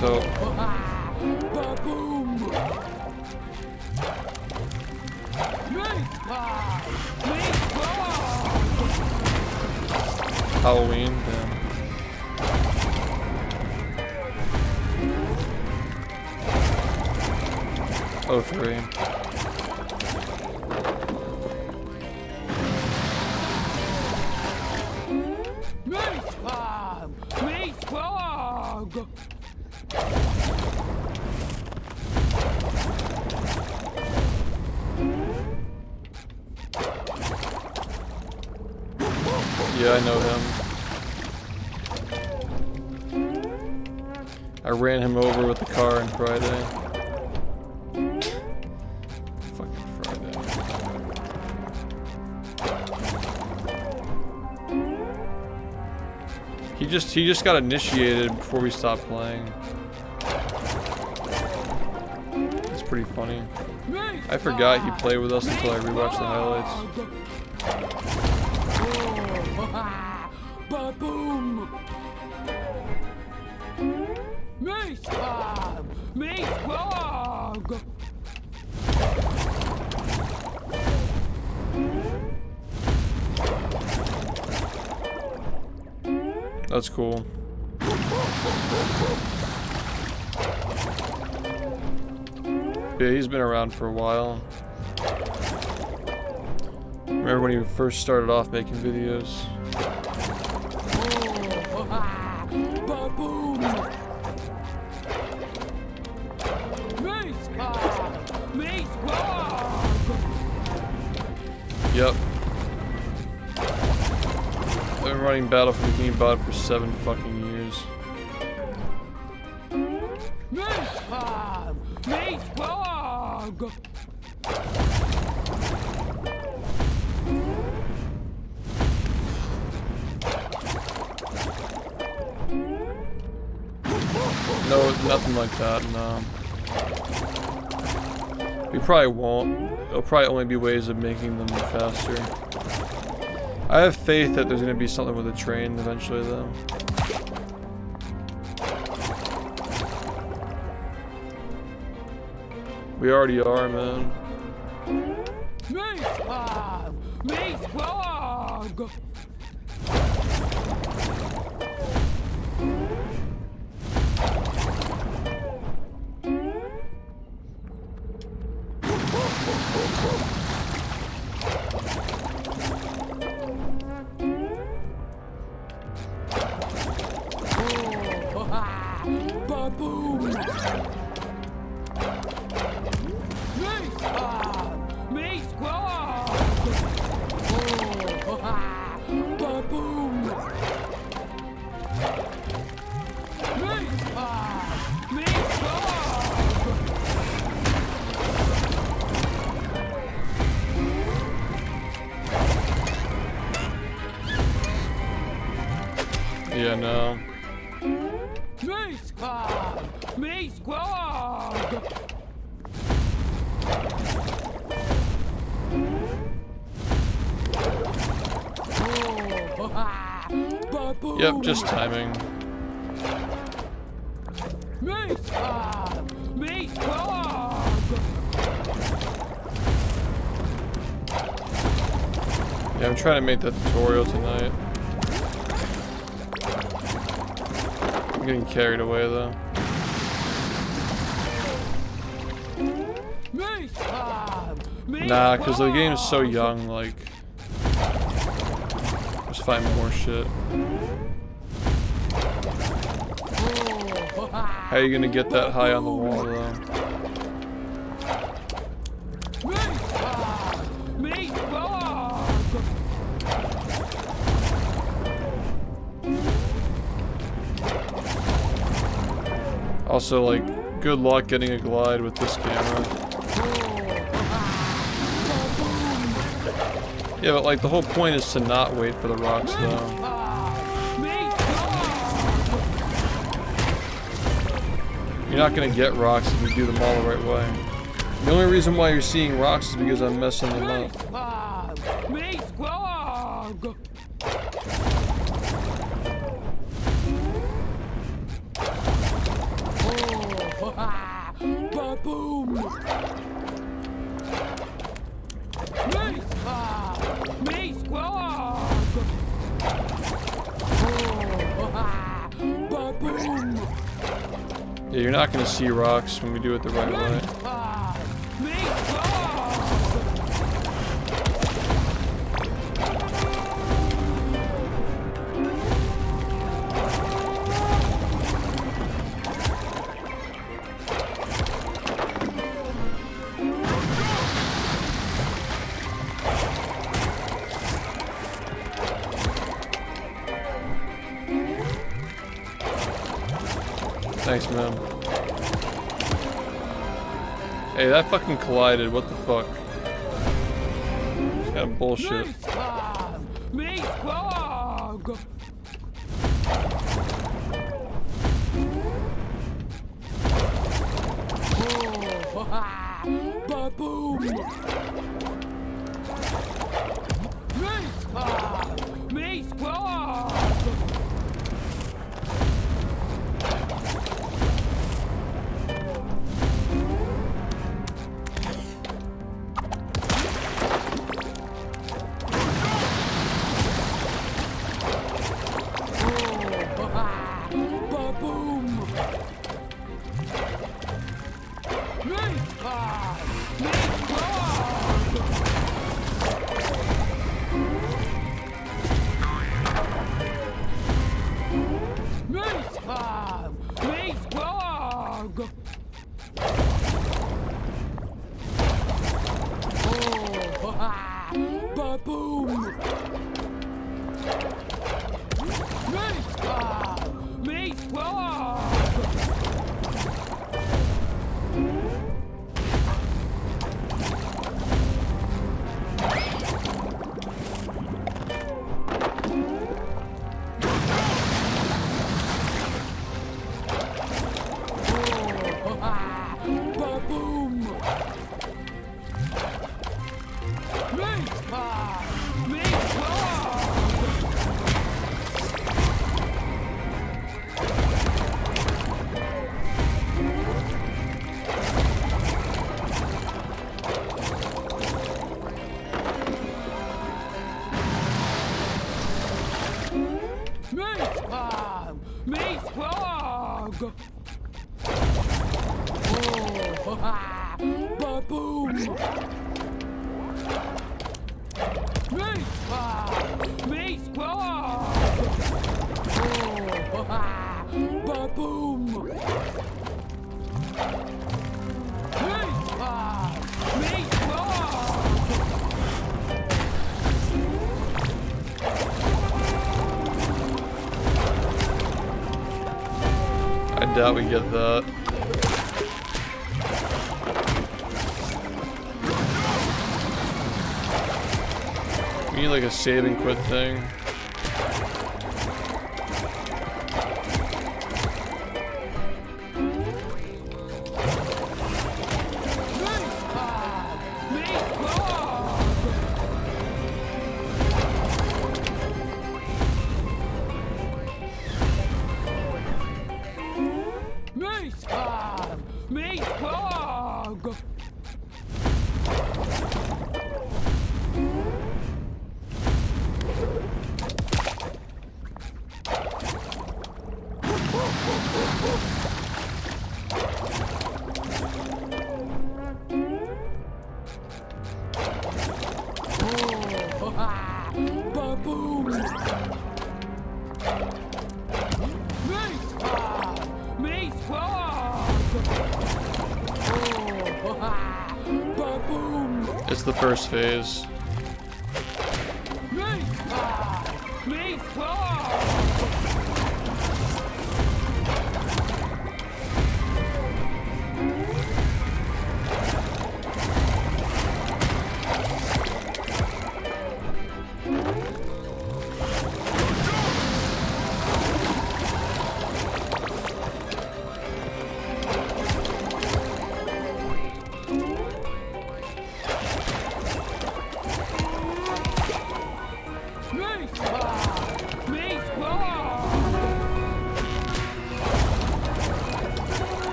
So Halloween, damn. Oh, 03. Yeah, I know him. I ran him over with the car on Friday. Fucking Friday. He just got initiated before we stopped playing. It's pretty funny. I forgot he played with us until I rewatched the highlights. Ba-boom! Mace Bob! Mace Bog! That's cool. Yeah, he's been around for a while. Remember when he first started off making videos? Yep. I've been running Battle for the Game Bot for 7 fucking years. No, nothing like that, no. We probably won't. There'll probably only be ways of making them faster. I have faith that there's gonna be something with a train eventually, though. We already are, man. Yeah, no. Yep, just timing. Yeah, I'm trying to make that tutorial tonight. I'm getting carried away though. Nah, because the game is so young, like... Just find more shit. How are you gonna get that high on the wall though? Also, like, good luck getting a glide with this camera. Yeah, but like, the whole point is to not wait for the rocks, though. You're not gonna get rocks if you do them all the right way. The only reason why you're seeing rocks is because I'm messing them up. Yeah, you're not gonna see rocks when we do it the right way. Thanks, man. Hey, that fucking collided. What the fuck? It's kind of bullshit. Ba-boom! Me squawk! Ba-boom! Me squawk! Ba-boom! Me squawk! Ba-boom! Me I doubt we get that. We need like a save and quit thing. Me squawk! Ba-boom! Me squawk! Ba-boom! It's the first phase. Me squawk! Me squawk!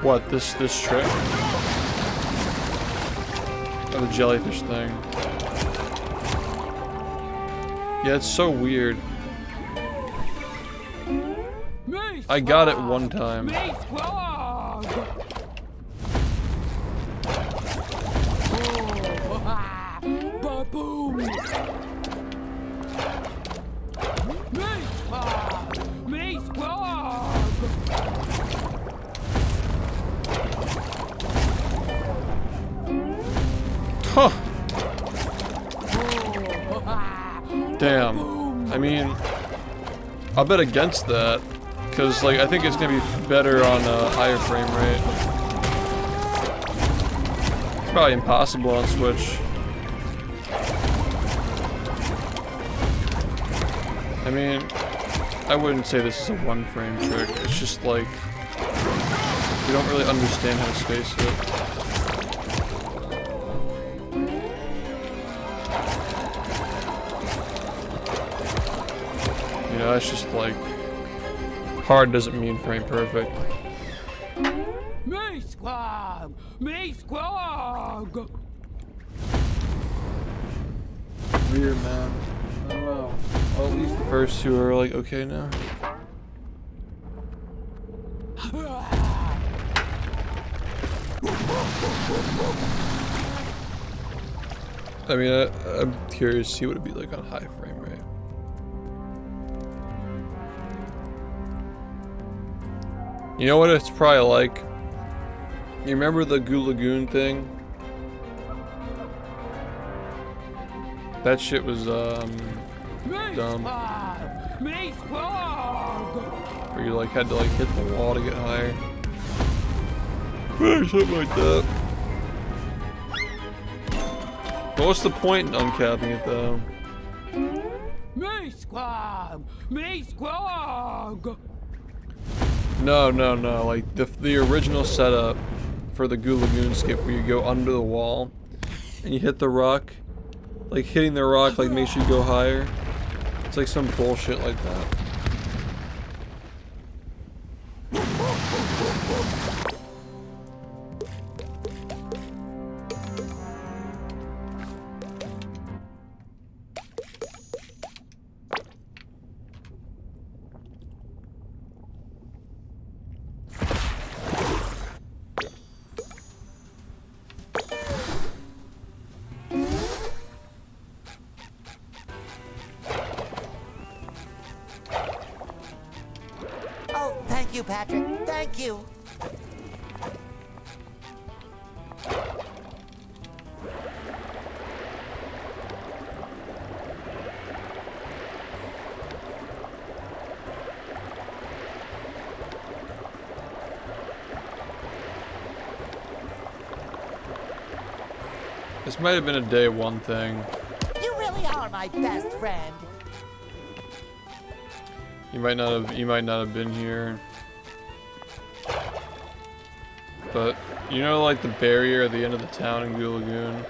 What, this trick? Oh, the jellyfish thing. Yeah, it's so weird. I got it one time. Me squawk! Ba-boom! Me squawk! Huh. Damn. I mean, I'll bet against that. Because, like, I think it's gonna be better on a higher frame rate. It's probably impossible on Switch. I mean, I wouldn't say this is a one frame trick. It's just like, we don't really understand how to space it. You know, it's just like, hard doesn't mean frame perfect. Me squawk! Me squawk! Weird, man. I don't know. Well, at least the first two are like okay now. I mean, I'm curious to see what it'd be like on high frame rate. You know what it's probably like? You remember the Goo Lagoon thing? That shit was, dumb. Where you, like, had to, like, hit the wall to get higher. Something like that. But what's the point in uncapping it, though? Me squawk! Me squawk! No. Like, the original setup for the Goo Lagoon skip where you go under the wall and you hit the rock. Like, hitting the rock, like, makes you go higher. It's like some bullshit like that. Oh, thank you, Patrick. Thank you. This might have been a day one thing. You really are my best friend. You might not have been here. But you know, like the barrier at the end of the town in Goo Lagoon?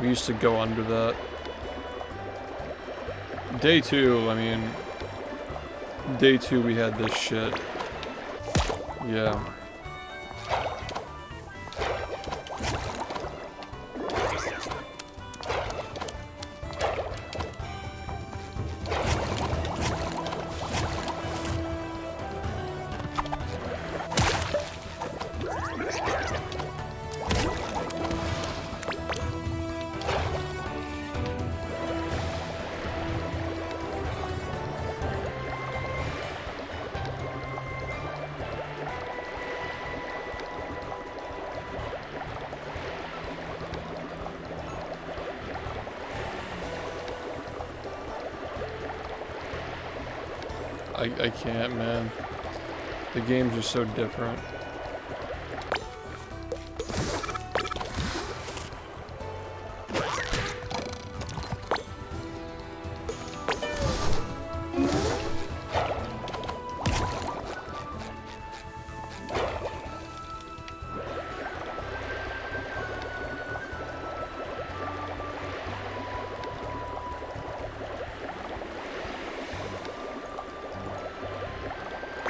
We used to go under that. Day two, I mean, day two we had this shit. Yeah. I can't, man. The games are so different.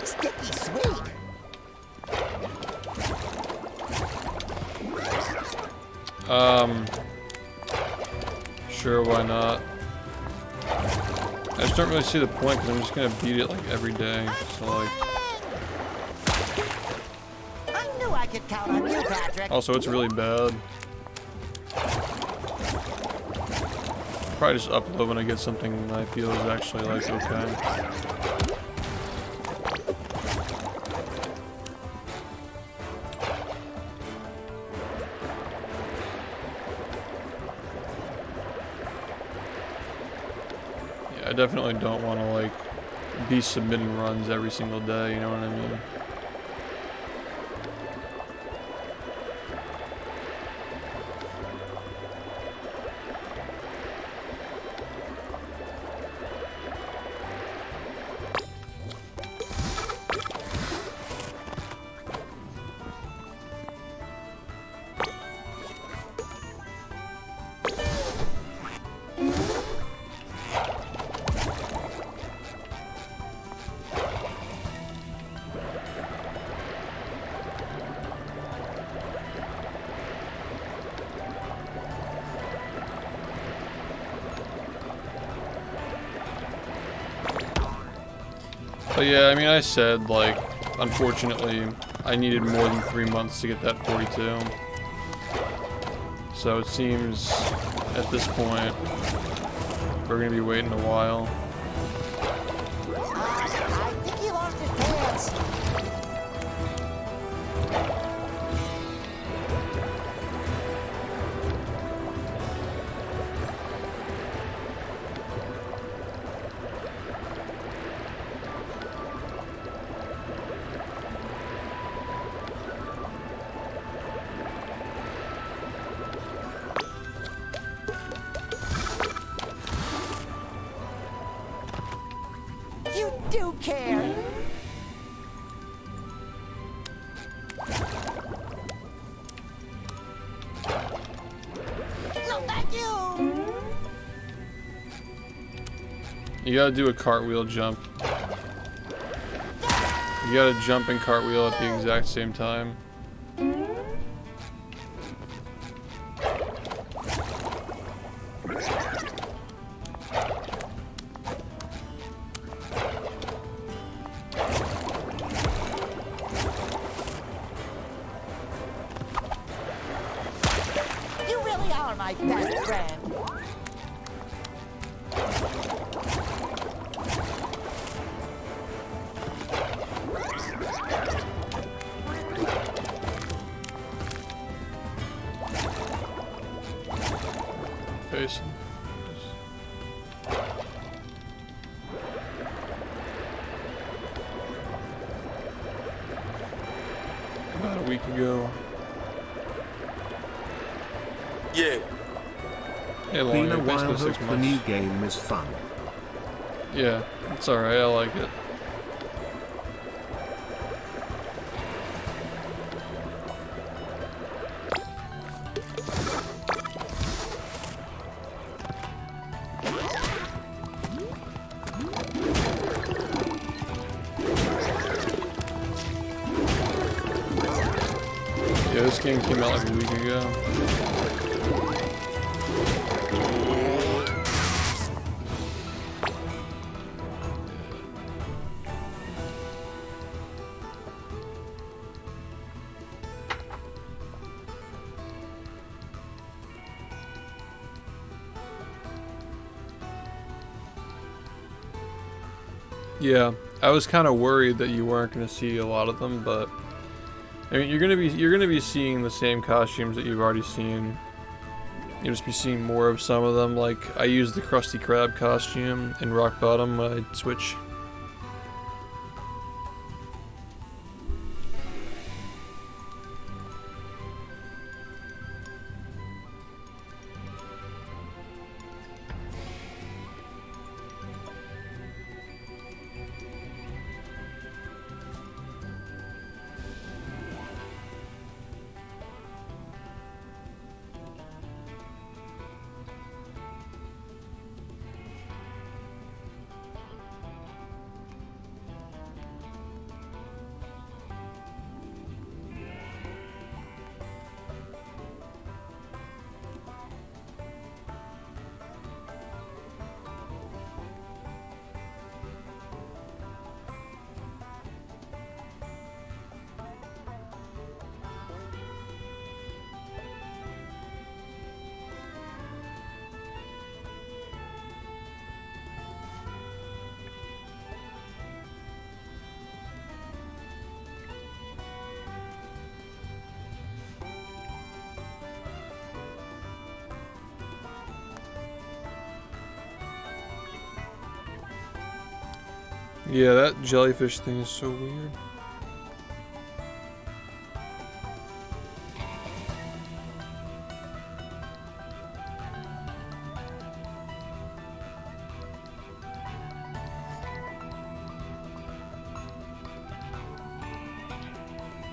Sticky sweet. Sure, why not? I just don't really see the point because I'm just gonna beat it like every day. So like. I knew I could count on you, Patrick. Also, it's really bad. Probably just upload when I get something that I feel is actually like okay. I definitely don't want to like be submitting runs every single day, you know what I mean? But yeah, I mean, I said, like, unfortunately, I needed more than 3 months to get that 42. So it seems, at this point, we're gonna be waiting a while. I think he lost his pants. You gotta do a cartwheel jump. You gotta jump and cartwheel at the exact same time. You really are my best friend. Facing. About a week ago. Yeah. Hey, long, Been a thanks for while, the 6 hope the months. new game is fun. Yeah, it's alright, I like it. Yeah, this game came out like a week ago. Yeah, I was kind of worried that you weren't going to see a lot of them, but I mean, you're gonna be seeing the same costumes that you've already seen. You'll just be seeing more of some of them. Like I used the Krusty Krab costume in Rock Bottom when I switch. Yeah, that jellyfish thing is so weird.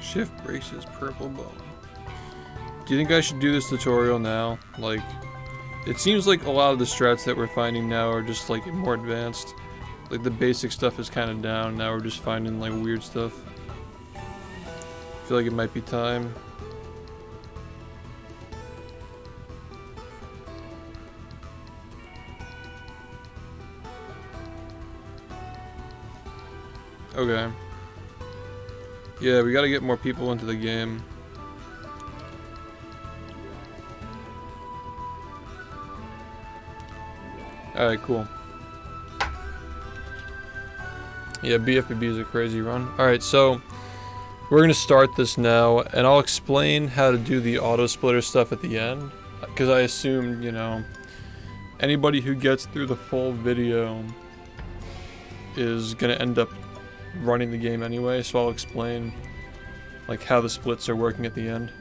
Shift braces, purple bone. Do you think I should do this tutorial now? Like, it seems like a lot of the strats that we're finding now are just like more advanced. Like the basic stuff is kind of down. Now we're just finding like weird stuff. I feel like it might be time. Okay. Yeah, we gotta get more people into the game. Alright, cool. Yeah, BFBB is a crazy run. Alright, so we're going to start this now, and I'll explain how to do the auto splitter stuff at the end. Because I assume, you know, anybody who gets through the full video is going to end up running the game anyway, so I'll explain like how the splits are working at the end.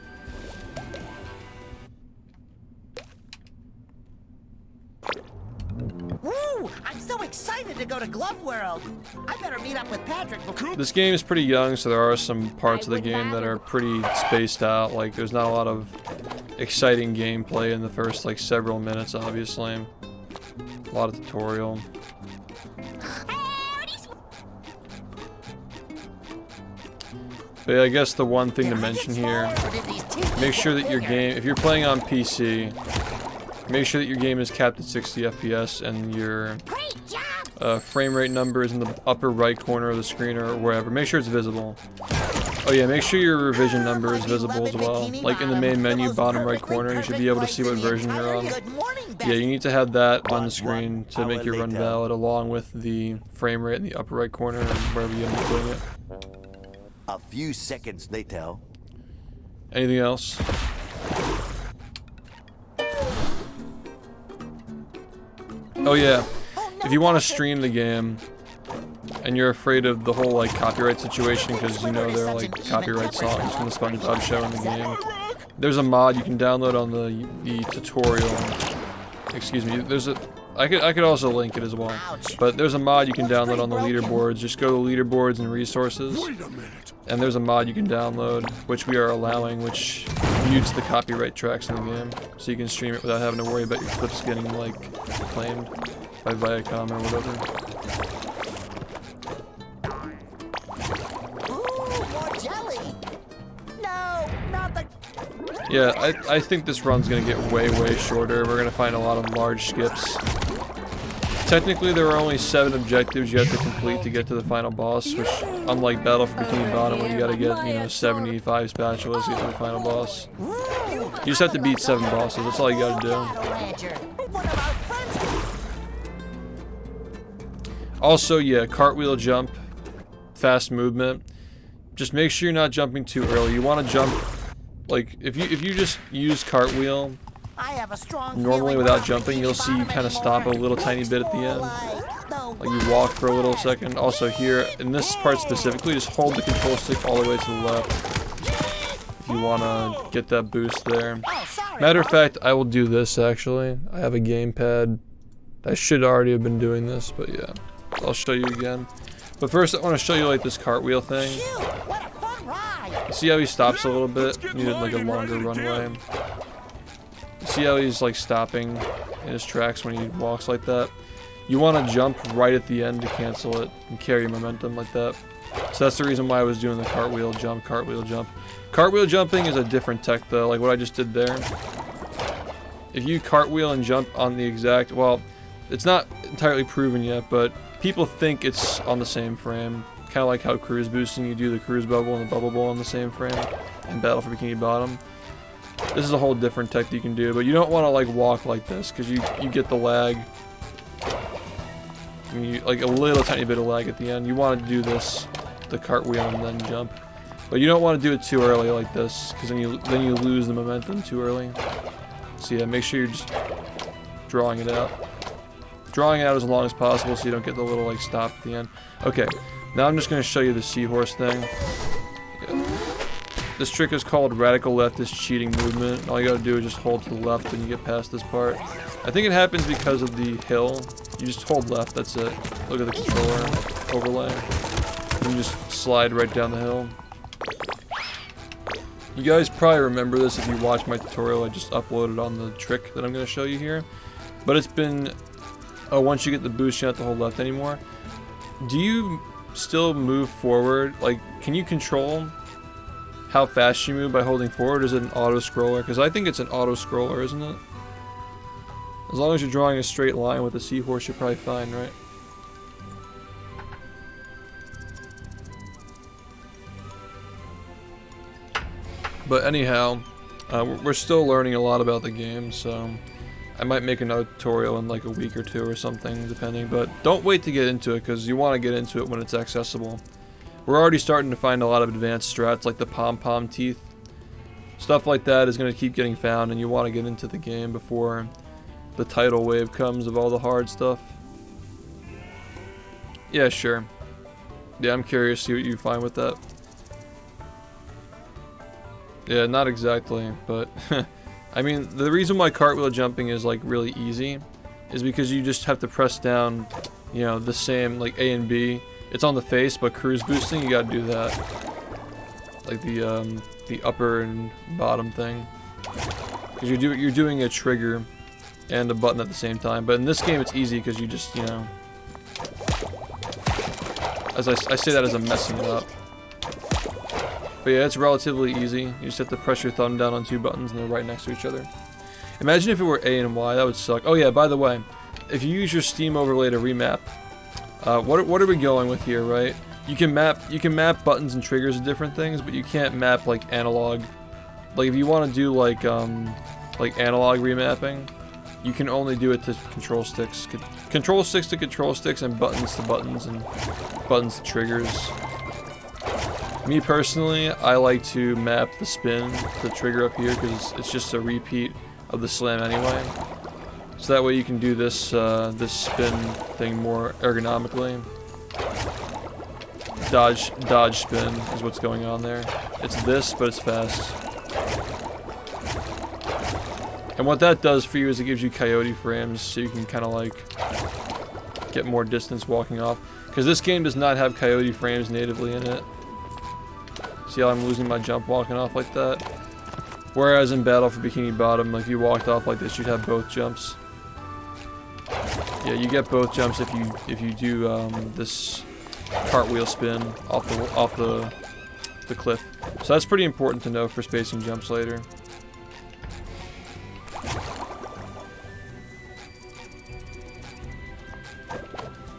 Woo! I'm so excited to go to Glove World. I better meet up with Patrick before. This game is pretty young, so there are some parts of the game that are pretty spaced out. Like, there's not a lot of exciting gameplay in the first, like, several minutes, obviously. A lot of tutorial. But yeah, I guess the one thing to mention here, make sure that your game, if you're playing on PC, make sure that your game is capped at 60 FPS and your frame rate number is in the upper right corner of the screen or wherever. Make sure it's visible. Oh yeah, make sure your revision number is visible as well. Like in the main menu, bottom right corner, you should be able to see what version you're on. Yeah, you need to have that on the screen to make your run valid, along with the frame rate in the upper right corner and wherever you end up putting it. A few seconds later. Anything else? Oh yeah, if you want to stream the game and you're afraid of the whole like copyright situation because you know there are like copyright songs from the SpongeBob show in the game, there's a mod you can download on the tutorial. Excuse me, there's a I could also link it as well. But there's a mod you can download on the leaderboards. Just go to leaderboards and resources. And there's a mod you can download, which we are allowing, which mutes the copyright tracks in the game. So you can stream it without having to worry about your clips getting, like, claimed by Viacom or whatever. Ooh, more jelly! No, not the... Yeah, I think this run's gonna get way, way shorter. We're gonna find a lot of large skips. Technically, there are only 7 objectives you have to complete to get to the final boss, which, unlike Battle for Bikini Bottom, where you gotta get, you know, 75 spatulas to get to the final boss. You just have to beat 7 bosses, that's all you gotta do. Also, yeah, cartwheel jump, fast movement. Just make sure you're not jumping too early. You wanna jump, like, if you just use cartwheel normally without jumping, you'll see you kind of stop a little tiny bit at the end. Like you walk for a little second. Also here, in this part specifically, just hold the control stick all the way to the left if you want to get that boost there. Matter of fact, I will do this actually. I have a gamepad. I should already have been doing this, but yeah. I'll show you again. But first I want to show you like this cartwheel thing. See how he stops a little bit? Needed like a longer runway. See how he's like stopping in his tracks when he walks like that? You want to jump right at the end to cancel it and carry momentum like that. So that's the reason why I was doing the cartwheel jump, cartwheel jump. Cartwheel jumping is a different tech though, like what I just did there. If you cartwheel and jump on the exact, well, it's not entirely proven yet, but people think it's on the same frame. Kind of like how cruise boosting, you do the cruise bubble and the bubble bowl on the same frame in Battle for Bikini Bottom. This is a whole different tech that you can do, but you don't want to like walk like this because you get the lag. Like a little tiny bit of lag at the end. You want to do this, the cartwheel and then jump. But you don't want to do it too early like this because then you lose the momentum too early. So yeah, make sure you're just drawing it out. Drawing it out as long as possible so you don't get the little like stop at the end. Okay, now I'm just going to show you the seahorse thing. Yeah. This trick is called radical leftist cheating movement. All you gotta do is just hold to the left when you get past this part. I think it happens because of the hill. You just hold left, that's it. Look at the controller overlay. And you just slide right down the hill. You guys probably remember this if you watched my tutorial I just uploaded on the trick that I'm gonna show you here. But it's been, oh, once you get the boost you don't have to hold left anymore. Do you still move forward? Like, can you control how fast you move by holding forward? Is it an auto scroller? Because I think it's an auto scroller, isn't it? As long as you're drawing a straight line with a seahorse, you're probably fine, right? But anyhow, we're still learning a lot about the game, so I might make another tutorial in like a week or 2 or something, depending. But don't wait to get into it, because you want to get into it when it's accessible. We're already starting to find a lot of advanced strats like the pom-pom teeth. Stuff like that is going to keep getting found, and you want to get into the game before the tidal wave comes of all the hard stuff. Yeah, sure. Yeah, I'm curious to see what you find with that. Yeah, not exactly, but I mean, the reason why cartwheel jumping is like really easy is because you just have to press down, you know, the same like A and B. It's on the face, but cruise boosting, you gotta do that. Like the upper and bottom thing. Because you're doing a trigger and a button at the same time. But in this game, it's easy because you just, you know, as I say that as I'm messing it up. But yeah, it's relatively easy. You just have to press your thumb down on 2 buttons and they're right next to each other. Imagine if it were A and Y, that would suck. Oh yeah, by the way, if you use your Steam overlay to remap, what are we going with here, right? You can map buttons and triggers to different things, but you can't map like analog. Like if you want to do like analog remapping, you can only do it to control sticks. Control sticks to control sticks and buttons to buttons and buttons to triggers. Me personally, I like to map the spin to the trigger up here because it's just a repeat of the slam anyway. So that way you can do this this spin thing more ergonomically. Dodge spin is what's going on there. It's this, but it's fast. And what that does for you is it gives you coyote frames, so you can kind of like get more distance walking off. Because this game does not have coyote frames natively in it. See how I'm losing my jump walking off like that? Whereas in Battle for Bikini Bottom, like if you walked off like this, you'd have both jumps. Yeah, you get both jumps if you do this cartwheel spin off the cliff. So that's pretty important to know for spacing jumps later.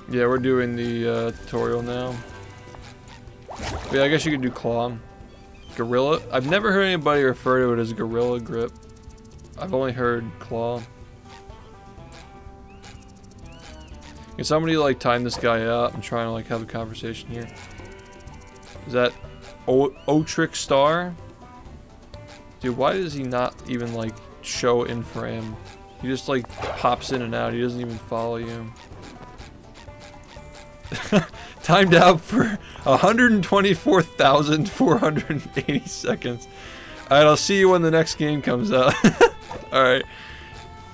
Yeah, we're doing the tutorial now. But yeah, I guess you could do claw. Gorilla. I've never heard anybody refer to it as gorilla grip. I've only heard claw. Can somebody like time this guy out? I'm trying to like have a conversation here. Is that Otrick Star? Dude, why does he not even like show in frame? He just like pops in and out. He doesn't even follow you. Timed out for 124,480 seconds. Alright, I'll see you when the next game comes out. Alright.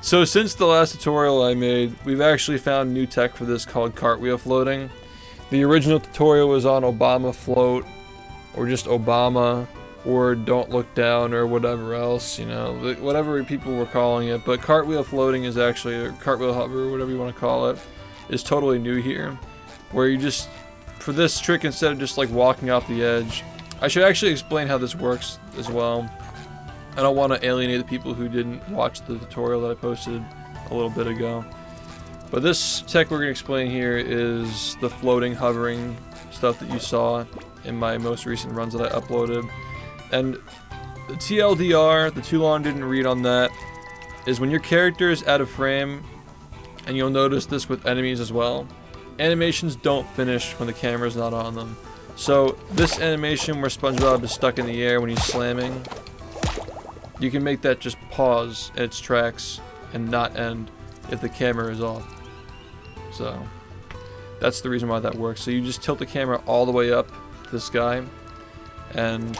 So since the last tutorial I made, we've actually found new tech for this called cartwheel floating. The original tutorial was on Obama float, or just Obama, or don't look down, or whatever else, you know, whatever people were calling it. But cartwheel floating is actually, or cartwheel hover, or whatever you want to call it, is totally new here. Where you just, for this trick, instead of just like walking off the edge, I should actually explain how this works as well. I don't want to alienate the people who didn't watch the tutorial that I posted a little bit ago. But this tech we're going to explain here is the floating, hovering stuff that you saw in my most recent runs that I uploaded. And the TLDR, the too long didn't read on that, is when your character is out of frame, and you'll notice this with enemies as well, animations don't finish when the camera's not on them. So this animation where SpongeBob is stuck in the air when he's slamming, you can make that just pause in its tracks and not end if the camera is off. So that's the reason why that works. So you just tilt the camera all the way up to the sky, and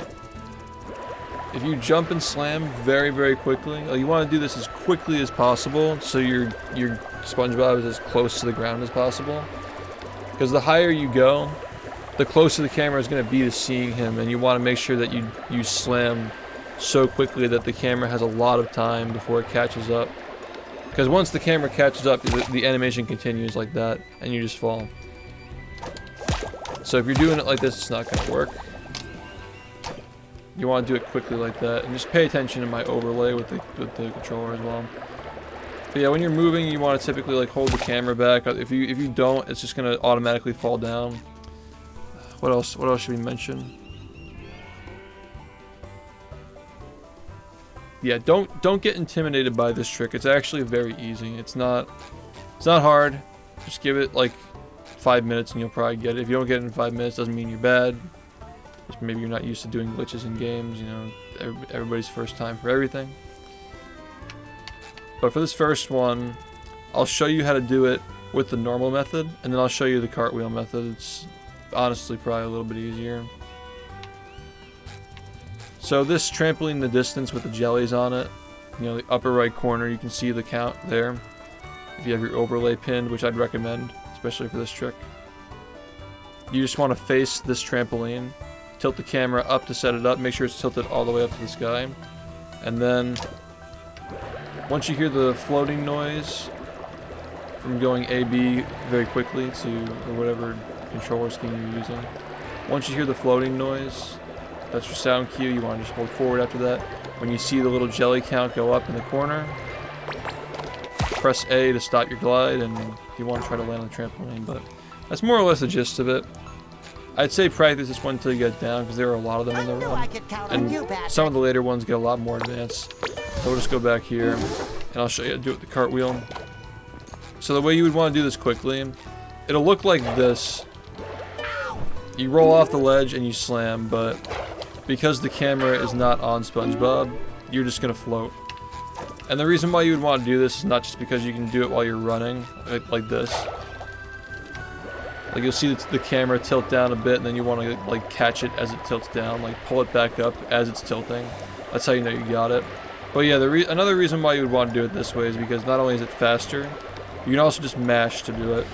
if you jump and slam very, very quickly, you want to do this as quickly as possible so your SpongeBob is as close to the ground as possible. Because the higher you go, the closer the camera is going to be to seeing him, and you want to make sure that you slam so quickly that the camera has a lot of time before it catches up. Because once the camera catches up, the animation continues like that, and you just fall. So if you're doing it like this, it's not going to work. You want to do it quickly like that, and just pay attention to my overlay with the controller as well. But yeah, when you're moving, you want to typically like hold the camera back. If you don't, it's just going to automatically fall down. What else should we mention? Yeah, don't get intimidated by this trick. It's actually very easy. It's not hard. Just give it like 5 minutes and you'll probably get it. If you don't get it in 5 minutes, doesn't mean you're bad. Just maybe you're not used to doing glitches in games, you know, everybody's first time for everything. But for this first one, I'll show you how to do it with the normal method, and then I'll show you the cartwheel method. It's honestly probably a little bit easier. So this trampoline the distance with the jellies on it, you know, the upper right corner, you can see the count there. If you have your overlay pinned, which I'd recommend, especially for this trick. You just want to face this trampoline, tilt the camera up to set it up, make sure it's tilted all the way up to the sky, and then once you hear the floating noise from going A-B very quickly to or whatever controller scheme you're using, once you hear the floating noise, That's your sound cue. You want to just hold forward after that. When you see the little jelly count go up in the corner, press A to stop your glide, and you want to try to land on the trampoline. But that's more or less the gist of it. I'd say practice this one until you get down, because there are a lot of them in the run. And some of the later ones get a lot more advanced. So we'll just go back here, and I'll show you how to do it with the cartwheel. So the way you would want to do this quickly, it'll look like this. You roll off the ledge and you slam, but because the camera is not on SpongeBob, you're just going to float. And the reason why you would want to do this is not just because you can do it while you're running, like this. Like you'll see the camera tilt down a bit, and then you want to like catch it as it tilts down, like pull it back up as it's tilting. That's how you know you got it. But yeah, another reason why you would want to do it this way is because not only is it faster, you can also just mash to do it.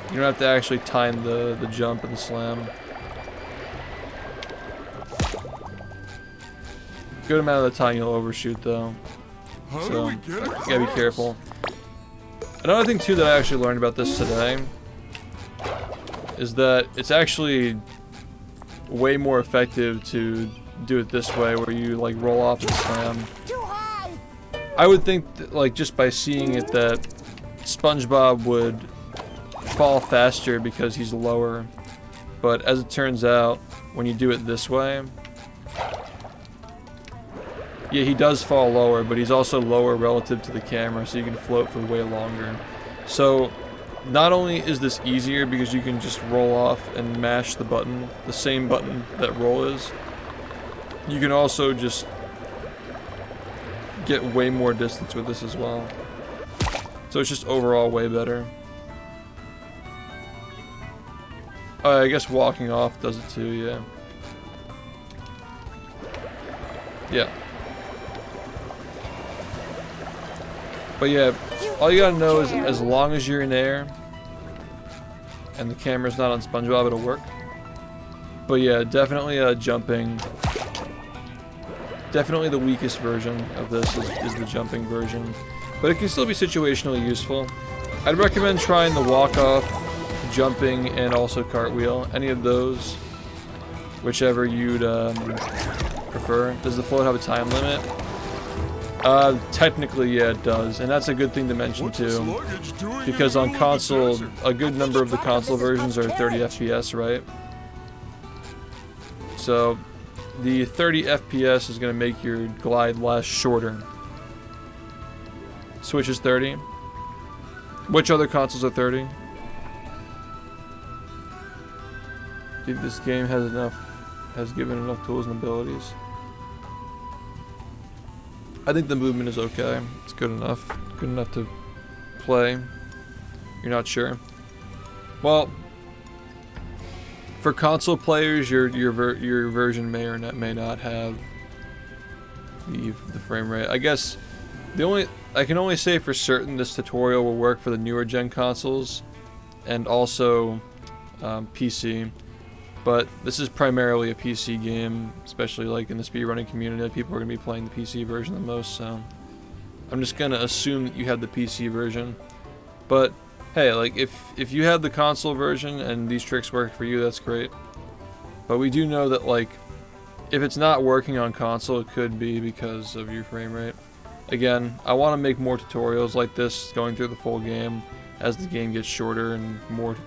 You don't have to actually time the jump and the slam. Good amount of the time you'll overshoot though. So you gotta be careful. Another thing too that I actually learned about this today is that it's actually way more effective to do it this way, where you like roll off and slam. I would think that, like, just by seeing it, that SpongeBob would fall faster because he's lower, but as it turns out, when you do it this way, yeah, he does fall lower, but he's also lower relative to the camera, so you can float for way longer. So not only is this easier because you can just roll off and mash the button, the same button that roll is, you can also just get way more distance with this as well. So it's just overall way better. I guess walking off does it too, yeah. Yeah. But yeah, all you gotta know is as long as you're in air and the camera's not on SpongeBob, it'll work. But yeah, definitely jumping. Definitely the weakest version of this is the jumping version. But it can still be situationally useful. I'd recommend trying the walk-off, jumping, and also cartwheel. Any of those, whichever you'd prefer. Does the float have a time limit? Technically, yeah, it does, and that's a good thing to mention too, because on console, a good number of the console versions are 30 FPS, right? So, the 30 FPS is going to make your glide last shorter. Switch is 30. Which other consoles are 30? I think this game has given enough tools and abilities. I think the movement is okay. It's good enough. Good enough to play. You're not sure. Well, for console players, your version may or may not have the frame rate. I guess I can only say for certain this tutorial will work for the newer gen consoles and also PC. But this is primarily a PC game, especially like in the speedrunning community. People are going to be playing the PC version the most, so I'm just going to assume that you have the PC version. But hey, like if you have the console version and these tricks work for you, that's great. But we do know that like if it's not working on console, it could be because of your frame rate. Again, I want to make more tutorials like this going through the full game as the game gets shorter and more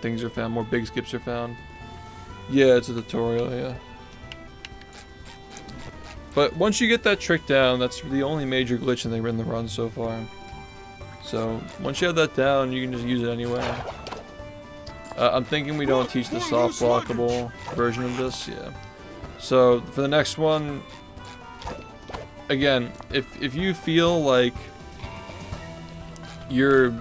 things are found, more big skips are found. Yeah, it's a tutorial, yeah. But once you get that trick down, that's the only major glitch in the run so far. So once you have that down, you can just use it anywhere. I'm thinking we don't teach the soft blockable version of this, yeah. So for the next one, again, if you feel like you're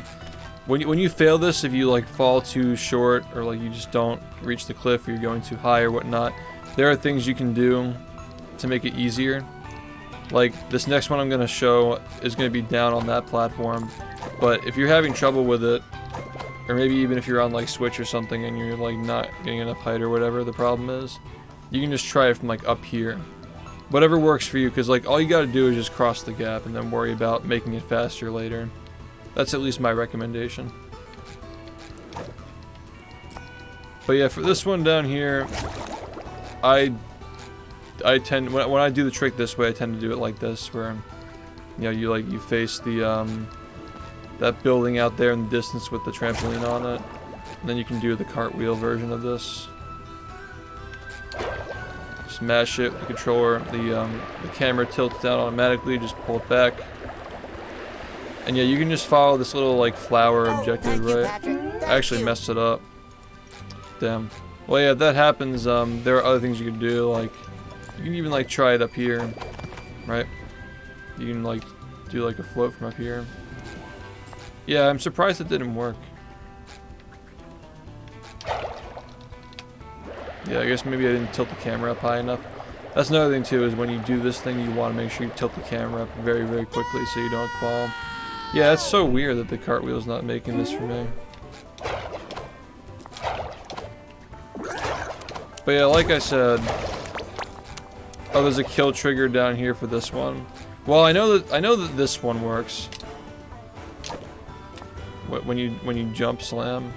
when you fail this, if you like fall too short or like you just don't reach the cliff or you're going too high or whatnot, there are things you can do to make it easier. Like this next one I'm going to show is going to be down on that platform, but if you're having trouble with it, or maybe even if you're on like Switch or something and you're like not getting enough height or whatever the problem is, you can just try it from like up here. Whatever works for you, because like all you got to do is just cross the gap and then worry about making it faster later. That's at least my recommendation. But yeah, for this one down here, I tend when I do the trick this way, I tend to do it like this, where you know you face the that building out there in the distance with the trampoline on it, and then you can do the cartwheel version of this. Smash it with the controller. The camera tilts down automatically. Just pull it back, and yeah, you can just follow this little like flower objective, right? I actually messed it up. Damn. Well, yeah, if that happens, there are other things you can do. Like you can even like try it up here, right? You can like do like a float from up here. Yeah, I'm surprised it didn't work. Yeah, I guess maybe I didn't tilt the camera up high enough. That's another thing too, is when you do this thing, you want to make sure you tilt the camera up very, very quickly so you don't fall. Yeah, it's so weird that the cartwheel's not making this for me. But yeah, like I said, oh, there's a kill trigger down here for this one. Well, I know that this one works. When you jump slam.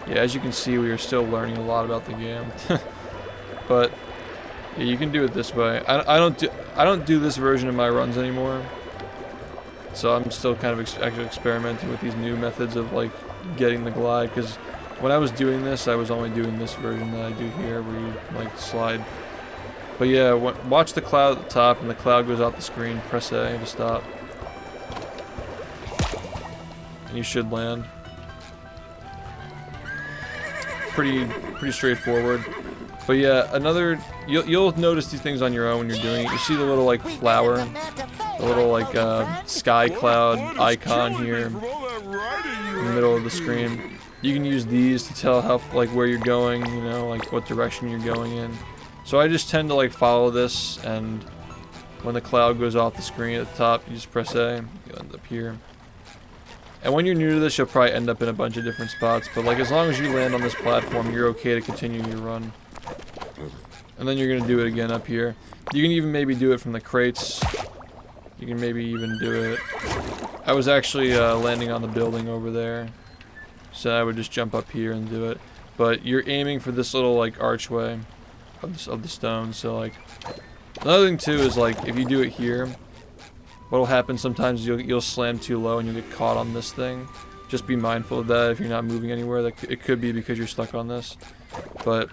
Yeah, as you can see, we are still learning a lot about the game. But yeah, you can do it this way. I don't do this version of my runs anymore. So I'm still kind of actually experimenting with these new methods of like getting the glide, because when I was doing this, I was only doing this version that I do here, where you like slide. But yeah, watch the cloud at the top, and the cloud goes out the screen. Press A to stop, and you should land. Pretty straightforward. But yeah, you'll notice these things on your own when you're doing it. You see the little like flower, the little like sky cloud icon here in the middle of the screen. You can use these to tell how like where you're going, you know, like what direction you're going in. So I just tend to like follow this, and when the cloud goes off the screen at the top, you just press A, you end up here. And when you're new to this, you'll probably end up in a bunch of different spots, but like as long as you land on this platform, you're okay to continue your run. And then you're gonna do it again up here. You can even maybe do it from the crates. You can maybe even do it. I was actually landing on the building over there, so I would just jump up here and do it. But you're aiming for this little like archway of the stone. So like another thing too is like if you do it here, what'll happen sometimes you'll slam too low and you'll get caught on this thing. Just be mindful of that if you're not moving anywhere. That it could be because you're stuck on this. But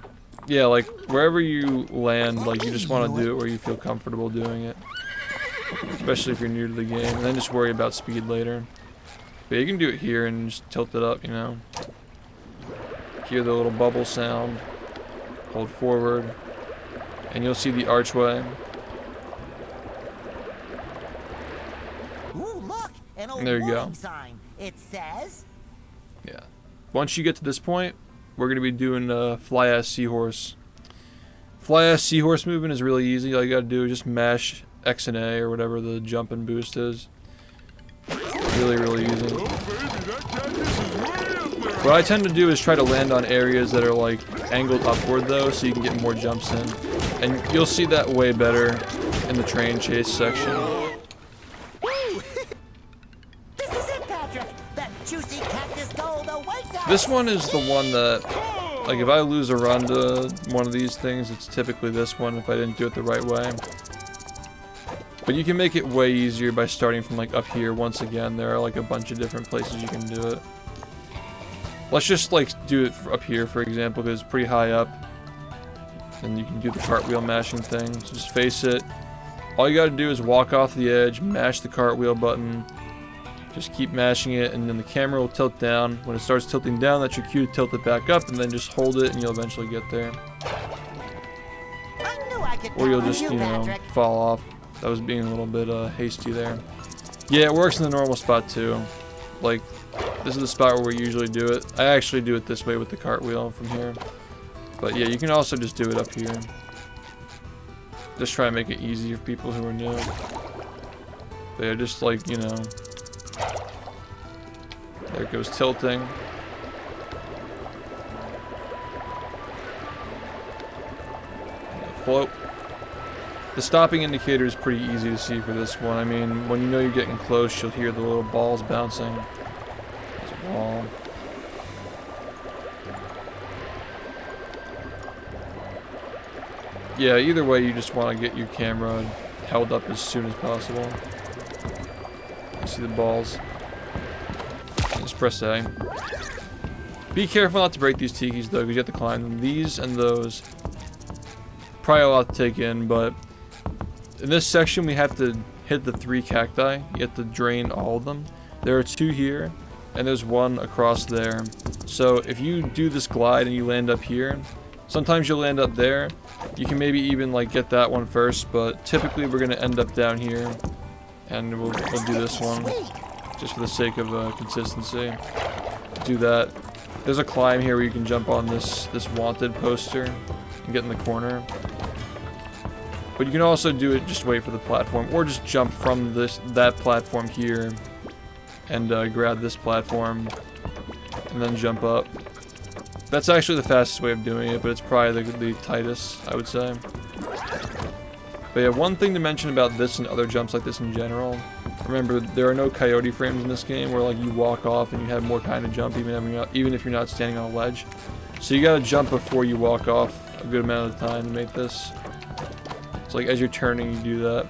yeah, like wherever you land, like you just want to do it where you feel comfortable doing it, especially if you're new to the game, and then just worry about speed later. But you can do it here and just tilt it up, you know. Hear the little bubble sound. Hold forward, and you'll see the archway. Ooh, look, an old There you go. warning sign. It says. Yeah. Once you get to this point, we're gonna be doing fly ass seahorse. Fly ass seahorse movement is really easy. All you gotta do is just mash X and A or whatever the jump and boost is. Really, really easy. What I tend to do is try to land on areas that are like angled upward though, so you can get more jumps in. And you'll see that way better in the train chase section. This is it, Patrick. That juicy cactus gold awaits us. This one is the one that, like, if I lose a run to one of these things, it's typically this one if I didn't do it the right way. But you can make it way easier by starting from like up here. Once again, there are like a bunch of different places you can do it. Let's just like do it up here, for example, because it's pretty high up. And you can do the cartwheel mashing thing. So just face it. All you gotta do is walk off the edge, mash the cartwheel button. Just keep mashing it, and then the camera will tilt down. When it starts tilting down, that's your cue to tilt it back up, and then just hold it, and you'll eventually get there. I knew I could Or you'll count on just, you, you know, Patrick. fall off. That was being a little bit hasty there. Yeah, it works in the normal spot too. Like, this is the spot where we usually do it. I actually do it this way with the cartwheel from here. But yeah, you can also just do it up here. Just try to make it easy for people who are new. But yeah, just like, you know. There it goes tilting. Float. The stopping indicator is pretty easy to see for this one. I mean, when you know you're getting close, you'll hear the little balls bouncing. There's a wall. yeah, either way, you just want to get your camera held up as soon as possible. You see the balls. Just press A. Be careful not to break these tikis though, because you have to climb them. These and those. Probably a lot to take in, but in this section we have to hit the 3 cacti. You have to drain all of them. There are 2 here, and there's 1 across there. So if you do this glide and you land up here, sometimes you'll land up there. You can maybe even like get that one first, but typically we're gonna end up down here, and we'll do this one just for the sake of consistency. Do that. There's a climb here where you can jump on this wanted poster and get in the corner. But you can also do it, just wait for the platform, or just jump from that platform here and grab this platform and then jump up. That's actually the fastest way of doing it, but it's probably the tightest, I would say. But yeah, one thing to mention about this and other jumps like this in general, remember there are no coyote frames in this game where like you walk off and you have more time to jump even if you're not standing on a ledge. So you gotta jump before you walk off a good amount of time to make this. It's like as you're turning, you do that.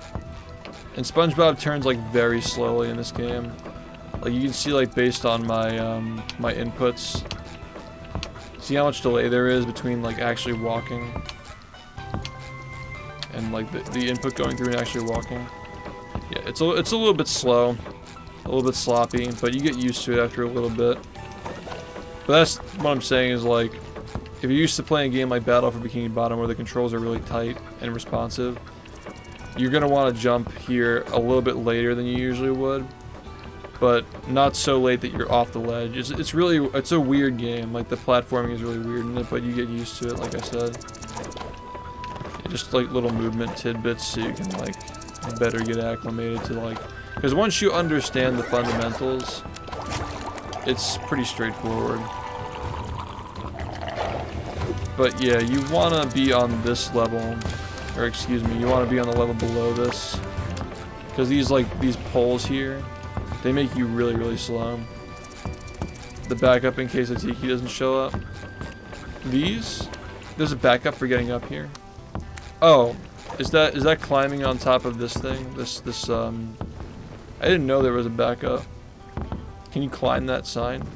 And SpongeBob turns like very slowly in this game. Like you can see, like based on my my inputs, see how much delay there is between like actually walking and like the input going through and actually walking. Yeah, it's a little bit slow, a little bit sloppy, but you get used to it after a little bit. But that's what I'm saying is, like, if you're used to playing a game like Battle for Bikini Bottom where the controls are really tight and responsive, you're gonna want to jump here a little bit later than you usually would, but not so late that you're off the ledge. It's a weird game. Like the platforming is really weird in it, but you get used to it, like I said. Just like little movement tidbits so you can like better get acclimated to like, because once you understand the fundamentals, it's pretty straightforward. But yeah, you want to be on this level, or excuse me, you want to be on the level below this, because these poles here, they make you really, really slow. The backup in case the tiki doesn't show up. There's a backup for getting up here. Oh, is that climbing on top of this thing? I didn't know there was a backup. Can you climb that sign?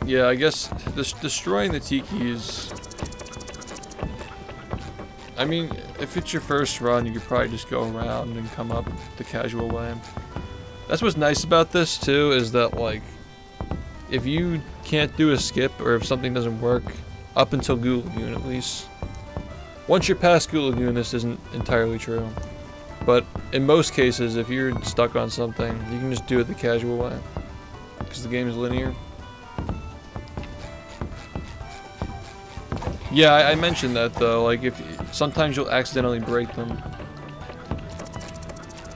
Yeah, I guess destroying the tiki is... I mean, if it's your first run, you could probably just go around and come up the casual way. That's what's nice about this, too, is that, like, if you can't do a skip, or if something doesn't work, up until Goo Lagoon at least. Once you're past Goo Lagoon, this isn't entirely true. But in most cases, if you're stuck on something, you can just do it the casual way. Because the game is linear. Yeah, I mentioned that though, like sometimes you'll accidentally break them.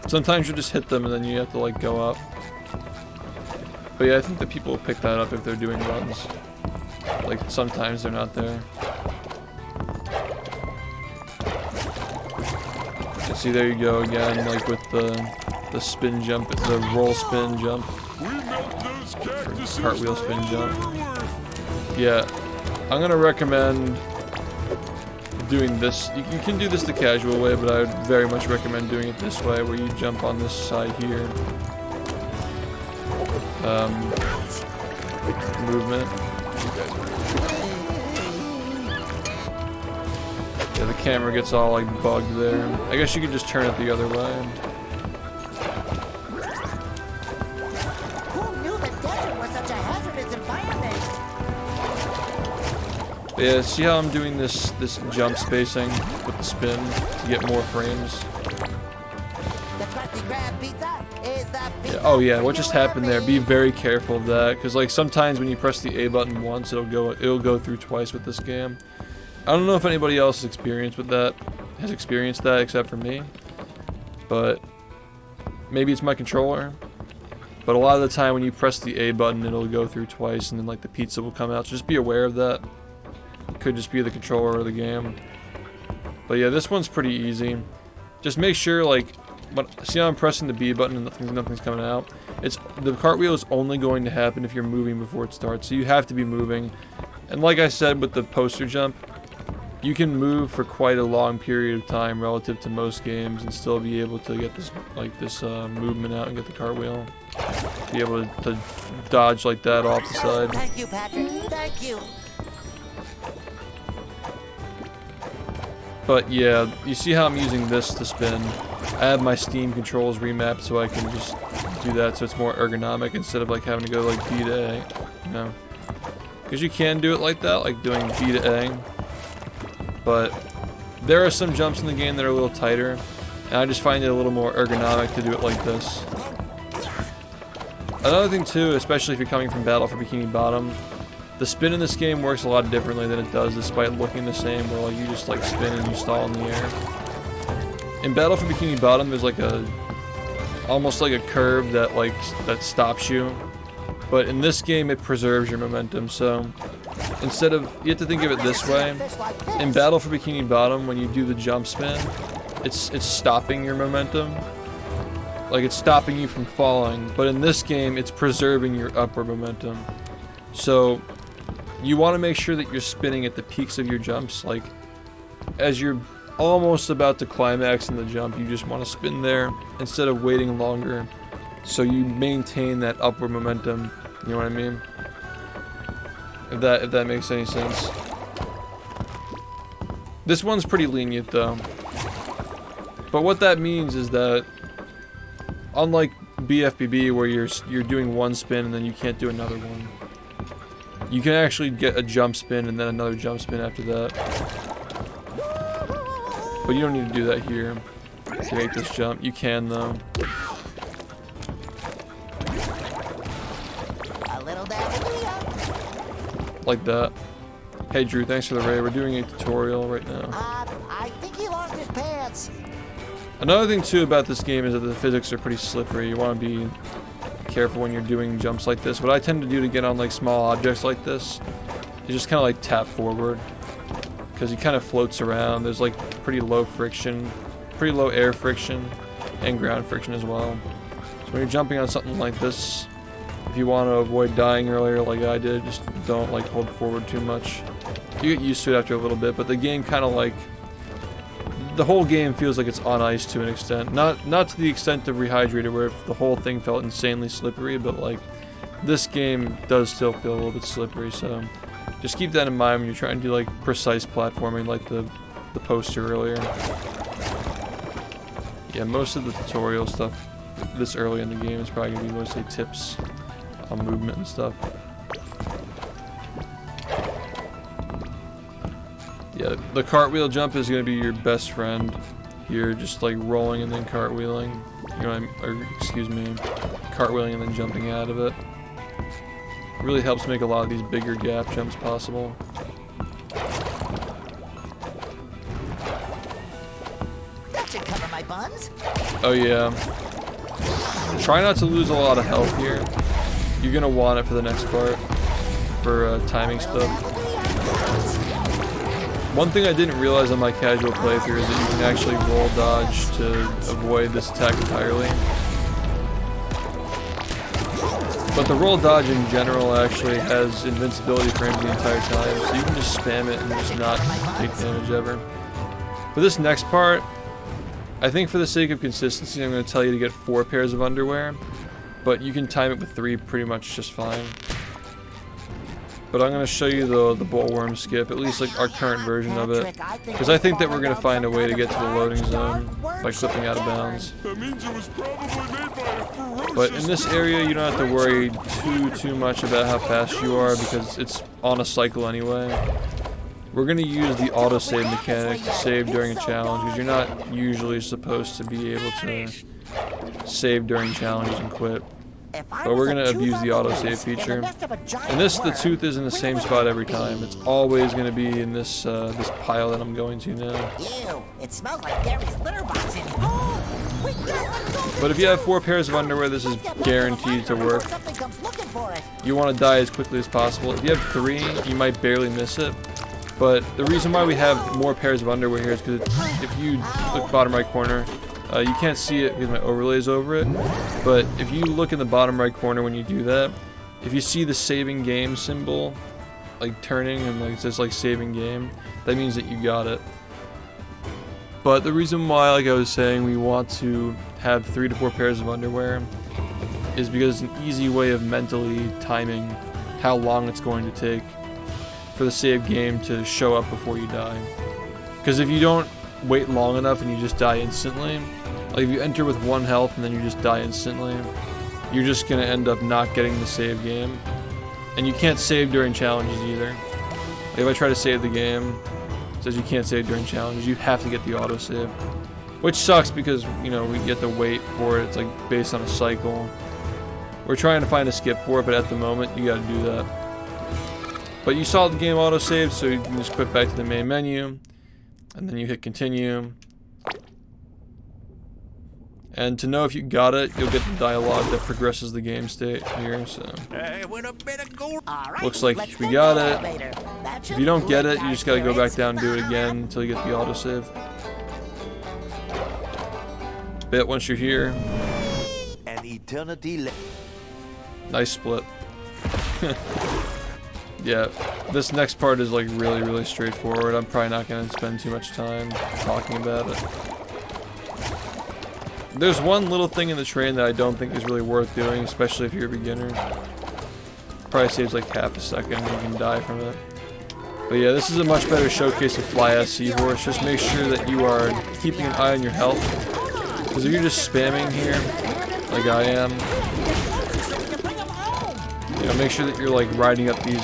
Sometimes you'll just hit them and then you have to like go up. But yeah, I think that people will pick that up if they're doing runs. Like sometimes they're not there. And see, there you go again, like with the spin jump, the roll spin jump. Cartwheel spin jump. Yeah. I'm gonna recommend doing this. You can do this the casual way, but I would very much recommend doing it this way, where you jump on this side here. Movement. Yeah, the camera gets all like bugged there. I guess you could just turn it the other way. Yeah, see how I'm doing this jump spacing with the spin to get more frames? Yeah, oh yeah, what just happened there? Be very careful of that, because like sometimes when you press the A button once, it'll go through twice with this game. I don't know if anybody else has experienced that except for me, but maybe it's my controller. But a lot of the time when you press the A button, it'll go through twice, and then like the pizza will come out. So just be aware of that. Could just be the controller or the game. But yeah, this one's pretty easy. Just make sure, like, see how I'm pressing the B button and nothing's coming out? The cartwheel is only going to happen if you're moving before it starts, so you have to be moving. And like I said with the poster jump, you can move for quite a long period of time relative to most games and still be able to get this movement out and get the cartwheel. Be able to dodge like that off the side. Thank you, Patrick. Thank you. But yeah, you see how I'm using this to spin? I have my Steam controls remapped so I can just do that so it's more ergonomic instead of like having to go like B to A, you know? Because you can do it like that, like doing B to A. But there are some jumps in the game that are a little tighter, and I just find it a little more ergonomic to do it like this. Another thing too, especially if you're coming from Battle for Bikini Bottom, the spin in this game works a lot differently than it does despite looking the same, where like you just like spin and you stall in the air. In Battle for Bikini Bottom, there's like almost like a curve that stops you, but in this game it preserves your momentum. So instead of, you have to think of it this way, in Battle for Bikini Bottom, when you do the jump spin, it's stopping your momentum. Like it's stopping you from falling, but in this game, it's preserving your upward momentum. So you want to make sure that you're spinning at the peaks of your jumps, like as you're almost about to climax in the jump, you just want to spin there instead of waiting longer, so you maintain that upward momentum. You know what I mean? If that makes any sense. This one's pretty lenient though. But what that means is that unlike BFBB where you're doing one spin and then you can't do another one, you can actually get a jump spin and then another jump spin after that. But you don't need to do that here to make this jump. You can though. Like that. Hey Drew, thanks for the raid. We're doing a tutorial right now. I think he lost his pants. Another thing too about this game is that the physics are pretty slippery. You want to be careful when you're doing jumps like this. What I tend to do to get on like small objects like this is just kind of like tap forward, because he kind of floats around. There's like pretty low friction, pretty low air friction and ground friction as well. So when you're jumping on something like this, if you want to avoid dying earlier like I did, just don't like hold forward too much. You get used to it after a little bit, but the game kind of like, the whole game feels like it's on ice to an extent. Not to the extent of Rehydrated where the whole thing felt insanely slippery, but like this game does still feel a little bit slippery, so just keep that in mind when you're trying to do like precise platforming like the poster earlier. Yeah, most of the tutorial stuff this early in the game is probably going to be mostly tips on movement and stuff. Yeah, the cartwheel jump is going to be your best friend. You're just like rolling and then cartwheeling. You know what or excuse me, cartwheeling and then jumping out of it. It really helps make a lot of these bigger gap jumps possible. That should cover my buns. Oh yeah. Try not to lose a lot of health here. You're going to want it for the next part, for timing stuff. One thing I didn't realize on my casual playthrough is that you can actually roll dodge to avoid this attack entirely. But the roll dodge in general actually has invincibility frames the entire time, so you can just spam it and just not take damage ever. For this next part, I think for the sake of consistency, I'm going to tell you to get 4 pairs of underwear, but you can time it with 3 pretty much just fine. But I'm going to show you the bullworm skip, at least like our current version of it, because I think that we're going to find a way to get to the loading zone by clipping out of bounds. But in this area, you don't have to worry too much about how fast you are, because it's on a cycle anyway. We're going to use the autosave mechanic to save during a challenge, because you're not usually supposed to be able to save during challenges and quit. But we're going to abuse the autosave feature. And the tooth is in the same spot every time. It's always going to be in this this pile that I'm going to now. Ew, it smells like Gary's litter box in here. But if you have 4 pairs of underwear, this is guaranteed to work. You want to die as quickly as possible. If you have 3, you might barely miss it. But the reason why we have more pairs of underwear here is because if you look bottom right corner, you can't see it because my overlay is over it. But if you look in the bottom right corner when you do that, if you see the saving game symbol, like turning and like it says like saving game, that means that you got it. But the reason why, like I was saying, we want to have 3 to 4 pairs of underwear is because it's an easy way of mentally timing how long it's going to take for the save game to show up before you die. Because if you don't wait long enough and you just die instantly, like if you enter with 1 health and then you just die instantly, you're just gonna end up not getting the save game. And you can't save during challenges either. Like if I try to save the game, it says you can't save during challenges, you have to get the autosave. Which sucks because, you know, we get to wait for it, it's like based on a cycle. We're trying to find a skip for it, but at the moment, you gotta do that. But you saw the game autosave, so you can just click back to the main menu, and then you hit continue. And to know if you got it, you'll get the dialogue that progresses the game state here, so. Looks like we got it. If you don't get it, you just gotta go back down and do it again until you get the autosave. But once you're here. An eternity. Nice split. Yeah, this next part is like really straightforward. I'm probably not going to spend too much time talking about it. There's one little thing in the train that I don't think is really worth doing, especially if you're a beginner. Probably saves like half a second and you can die from it. But yeah, this is a much better showcase of Fly as Seahorse. Just make sure that you are keeping an eye on your health. Because if you're just spamming here, like I am, you know, make sure that you're like riding up these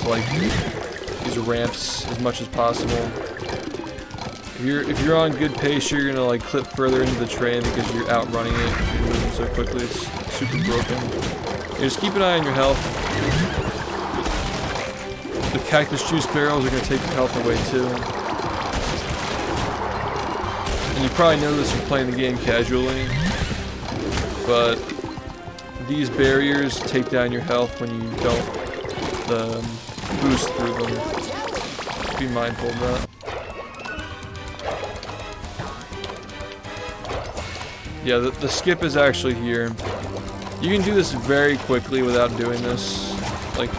ramps as much as possible. If you're on good pace, you're gonna like clip further into the train because you're outrunning it. You're moving so quickly, it's super broken. You just keep an eye on your health. The cactus juice barrels are gonna take your health away too. And you probably know this from playing the game casually, but these barriers take down your health when you don't boost through them. Just be mindful of that. Yeah, the skip is actually here. You can do this very quickly without doing this, like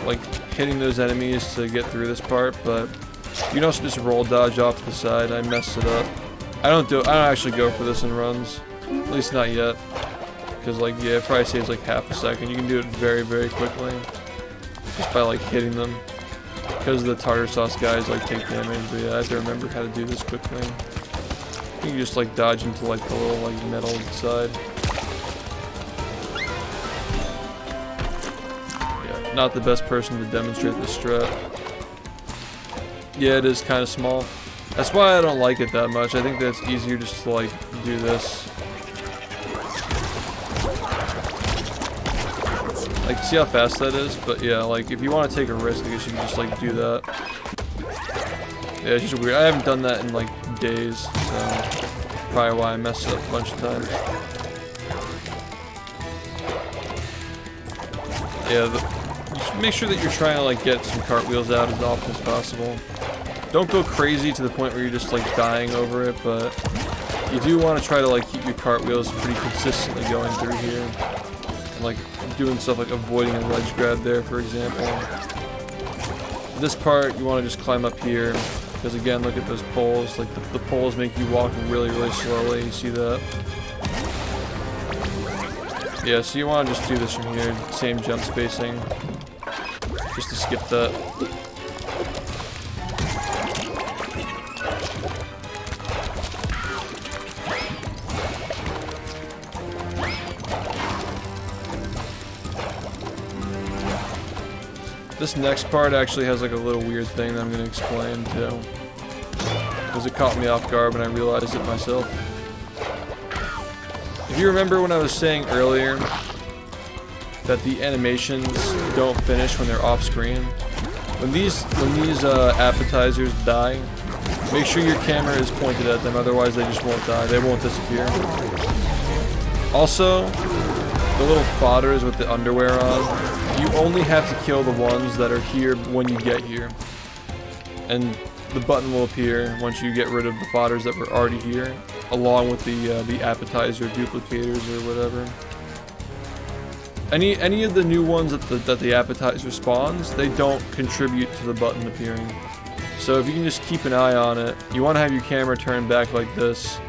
hitting those enemies to get through this part, but you can also just roll dodge off to the side. I messed it up. I don't actually go for this in runs, at least not yet. Because like, yeah, it probably saves like half a second. You can do it very quickly. Just by like hitting them. Because the tartar sauce guys like take damage, but yeah, I have to remember how to do this quickly. You can just like dodge into like the little like metal side. Yeah, not the best person to demonstrate this strat. Yeah, it is kind of small. That's why I don't like it that much. I think that's easier just to like do this. Like, see how fast that is? But yeah, like, if you want to take a risk, I guess you can just, like, do that. Yeah, it's just weird. I haven't done that in, like, days, so probably why I messed up a bunch of times. Yeah, just make sure that you're trying to, like, get some cartwheels out as often as possible. Don't go crazy to the point where you're just, like, dying over it, but you do want to try to, like, keep your cartwheels pretty consistently going through here. And, like, doing stuff like avoiding a ledge grab there, for example. This part, you want to just climb up here, because again, look at those poles. Like, the poles make you walk really slowly, you see that? Yeah, so you want to just do this from here, same jump spacing, just to skip that. This next part actually has like a little weird thing that I'm going to explain too. Because it caught me off guard when I realized it myself. If you remember when I was saying earlier that the animations don't finish when they're off screen, when these appetizers die, make sure your camera is pointed at them, otherwise they just won't die, they won't disappear. Also, the little fodders with the underwear on, you only have to kill the ones that are here when you get here. And the button will appear once you get rid of the fodders that were already here, along with the appetizer duplicators or whatever. Any of the new ones that the appetizer spawns, they don't contribute to the button appearing. So if you can just keep an eye on it, you want to have your camera turned back like this,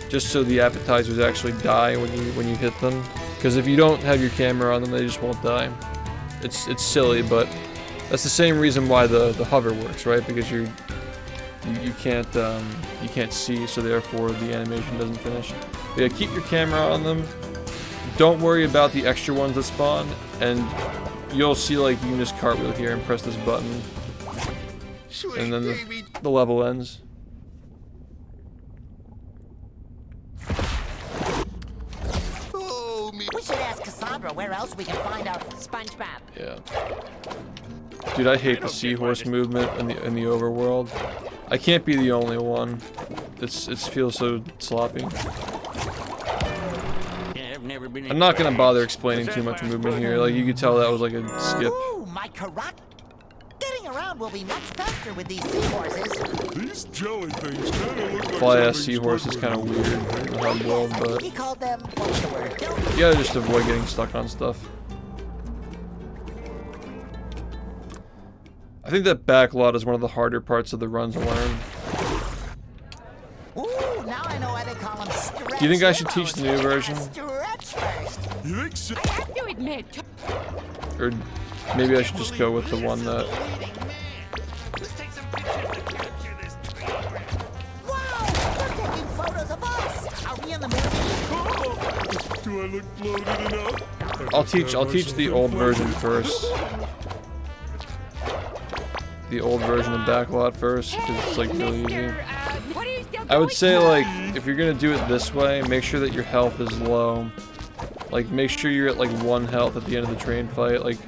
just so the appetizers actually die when you hit them. Because if you don't have your camera on them, they just won't die. It's silly, but that's the same reason why the hover works, right? Because you can't see, so therefore the animation doesn't finish. But yeah, keep your camera on them. Don't worry about the extra ones that spawn, and you'll see like you can just cartwheel here and press this button, and then the level ends. We should ask Cassandra where else we can find our SpongeBob. Yeah. Dude, I hate the seahorse movement in the overworld. I can't be the only one. It feels so sloppy. I'm not gonna bother explaining too much movement here. Like, you could tell that was like a skip. Ooh, my karate. Getting around will be much faster with these seahorses. These jelly things kind of look like Fly-ass seahorse is kind of weird in the hub world, but He called them, what's the word? you gotta just avoid getting stuck on stuff. I think that backlot is one of the harder parts of the run to learn. Ooh, now I know why they call them stretch. Do you think I should teach the new version? Stretch first. You think so? I have to admit, Or maybe I should just go with the one that... Wow, they're taking photos of us. Are we in the movie? Do I look bloated enough? I'll teach the old version first. The old version of backlot first, because it's like really easy. I would say, like, if you're gonna do it this way, make sure that your health is low. Like, make sure you're at like 1 health at the end of the train fight. Like,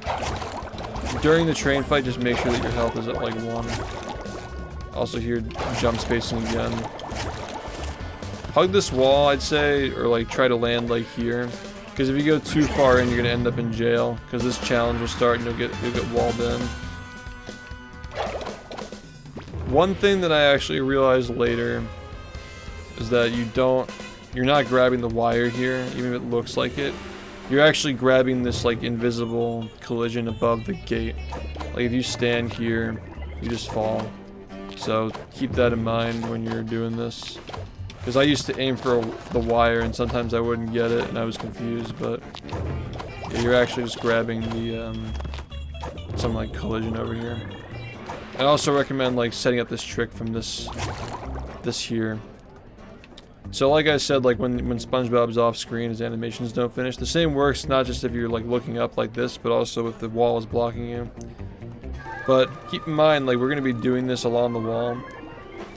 during the train fight, just make sure that your health is at like 1. Also here, jump spacing again. Hug this wall, I'd say, or like try to land like here. Because if you go too far in, you're gonna end up in jail. Because this challenge will start and you'll get walled in. One thing that I actually realized later is that you're not grabbing the wire here, even if it looks like it. You're actually grabbing this like invisible collision above the gate. Like if you stand here, you just fall. So keep that in mind when you're doing this. Because I used to aim for the wire and sometimes I wouldn't get it and I was confused, but yeah, you're actually just grabbing the some like collision over here. I also recommend like setting up this trick from this here. So like I said, like when SpongeBob's off screen, his animations don't finish. The same works not just if you're like looking up like this, but also if the wall is blocking you. But keep in mind, like we're gonna be doing this along the wall.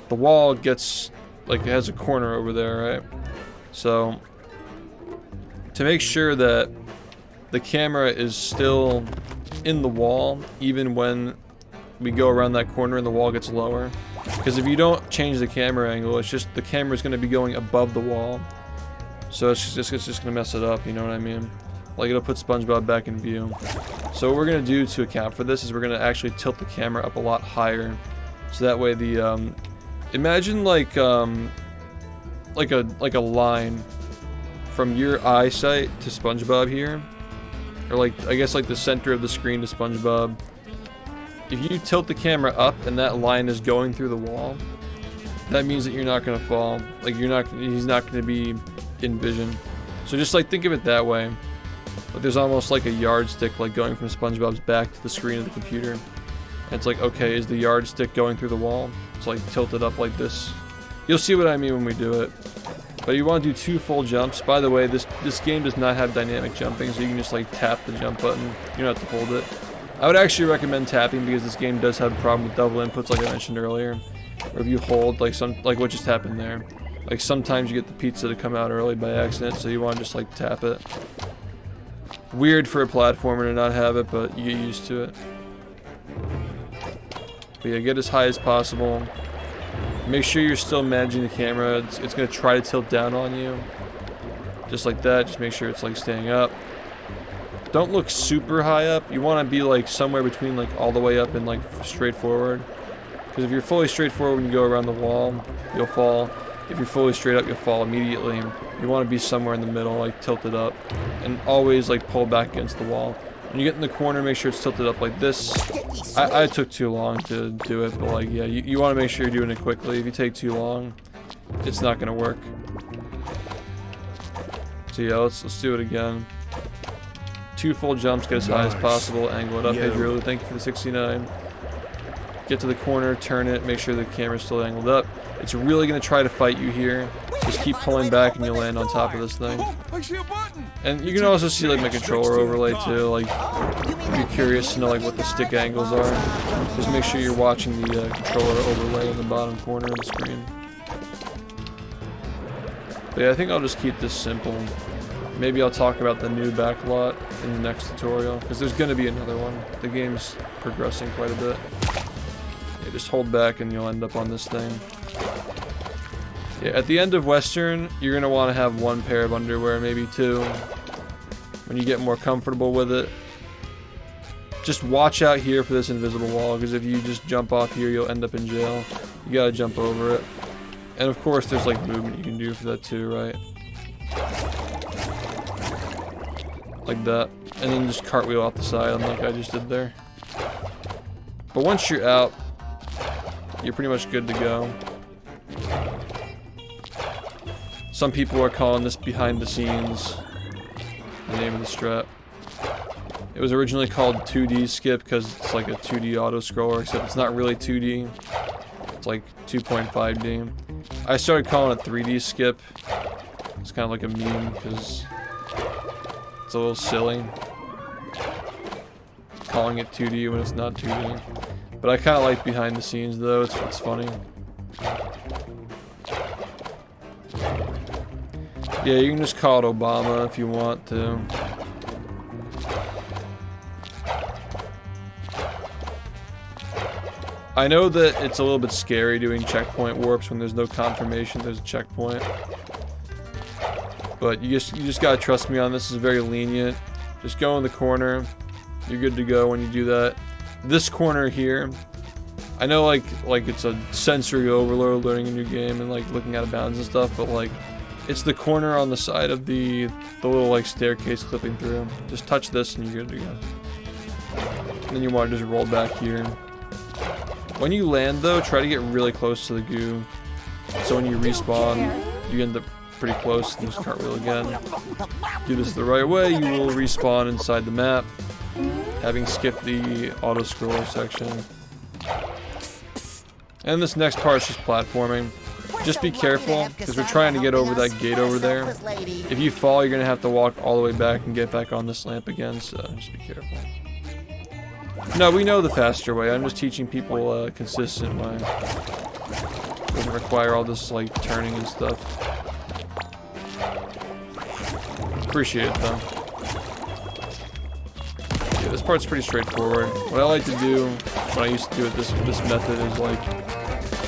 The wall gets like it has a corner over there, right? So to make sure that the camera is still in the wall, even when we go around that corner and the wall gets lower. Because if you don't change the camera angle, it's just the camera's going to be going above the wall. So it's just going to mess it up, you know what I mean? Like it'll put SpongeBob back in view. So what we're going to do to account for this is we're going to actually tilt the camera up a lot higher. So that way the, imagine like a line from your eyesight to SpongeBob here. Or like, I guess like the center of the screen to SpongeBob. If you tilt the camera up and that line is going through the wall, that means that you're not gonna fall. Like he's not gonna be in vision. So just like think of it that way. Like there's almost like a yardstick like going from SpongeBob's back to the screen of the computer. And it's like, okay, is the yardstick going through the wall? It's like tilted up like this. You'll see what I mean when we do it. But you want to do 2 full jumps. By the way, this game does not have dynamic jumping, so you can just like tap the jump button. You don't have to hold it. I would actually recommend tapping because this game does have a problem with double inputs like I mentioned earlier. Or if you hold, like what just happened there. Like sometimes you get the pizza to come out early by accident, so you want to just like tap it. Weird for a platformer to not have it, but you get used to it. But yeah, get as high as possible. Make sure you're still managing the camera. It's going to try to tilt down on you. Just like that, just make sure it's like staying up. Don't look super high up. You want to be like somewhere between like all the way up and like straight forward. Because if you're fully straight forward when you go around the wall, you'll fall. If you're fully straight up, you'll fall immediately. You want to be somewhere in the middle, like tilted up. And always like pull back against the wall. When you get in the corner, make sure it's tilted up like this. I took too long to do it, but like, yeah, you want to make sure you're doing it quickly. If you take too long, it's not going to work. So yeah, let's do it again. 2 full jumps, get as high as possible, angle it up. Hey Drew, thank you for the 69. Get to the corner, turn it, make sure the camera's still angled up. It's really going to try to fight you here. Just keep pulling back and you'll land on top of this thing. And you can also see like my controller overlay too, like if you're curious to know like what the stick angles are. Just make sure you're watching the controller overlay in the bottom corner of the screen. But yeah, I think I'll just keep this simple. Maybe I'll talk about the new backlot in the next tutorial, because there's going to be another one. The game's progressing quite a bit. Yeah, just hold back and you'll end up on this thing. Yeah, at the end of Western, you're going to want to have 1 pair of underwear, maybe 2. When you get more comfortable with it. Just watch out here for this invisible wall, because if you just jump off here, you'll end up in jail. You gotta jump over it. And of course, there's like movement you can do for that too, right? Like that. And then just cartwheel off the side, like I just did there. But once you're out, you're pretty much good to go. Some people are calling this behind the scenes, the name of the strat. It was originally called 2D skip because it's like a 2D auto scroller, except it's not really 2D. It's like 2.5D. I started calling it 3D skip. It's kind of like a meme because it's a little silly calling it 2D when it's not 2D. But I kind of like behind the scenes though, it's funny. Yeah, you can just call it Obama if you want to. I know that it's a little bit scary doing checkpoint warps when there's no confirmation there's a checkpoint. But you just gotta trust me on this. It's very lenient. Just go in the corner. You're good to go when you do that. This corner here, I know like it's a sensory overload learning a new game and like looking out of bounds and stuff, but like it's the corner on the side of the little like staircase clipping through. Just touch this and you're good to go. And then you want to just roll back here. When you land though, try to get really close to the goo. So when you respawn, you end up pretty close and just cartwheel again. Do this the right way, you will respawn inside the map, having skipped the auto scroller section. And this next part is just platforming. Just be careful, because we're trying to get over that gate over there. If you fall, you're going to have to walk all the way back and get back on this lamp again, so just be careful. No, we know the faster way. I'm just teaching people a consistent way. Doesn't require all this like turning and stuff. Appreciate it though. Yeah, this part's pretty straightforward. What I like to do when I used to do it this method is like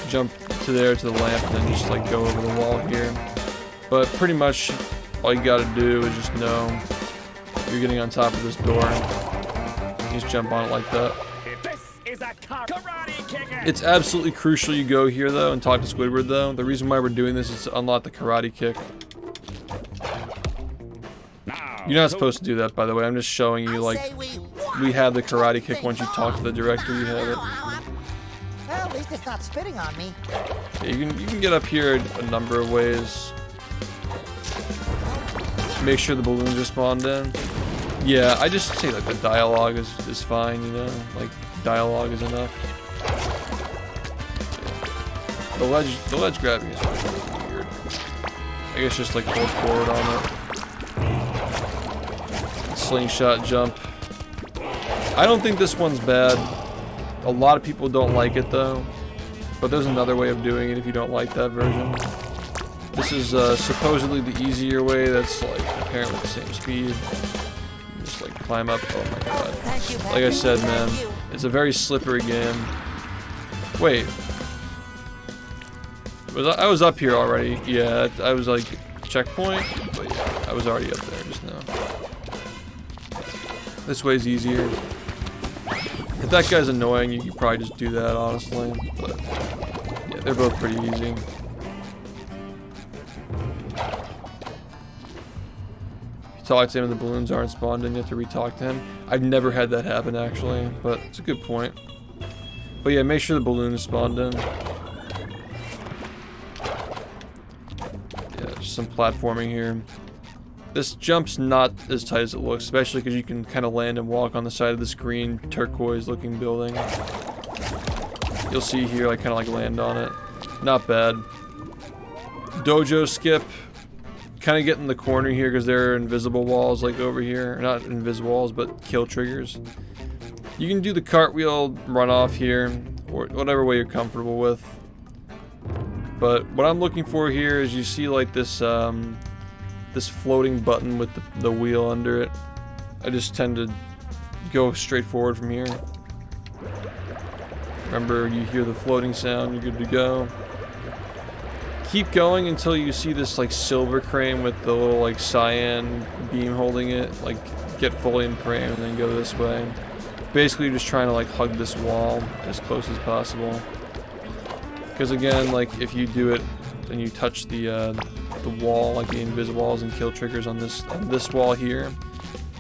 jump to there to the lamp and then just like go over the wall here. But pretty much all you gotta do is just know you're getting on top of this door. Just jump on it like that. It's absolutely crucial you go here though and talk to Squidward though. The reason why we're doing this is to unlock the karate kick. You're not supposed to do that, by the way. I'm just showing you like we have the karate kick. Once you talk to the director, you have it. Well, at least it's not spitting on me. Yeah, you can get up here a number of ways. Make sure the balloons are spawned in. Yeah, I just say like the dialogue is fine, you know, like dialogue is enough. Yeah. The ledge grabbing is really weird. I guess just like hold forward on it. Slingshot jump. I don't think this one's bad. A lot of people don't like it though, but there's another way of doing it if you don't like that version. This is supposedly the easier way. That's like apparently the same speed. Just like climb up. Oh my god. Like I said, man, it's a very slippery game. Wait. I was up here already. Yeah, I was like checkpoint, but yeah, I was already up there just now. This way's easier. If that guy's annoying, you could probably just do that, honestly. But yeah, they're both pretty easy. Talk to him and the balloons aren't spawned in, you have to re-talk to him. I've never had that happen actually, but it's a good point. But yeah, make sure the balloons spawned in. Yeah, just some platforming here. This jump's not as tight as it looks, especially because you can kind of land and walk on the side of this green turquoise looking building. You'll see here I kind of like land on it. Not bad. Dojo skip. Kind of get in the corner here because there are invisible walls like over here. Not invisible walls, but kill triggers. You can do the cartwheel run off here, or whatever way you're comfortable with. But what I'm looking for here is you see like this this floating button with the wheel under it. I just tend to go straight forward from here. Remember, you hear the floating sound, you're good to go. Keep going until you see this like silver crane with the little like cyan beam holding it, like get fully in frame and then go this way. Basically you're just trying to like hug this wall as close as possible. Because again, like if you do it and you touch the wall, like the invisible walls and kill triggers on this wall here,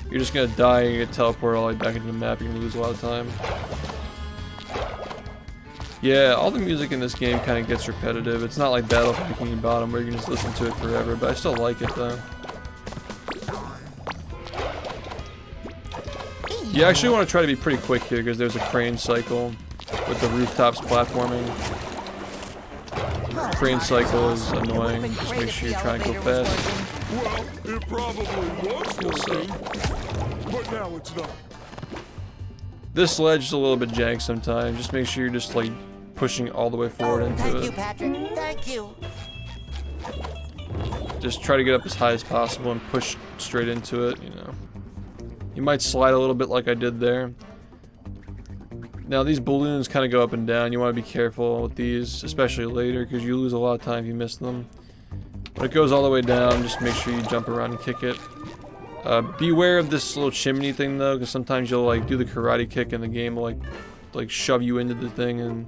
you're just gonna die and get teleported all the way back into the map. You're gonna lose a lot of time. Yeah, all the music in this game kind of gets repetitive. It's not like Battle for Bikini Bottom where you can just listen to it forever, but I still like it though. You actually want to try to be pretty quick here because there's a crane cycle with the rooftops platforming. Crane cycle is annoying. Just make sure you're trying to go fast. Well, it probably was working, but now it's not. This ledge is a little bit jank sometimes. Just make sure you're just like pushing all the way forward into it. Thank you, Patrick. Thank you. Just try to get up as high as possible and push straight into it, you know. You might slide a little bit like I did there. Now these balloons kind of go up and down. You want to be careful with these, especially later, because you lose a lot of time if you miss them. When it goes all the way down, just make sure you jump around and kick it. Beware of this little chimney thing though, because sometimes you'll like do the karate kick and the game will like shove you into the thing and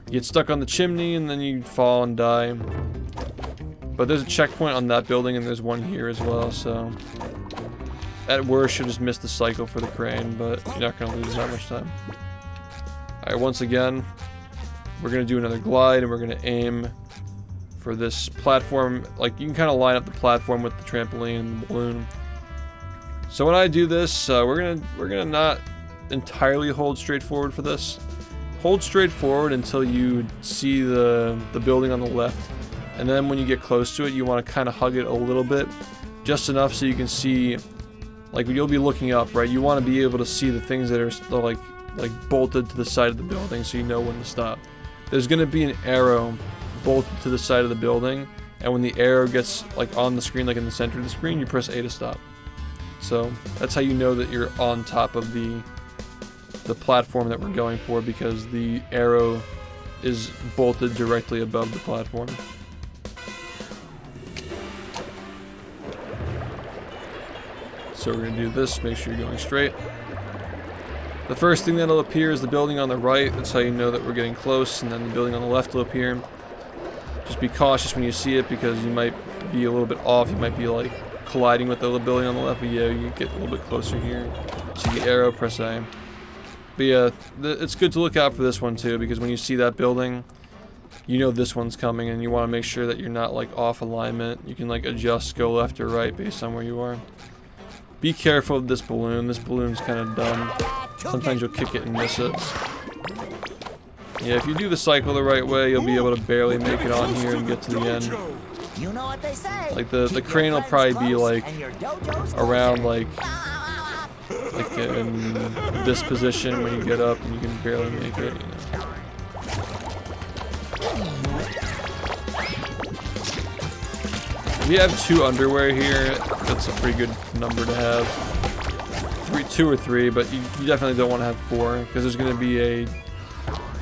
you get stuck on the chimney and then you fall and die. But there's a checkpoint on that building and there's one here as well, so at worst you'll just miss the cycle for the crane, but you're not going to lose that much time. Alright, once again, we're going to do another glide and we're going to aim for this platform. Like, you can kind of line up the platform with the trampoline and the balloon. So when I do this, we're gonna not entirely hold straight forward for this. Hold straight forward until you see the building on the left, and then when you get close to it, you want to kind of hug it a little bit, just enough so you can see. Like you'll be looking up, right? You want to be able to see the things that are still like bolted to the side of the building, so you know when to stop. There's gonna be an arrow bolted to the side of the building, and when the arrow gets like on the screen, like in the center of the screen, you press A to stop. So that's how you know that you're on top of the platform that we're going for, because the arrow is bolted directly above the platform. So we're going to do this, make sure you're going straight. The first thing that'll appear is the building on the right. That's how you know that we're getting close, and then the building on the left will appear. Just be cautious when you see it, because you might be a little bit off. You might be like colliding with the little building on the left, but yeah, you get a little bit closer here. See the arrow, press A. But yeah, it's good to look out for this one too, because when you see that building, you know this one's coming, and you want to make sure that you're not like off alignment. You can like adjust, go left or right based on where you are. Be careful of this balloon. This balloon's kind of dumb. Sometimes you'll kick it and miss it. Yeah, if you do the cycle the right way, you'll be able to barely make it on here and get to the end. You know what they say. Like the crane will probably be like around like in this position when you get up, and you can barely make it, you know. If you have 2 underwear here, that's a pretty good number to have. 2 or 3, but you definitely don't want to have 4, because there's going to be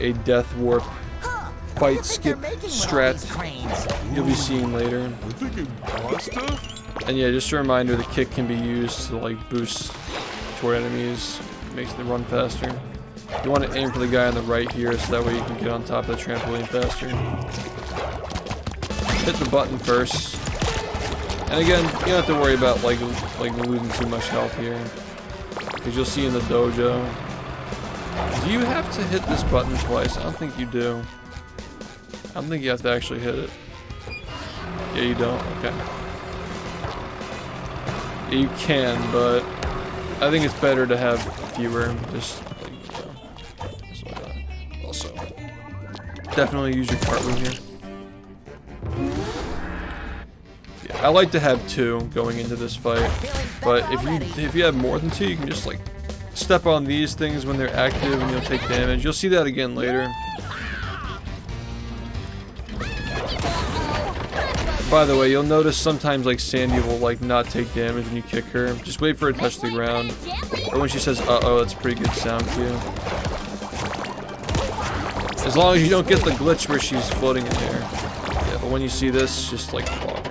a death warp fight skip strat you'll be seeing later. And yeah, just a reminder, the kick can be used to like boost toward enemies, makes them run faster. You want to aim for the guy on the right here, so that way you can get on top of the trampoline faster. Hit the button first. And again, you don't have to worry about like losing too much health here. Because you'll see in the dojo. Do you have to hit this button twice? I don't think you do. I don't think you have to actually hit it. Yeah, you don't? Okay. Yeah, you can, but I think it's better to have fewer. Just like, just like that. Also, definitely use your cart move here. Yeah, I like to have 2 going into this fight, but if you have more than 2, you can just like step on these things when they're active and you'll take damage. You'll see that again later. By the way, you'll notice sometimes like Sandy will like not take damage when you kick her. Just wait for her to touch the ground. Or when she says uh-oh, that's a pretty good sound cue. As long as you don't get the glitch where she's floating in there. Yeah, but when you see this, just like walk.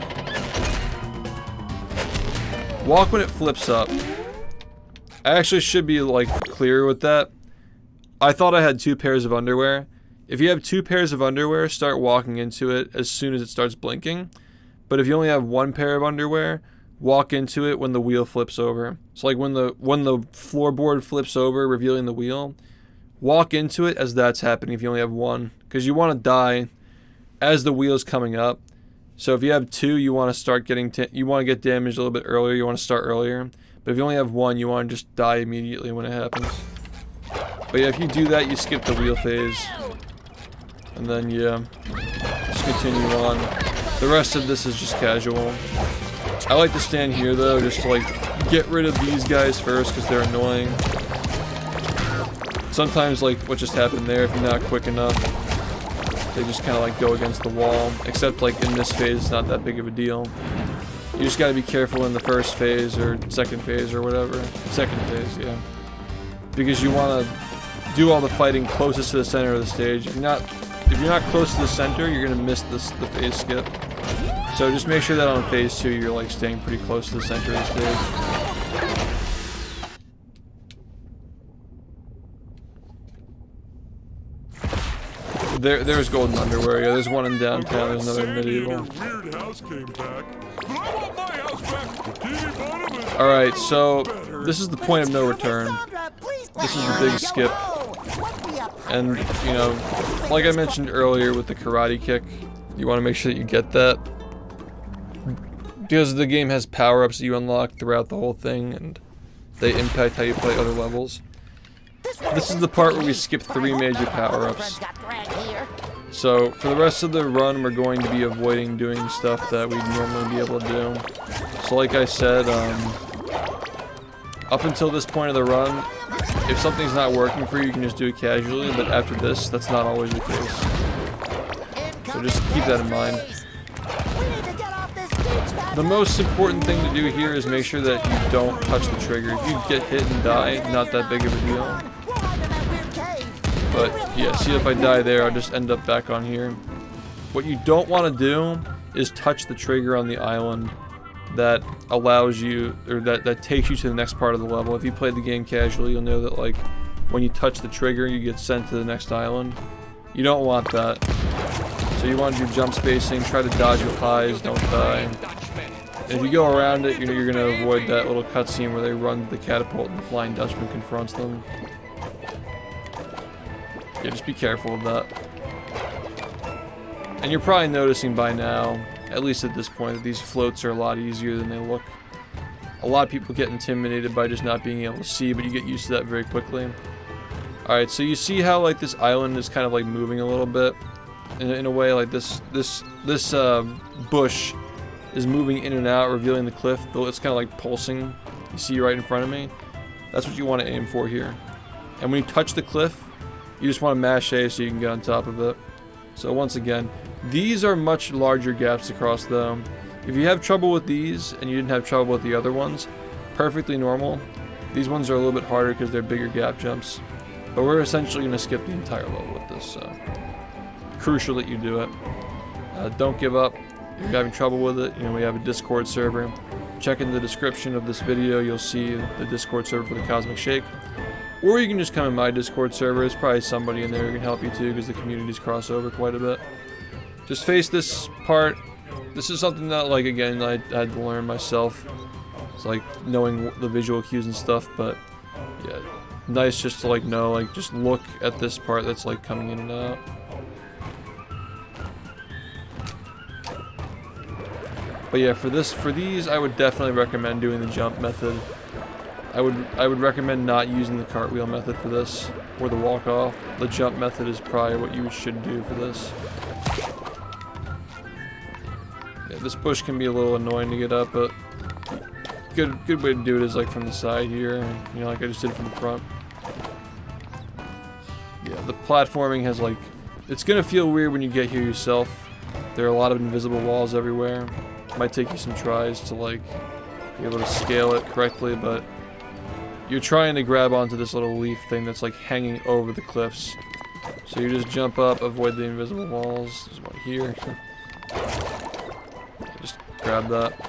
Walk when it flips up. I actually should be like clear with that. I thought I had 2 pairs of underwear. If you have 2 pairs of underwear, start walking into it as soon as it starts blinking. But if you only have 1 pair of underwear, walk into it when the wheel flips over. So like when the floorboard flips over, revealing the wheel, walk into it as that's happening if you only have 1. Because you want to die as the wheel's coming up. So if you have 2, you want to start getting you want to get damaged a little bit earlier. You want to start earlier. But if you only have 1, you want to just die immediately when it happens. But yeah, if you do that, you skip the wheel phase. And then, yeah, just continue on. The rest of this is just casual. I like to stand here, though, just to, like, get rid of these guys first, because they're annoying. Sometimes, like, what just happened there, if you're not quick enough, they just kind of, like, go against the wall. Except, like, in this phase, it's not that big of a deal. You just gotta be careful in the first phase, or second phase, or whatever. Second phase, yeah. Because you want to do all the fighting closest to the center of the stage. If you're not close to the center, you're gonna miss the phase skip. So just make sure that on phase 2 you're like staying pretty close to the center of the stage. There's golden underwear. Yeah, there's one in downtown. There's another in medieval. All right, so this is the point of no return. This is the big skip. And, you know, like I mentioned earlier with the karate kick, you want to make sure that you get that. Because the game has power-ups that you unlock throughout the whole thing, and they impact how you play other levels. This is the part where we skip 3 major power-ups. So, for the rest of the run, we're going to be avoiding doing stuff that we'd normally be able to do. So like I said, up until this point of the run, if something's not working for you, you can just do it casually, but after this, that's not always the case. So just keep that in mind. The most important thing to do here is make sure that you don't touch the trigger. If you get hit and die, not that big of a deal. But yeah, see, if I die there, I'll just end up back on here. What you don't want to do is touch the trigger on the island that allows you, or that takes you to the next part of the level. If you played the game casually, you'll know that like when you touch the trigger, you get sent to the next island. You don't want that. So you want to do jump spacing, try to dodge with highs, don't die. And if you go around it, you're going to avoid that little cutscene where they run to the catapult and the Flying Dutchman confronts them. Yeah, just be careful of that. And you're probably noticing by now, at least at this point, that these floats are a lot easier than they look. A lot of people get intimidated by just not being able to see, but you get used to that very quickly. Alright, so you see how like this island is kind of like moving a little bit? In a way, like this bush is moving in and out, revealing the cliff. It's kind of like pulsing. You see right in front of me? That's what you want to aim for here. And when you touch the cliff, you just want to mash A so you can get on top of it. So once again, these are much larger gaps across though. If you have trouble with these and you didn't have trouble with the other ones, perfectly normal. These ones are a little bit harder because they're bigger gap jumps. But we're essentially going to skip the entire level with this, so crucial that you do it. Don't give up. If you're having trouble with it, you know, we have a Discord server. Check in the description of this video, you'll see the Discord server for the Cosmic Shake. Or you can just come in my Discord server. There's probably somebody in there who can help you too, because the communities cross over quite a bit. Just face this part. This is something that, like, again, I had to learn myself. It's like knowing the visual cues and stuff, but yeah, nice just to like know, like just look at this part that's like coming in and out. But yeah, for these, I would definitely recommend doing the jump method. I would recommend not using the cartwheel method for this, or the walk off. The jump method is probably what you should do for this. Yeah, this bush can be a little annoying to get up, but good way to do it is like from the side here, you know, like I just did from the front. Yeah, the platforming has like, it's gonna feel weird when you get here yourself. There are a lot of invisible walls everywhere. Might take you some tries to like be able to scale it correctly, but you're trying to grab onto this little leaf thing that's like hanging over the cliffs. So you just jump up, avoid the invisible walls. There's one here. Just grab that.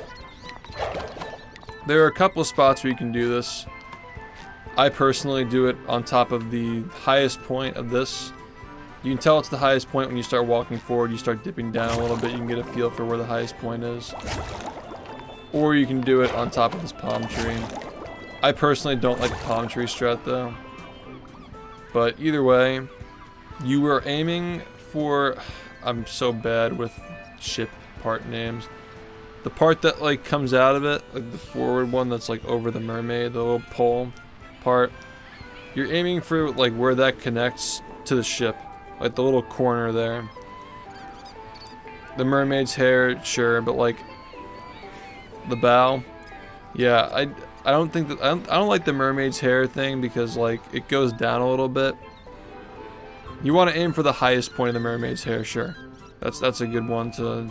There are a couple of spots where you can do this. I personally do it on top of the highest point of this. You can tell it's the highest point when you start walking forward. You start dipping down a little bit. You can get a feel for where the highest point is. Or you can do it on top of this palm tree. I personally don't like the palm tree strat though. But either way, you are aiming for... I'm so bad with ship part names. The part that like comes out of it, like the forward one that's like over the mermaid, the little pole part. You're aiming for like where that connects to the ship, like the little corner there. The mermaid's hair, sure, but like the bow, yeah, I don't think that I don't like the mermaid's hair thing because like it goes down a little bit. You want to aim for the highest point of the mermaid's hair, sure. That's a good one to.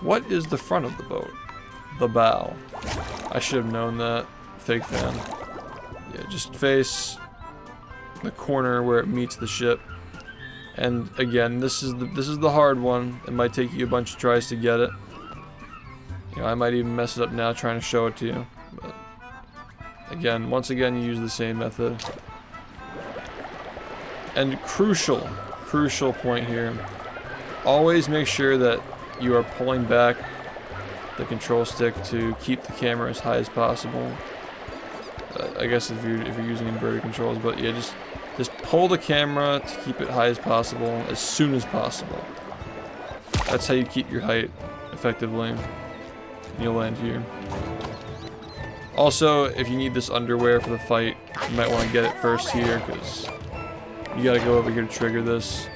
What is the front of the boat? The bow. I should have known that. Fake fan. Yeah, just face the corner where it meets the ship. And again, this is the hard one. It might take you a bunch of tries to get it. You know, I might even mess it up now trying to show it to you. But again, once again, you use the same method. And crucial point here. Always make sure that you are pulling back the control stick to keep the camera as high as possible. I guess if you're using inverted controls, but yeah, just pull the camera to keep it high as possible as soon as possible. That's how you keep your height effectively. And you'll land here. Also, if you need this underwear for the fight, you might want to get it first here because you gotta go over here to trigger this.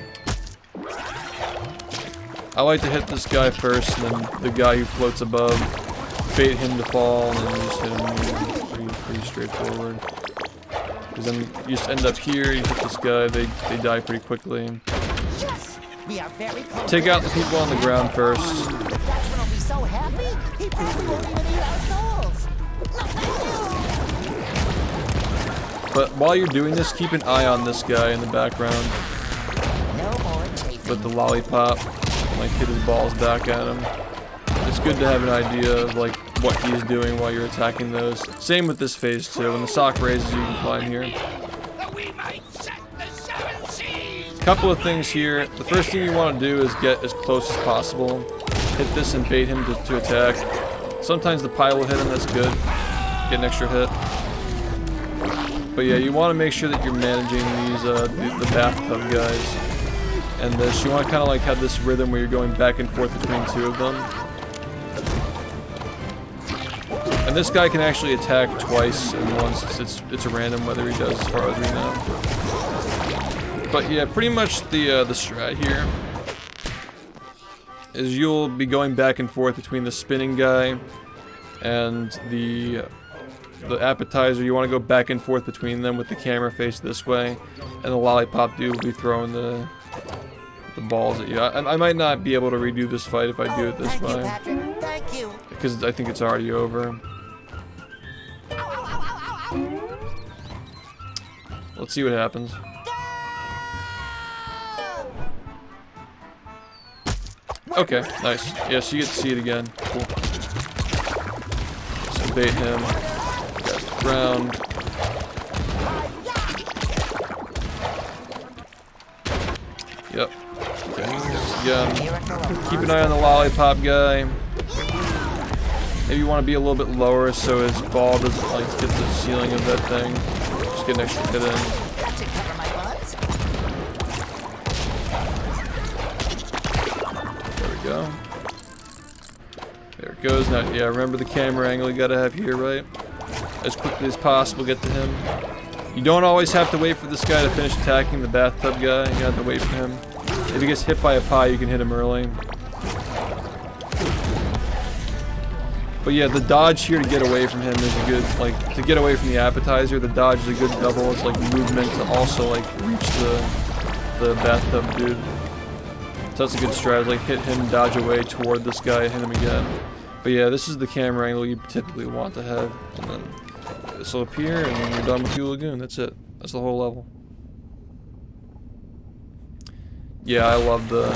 I like to hit this guy first, and then the guy who floats above, bait him to fall, and then you just hit him. Pretty straightforward. Because then you just end up here, you hit this guy, they die pretty quickly. Yes, we are very close. Take out the people on the ground first. That's when he'll be so happy, he probably won't even eat our souls. But while you're doing this, keep an eye on this guy in the background. With the lollipop. Like hit his balls back at him. It's good to have an idea of like what he's doing while you're attacking those. Same with this phase too. When the sock raises, you can climb here. Couple of things here. The first thing you want to do is get as close as possible. Hit this and bait him to attack. Sometimes the pile will hit him. That's good. Get an extra hit. But yeah, you want to make sure that you're managing these the bathtub guys. And this, you want to kind of like have this rhythm where you're going back and forth between two of them. And this guy can actually attack twice and once. It's a random whether he does as far as we know. But yeah, pretty much the strat here is you'll be going back and forth between the spinning guy and the appetizer. You want to go back and forth between them with the camera faced this way, and the lollipop dude will be throwing the balls at you. I might not be able to redo this fight if I do it this way. Thank you. Because I think it's already over. Let's see what happens. Okay, nice. Yeah, so you get to see it again. Cool. So bait him. ground. Yep. Okay, again. Keep an eye on the lollipop guy. Maybe you want to be a little bit lower so his ball doesn't like get the ceiling of that thing. Just get an extra hit in. There we go. There it goes. Now, yeah, remember the camera angle you gotta have here, right? As quickly as possible, get to him. You don't always have to wait for this guy to finish attacking the bathtub guy. You have to wait for him. If he gets hit by a pie, you can hit him early. But yeah, the dodge here to get away from him is a good, like, to get away from the appetizer, the dodge is a good double. It's like movement to also, like, reach the bathtub dude. So that's a good strategy, like hit him, dodge away toward this guy, hit him again. But yeah, this is the camera angle you typically want to have. And then this will appear, and then you're done with Goo Lagoon. That's it. That's the whole level. Yeah, I love the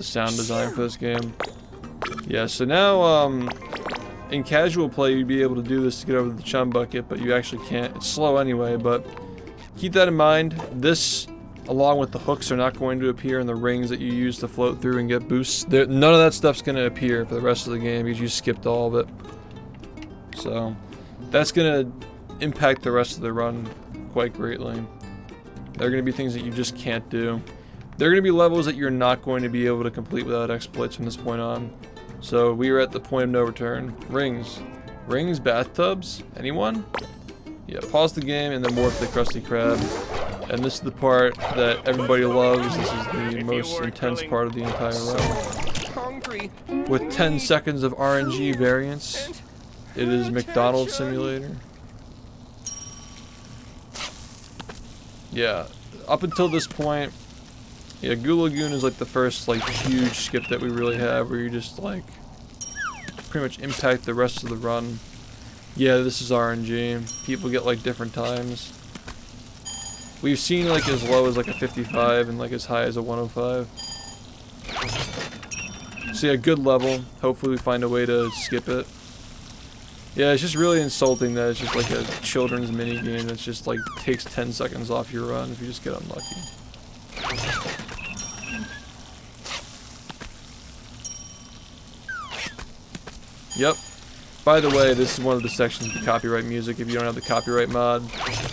sound design for this game. Yeah, so now, in casual play, you'd be able to do this to get over the chum bucket, but you actually can't. It's slow anyway, but keep that in mind. This, along with the hooks, are not going to appear in the rings that you use to float through and get boosts. None of that stuff's going to appear for the rest of the game because you skipped all of it. So, that's going to impact the rest of the run quite greatly. There are going to be things that you just can't do. There are going to be levels that you're not going to be able to complete without exploits from this point on. So we are at the point of no return. Rings. Rings, bathtubs? Anyone? Yeah, pause the game and then morph the Krusty Krab. And this is the part that everybody loves. This is the most intense part of the entire run. With 10 seconds of RNG variance, it is McDonald's Simulator. Yeah, up until this point, yeah, Goo Lagoon is like the first like huge skip that we really have where you just like pretty much impact the rest of the run. Yeah, this is RNG. People get like different times. We've seen like as low as like a 55 and like as high as a 105. So yeah, good level. Hopefully we find a way to skip it. Yeah, it's just really insulting that it's just like a children's mini game that's just like takes 10 seconds off your run if you just get unlucky. Yep. By the way, this is one of the sections of the copyright music if you don't have the copyright mod.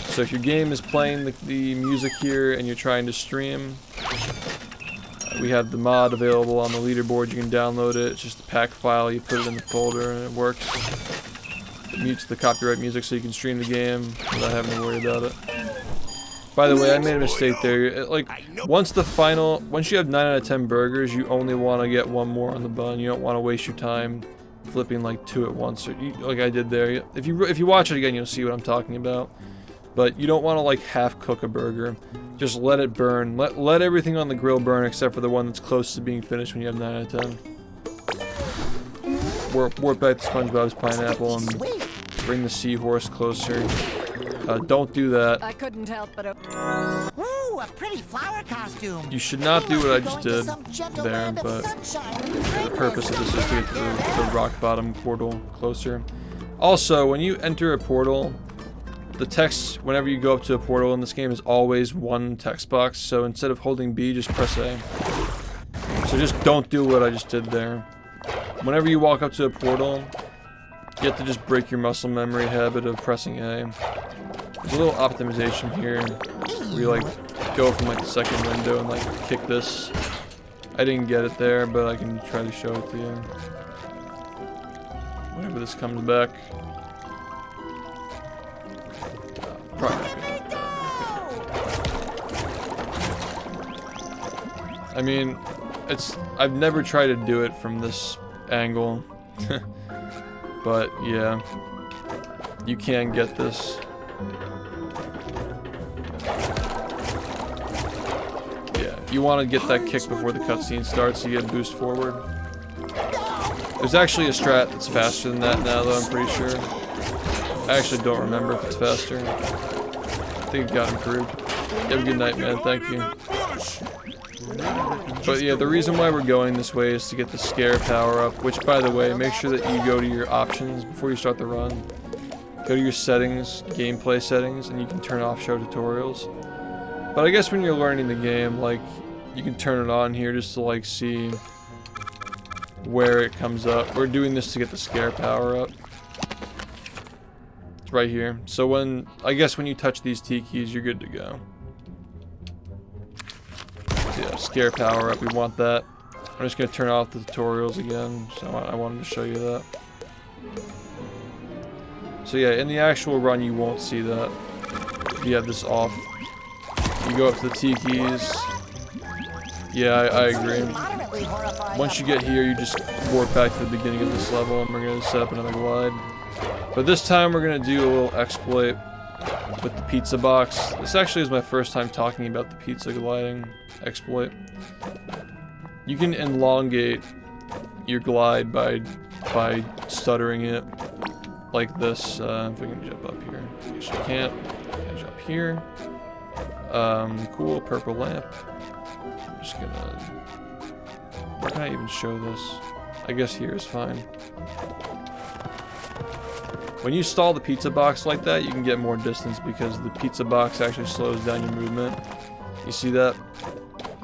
So if your game is playing the music here and you're trying to stream, we have the mod available on the leaderboard. You can download it. It's just a pack file. You put it in the folder and it works. It mutes the copyright music so you can stream the game without having to worry about it. By the way, I made a mistake there. Like, once you have 9 out of 10 burgers, you only want to get one more on the bun. You don't want to waste your time flipping like 2 at once, or like I did there. If you watch it again, you'll see what I'm talking about. But you don't want to like half cook a burger. Just let it burn. Let everything on the grill burn except for the one that's close to being finished when you have 9 out of 10. Warp back to SpongeBob's pineapple and bring the seahorse closer. Don't do that. I couldn't help but Ooh, a pretty flower costume. You should not do what I just did there, but the purpose of this is to get to the rock bottom portal closer. Also, when you enter a portal, the text, whenever you go up to a portal in this game, is always one text box. So instead of holding B, just press A. So just don't do what I just did there. Whenever you walk up to a portal, you have to just break your muscle memory habit of pressing A. There's a little optimization here where you like go from like the second window and like kick this. I didn't get it there, but I can try to show it to you. Whenever this comes back. Probably not good. I mean, I've never tried to do it from this angle. But yeah, you can get this. Yeah, you want to get that kick before the cutscene starts so you get a boost forward. There's actually a strat that's faster than that now though, I'm pretty sure. I actually don't remember if it's faster. I think it got improved. Have a good night, man. Thank you. But yeah, the reason why we're going this way is to get the scare power up, which by the way, make sure that you go to your options before you start the run. go to your settings, gameplay settings, and you can turn off show tutorials. But I guess when you're learning the game, like, you can turn it on here just to, like, see where it comes up. We're doing this to get the scare power up. It's right here. So when, I guess when you touch these T keys, you're good to go. So yeah, scare power up, we want that. I'm just gonna turn off the tutorials again, so I wanted to show you that. So yeah, in the actual run you won't see that if you have this off. You go up to the T keys. Yeah, I agree. Once you get here, you just warp back to the beginning of this level, and we're gonna set up another glide. But this time we're gonna do a little exploit with the pizza box. This actually is my first time talking about the pizza gliding exploit. You can elongate your glide by stuttering it like this. If we can jump up here, I guess you can't. Okay, jump here. Cool purple lamp. I'm just gonna. Where can I even show this? I guess here is fine. When you stall the pizza box like that, you can get more distance because the pizza box actually slows down your movement. You see that?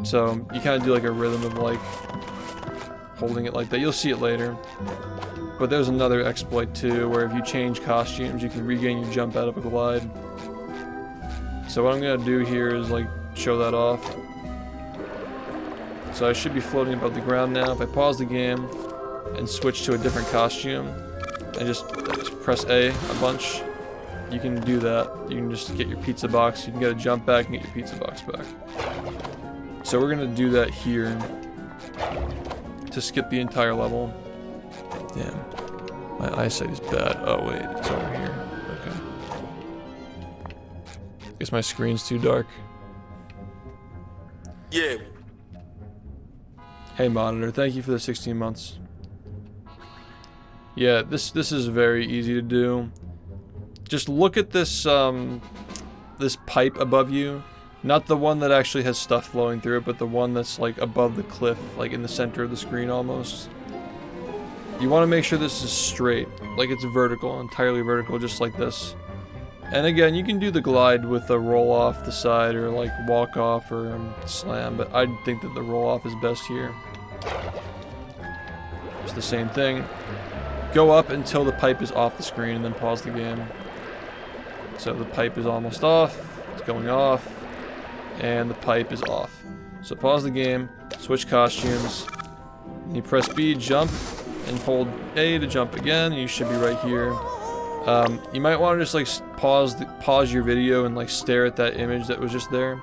So you kind of do like a rhythm of like holding it like that. You'll see it later. But there's another exploit too, where if you change costumes, you can regain your jump out of a glide. So what I'm gonna do here is like show that off. So I should be floating above the ground now. If I pause the game and switch to a different costume and just press A a bunch, you can do that. You can just get your pizza box. You can get a jump back and get your pizza box back. So we're gonna do that here to skip the entire level. Damn, my eyesight is bad. Oh wait, it's over here. Okay. Guess my screen's too dark. Yeah. Hey monitor, thank you for the 16 months. Yeah, this is very easy to do. Just look at this this pipe above you. Not the one that actually has stuff flowing through it, but the one that's like above the cliff, like in the center of the screen almost. You want to make sure this is straight, like it's vertical, entirely vertical, just like this. And again, you can do the glide with a roll off the side or like walk off or slam, but I think that the roll off is best here. It's the same thing. Go up until the pipe is off the screen and then pause the game. So the pipe is almost off, it's going off, and the pipe is off. So pause the game, switch costumes, and you press B, jump, and hold A to jump again, and you should be right here. You might want to just like pause your video and like stare at that image that was just there,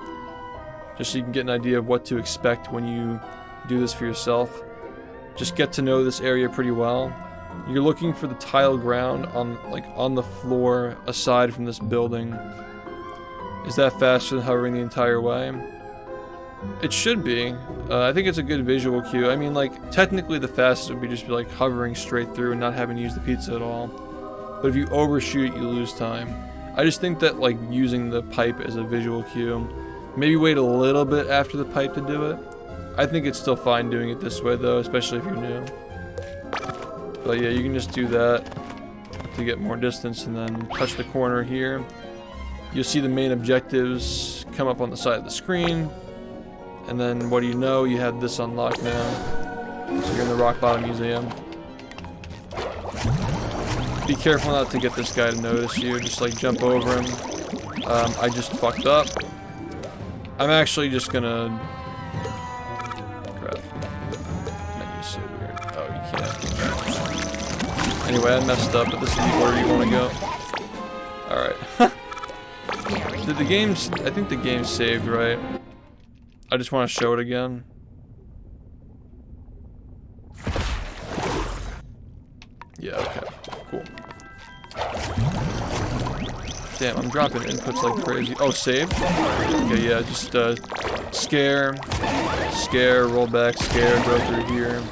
just so you can get an idea of what to expect when you do this for yourself. Just get to know this area pretty well. You're looking for the tile ground on the floor aside from this building. Is that faster than hovering the entire way? It should be. I think it's a good visual cue. I mean, like, technically the fastest would be just like hovering straight through and not having to use the pizza at all. But if you overshoot, you lose time. I just think that like using the pipe as a visual cue, maybe wait a little bit after the pipe to do it. I think it's still fine doing it this way though, especially if you're new. But yeah, you can just do that to get more distance and then touch the corner here. You'll see the main objectives come up on the side of the screen. And then what do you know? You have this unlocked now. So you're in the Rock Bottom Museum. Be careful not to get this guy to notice you. Just like jump over him. I just fucked up. I'm actually just gonna... Crap. Menu's so weird. Oh, you can't. Anyway, I messed up, but this is the order you want to go. Alright. Did the game's... I think the game's saved, right? I just want to show it again. Yeah, okay. Cool. Damn, I'm dropping inputs like crazy. Oh, saved? Okay, yeah, just scare, roll back, scare, go through here.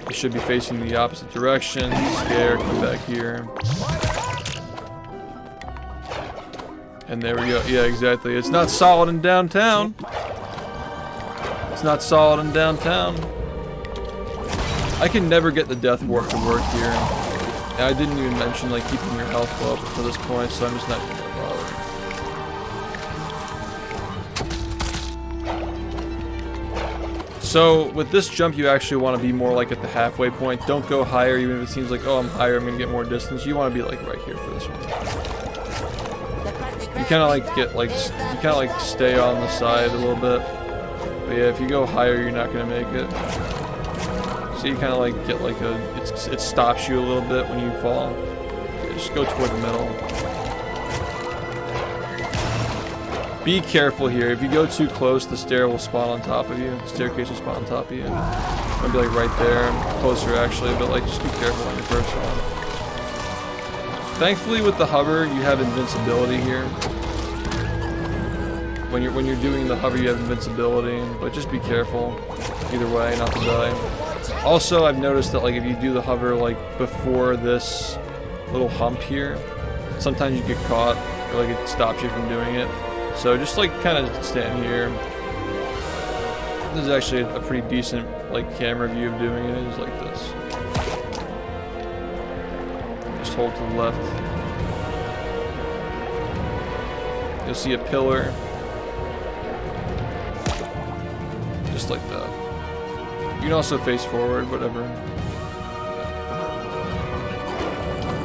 You should be facing the opposite direction. Scare, come back here. And there we go. Yeah, exactly. It's not solid in downtown. It's not solid in downtown. I can never get the death warp to work here. And I didn't even mention like keeping your health low up to this point, so I'm just not gonna bother. So with this jump, you actually want to be more like at the halfway point. Don't go higher, even if it seems like, oh, I'm higher, I'm gonna get more distance. You want to be like right here for this one. You kind of like get like you kind of like stay on the side a little bit. But yeah, if you go higher, you're not gonna make it. So you kind of like get like a, it stops you a little bit when you fall. Yeah, just go toward the middle. Be careful here. If you go too close, the stair will spawn on top of you. The staircase will spawn on top of you. Maybe like right there, closer actually, but like just be careful on your first one. Thankfully with the hover, you have invincibility here. When you're doing the hover, you have invincibility, but just be careful either way, not to die. Also, I've noticed that like if you do the hover like before this little hump here, sometimes you get caught or like it stops you from doing it. So just like kind of stand here. This is actually a pretty decent like camera view of doing it. Is like this. Just hold to the left. You'll see a pillar. Just like that. You can also face forward, whatever.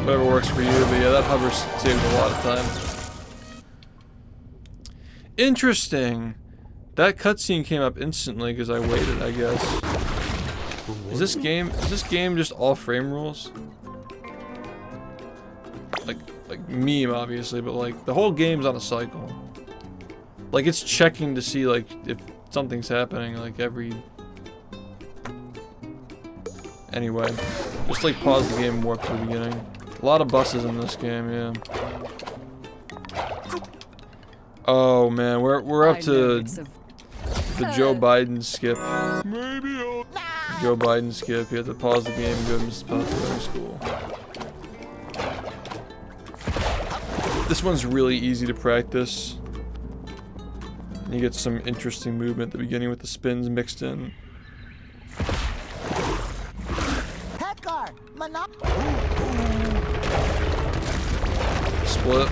Whatever works for you, but yeah, that hover saves a lot of time. Interesting. That cutscene came up instantly because I waited, I guess. Is this game just all frame rules? Like meme obviously, but like the whole game's on a cycle. Like it's checking to see like if something's happening like every. Anyway, just like pause the game and warp to the beginning. A lot of buses in this game, yeah. Oh man, we're up to the Joe Biden skip. Maybe I'll... Joe Biden skip. You have to pause the game and go to Mrs. Popularity School. This one's really easy to practice. And you get some interesting movement at the beginning with the spins mixed in. Split.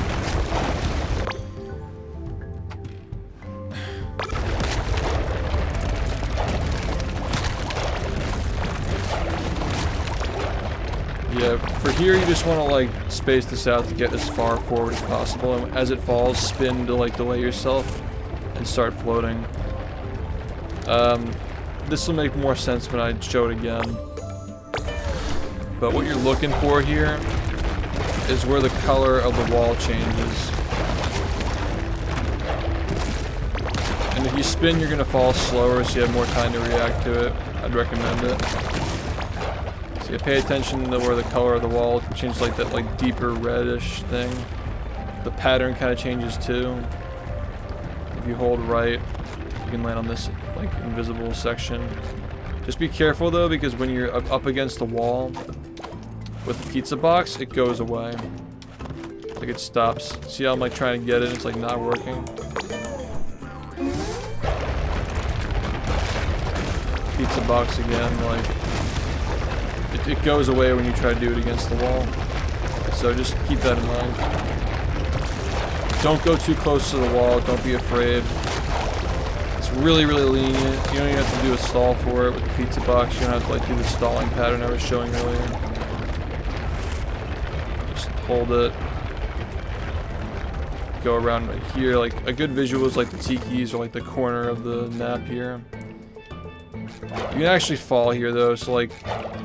Yeah, for here you just want to like space this out to get as far forward as possible, and as it falls, spin to like delay yourself and start floating. This will make more sense when I show it again. But what you're looking for here is where the color of the wall changes. And if you spin, you're gonna fall slower, so you have more time to react to it. I'd recommend it. So you pay attention to where the color of the wall changes, like that like deeper reddish thing. The pattern kind of changes too. If you hold right, you can land on this like invisible section. Just be careful though, because when you're up against the wall with the pizza box, it goes away. Like it stops. See how I'm like trying to get it, it's like not working. Pizza box again, like it goes away when you try to do it against the wall. So just keep that in mind. Don't go too close to the wall, don't be afraid. It's really, really lenient. You don't even have to do a stall for it with the pizza box. You don't have to like do the stalling pattern I was showing earlier. Just hold it. Go around right here. Like a good visual is like the tikis or like the corner of the map here. You can actually fall here though, so like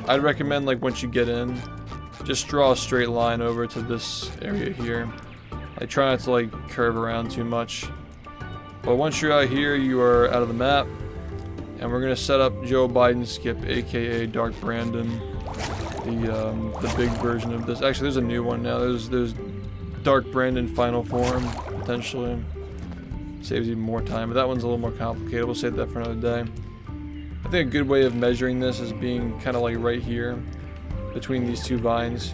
I'd recommend like once you get in, just draw a straight line over to this area here. I try not to like curve around too much. But once you're out here, you are out of the map, and we're gonna set up Joe Biden skip, aka Dark Brandon, the big version of this. Actually, there's a new one now. There's Dark Brandon final form potentially. Saves even more time, but that one's a little more complicated. We'll save that for another day. I think a good way of measuring this is being kind of like right here, between these two vines.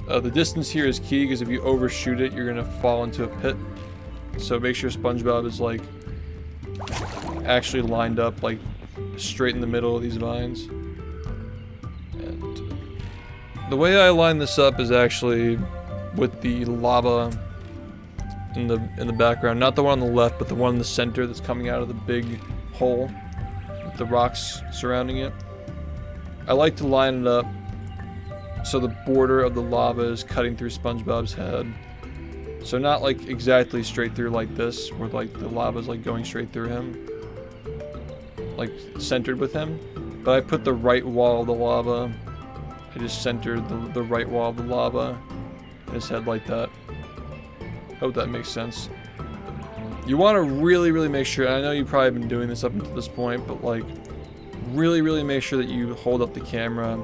The distance here is key, because if you overshoot it, you're gonna fall into a pit. So make sure SpongeBob is like actually lined up like straight in the middle of these vines. And the way I line this up is actually with the lava in the background. Not the one on the left, but the one in the center that's coming out of the big hole with the rocks surrounding it. I like to line it up so the border of the lava is cutting through SpongeBob's head. So not like exactly straight through like this, where like the lava is like going straight through him, like centered with him. But I put the right wall of the lava. I just centered the right wall of the lava in his head like that. Hope that makes sense. You want to really make sure, and I know you've probably been doing this up until this point, but like really make sure that you hold up the camera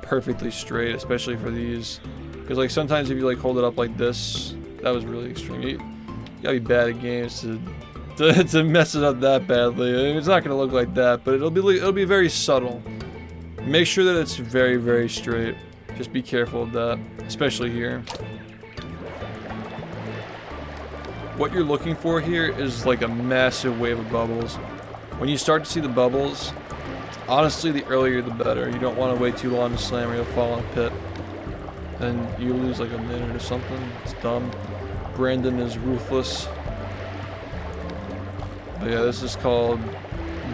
perfectly straight, especially for these. Because like sometimes if you like hold it up like this, that was really extreme. You gotta be bad at games to mess it up that badly. I mean, it's not gonna look like that, but it'll be very subtle. Make sure that it's very straight. Just be careful of that, especially here. What you're looking for here is like a massive wave of bubbles. When you start to see the bubbles, honestly, the earlier the better. You don't want to wait too long to slam or you'll fall in a pit. And you lose like a minute or something. It's dumb. Brandon is ruthless. But yeah, this is called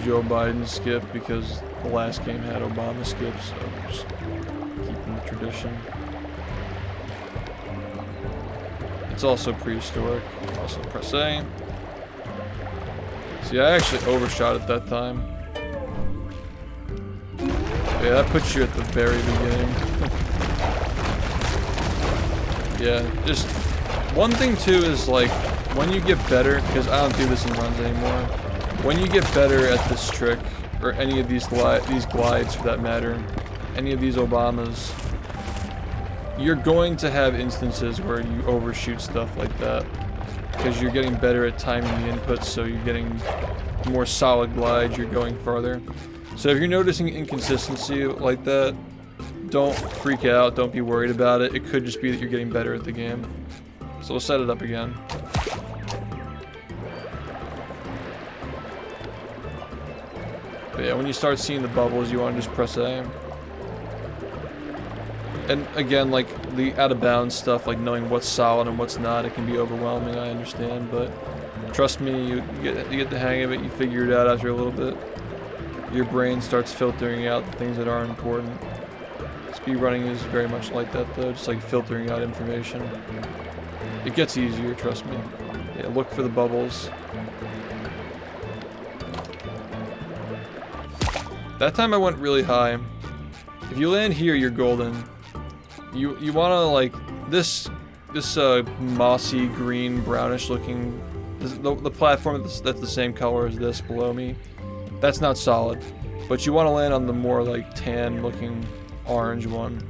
Joe Biden skip because the last game had Obama skip, so we're just keeping the tradition. It's also prehistoric. Also press A. See, I actually overshot it that time. Yeah, that puts you at the very beginning. Yeah, just one thing too is like when you get better, because I don't do this in runs anymore. When you get better at this trick, or any of these glides for that matter, any of these Obamas, you're going to have instances where you overshoot stuff like that because you're getting better at timing the inputs, so you're getting more solid glides, you're going farther. So if you're noticing inconsistency like that, don't freak out, don't be worried about it. It could just be that you're getting better at the game. So we'll set it up again. But yeah, when you start seeing the bubbles, you want to just press A. And again, like the out of bounds stuff, like knowing what's solid and what's not, it can be overwhelming, I understand, but trust me, you get the hang of it, you figure it out after a little bit. Your brain starts filtering out the things that aren't important. Speedrunning is very much like that though, just like filtering out information. It gets easier, trust me. Yeah, look for the bubbles. That time I went really high. If you land here, you're golden. You wanna like this mossy green brownish looking the platform that's the same color as this below me. That's not solid, but you want to land on the more like tan looking orange one.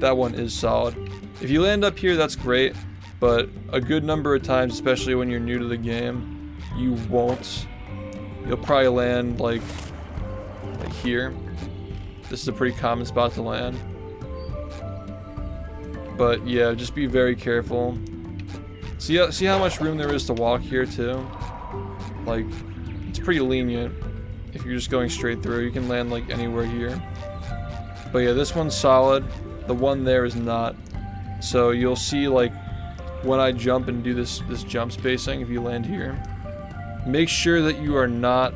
That one is solid. If you land up here, that's great, but a good number of times, especially when you're new to the game, you won't. You'll probably land like here. This is a pretty common spot to land. But yeah, just be very careful. See how much room there is to walk here too? Like, it's pretty lenient. If you're just going straight through, you can land like anywhere here. But yeah, this one's solid. The one there is not. So you'll see like when I jump and do this jump spacing, if you land here, make sure that you are not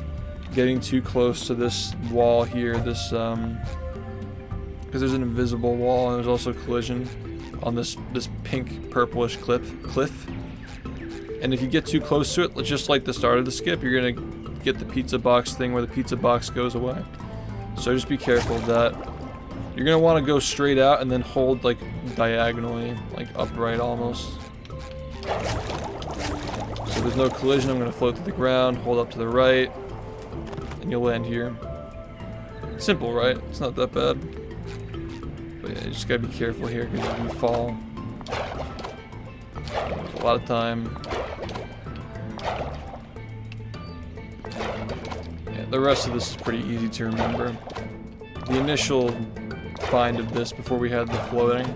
getting too close to this wall here, this because there's an invisible wall and there's also collision on this pink purplish cliff. And if you get too close to it, just like the start of the skip, you're gonna get the pizza box thing where the pizza box goes away. So just be careful of that. You're gonna want to go straight out and then hold like diagonally, like upright almost. So there's no collision. I'm gonna float to the ground, hold up to the right, and you'll land here. Simple, right? It's not that bad. But yeah, you just gotta be careful here because if you fall, a lot of time. Yeah, the rest of this is pretty easy to remember. The initial find of this before we had the floating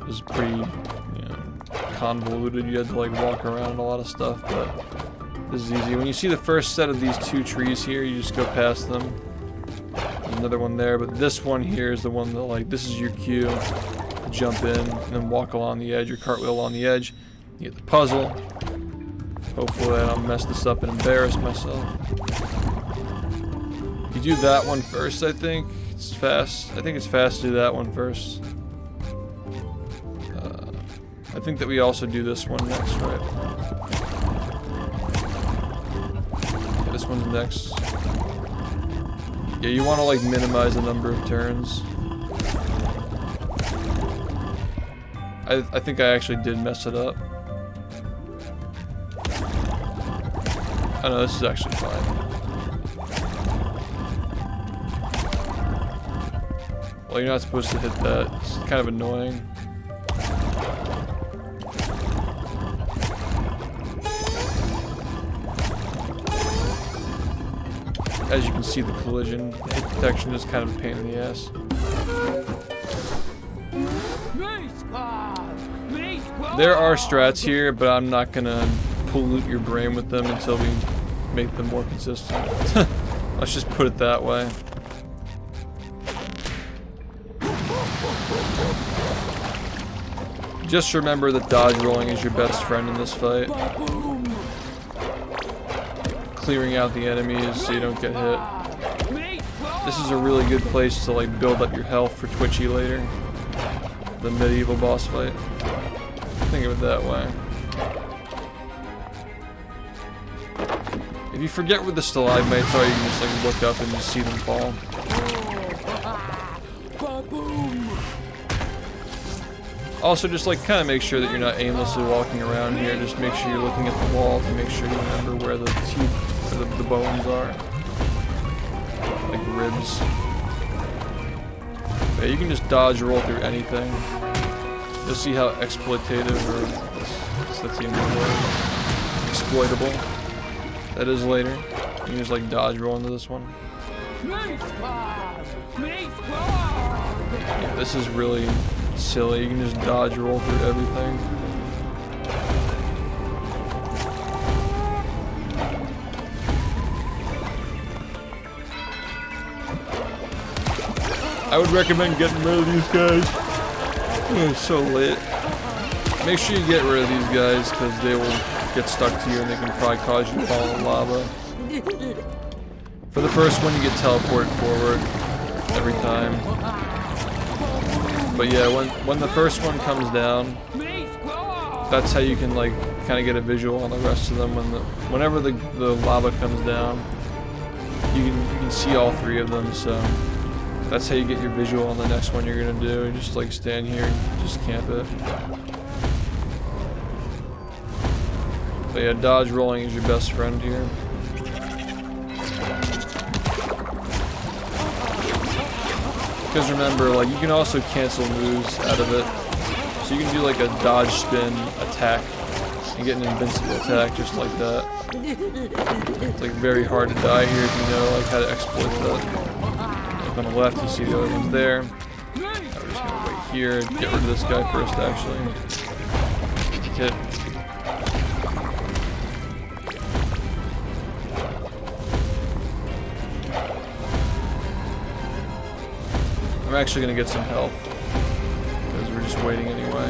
was pretty, convoluted. You had to like walk around a lot of stuff, but this is easy. When you see the first set of these two trees here, you just go past them. And another one there, but this one here is the one that, like, this is your cue to jump in and then walk along the edge, or cartwheel along the edge. You get the puzzle. Hopefully I don't mess this up and embarrass myself. You do that one first, I think. It's fast. I think it's fast to do that one first. I think that we also do this one next, right? Yeah, this one's next. Yeah, you want to like minimize the number of turns. I think I actually did mess it up. Oh no, this is actually fine. Well, you're not supposed to hit that. It's kind of annoying. As you can see, the collision hit detection is kind of a pain in the ass. There are strats here, but I'm not gonna pollute your brain with them until we make them more consistent. Let's just put it that way. Just remember that dodge rolling is your best friend in this fight. Clearing out the enemies so you don't get hit. This is a really good place to like build up your health for Twitchy later. The medieval boss fight. Think of it that way. If you forget where the stalagmites are, you can just like look up and just see them fall. Also, just like kind of make sure that you're not aimlessly walking around here. Just make sure you're looking at the wall to make sure you remember where the teeth, or the bones are, like ribs. Yeah, you can just dodge roll through anything. You'll see how exploitative, or that's the word, exploitable that is later. You can just like dodge roll into this one. Yeah, this is really silly. You can just dodge roll through everything. I would recommend getting rid of these guys. Oh, so lit. Make sure you get rid of these guys because they will get stuck to you and they can probably cause you to fall in lava. For the first one, you get teleported forward every time. But yeah, when the first one comes down, that's how you can like kind of get a visual on the rest of them. Whenever the lava comes down, you can see all three of them. So that's how you get your visual on the next one you're gonna do. You just like stand here and just camp it. But yeah, dodge rolling is your best friend here. Because remember, like, you can also cancel moves out of it. So you can do like a dodge spin attack and get an invincible attack just like that. It's like very hard to die here if you know like how to exploit that. Like on the left you see the other ones there. Now we're just gonna wait here, get rid of this guy first actually. Hit. I'm actually gonna get some health because we're just waiting anyway.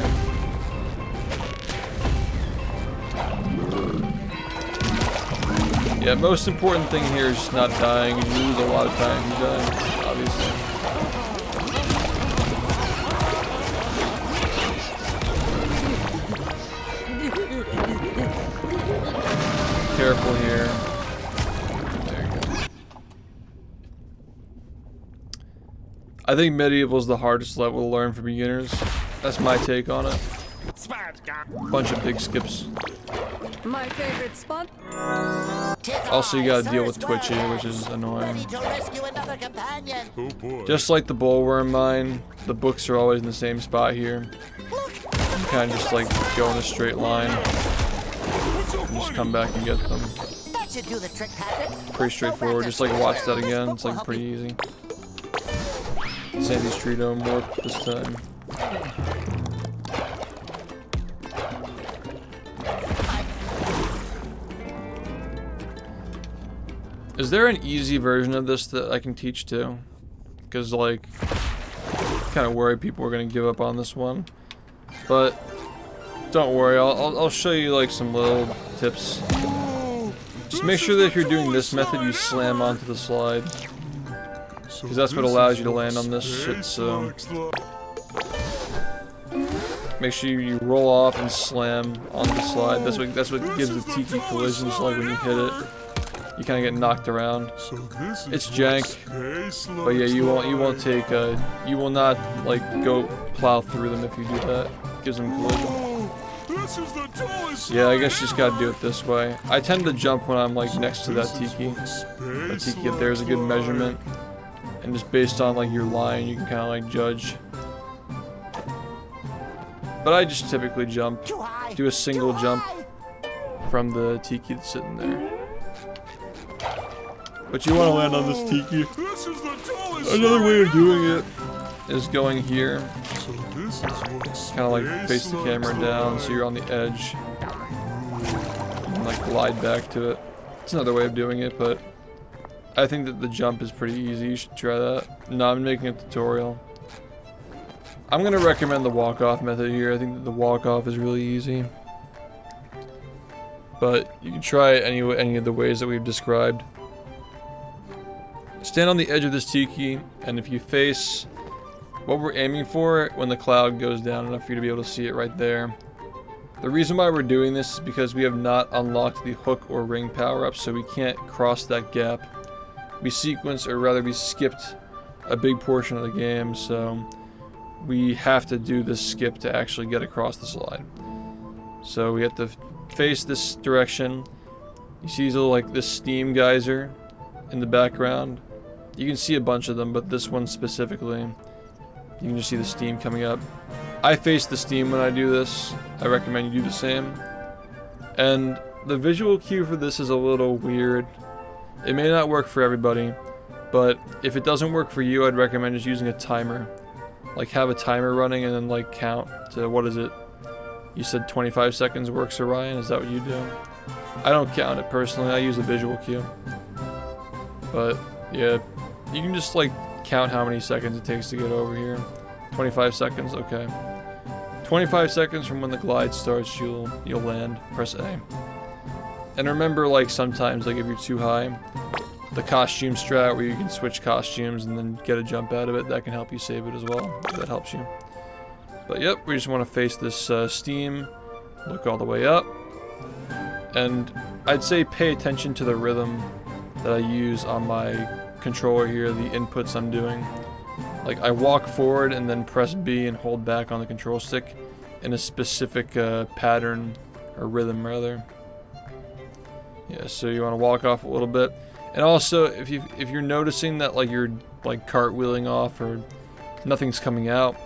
Yeah, most important thing here is just not dying. You lose a lot of time if you die, obviously. Careful here. There you go. I think medieval is the hardest level to learn for beginners. That's my take on it. Bunch of big skips. My favorite spot. Also, you gotta deal with Twitchy, which is annoying. Just like the bullworm mine, the books are always in the same spot here. You kind of just like go in a straight line and just come back and get them. Pretty straightforward. Just like watch that again. It's like pretty easy. Sandy's tree don't work this time. Is there an easy version of this that I can teach too? because like kind of worried people were gonna give up on this one, but don't worry, I'll show you like some little tips. Just make sure that if you're doing this method, you slam onto the slide, because that's what allows you to land on this shit. So make sure you roll off and slam onto the slide. That's what gives the tiki collisions. Like when you hit it, you kind of get knocked around. It's jank, but yeah, you will not like go plow through them if you do that. It gives them collision. Yeah, I guess you just gotta do it this way. I tend to jump when I'm like next to that tiki. That tiki up there is a good measurement, and just based on like your line, you can kind of like judge. But I just typically jump, do a single jump from the tiki that's sitting there. But you want to land on this tiki. Another way of doing it is going here. Kind of like face the camera down so you're on the edge. And like glide back to it. It's another way of doing it, but I think that the jump is pretty easy. You should try that. No, I'm making a tutorial. I'm going to recommend the walk-off method here. I think that the walk-off is really easy. But you can try any of the ways that we've described. Stand on the edge of this tiki, and if you face what we're aiming for when the cloud goes down enough for you to be able to see it right there. The reason why we're doing this is because we have not unlocked the hook or ring power-up, so we can't cross that gap. We sequenced, or rather we skipped a big portion of the game, so we have to do this skip to actually get across the slide. So we have to face this direction. You see these little, like this steam geyser in the background. You can see a bunch of them, but this one specifically, you can just see the steam coming up. I face the steam when I do this. I recommend you do the same. And the visual cue for this is a little weird. It may not work for everybody, but if it doesn't work for you, I'd recommend just using a timer. Like have a timer running and then like count to, what is it? You said 25 seconds works, Orion? Is that what you do? I don't count it personally, I use a visual cue. But yeah, you can just like count how many seconds it takes to get over here. 25 seconds, okay. 25 seconds from when the glide starts, you'll land. Press A. And remember, like sometimes, like if you're too high, the costume strat where you can switch costumes and then get a jump out of it, that can help you save it as well, if that helps you. But yep, we just want to face this steam, look all the way up, and I'd say pay attention to the rhythm that I use on my controller here, the inputs I'm doing. Like I walk forward and then press B and hold back on the control stick in a specific pattern, or rhythm rather. Yeah, so you want to walk off a little bit. And also, if you're noticing that like you're like cartwheeling off or nothing's coming out,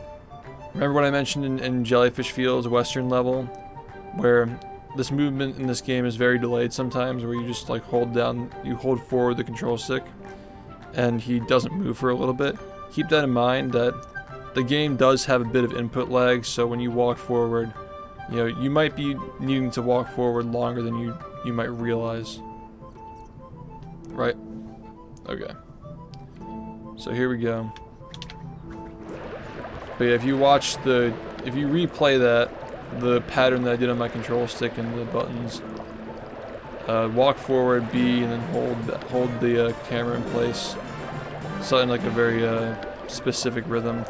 remember what I mentioned in Jellyfish Field's Western level, where this movement in this game is very delayed sometimes, where you just like hold forward the control stick, and he doesn't move for a little bit. Keep that in mind, that the game does have a bit of input lag, so when you walk forward, you know, you might be needing to walk forward longer than you might realize. Right? Okay. So here we go. But yeah, if you replay that, the pattern that I did on my control stick and the buttons, walk forward, B, and then hold the camera in place. Something like a very specific rhythm.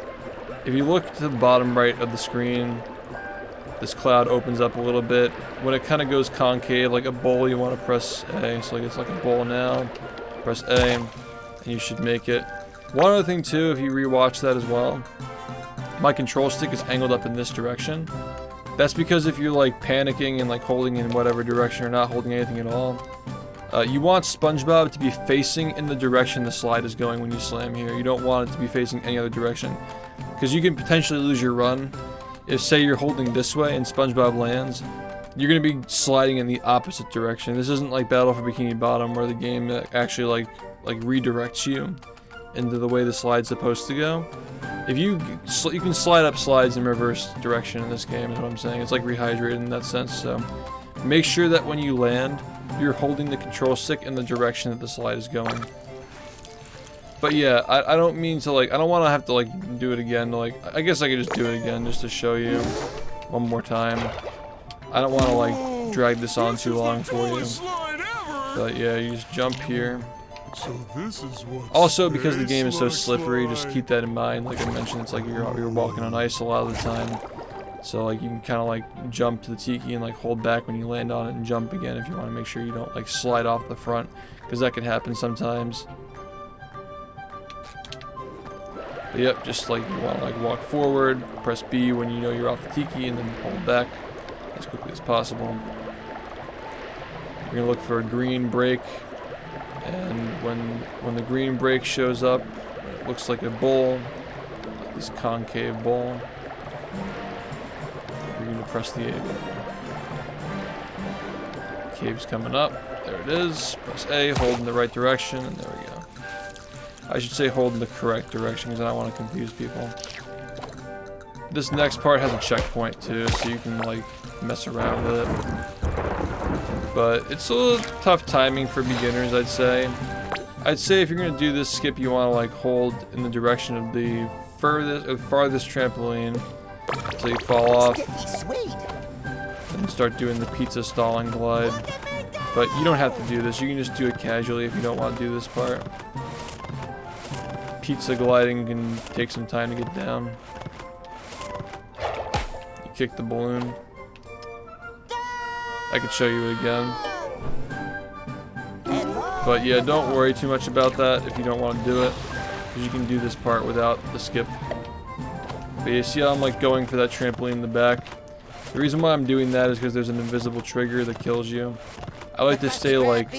If you look to the bottom right of the screen, this cloud opens up a little bit. When it kind of goes concave, like a bowl, you want to press A. So it's like a bowl now. Press A, and you should make it. One other thing too, if you rewatch that as well, my control stick is angled up in this direction. That's because if you're like panicking and like holding in whatever direction or not holding anything at all, you want SpongeBob to be facing in the direction the slide is going when you slam here. You don't want it to be facing any other direction, because you can potentially lose your run. If, say, you're holding this way and SpongeBob lands, you're going to be sliding in the opposite direction. This isn't like Battle for Bikini Bottom, where the game actually like redirects you into the way the slide's supposed to go. If you can slide up slides in reverse direction in this game, is what I'm saying. It's like rehydrated in that sense. So make sure that when you land, you're holding the control stick in the direction that the slide is going. But yeah, I don't mean to like, I don't want to have to like do it again. Like, I guess I could just do it again just to show you one more time. I don't want to like drag this on too long for you. But yeah, you just jump here. So this is what Also, because the game is so slippery, just keep that in mind. Like I mentioned, it's like you're walking on ice a lot of the time. So like you can kind of like jump to the tiki and like hold back when you land on it and jump again if you want to make sure you don't like slide off the front, because that can happen sometimes. But yep, just like you want to like walk forward, press B when you know you're off the tiki, and then hold back as quickly as possible. You're gonna look for a green break, and when the green break shows up, it looks like a bowl, this concave bowl. You're gonna press the A button. Cave's coming up. There it is. Press A, hold in the right direction, and there we go. I should say hold in the correct direction because I don't want to confuse people. This next part has a checkpoint too, so you can like mess around with it. But it's a little tough timing for beginners, I'd say. I'd say if you're gonna do this skip, you want to like hold in the direction of the farthest trampoline until you fall off, and start doing the pizza stalling glide. But you don't have to do this. You can just do it casually if you don't want to do this part. Pizza gliding can take some time to get down. You kick the balloon. I could show you it again. But yeah, don't worry too much about that if you don't want to do it, because you can do this part without the skip. But you see how I'm like going for that trampoline in the back? The reason why I'm doing that is because there's an invisible trigger that kills you. I like to stay like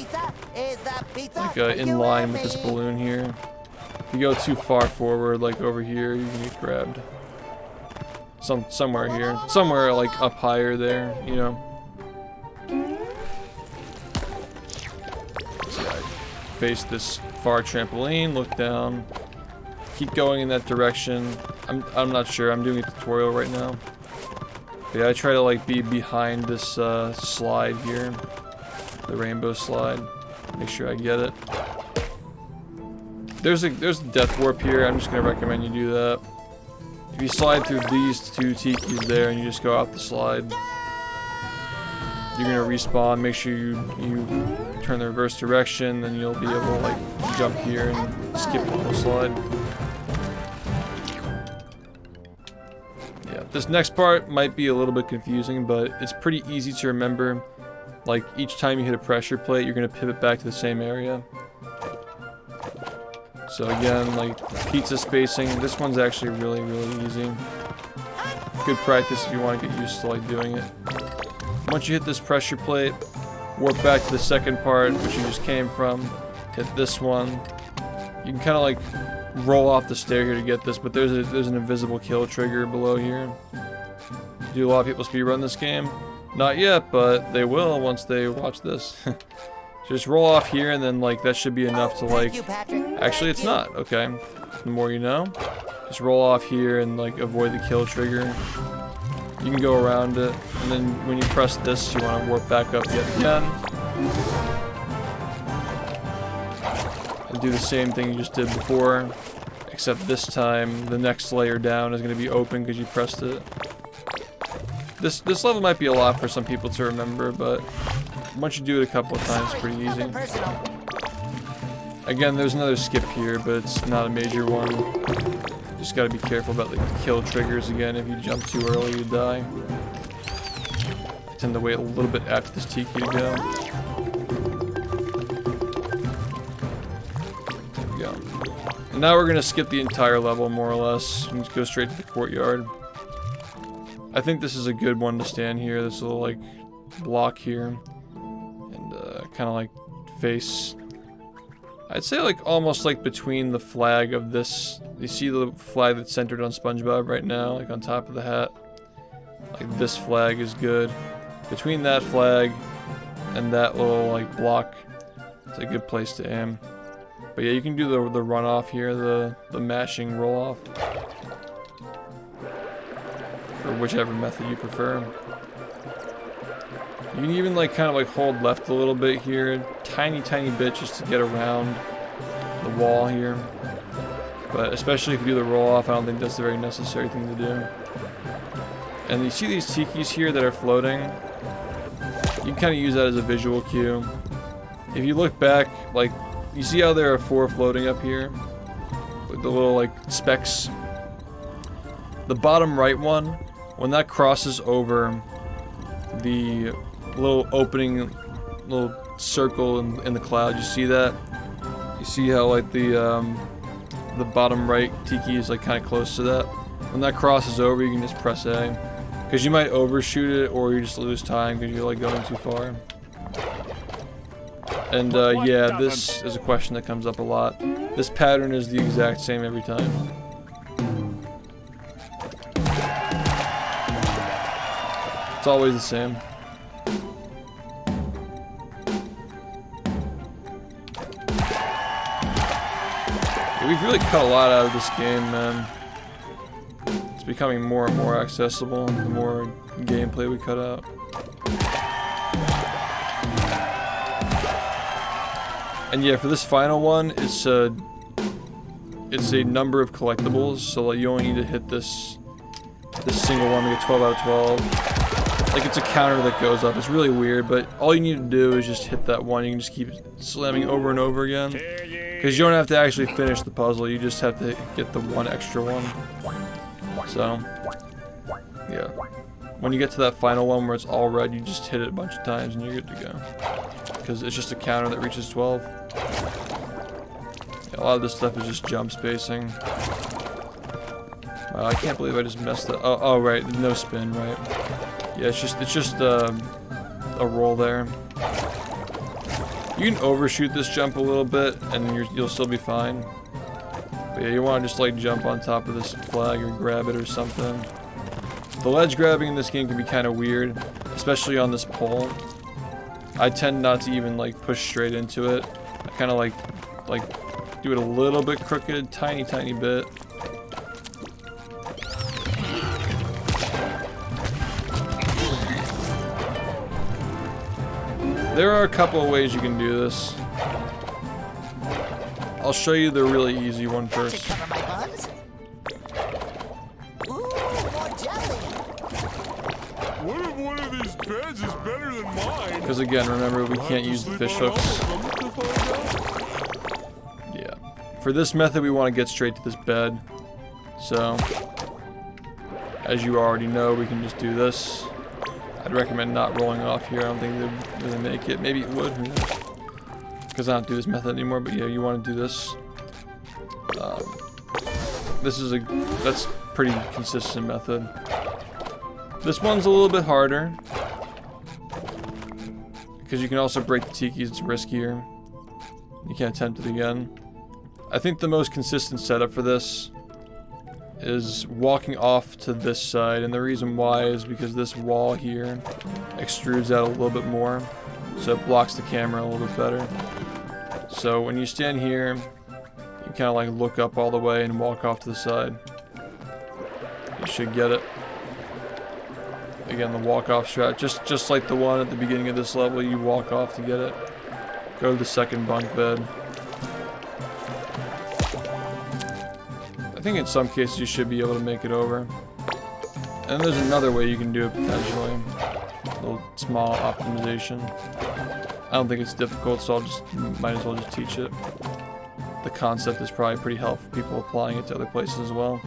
in line with this balloon here. If you go too far forward, like over here, you can get grabbed. Somewhere here. Somewhere like up higher there, you know. So yeah, face this far trampoline, look down. Keep going in that direction. I'm not sure, I'm doing a tutorial right now. But yeah, I try to like be behind this slide here. The rainbow slide. Make sure I get it. There's a death warp here. I'm just gonna recommend you do that. If you slide through these two tikis there and you just go out the slide, you're gonna respawn. Make sure you turn the reverse direction, then you'll be able to like jump here and skip the whole slide. Yeah, this next part might be a little bit confusing, but it's pretty easy to remember. Like each time you hit a pressure plate, you're gonna pivot back to the same area. So again, like pizza spacing, this one's actually really easy. Good practice if you want to get used to like doing it. Once you hit this pressure plate, warp back to the second part, which you just came from, hit this one. You can kind of like roll off the stair here to get this, but there's an invisible kill trigger below here. Do a lot of people speedrun this game? Not yet, but they will once they watch this. Just roll off here, and then like that should be enough to like. Actually, it's not. Okay, the more you know. Just roll off here and like avoid the kill trigger. You can go around it, and then when you press this, you want to warp back up yet again. And do the same thing you just did before, except this time the next layer down is going to be open because you pressed it. This level might be a lot for some people to remember, but once you do it a couple of times, it's pretty easy. Again, there's another skip here, but it's not a major one. Just gotta be careful about the kill triggers again. If you jump too early, you die. I tend to wait a little bit after this tiki to go. There we go. And now we're gonna skip the entire level, more or less, and just go straight to the courtyard. I think this is a good one to stand here. This little like block here, and kind of like face. I'd say like almost like between the flag of this. You see the flag that's centered on SpongeBob right now, like on top of the hat. Like this flag is good. Between that flag and that little like block, it's a good place to aim. But yeah, you can do the runoff here, the mashing roll off. Or whichever method you prefer. You can even like kind of like hold left a little bit here, tiny bit just to get around the wall here. But especially if you do the roll off, I don't think that's a very necessary thing to do. And you see these tikis here that are floating? You can kind of use that as a visual cue. If you look back, like, you see how there are 4 floating up here? With the little, like, specks? The bottom right one, when that crosses over the little opening, little circle in the cloud, you see that? You see how, like, the bottom right tiki is, like, kind of close to that? When that crosses over, you can just press A. Because you might overshoot it, or you just lose time because you're, like, going too far. And, yeah, this is a question that comes up a lot. This pattern is the exact same every time. It's always the same. Yeah, we've really cut a lot out of this game, man. It's becoming more and more accessible the more gameplay we cut out. And yeah, for this final one, it's a number of collectibles, so like you only need to hit this single one to get 12 out of 12. Like it's a counter that goes up. It's really weird, but all you need to do is just hit that one. You can just keep slamming over and over again. Because you don't have to actually finish the puzzle, you just have to get the one extra one. So, yeah. When you get to that final one where it's all red, you just hit it a bunch of times and you're good to go. Because it's just a counter that reaches 12. Yeah, a lot of this stuff is just jump spacing. I can't believe I just messed up. Oh, right, no spin, right? Yeah, it's just a roll there. You can overshoot this jump a little bit, and you'll still be fine. But yeah, you want to just like jump on top of this flag or grab it or something. The ledge grabbing in this game can be kind of weird, especially on this pole. I tend not to even like push straight into it. I kind of like do it a little bit crooked, tiny bit. There are a couple of ways you can do this. I'll show you the really easy one first. What if one of these beds is better than mine? Because again, remember, we can't use the fish hooks. Yeah. For this method, we want to get straight to this bed. So, as you already know, we can just do this. I'd recommend not rolling off here. I don't think it would really make it. Maybe it would, who knows? Because I don't do this method anymore, but yeah, you want to do this. That's pretty consistent method. This one's a little bit harder. Because you can also break the tikis, it's riskier. You can't attempt it again. I think the most consistent setup for this is walking off to this side, and the reason why is because this wall here extrudes out a little bit more, so it blocks the camera a little bit better. So when you stand here, you kind of like look up all the way and walk off to the side. You should get it. Again, the walk-off strat, just like the one at the beginning of this level, you walk off to get it. Go to the second bunk bed. I think in some cases you should be able to make it over. And there's another way you can do it potentially. A little small optimization. I don't think it's difficult, so might as well just teach it. The concept is probably pretty helpful for people applying it to other places as well.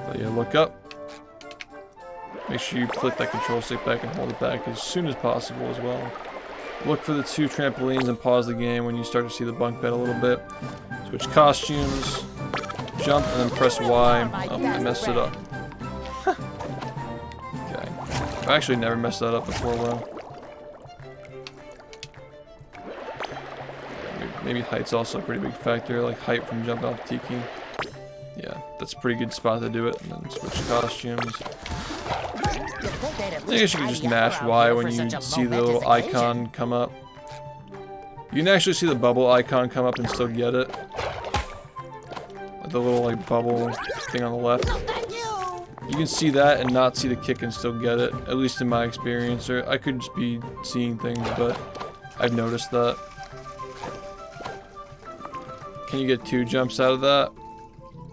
But yeah, look up. Make sure you flip that control stick back and hold it back as soon as possible as well. Look for the 2 trampolines and pause the game when you start to see the bunk bed a little bit. Switch costumes. Jump and then press Y. Oh, I messed it up. Okay. I've actually never messed that up before, well. Maybe height's also a pretty big factor, like height from jumping off the tiki. Yeah, that's a pretty good spot to do it. And then switch costumes. I guess you can just mash Y when you see the little icon come up. You can actually see the bubble icon come up and still get it. The little like bubble thing on the left. You can see that and not see the kick and still get it, at least in my experience. Or I could just be seeing things, but I've noticed that. Can you get 2 jumps out of that?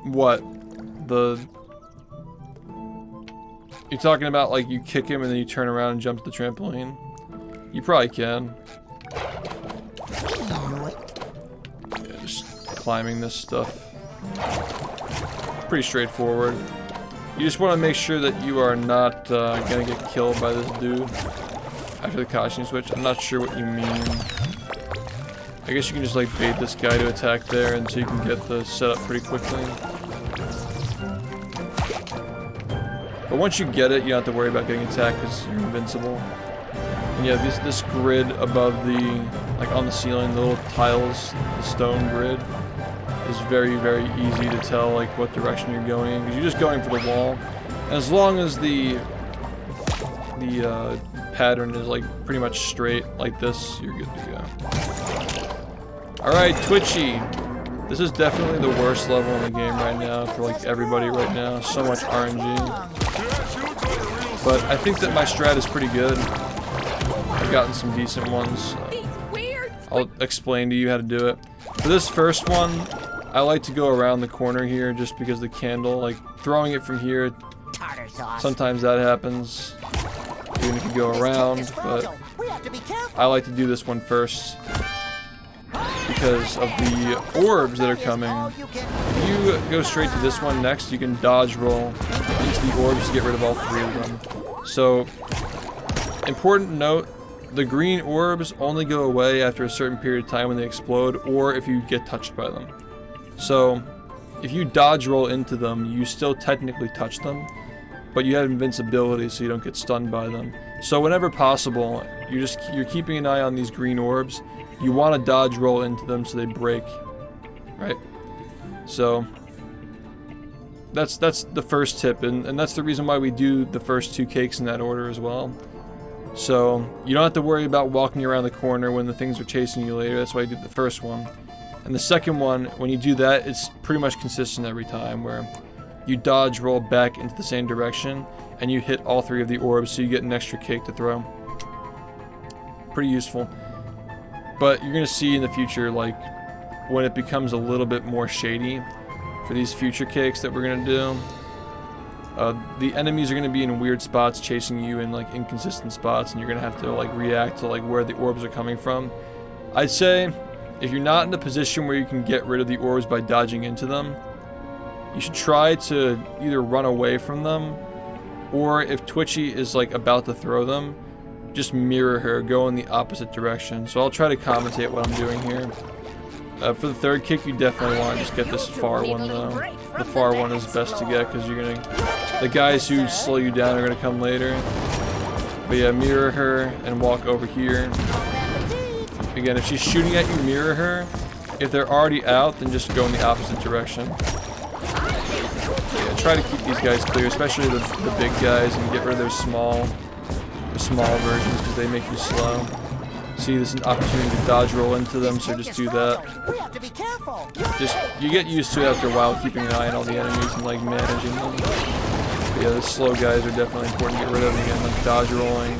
What? You're talking about like you kick him and then you turn around and jump to the trampoline? You probably can. Yeah, just climbing this stuff. Pretty straightforward. You just want to make sure that you are not gonna get killed by this dude after the costume switch. I'm not sure what you mean. I guess you can just like bait this guy to attack there, and so you can get the setup pretty quickly. But once you get it, you don't have to worry about getting attacked because you're invincible. And yeah, this grid above the, like on the ceiling, the little tiles, the stone grid, is very, very easy to tell like what direction you're going in, because you're just going for the wall. And as long as the pattern is like pretty much straight like this, you're good to go. Alright, Twitchy. This is definitely the worst level in the game right now for like everybody right now. So much RNG. But I think that my strat is pretty good. I've gotten some decent ones. I'll explain to you how to do it. For this first one, I like to go around the corner here just because the candle, like throwing it from here, sometimes that happens, even if you go around, but I like to do this one first because of the orbs that are coming. If you go straight to this one next, you can dodge roll into the orbs to get rid of all 3 of them. So, important note, the green orbs only go away after a certain period of time when they explode, or if you get touched by them. So, if you dodge roll into them, you still technically touch them, but you have invincibility so you don't get stunned by them. So whenever possible, you're keeping an eye on these green orbs. You want to dodge roll into them so they break, right? So that's the first tip, and that's the reason why we do the first 2 cakes in that order as well. So you don't have to worry about walking around the corner when the things are chasing you later. That's why I did the first one. And the second one, when you do that, it's pretty much consistent every time, where you dodge roll back into the same direction and you hit all 3 of the orbs so you get an extra cake to throw. Pretty useful. But you're gonna see in the future, like, when it becomes a little bit more shady for these future cakes that we're gonna do, the enemies are gonna be in weird spots chasing you in like inconsistent spots, and you're gonna have to like react to like where the orbs are coming from. I'd say if you're not in a position where you can get rid of the orbs by dodging into them, you should try to either run away from them, or if Twitchy is like about to throw them, just mirror her, go in the opposite direction. So I'll try to commentate what I'm doing here. For the third kick, you definitely want to just get this far one though. The far one is best to get because you're gonna, the guys who slow you down are gonna come later. But yeah, mirror her and walk over here. Again, if she's shooting at you, mirror her. If they're already out, then just go in the opposite direction. Yeah, try to keep these guys clear, especially the big guys, and get rid of their small versions because they make you slow. See, this is an opportunity to dodge roll into them, so just do that. You get used to it after a while, keeping an eye on all the enemies and like managing them. But yeah, the slow guys are definitely important to get rid of. Again, like dodge rolling.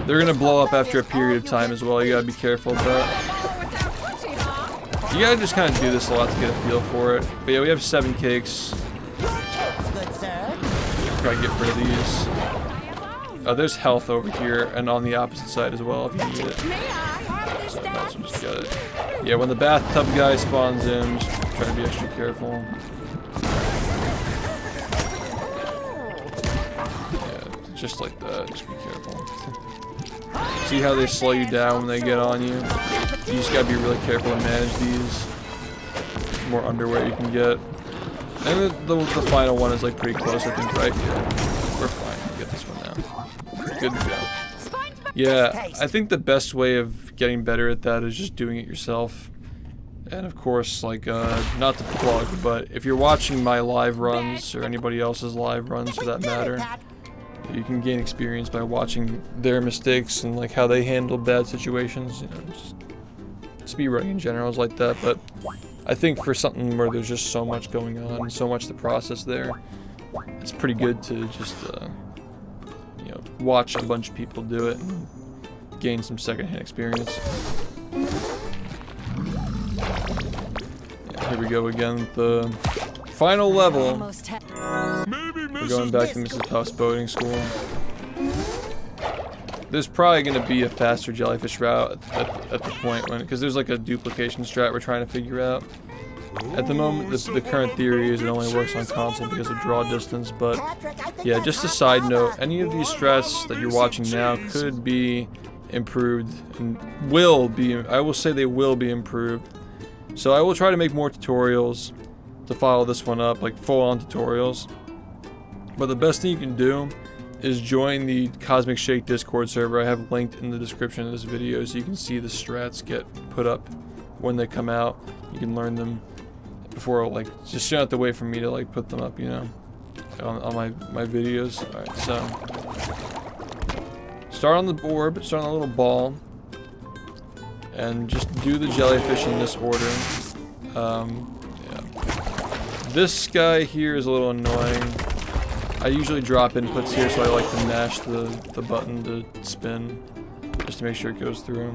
They're gonna blow up after a period of time as well. You gotta be careful of that. You gotta just kind of do this a lot to get a feel for it. But yeah, we have 7 cakes. Probably get rid of these. There's health over here and on the opposite side as well if you need it. So might as well just get it. Yeah, when the bathtub guy spawns in, just try to be extra careful. Yeah, just like that. Just be careful. See how they slow you down when they get on you? You just gotta be really careful to manage these. There's more underwear you can get. And the final one is like pretty close, I think, right? Yeah, we're fine. We get this one now. Good to go. Yeah, I think the best way of getting better at that is just doing it yourself. And of course, like, not to plug, but if you're watching my live runs, or anybody else's live runs for that matter, you can gain experience by watching their mistakes and like how they handle bad situations. You know, just speedrunning in general is like that, but I think for something where there's just so much going on, so much to process there, it's pretty good to just, you know, watch a bunch of people do it and gain some secondhand experience. Here we go again with the final level. We're going back to Mrs. Puff's boating school. There's probably going to be a faster jellyfish route at the point when, because there's like a duplication strat we're trying to figure out. At the moment, the current theory is it only works on console because of draw distance, but yeah, just a side note, any of these strats that you're watching now could be improved and will be, I will say they will be improved. So I will try to make more tutorials to follow this one up, like full-on tutorials. But the best thing you can do is join the Cosmic Shake Discord server. I have linked in the description of this video so you can see the strats get put up when they come out. You can learn them before, like, just you don't have to wait for me to like put them up, you know, on my videos. Alright, so start on the orb, start on the little ball, and just do the jellyfish in this order. Yeah. This guy here is a little annoying. I usually drop inputs here, so I like to mash the button to spin, just to make sure it goes through.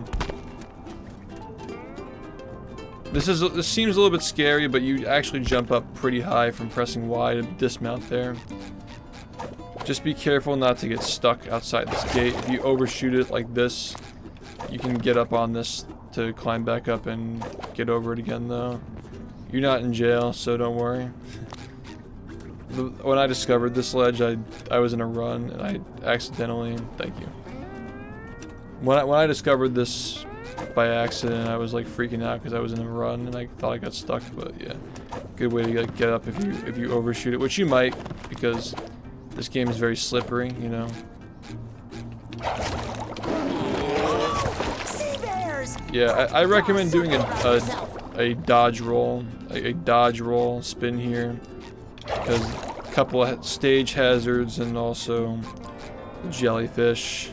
This seems a little bit scary, but you actually jump up pretty high from pressing Y to dismount there. Just be careful not to get stuck outside this gate. If you overshoot it like this, you can get up on this to climb back up and get over it again, though. You're not in jail, so don't worry. When I discovered this ledge, I was in a run, and I accidentally... Thank you. When I discovered this by accident, I was like freaking out because I was in a run, and I thought I got stuck, but yeah. Good way to get up if you overshoot it, which you might, because this game is very slippery, you know. Yeah, I recommend doing a dodge roll, a dodge roll spin here, because a couple of stage hazards and also jellyfish.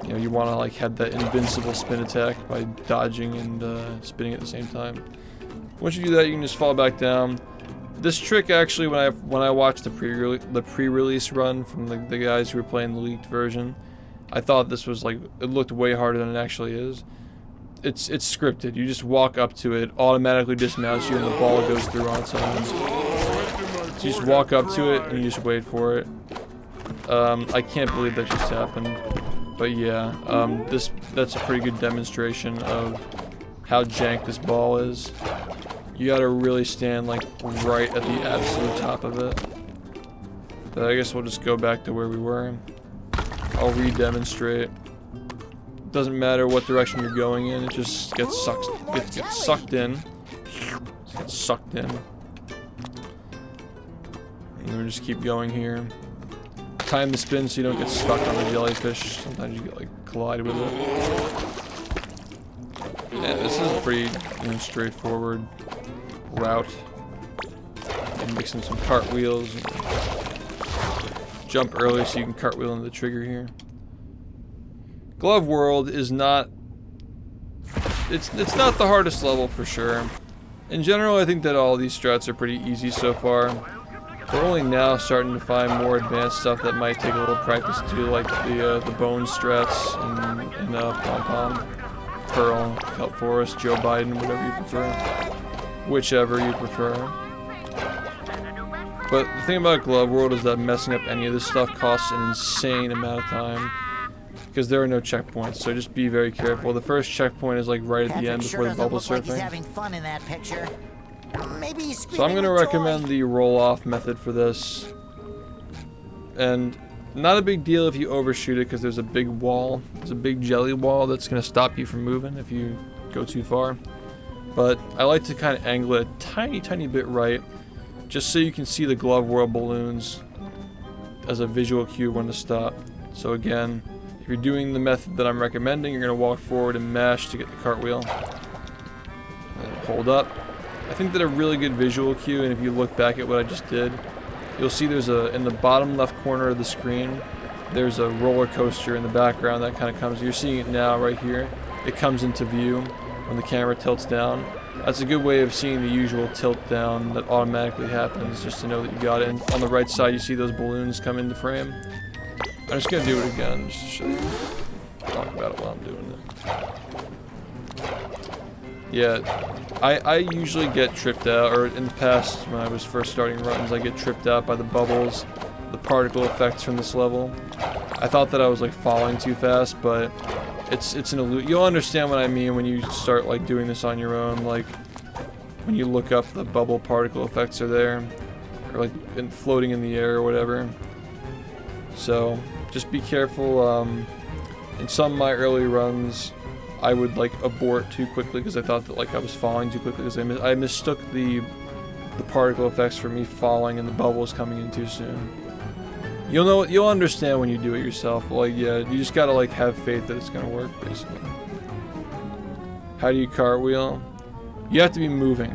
You know, you want to like have that invincible spin attack by dodging and spinning at the same time. Once you do that, you can just fall back down. This trick actually, when I watched the pre-release run from the guys who were playing the leaked version, I thought this was like, it looked way harder than it actually is. It's scripted. You just walk up to it, automatically dismounts you, and the ball goes through on its own. So you just walk up to it and you just wait for it. I can't believe that just happened. But yeah, that's a pretty good demonstration of how jank this ball is. You gotta really stand like right at the absolute top of it. But I guess we'll just go back to where we were. I'll re-demonstrate. Doesn't matter what direction you're going in, it just gets sucked in. Gets sucked in. And then we just keep going here. Time the spin so you don't get stuck on the jellyfish. Sometimes you get like collide with it. Yeah, this is a pretty straightforward route. And mix in some cartwheels. And jump early so you can cartwheel into the trigger here. Glove World is not... It's not the hardest level for sure. In general, I think that all these strats are pretty easy so far. We're only now starting to find more advanced stuff that might take a little practice to do, like the bone strats and Pom Pom, Pearl, Kelp Forest, Joe Biden, whatever you prefer. Whichever you prefer. But the thing about Glove World is that messing up any of this stuff costs an insane amount of time. Because there are no checkpoints, so just be very careful. The first checkpoint is like right at the end before the bubble surfing. Like he's having fun in that picture. Maybe he's so I'm going to recommend the roll-off method for this. And not a big deal if you overshoot it because there's a big wall. There's a big jelly wall that's going to stop you from moving if you go too far. But I like to kind of angle it a tiny bit right, just so you can see the Glove World balloons as a visual cue when to stop. So again, if you're doing the method that I'm recommending, you're going to walk forward and mash to get the cartwheel. And hold up. I think that a really good visual cue, and if you look back at what I just did, you'll see there's in the bottom left corner of the screen, there's a roller coaster in the background that kind of comes, you're seeing it now right here. It comes into view when the camera tilts down. That's a good way of seeing the usual tilt down that automatically happens, just to know that you got it. And on the right side, you see those balloons come into frame. I'm just going to do it again, just to show you. Talk about it while I'm doing it. Yeah, I usually get tripped out, or in the past when I was first starting runs, I get tripped out by the bubbles, the particle effects from this level. I thought that I was like falling too fast, but it's an illusion. You'll understand what I mean when you start like doing this on your own. Like when you look up, the bubble particle effects are there, or like floating in the air or whatever. So just be careful. In some of my early runs, I would like abort too quickly because I thought that like I was falling too quickly because I mistook the particle effects for me falling and the bubbles coming in too soon. You'll understand when you do it yourself. But, like, yeah, you just gotta like have faith that it's gonna work, basically. How do you cartwheel? You have to be moving.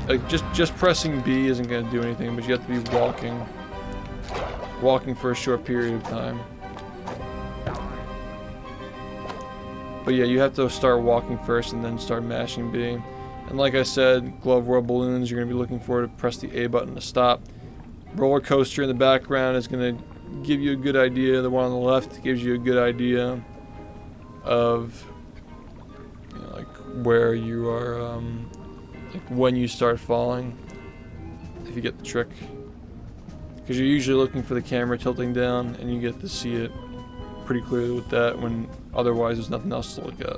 Like just pressing B isn't gonna do anything, but you have to be walking for a short period of time. But yeah, you have to start walking first and then start mashing B. And like I said, Glove World balloons, you're going to be looking for to press the A button to stop. Roller coaster in the background is going to give you a good idea. The one on the left gives you a good idea of like where you are, like when you start falling, if you get the trick. Because you're usually looking for the camera tilting down and you get to see it pretty clearly with that when otherwise there's nothing else to look at.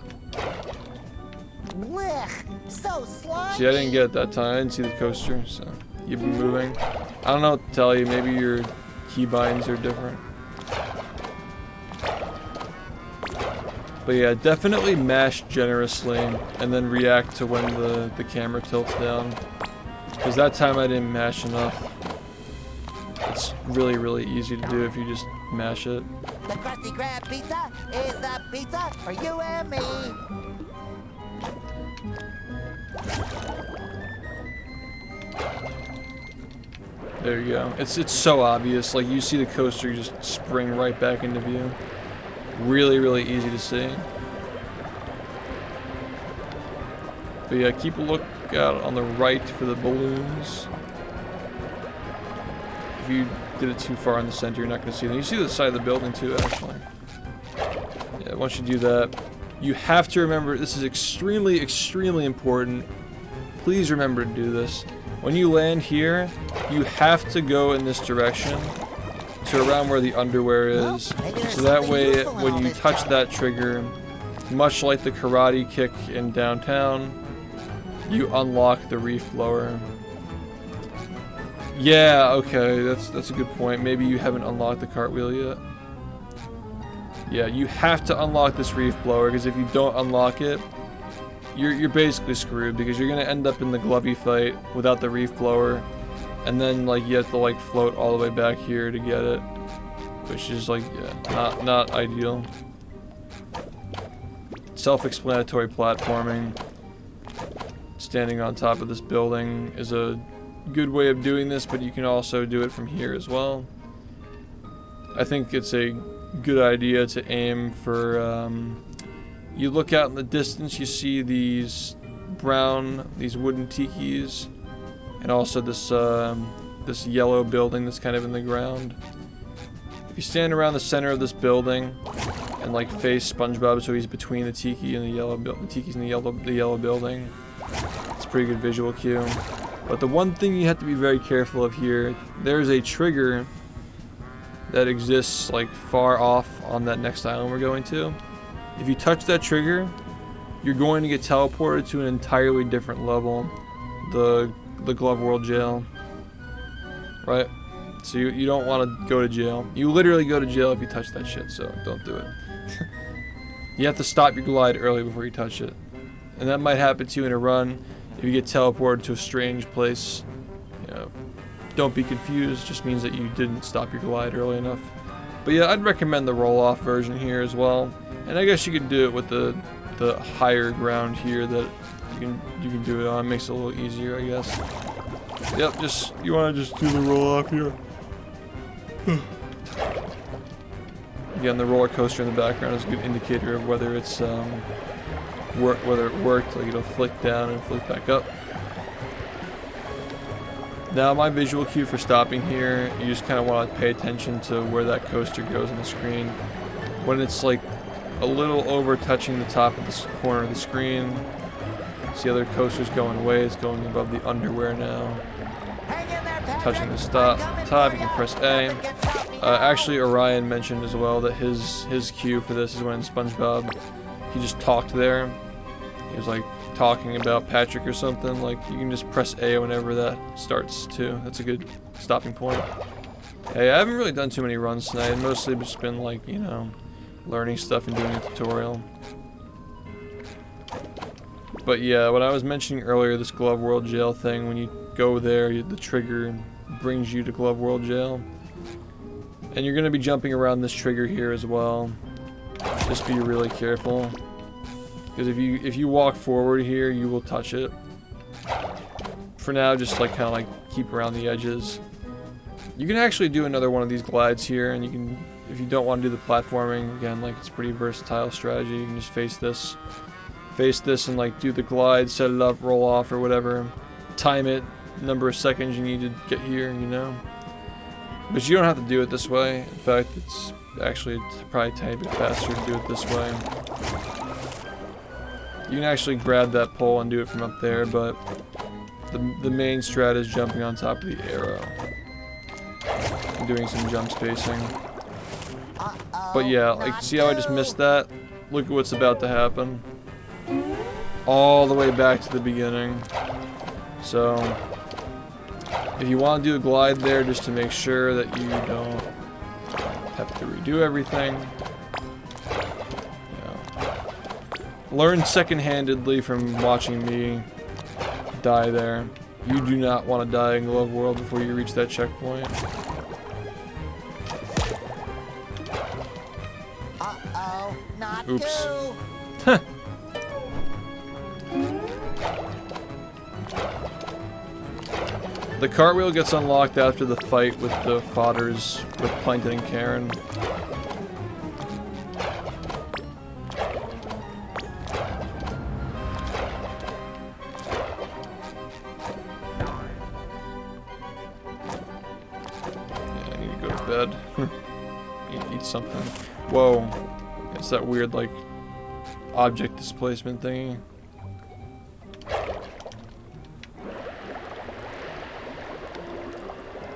Blech, so slimy. See, I didn't get it that time. I didn't see the coaster, so you've been moving. I don't know what to tell you. Maybe your keybinds are different. But yeah, definitely mash generously and then react to when the camera tilts down. Because that time I didn't mash enough. It's really, really easy to do if you just mash it. The Krusty Krab pizza is the pizza for you and me. There you go. It's so obvious. Like you see the coaster, you just spring right back into view. Really, really easy to see. But yeah, keep a lookout on the right for the balloons. If you did it too far in the center, you're not going to see them. You see the side of the building too, actually. Yeah, once you do that, you have to remember, this is extremely, extremely important. Please remember to do this. When you land here, you have to go in this direction to around where the underwear is. So that way, when you touch that trigger, much like the karate kick in Downtown, you unlock the reef blower. Yeah, okay, that's a good point. Maybe you haven't unlocked the cartwheel yet. Yeah, you have to unlock this reef blower, because if you don't unlock it, you're basically screwed, because you're gonna end up in the glovey fight without the reef blower, and then like you have to like float all the way back here to get it, which is like, yeah, not ideal. Self-explanatory platforming. Standing on top of this building is a good way of doing this, but you can also do it from here as well. I think it's a good idea to aim for, you look out in the distance, you see these wooden tikis, and also this this yellow building that's kind of in the ground. If you stand around the center of this building and like face SpongeBob so he's between the tiki and the yellow the tiki's in the yellow building, it's a pretty good visual cue. But the one thing you have to be very careful of here, there's a trigger that exists like far off on that next island we're going to. If you touch that trigger, you're going to get teleported to an entirely different level, the Glove World jail, right? So you don't want to go to jail. You literally go to jail if you touch that shit, so don't do it. You have to stop your glide early before you touch it. And that might happen to you in a run. If you get teleported to a strange place, you know, don't be confused. It just means that you didn't stop your glide early enough. But yeah, I'd recommend the roll-off version here as well. And I guess you could do it with the higher ground here that you can do it on. It makes it a little easier, I guess. Yep, you want to just do the roll-off here. Again, the roller coaster in the background is a good indicator of whether it's whether it worked. Like it'll flick down and flick back up. Now my visual cue for stopping here, you just kind of want to pay attention to where that coaster goes on the screen. When it's like a little over touching the top of the corner of the screen, See other coasters going away. It's going above the underwear now. Touching the top, you can press A. Actually, Orion mentioned as well that his cue for this is when in SpongeBob, he just talked there. He was like talking about Patrick or something. Like, you can just press A whenever that starts too. That's a good stopping point. Hey, I haven't really done too many runs tonight. Mostly just been like, you know, learning stuff and doing a tutorial. But yeah, what I was mentioning earlier, this Glove World Jail thing, when you go there, the trigger brings you to Glove World Jail. And you're going to be jumping around this trigger here as well. Just be really careful. Because if you walk forward here, you will touch it. For now, just like kind of like keep around the edges. You can actually do another one of these glides here, and you can, if you don't want to do the platforming, again, like it's a pretty versatile strategy. You can just face this and like do the glide, set it up, roll off or whatever. Time it, number of seconds you need to get here, you know. But you don't have to do it this way. In fact, it's actually probably a tiny bit faster to do it this way. You can actually grab that pole and do it from up there, but the main strat is jumping on top of the arrow and doing some jump spacing. But yeah, like, see how I just missed that? Look at what's about to happen. All the way back to the beginning. So if you want to do a glide there just to make sure that you don't have to redo everything, you know, learn second-handedly from watching me die there. You do not want to die in Glove World before you reach that checkpoint. Uh-oh, not Oops. too. The cartwheel gets unlocked after the fight with the fodders with Plankton and Karen. Yeah, I need to go to bed. Eat something. Whoa. It's that weird, like, object displacement thingy.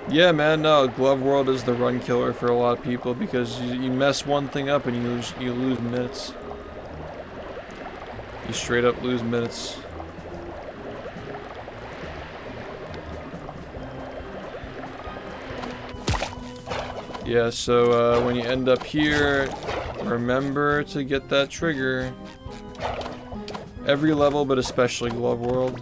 Yeah, man, no, Glove World is the run killer for a lot of people because you mess one thing up and you lose minutes. You straight up lose minutes. Yeah, so when you end up here, remember to get that trigger. Every level, but especially Glove World.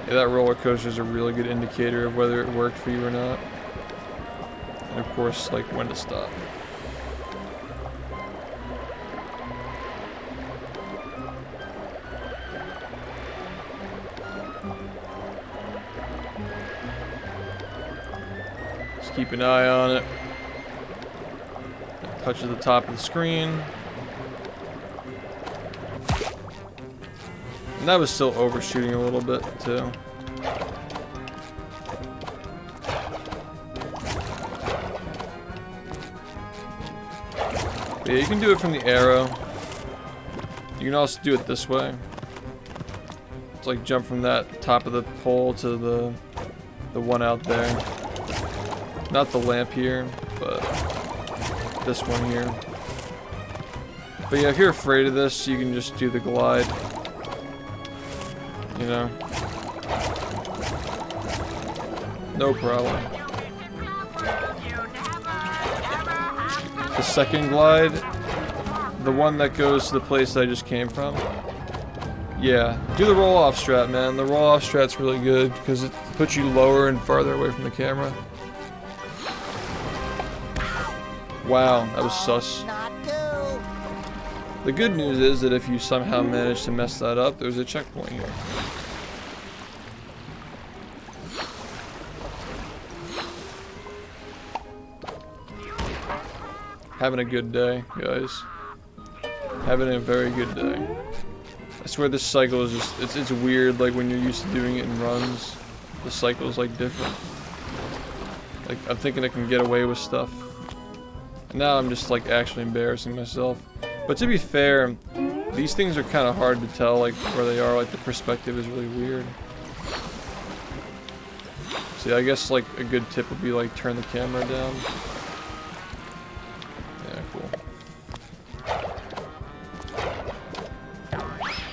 Yeah, that roller coaster is a really good indicator of whether it worked for you or not. And of course, like, when to stop. Just keep an eye on it. It touches the top of the screen. And that was still overshooting a little bit, too. But yeah, you can do it from the arrow. You can also do it this way. It's like jump from that top of the pole to the one out there. Not the lamp here, but this one here. But yeah, if you're afraid of this, you can just do the glide. You know, no problem. The second glide, the one that goes to the place I just came from. Yeah, do the roll-off strat, man. The roll-off strat's really good because it puts you lower and farther away from the camera. Wow, that was sus. The good news is that if you somehow manage to mess that up, there's a checkpoint here. Having a good day, guys. Having a very good day. I swear this cycle is just, it's weird, like when you're used to doing it in runs, the cycle is like different. Like, I'm thinking I can get away with stuff. And now I'm just like actually embarrassing myself. But to be fair, these things are kind of hard to tell like where they are. Like the perspective is really weird. See, I guess like a good tip would be like turn the camera down. Yeah, cool.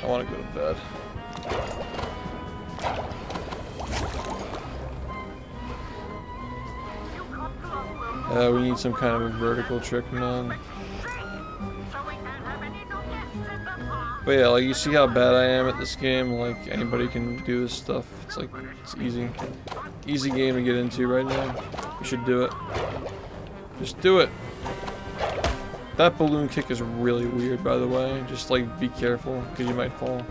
I want to go to bed. We need some kind of a vertical trick, man. But yeah, like you see how bad I am at this game. Like anybody can do this stuff. It's like it's easy, easy game to get into right now. You should do it. Just do it. That balloon kick is really weird, by the way. Just like be careful, because you might fall.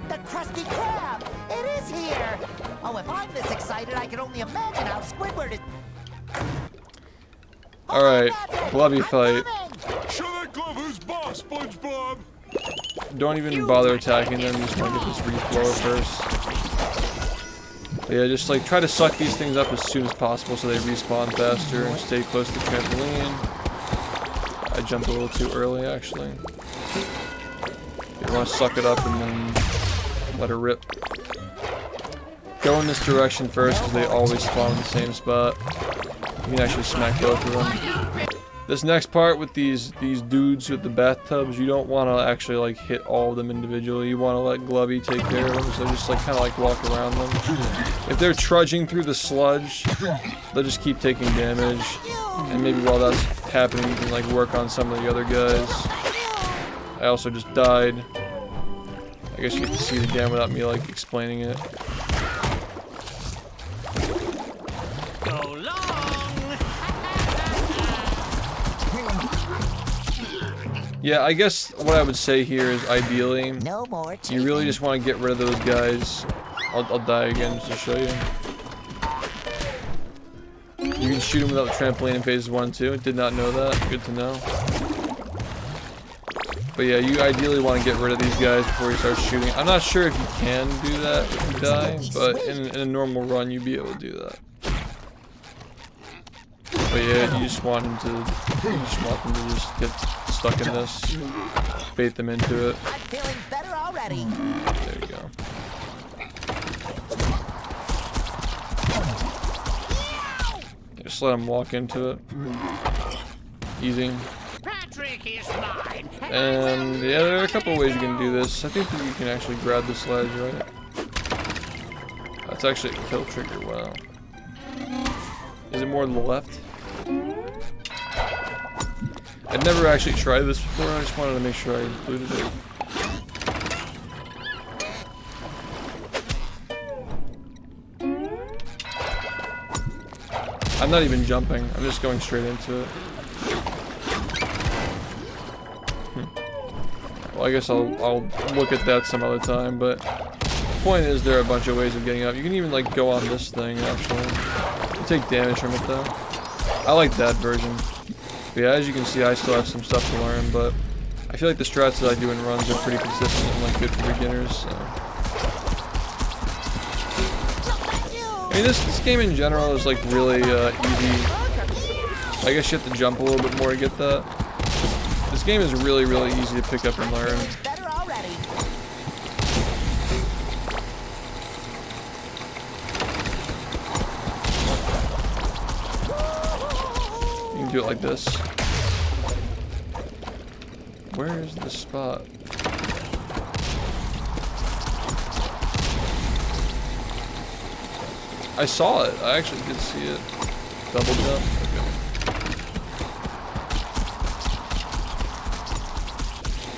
The Krusty Krab! It is here! Oh, if I'm this excited, I can only imagine how Squidward is. Alright, Glovey fight. Show that glove who's boss, SpongeBob! Don't even bother attacking them, just want to get this reflow first. But yeah, just like try to suck these things up as soon as possible so they respawn faster and stay close to the trampoline. I jumped a little too early actually. You want to suck it up and then let her rip. Go in this direction first because they always spawn in the same spot. You can actually smack both of them. This next part with these dudes with the bathtubs, you don't want to actually like hit all of them individually. You want to let Glovey take care of them, so just like kind of like walk around them. If they're trudging through the sludge, they'll just keep taking damage. And maybe while that's happening, you can like work on some of the other guys. I also just died. I guess you can see it again without me like explaining it. Yeah, I guess what I would say here is ideally, you really just want to get rid of those guys. I'll die again just to show you. You can shoot them without the trampoline in phases 1 and 2. Did not know that. Good to know. But yeah, you ideally want to get rid of these guys before you start shooting. I'm not sure if you can do that if you die, but in a normal run you'd be able to do that. But yeah, you just want them to just get stuck in this, bait them into it. I'm feeling better already. There you go. Just let them walk into it. Easy. And yeah, there are a couple ways you can do this. I think that you can actually grab the sledge, right? That's actually a kill trigger. Wow. Is it more to the left? I'd never actually tried this before, I just wanted to make sure I included it. I'm not even jumping, I'm just going straight into it. Well, I guess I'll look at that some other time, but the point is there are a bunch of ways of getting up. You can even like go on this thing, actually. You take damage from it though. I like that version. But yeah, as you can see, I still have some stuff to learn, but I feel like the strats that I do in runs are pretty consistent and like good for beginners. So. I mean, this game in general is like really easy. I guess you have to jump a little bit more to get that. This game is really, really easy to pick up and learn. Do it like this. Where is the spot? I saw it. I actually did see it. Double jump. Okay.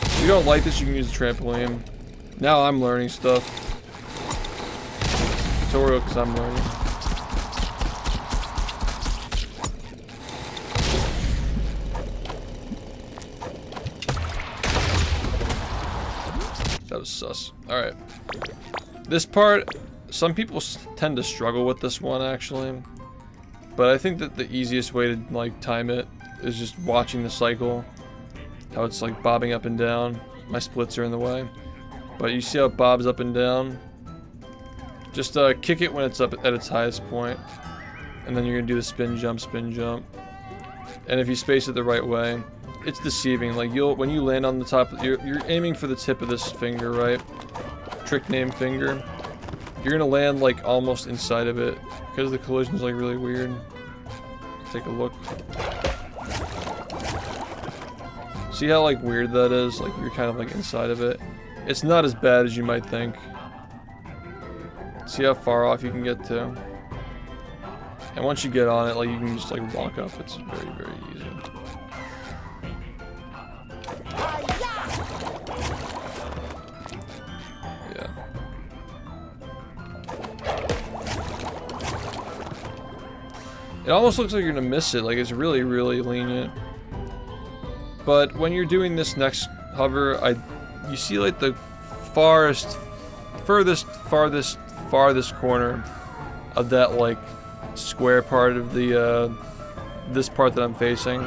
If you don't like this, you can use the trampoline. Now I'm learning stuff. Tutorial because I'm learning. That was sus. Alright. This part, some people tend to struggle with this one actually. But I think that the easiest way to like time it is just watching the cycle. How it's like bobbing up and down. My splits are in the way. But you see how it bobs up and down? Just kick it when it's up at its highest point. And then you're gonna do the spin jump, and if you space it the right way, it's deceiving. Like when you land on the top, you're aiming for the tip of this finger, right? Trick name finger. You're gonna land like almost inside of it because the collision's like really weird. Take a look. See how like weird that is? Like you're kind of like inside of it. It's not as bad as you might think. See how far off you can get to. And once you get on it, like you can just like walk up. It's very, very easy. Yeah. It almost looks like you're gonna miss it. Like it's really, really lenient. But when you're doing this next hover, you see like the farthest corner of that like square part of the this part that I'm facing,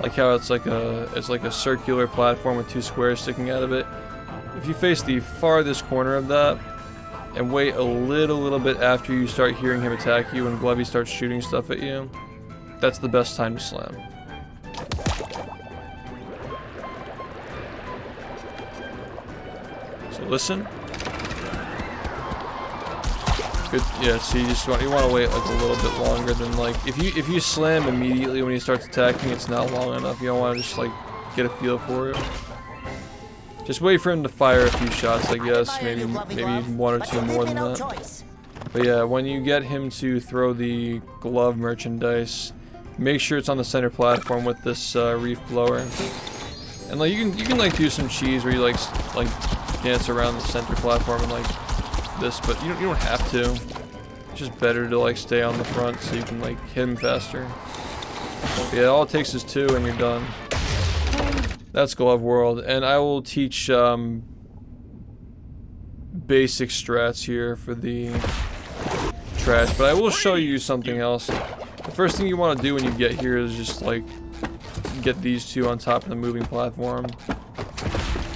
like how it's like a circular platform with two squares sticking out of it. If you face the farthest corner of that and wait a little bit after you start hearing him attack you and Glovey starts shooting stuff at you, that's the best time to slam. So listen. Good. Yeah, so you want to wait like a little bit longer than like if you slam immediately when he starts attacking, it's not long enough. You don't want to just like get a feel for it. Just wait for him to fire a few shots, I guess, maybe one or two more than that. But yeah, when you get him to throw the glove merchandise, make sure it's on the center platform with this reef blower. And like you can like do some cheese where you like dance around the center platform and like this, but you don't have to. It's just better to like stay on the front so you can like hit him faster. But yeah, all it takes is 2 and you're done. That's Glove World, and I will teach basic strats here for the trash, but I will show you something else. The first thing you want to do when you get here is just like get these two on top of the moving platform.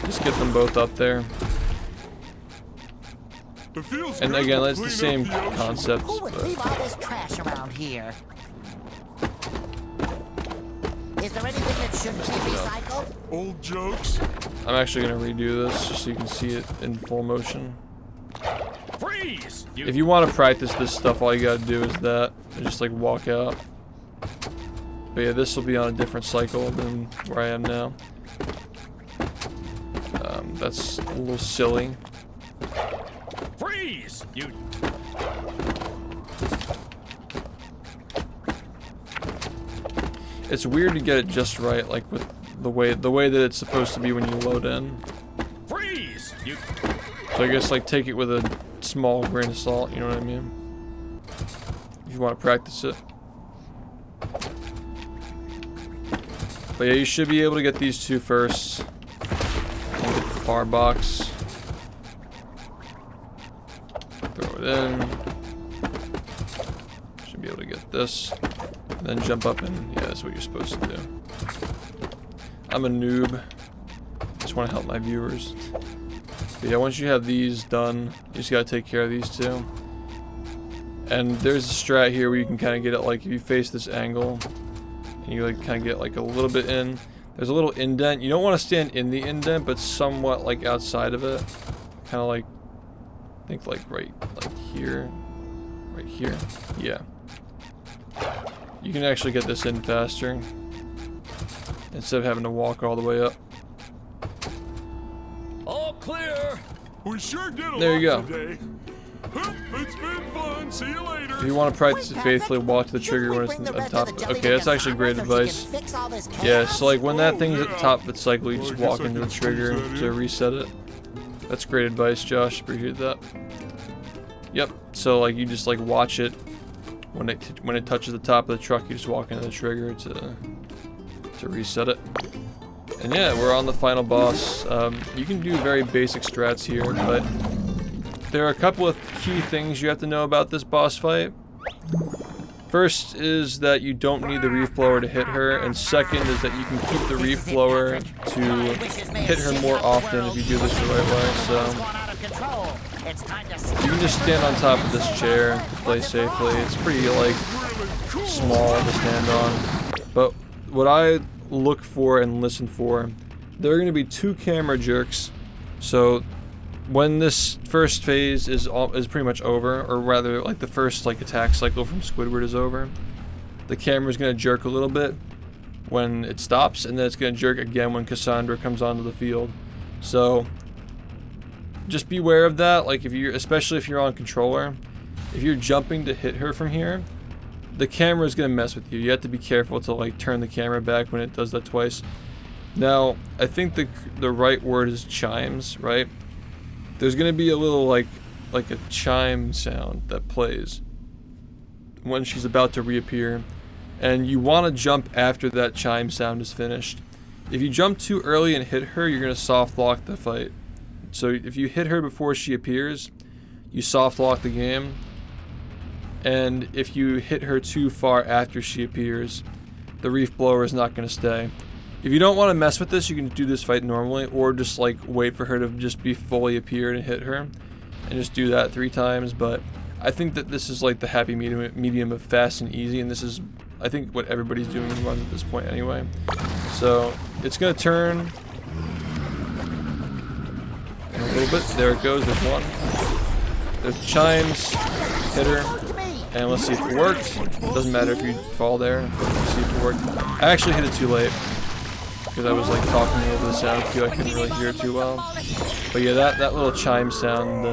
Just get them both up there. And again, it's the same concept. Who would leave all this trash around here? Is there anything that shouldn't be recycled? Old jokes. I'm actually gonna redo this just so you can see it in full motion. Freeze! If you want to practice this stuff, all you gotta do is that, and just like walk out. But yeah, this will be on a different cycle than where I am now. That's a little silly. Freeze! You. It's weird to get it just right, like with the way that it's supposed to be when you load in. Freeze! You. So I guess like take it with a small grain of salt. You know what I mean? If you want to practice it. But yeah, you should be able to get these two first. And get the far box. Throw it in. Should be able to get this. And then jump up and, yeah, that's what you're supposed to do. I'm a noob. Just want to help my viewers. But yeah, once you have these done, you just gotta take care of these two. And there's a strat here where you can kind of get it like if you face this angle, and you like kind of get like a little bit in. There's a little indent. You don't want to stand in the indent, but somewhat like outside of it. Kind of like, I think like right here. Right here. Yeah. You can actually get this in faster instead of having to walk all the way up. All clear. We sure did a there you lot go. today. It's been fun. See you later. If you want to practice it faithfully, walk to the trigger when it's on top. Okay, that's actually great advice. Yeah, so like when that thing's at the top of its cycle, you just walk into the trigger to reset it. That's great advice, Josh. Appreciate that. Yep. So like you just like watch it. When it touches the top of the truck, you just walk into the trigger to reset it. And yeah, we're on the final boss. You can do very basic strats here, but there are a couple of key things you have to know about this boss fight. First is that you don't need the reef blower to hit her, and second is that you can keep the reef blower to hit her more often if you do this the right way. So you can just stand on top of this chair to play safely. It's pretty like small to stand on. But what I look for and listen for, there are going to be 2 camera jerks. So when this first phase is pretty much over, or rather like the first like attack cycle from Squidward is over, the camera's going to jerk a little bit when it stops, and then it's going to jerk again when Cassandra comes onto the field. So just beware of that. Like especially if you're on controller, if you're jumping to hit her from here, the camera is going to mess with you. You have to be careful to like turn the camera back when it does that twice. Now, I think the right word is chimes, right? There's going to be a little like a chime sound that plays when she's about to reappear, and you want to jump after that chime sound is finished. If you jump too early and hit her, you're going to soft lock the fight. So if you hit her before she appears, you soft lock the game. And if you hit her too far after she appears, the reef blower is not going to stay. If you don't want to mess with this, you can do this fight normally, or just like wait for her to just be fully appeared and hit her, and just do that 3 times. But I think that this is like the happy medium of fast and easy, and this is, I think, what everybody's doing in runs at this point anyway. So it's going to turn in a little bit. There it goes. There's one. There's the chimes. Hit her. And let's see if it worked. Doesn't matter if you fall there. Let's see if it worked. I actually hit it too late, because I was like talking over the sound cue. I couldn't really hear it too well. But yeah, that little chime sound,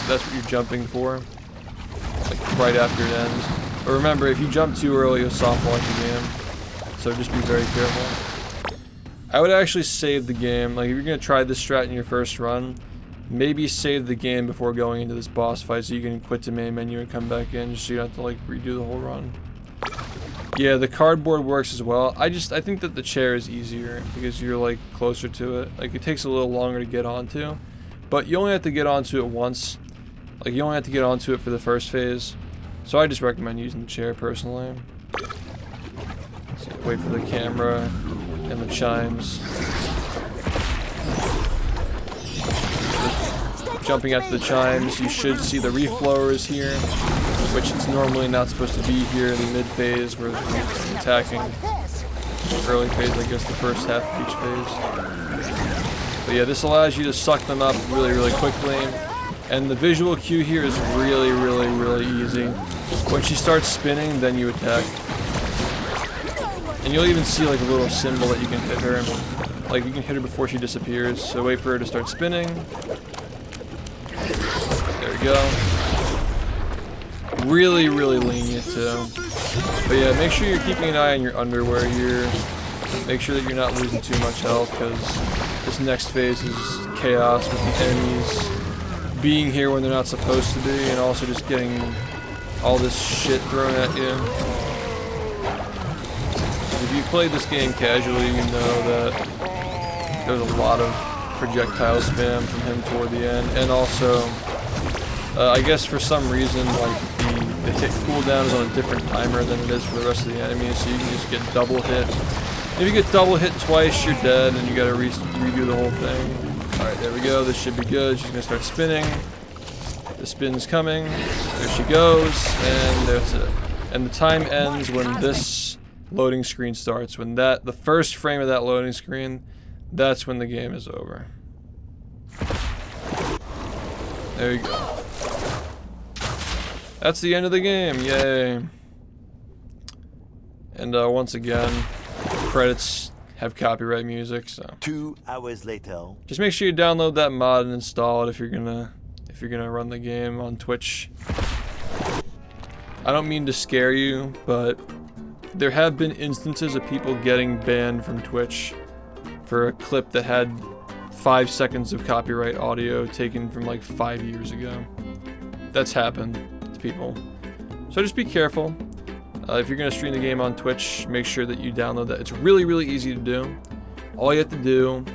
that's what you're jumping for, like right after it ends. But remember, if you jump too early, you'll soft lock the game. So just be very careful. I would actually save the game. Like if you're gonna try this strat in your first run, maybe save the game before going into this boss fight, so you can quit the main menu and come back in, just so you don't have to like redo the whole run. Yeah, the cardboard works as well. I think that the chair is easier because you're like closer to it. Like it takes a little longer to get onto, but you only have to get onto it once. Like you only have to get onto it for the first phase. So I just recommend using the chair personally. So wait for the camera and the chimes. Jumping after the chimes, you should see the reef blowers here, which it's normally not supposed to be here in the mid phase where it's attacking. Early phase, I guess the first half of each phase. But yeah, this allows you to suck them up really, really quickly. And the visual cue here is really, really, really easy. When she starts spinning, then you attack. And you'll even see like a little symbol that you can hit her. Like you can hit her before she disappears. So wait for her to start spinning. There we go. Really, really lenient too. But yeah, make sure you're keeping an eye on your underwear here. Make sure that you're not losing too much health, because this next phase is chaos with the enemies being here when they're not supposed to be, and also just getting all this shit thrown at you. If you played this game casually, you know that there's a lot of projectile spam from him toward the end, and also I guess for some reason like the hit cooldown is on a different timer than it is for the rest of the enemies, so you can just get double hit. If you get double hit twice, you're dead and you gotta redo the whole thing. Alright, there we go. This should be good. She's gonna start spinning. The spin's coming. There she goes, and that's it. And the time ends when this loading screen starts. When the first frame of that loading screen, that's when the game is over. There you go. That's the end of the game, yay. And once again, credits have copyright music, so 2 hours later. just make sure you download that mod and install it if you're gonna run the game on Twitch. I don't mean to scare you, but there have been instances of people getting banned from Twitch for a clip that had 5 seconds of copyright audio taken from like 5 years ago. That's happened to people. So just be careful. If you're going to stream the game on Twitch, make sure that you download that. It's really, really easy to do. All you have to do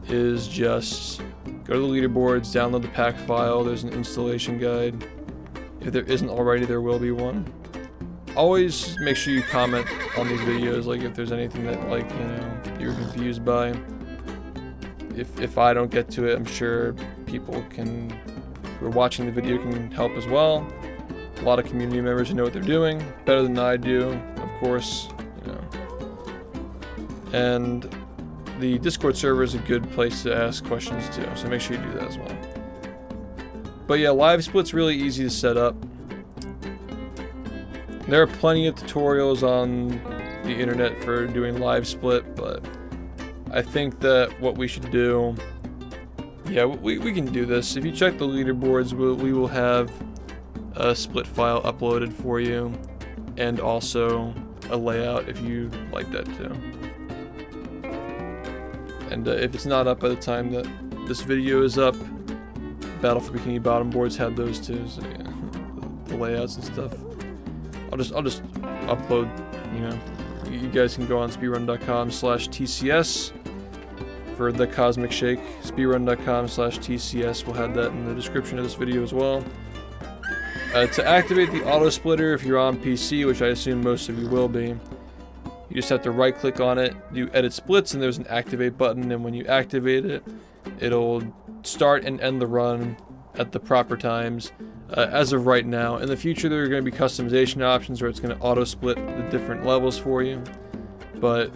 is just go to the leaderboards, download the pack file. There's an installation guide. If there isn't already, there will be one. Always make sure you comment on these videos, like if there's anything that like, you know, you're confused by. If I don't get to it, I'm sure people who are watching the video can help as well. A lot of community members who know what they're doing better than I do, of course, you know. And the Discord server is a good place to ask questions too, so make sure you do that as well. But yeah, live split's really easy to set up. There are plenty of tutorials on the internet for doing live split, but I think that what we should do, yeah, we can do this. If you check the leaderboards, we will have a split file uploaded for you, and also a layout if you like that too. And if it's not up by the time that this video is up, Battle for Bikini Bottom boards have those too, so yeah, the layouts and stuff. I'll just upload, you know. You guys can go on speedrun.com/TCS for the Cosmic Shake. Speedrun.com/TCS, we'll have that in the description of this video as well. To activate the auto splitter, if you're on PC, which I assume most of you will be, you just have to right click on it, do edit splits, and there's an activate button, and when you activate it, it'll start and end the run at the proper times. As of right now, in the future there are going to be customization options where it's going to auto split the different levels for you, but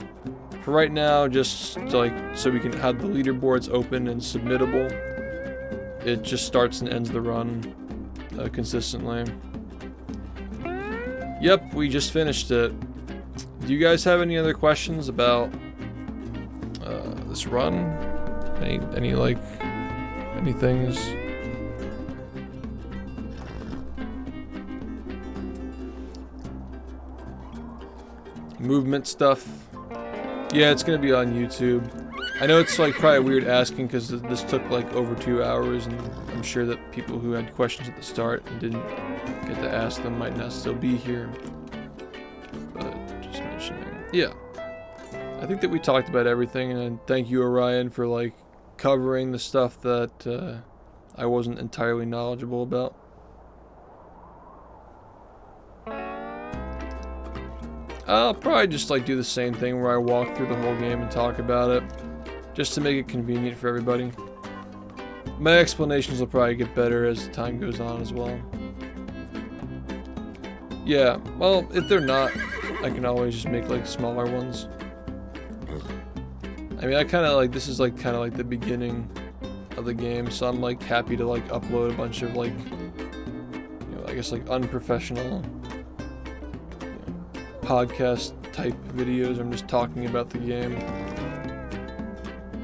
for right now, just like so we can have the leaderboards open and submittable, it just starts and ends the run consistently. Yep, we just finished it. Do you guys have any other questions about this run? Any things? Movement stuff. Yeah, it's gonna be on YouTube. I know it's like probably weird asking because this took like over 2 hours, and I'm sure that people who had questions at the start and didn't get to ask them might not still be here. But just mentioning. Yeah. I think that we talked about everything, and thank you, Orion, for like covering the stuff that I wasn't entirely knowledgeable about. I'll probably just like do the same thing where I walk through the whole game and talk about it, just to make it convenient for everybody. My explanations will probably get better as time goes on as well. Yeah, well, if they're not, I can always just make like smaller ones. I mean, I kind of like, this is like kind of like the beginning of the game, so I'm like happy to like upload a bunch of like, you know, I guess like unprofessional podcast type videos. I'm just talking about the game,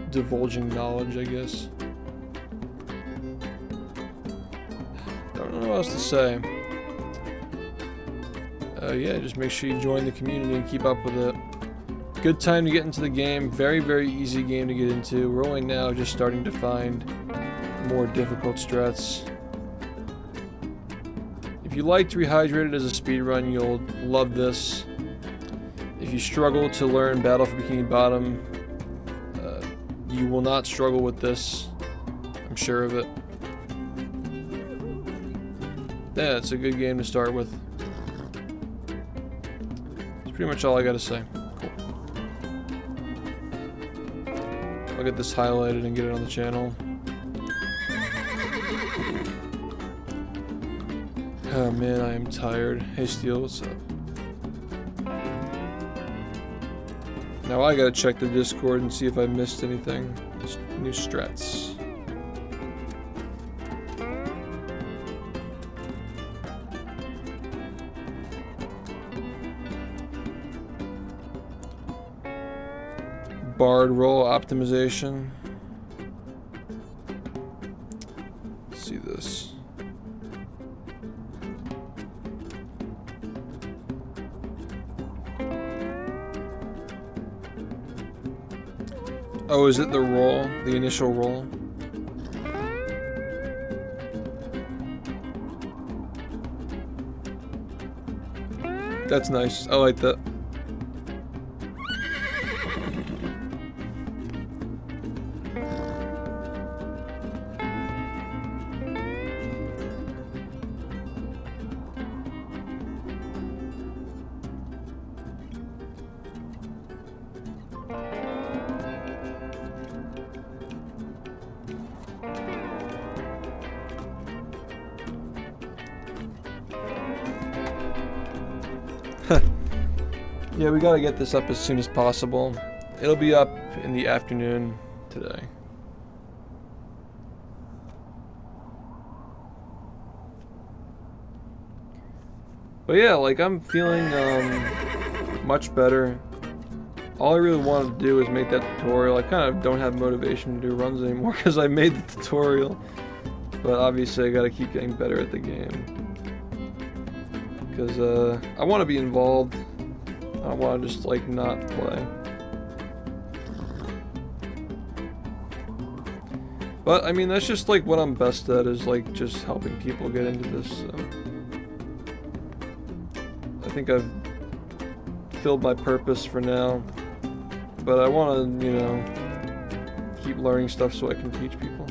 divulging knowledge, I guess. Don't know what else to say. Yeah, just make sure you join the community and keep up with it. Good time to get into the game. Very, very easy game to get into. We're only now just starting to find more difficult strats. If you liked Rehydrated as a speedrun, you'll love this. If you struggle to learn Battle for Bikini Bottom, you will not struggle with this. I'm sure of it. Yeah, it's a good game to start with. That's pretty much all I gotta say. Cool. I'll get this highlighted and get it on the channel. Oh man, I am tired. Hey Steel, what's up? Now I gotta check the Discord and see if I missed anything. New strats. Bard roll optimization. Let's see this. Oh, is it the roll? The initial roll? That's nice. I like that. Yeah, we gotta get this up as soon as possible. It'll be up in the afternoon today. But yeah, like I'm feeling much better. All I really wanted to do is make that tutorial. I kind of don't have motivation to do runs anymore because I made the tutorial. But obviously I gotta keep getting better at the game. Because I want to be involved. I don't want to just like not play. But I mean that's just like what I'm best at, is like just helping people get into this. So. I think I've filled my purpose for now. But I want to, you know, keep learning stuff so I can teach people.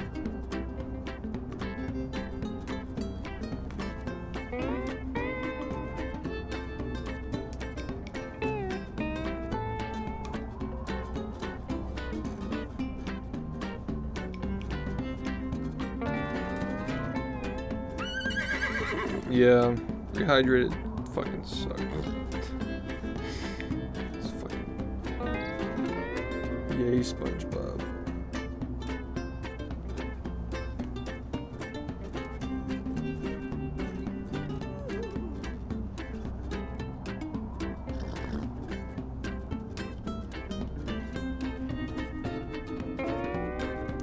Yeah, rehydrated fucking sucks. It's fucking... Yay, SpongeBob.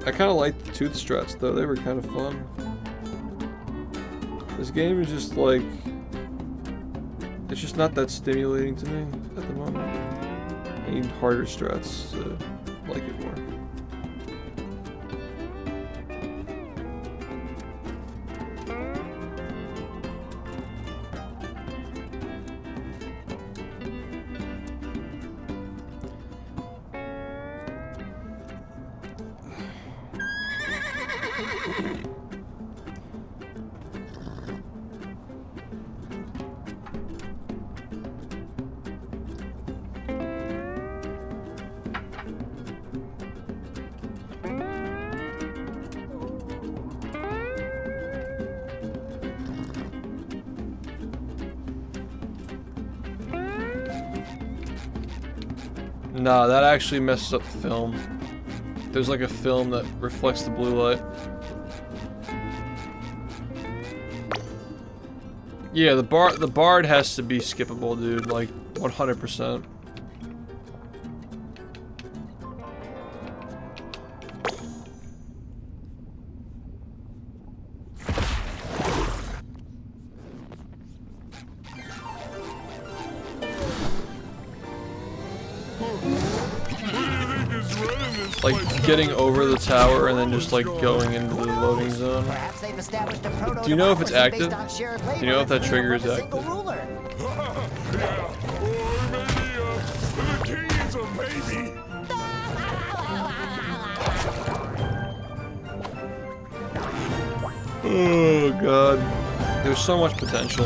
I kind of liked the tooth struts though, they were kind of fun. This game is just like, it's just not that stimulating to me at the moment. I need harder strats to like it more. Nah, that actually messes up the film. There's like a film that reflects the blue light. Yeah, the bard has to be skippable, dude, like 100%. Like getting over the tower and then just like going into the loading zone. Do you know if it's active? Do you know if that trigger is active? Oh god. There's so much potential.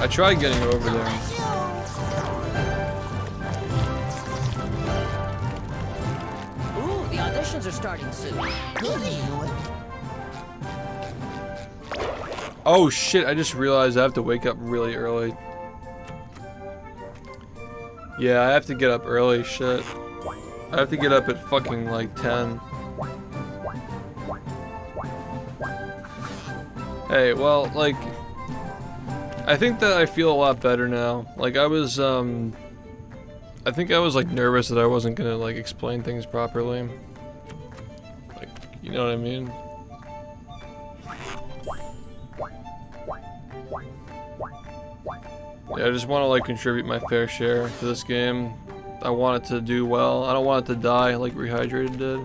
I tried getting over there. Are starting soon. Oh shit, I just realized I have to wake up really early. Yeah, I have to get up early, shit. I have to get up at fucking like 10. Hey, well, like, I think that I feel a lot better now. Like, I think I was like nervous that I wasn't gonna like explain things properly. You know what I mean? Yeah, I just want to like contribute my fair share to this game. I want it to do well. I don't want it to die like Rehydrated did.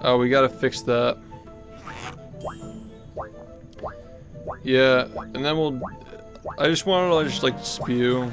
Oh, we gotta fix that. Yeah, and then we'll... I just wanted to just like spew.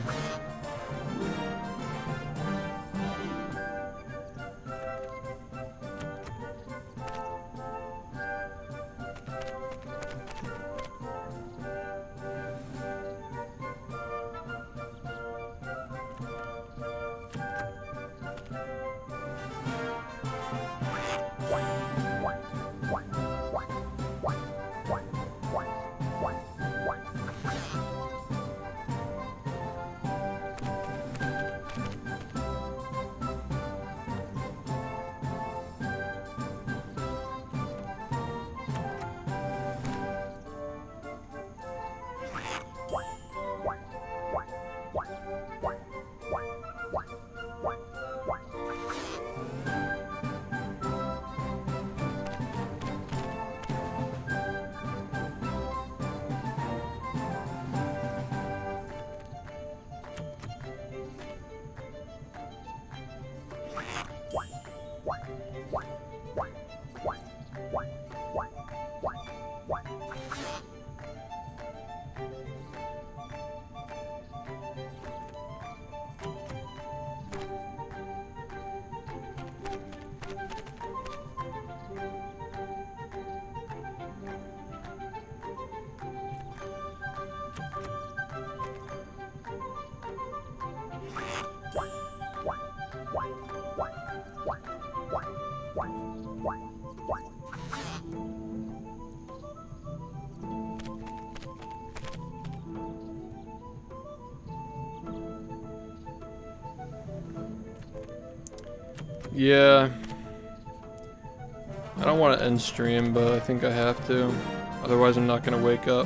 Yeah. I don't want to end stream, but I think I have to. Otherwise I'm not going to wake up.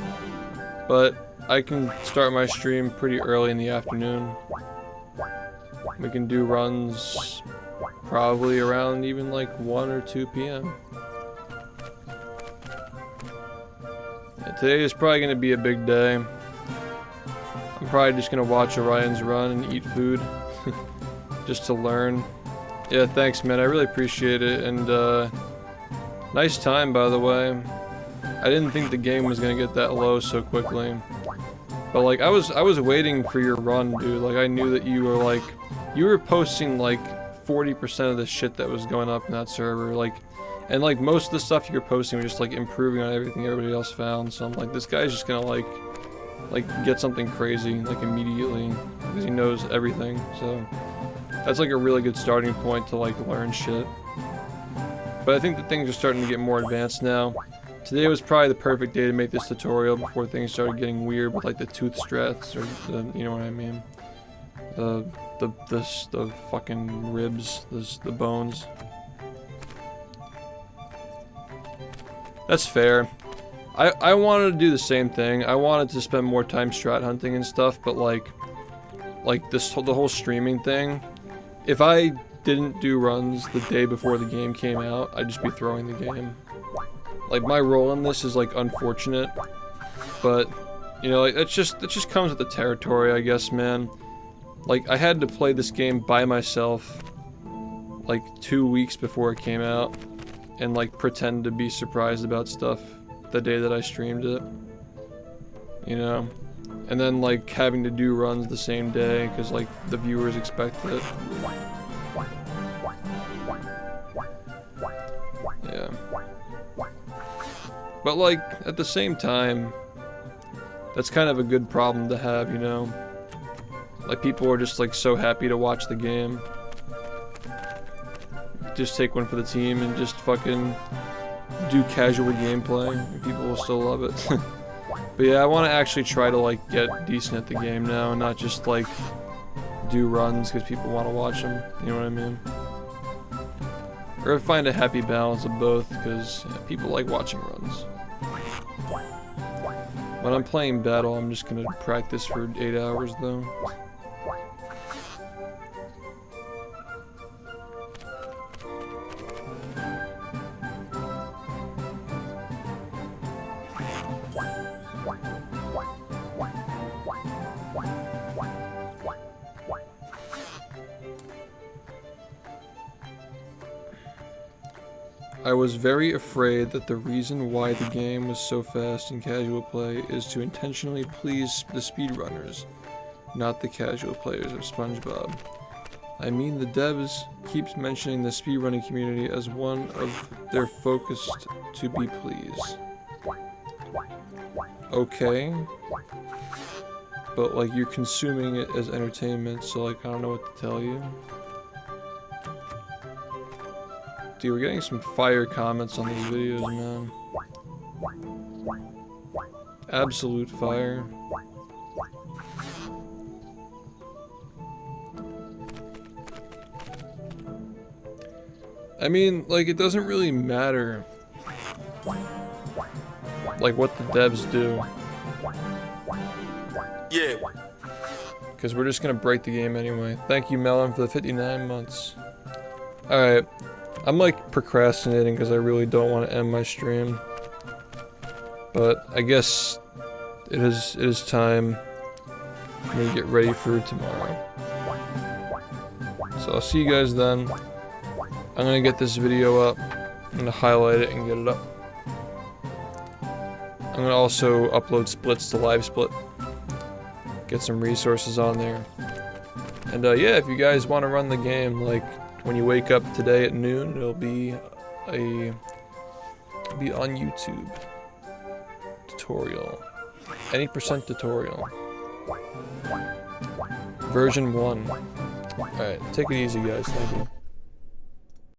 But I can start my stream pretty early in the afternoon. We can do runs probably around even like 1 or 2 p.m. Yeah, today is probably going to be a big day. I'm probably just going to watch Orion's run and eat food. Just to learn. Yeah, thanks man, I really appreciate it, and nice time by the way. I didn't think the game was gonna get that low so quickly. But like, I was waiting for your run, dude. Like, I knew that you were posting like 40% of the shit that was going up in that server, like, and like most of the stuff you were posting was just like improving on everything everybody else found, so I'm like, this guy's just gonna like get something crazy, like immediately, because he knows everything, so. That's like a really good starting point to like learn shit. But I think that things are starting to get more advanced now. Today was probably the perfect day to make this tutorial before things started getting weird with like the tooth strats, or the, you know what I mean? The fucking ribs, the bones. That's fair. I wanted to do the same thing. I wanted to spend more time strat hunting and stuff, but like the whole streaming thing, if I didn't do runs the day before the game came out, I'd just be throwing the game. Like, my role in this is like unfortunate, but you know, like it just comes with the territory, I guess, man. Like, I had to play this game by myself like 2 weeks before it came out and like pretend to be surprised about stuff the day that I streamed it, you know, and then like having to do runs the same day because like the viewers expect it. Yeah. But like at the same time, that's kind of a good problem to have, you know. Like, people are just like so happy to watch the game. Just take one for the team and just fucking do casual gameplay, and people will still love it. But yeah, I want to actually try to like get decent at the game now, and not just like do runs because people want to watch them. You know what I mean? Or find a happy balance of both, because people like watching runs. When I'm playing battle, I'm just gonna practice for 8 hours though. I was very afraid that the reason why the game was so fast in casual play is to intentionally please the speedrunners, not the casual players of SpongeBob. I mean, the devs keeps mentioning the speedrunning community as one of their focus to be pleased. Okay, but like, you're consuming it as entertainment, so like, I don't know what to tell you. Dude, we're getting some fire comments on these videos, man. Absolute fire. I mean, like, it doesn't really matter, like, what the devs do. Yeah. Because we're just gonna break the game anyway. Thank you, Melon, for the 59 months. Alright. I'm like procrastinating because I really don't want to end my stream, but I guess it is time for me to get ready for tomorrow. So I'll see you guys then. I'm gonna get this video up. I'm gonna highlight it and get it up. I'm gonna also upload splits to LiveSplit. Get some resources on there. And yeah, if you guys want to run the game, like, when you wake up today at noon, it'll be on YouTube. Tutorial. Any percent tutorial. Version 1. Alright, take it easy guys, thank you.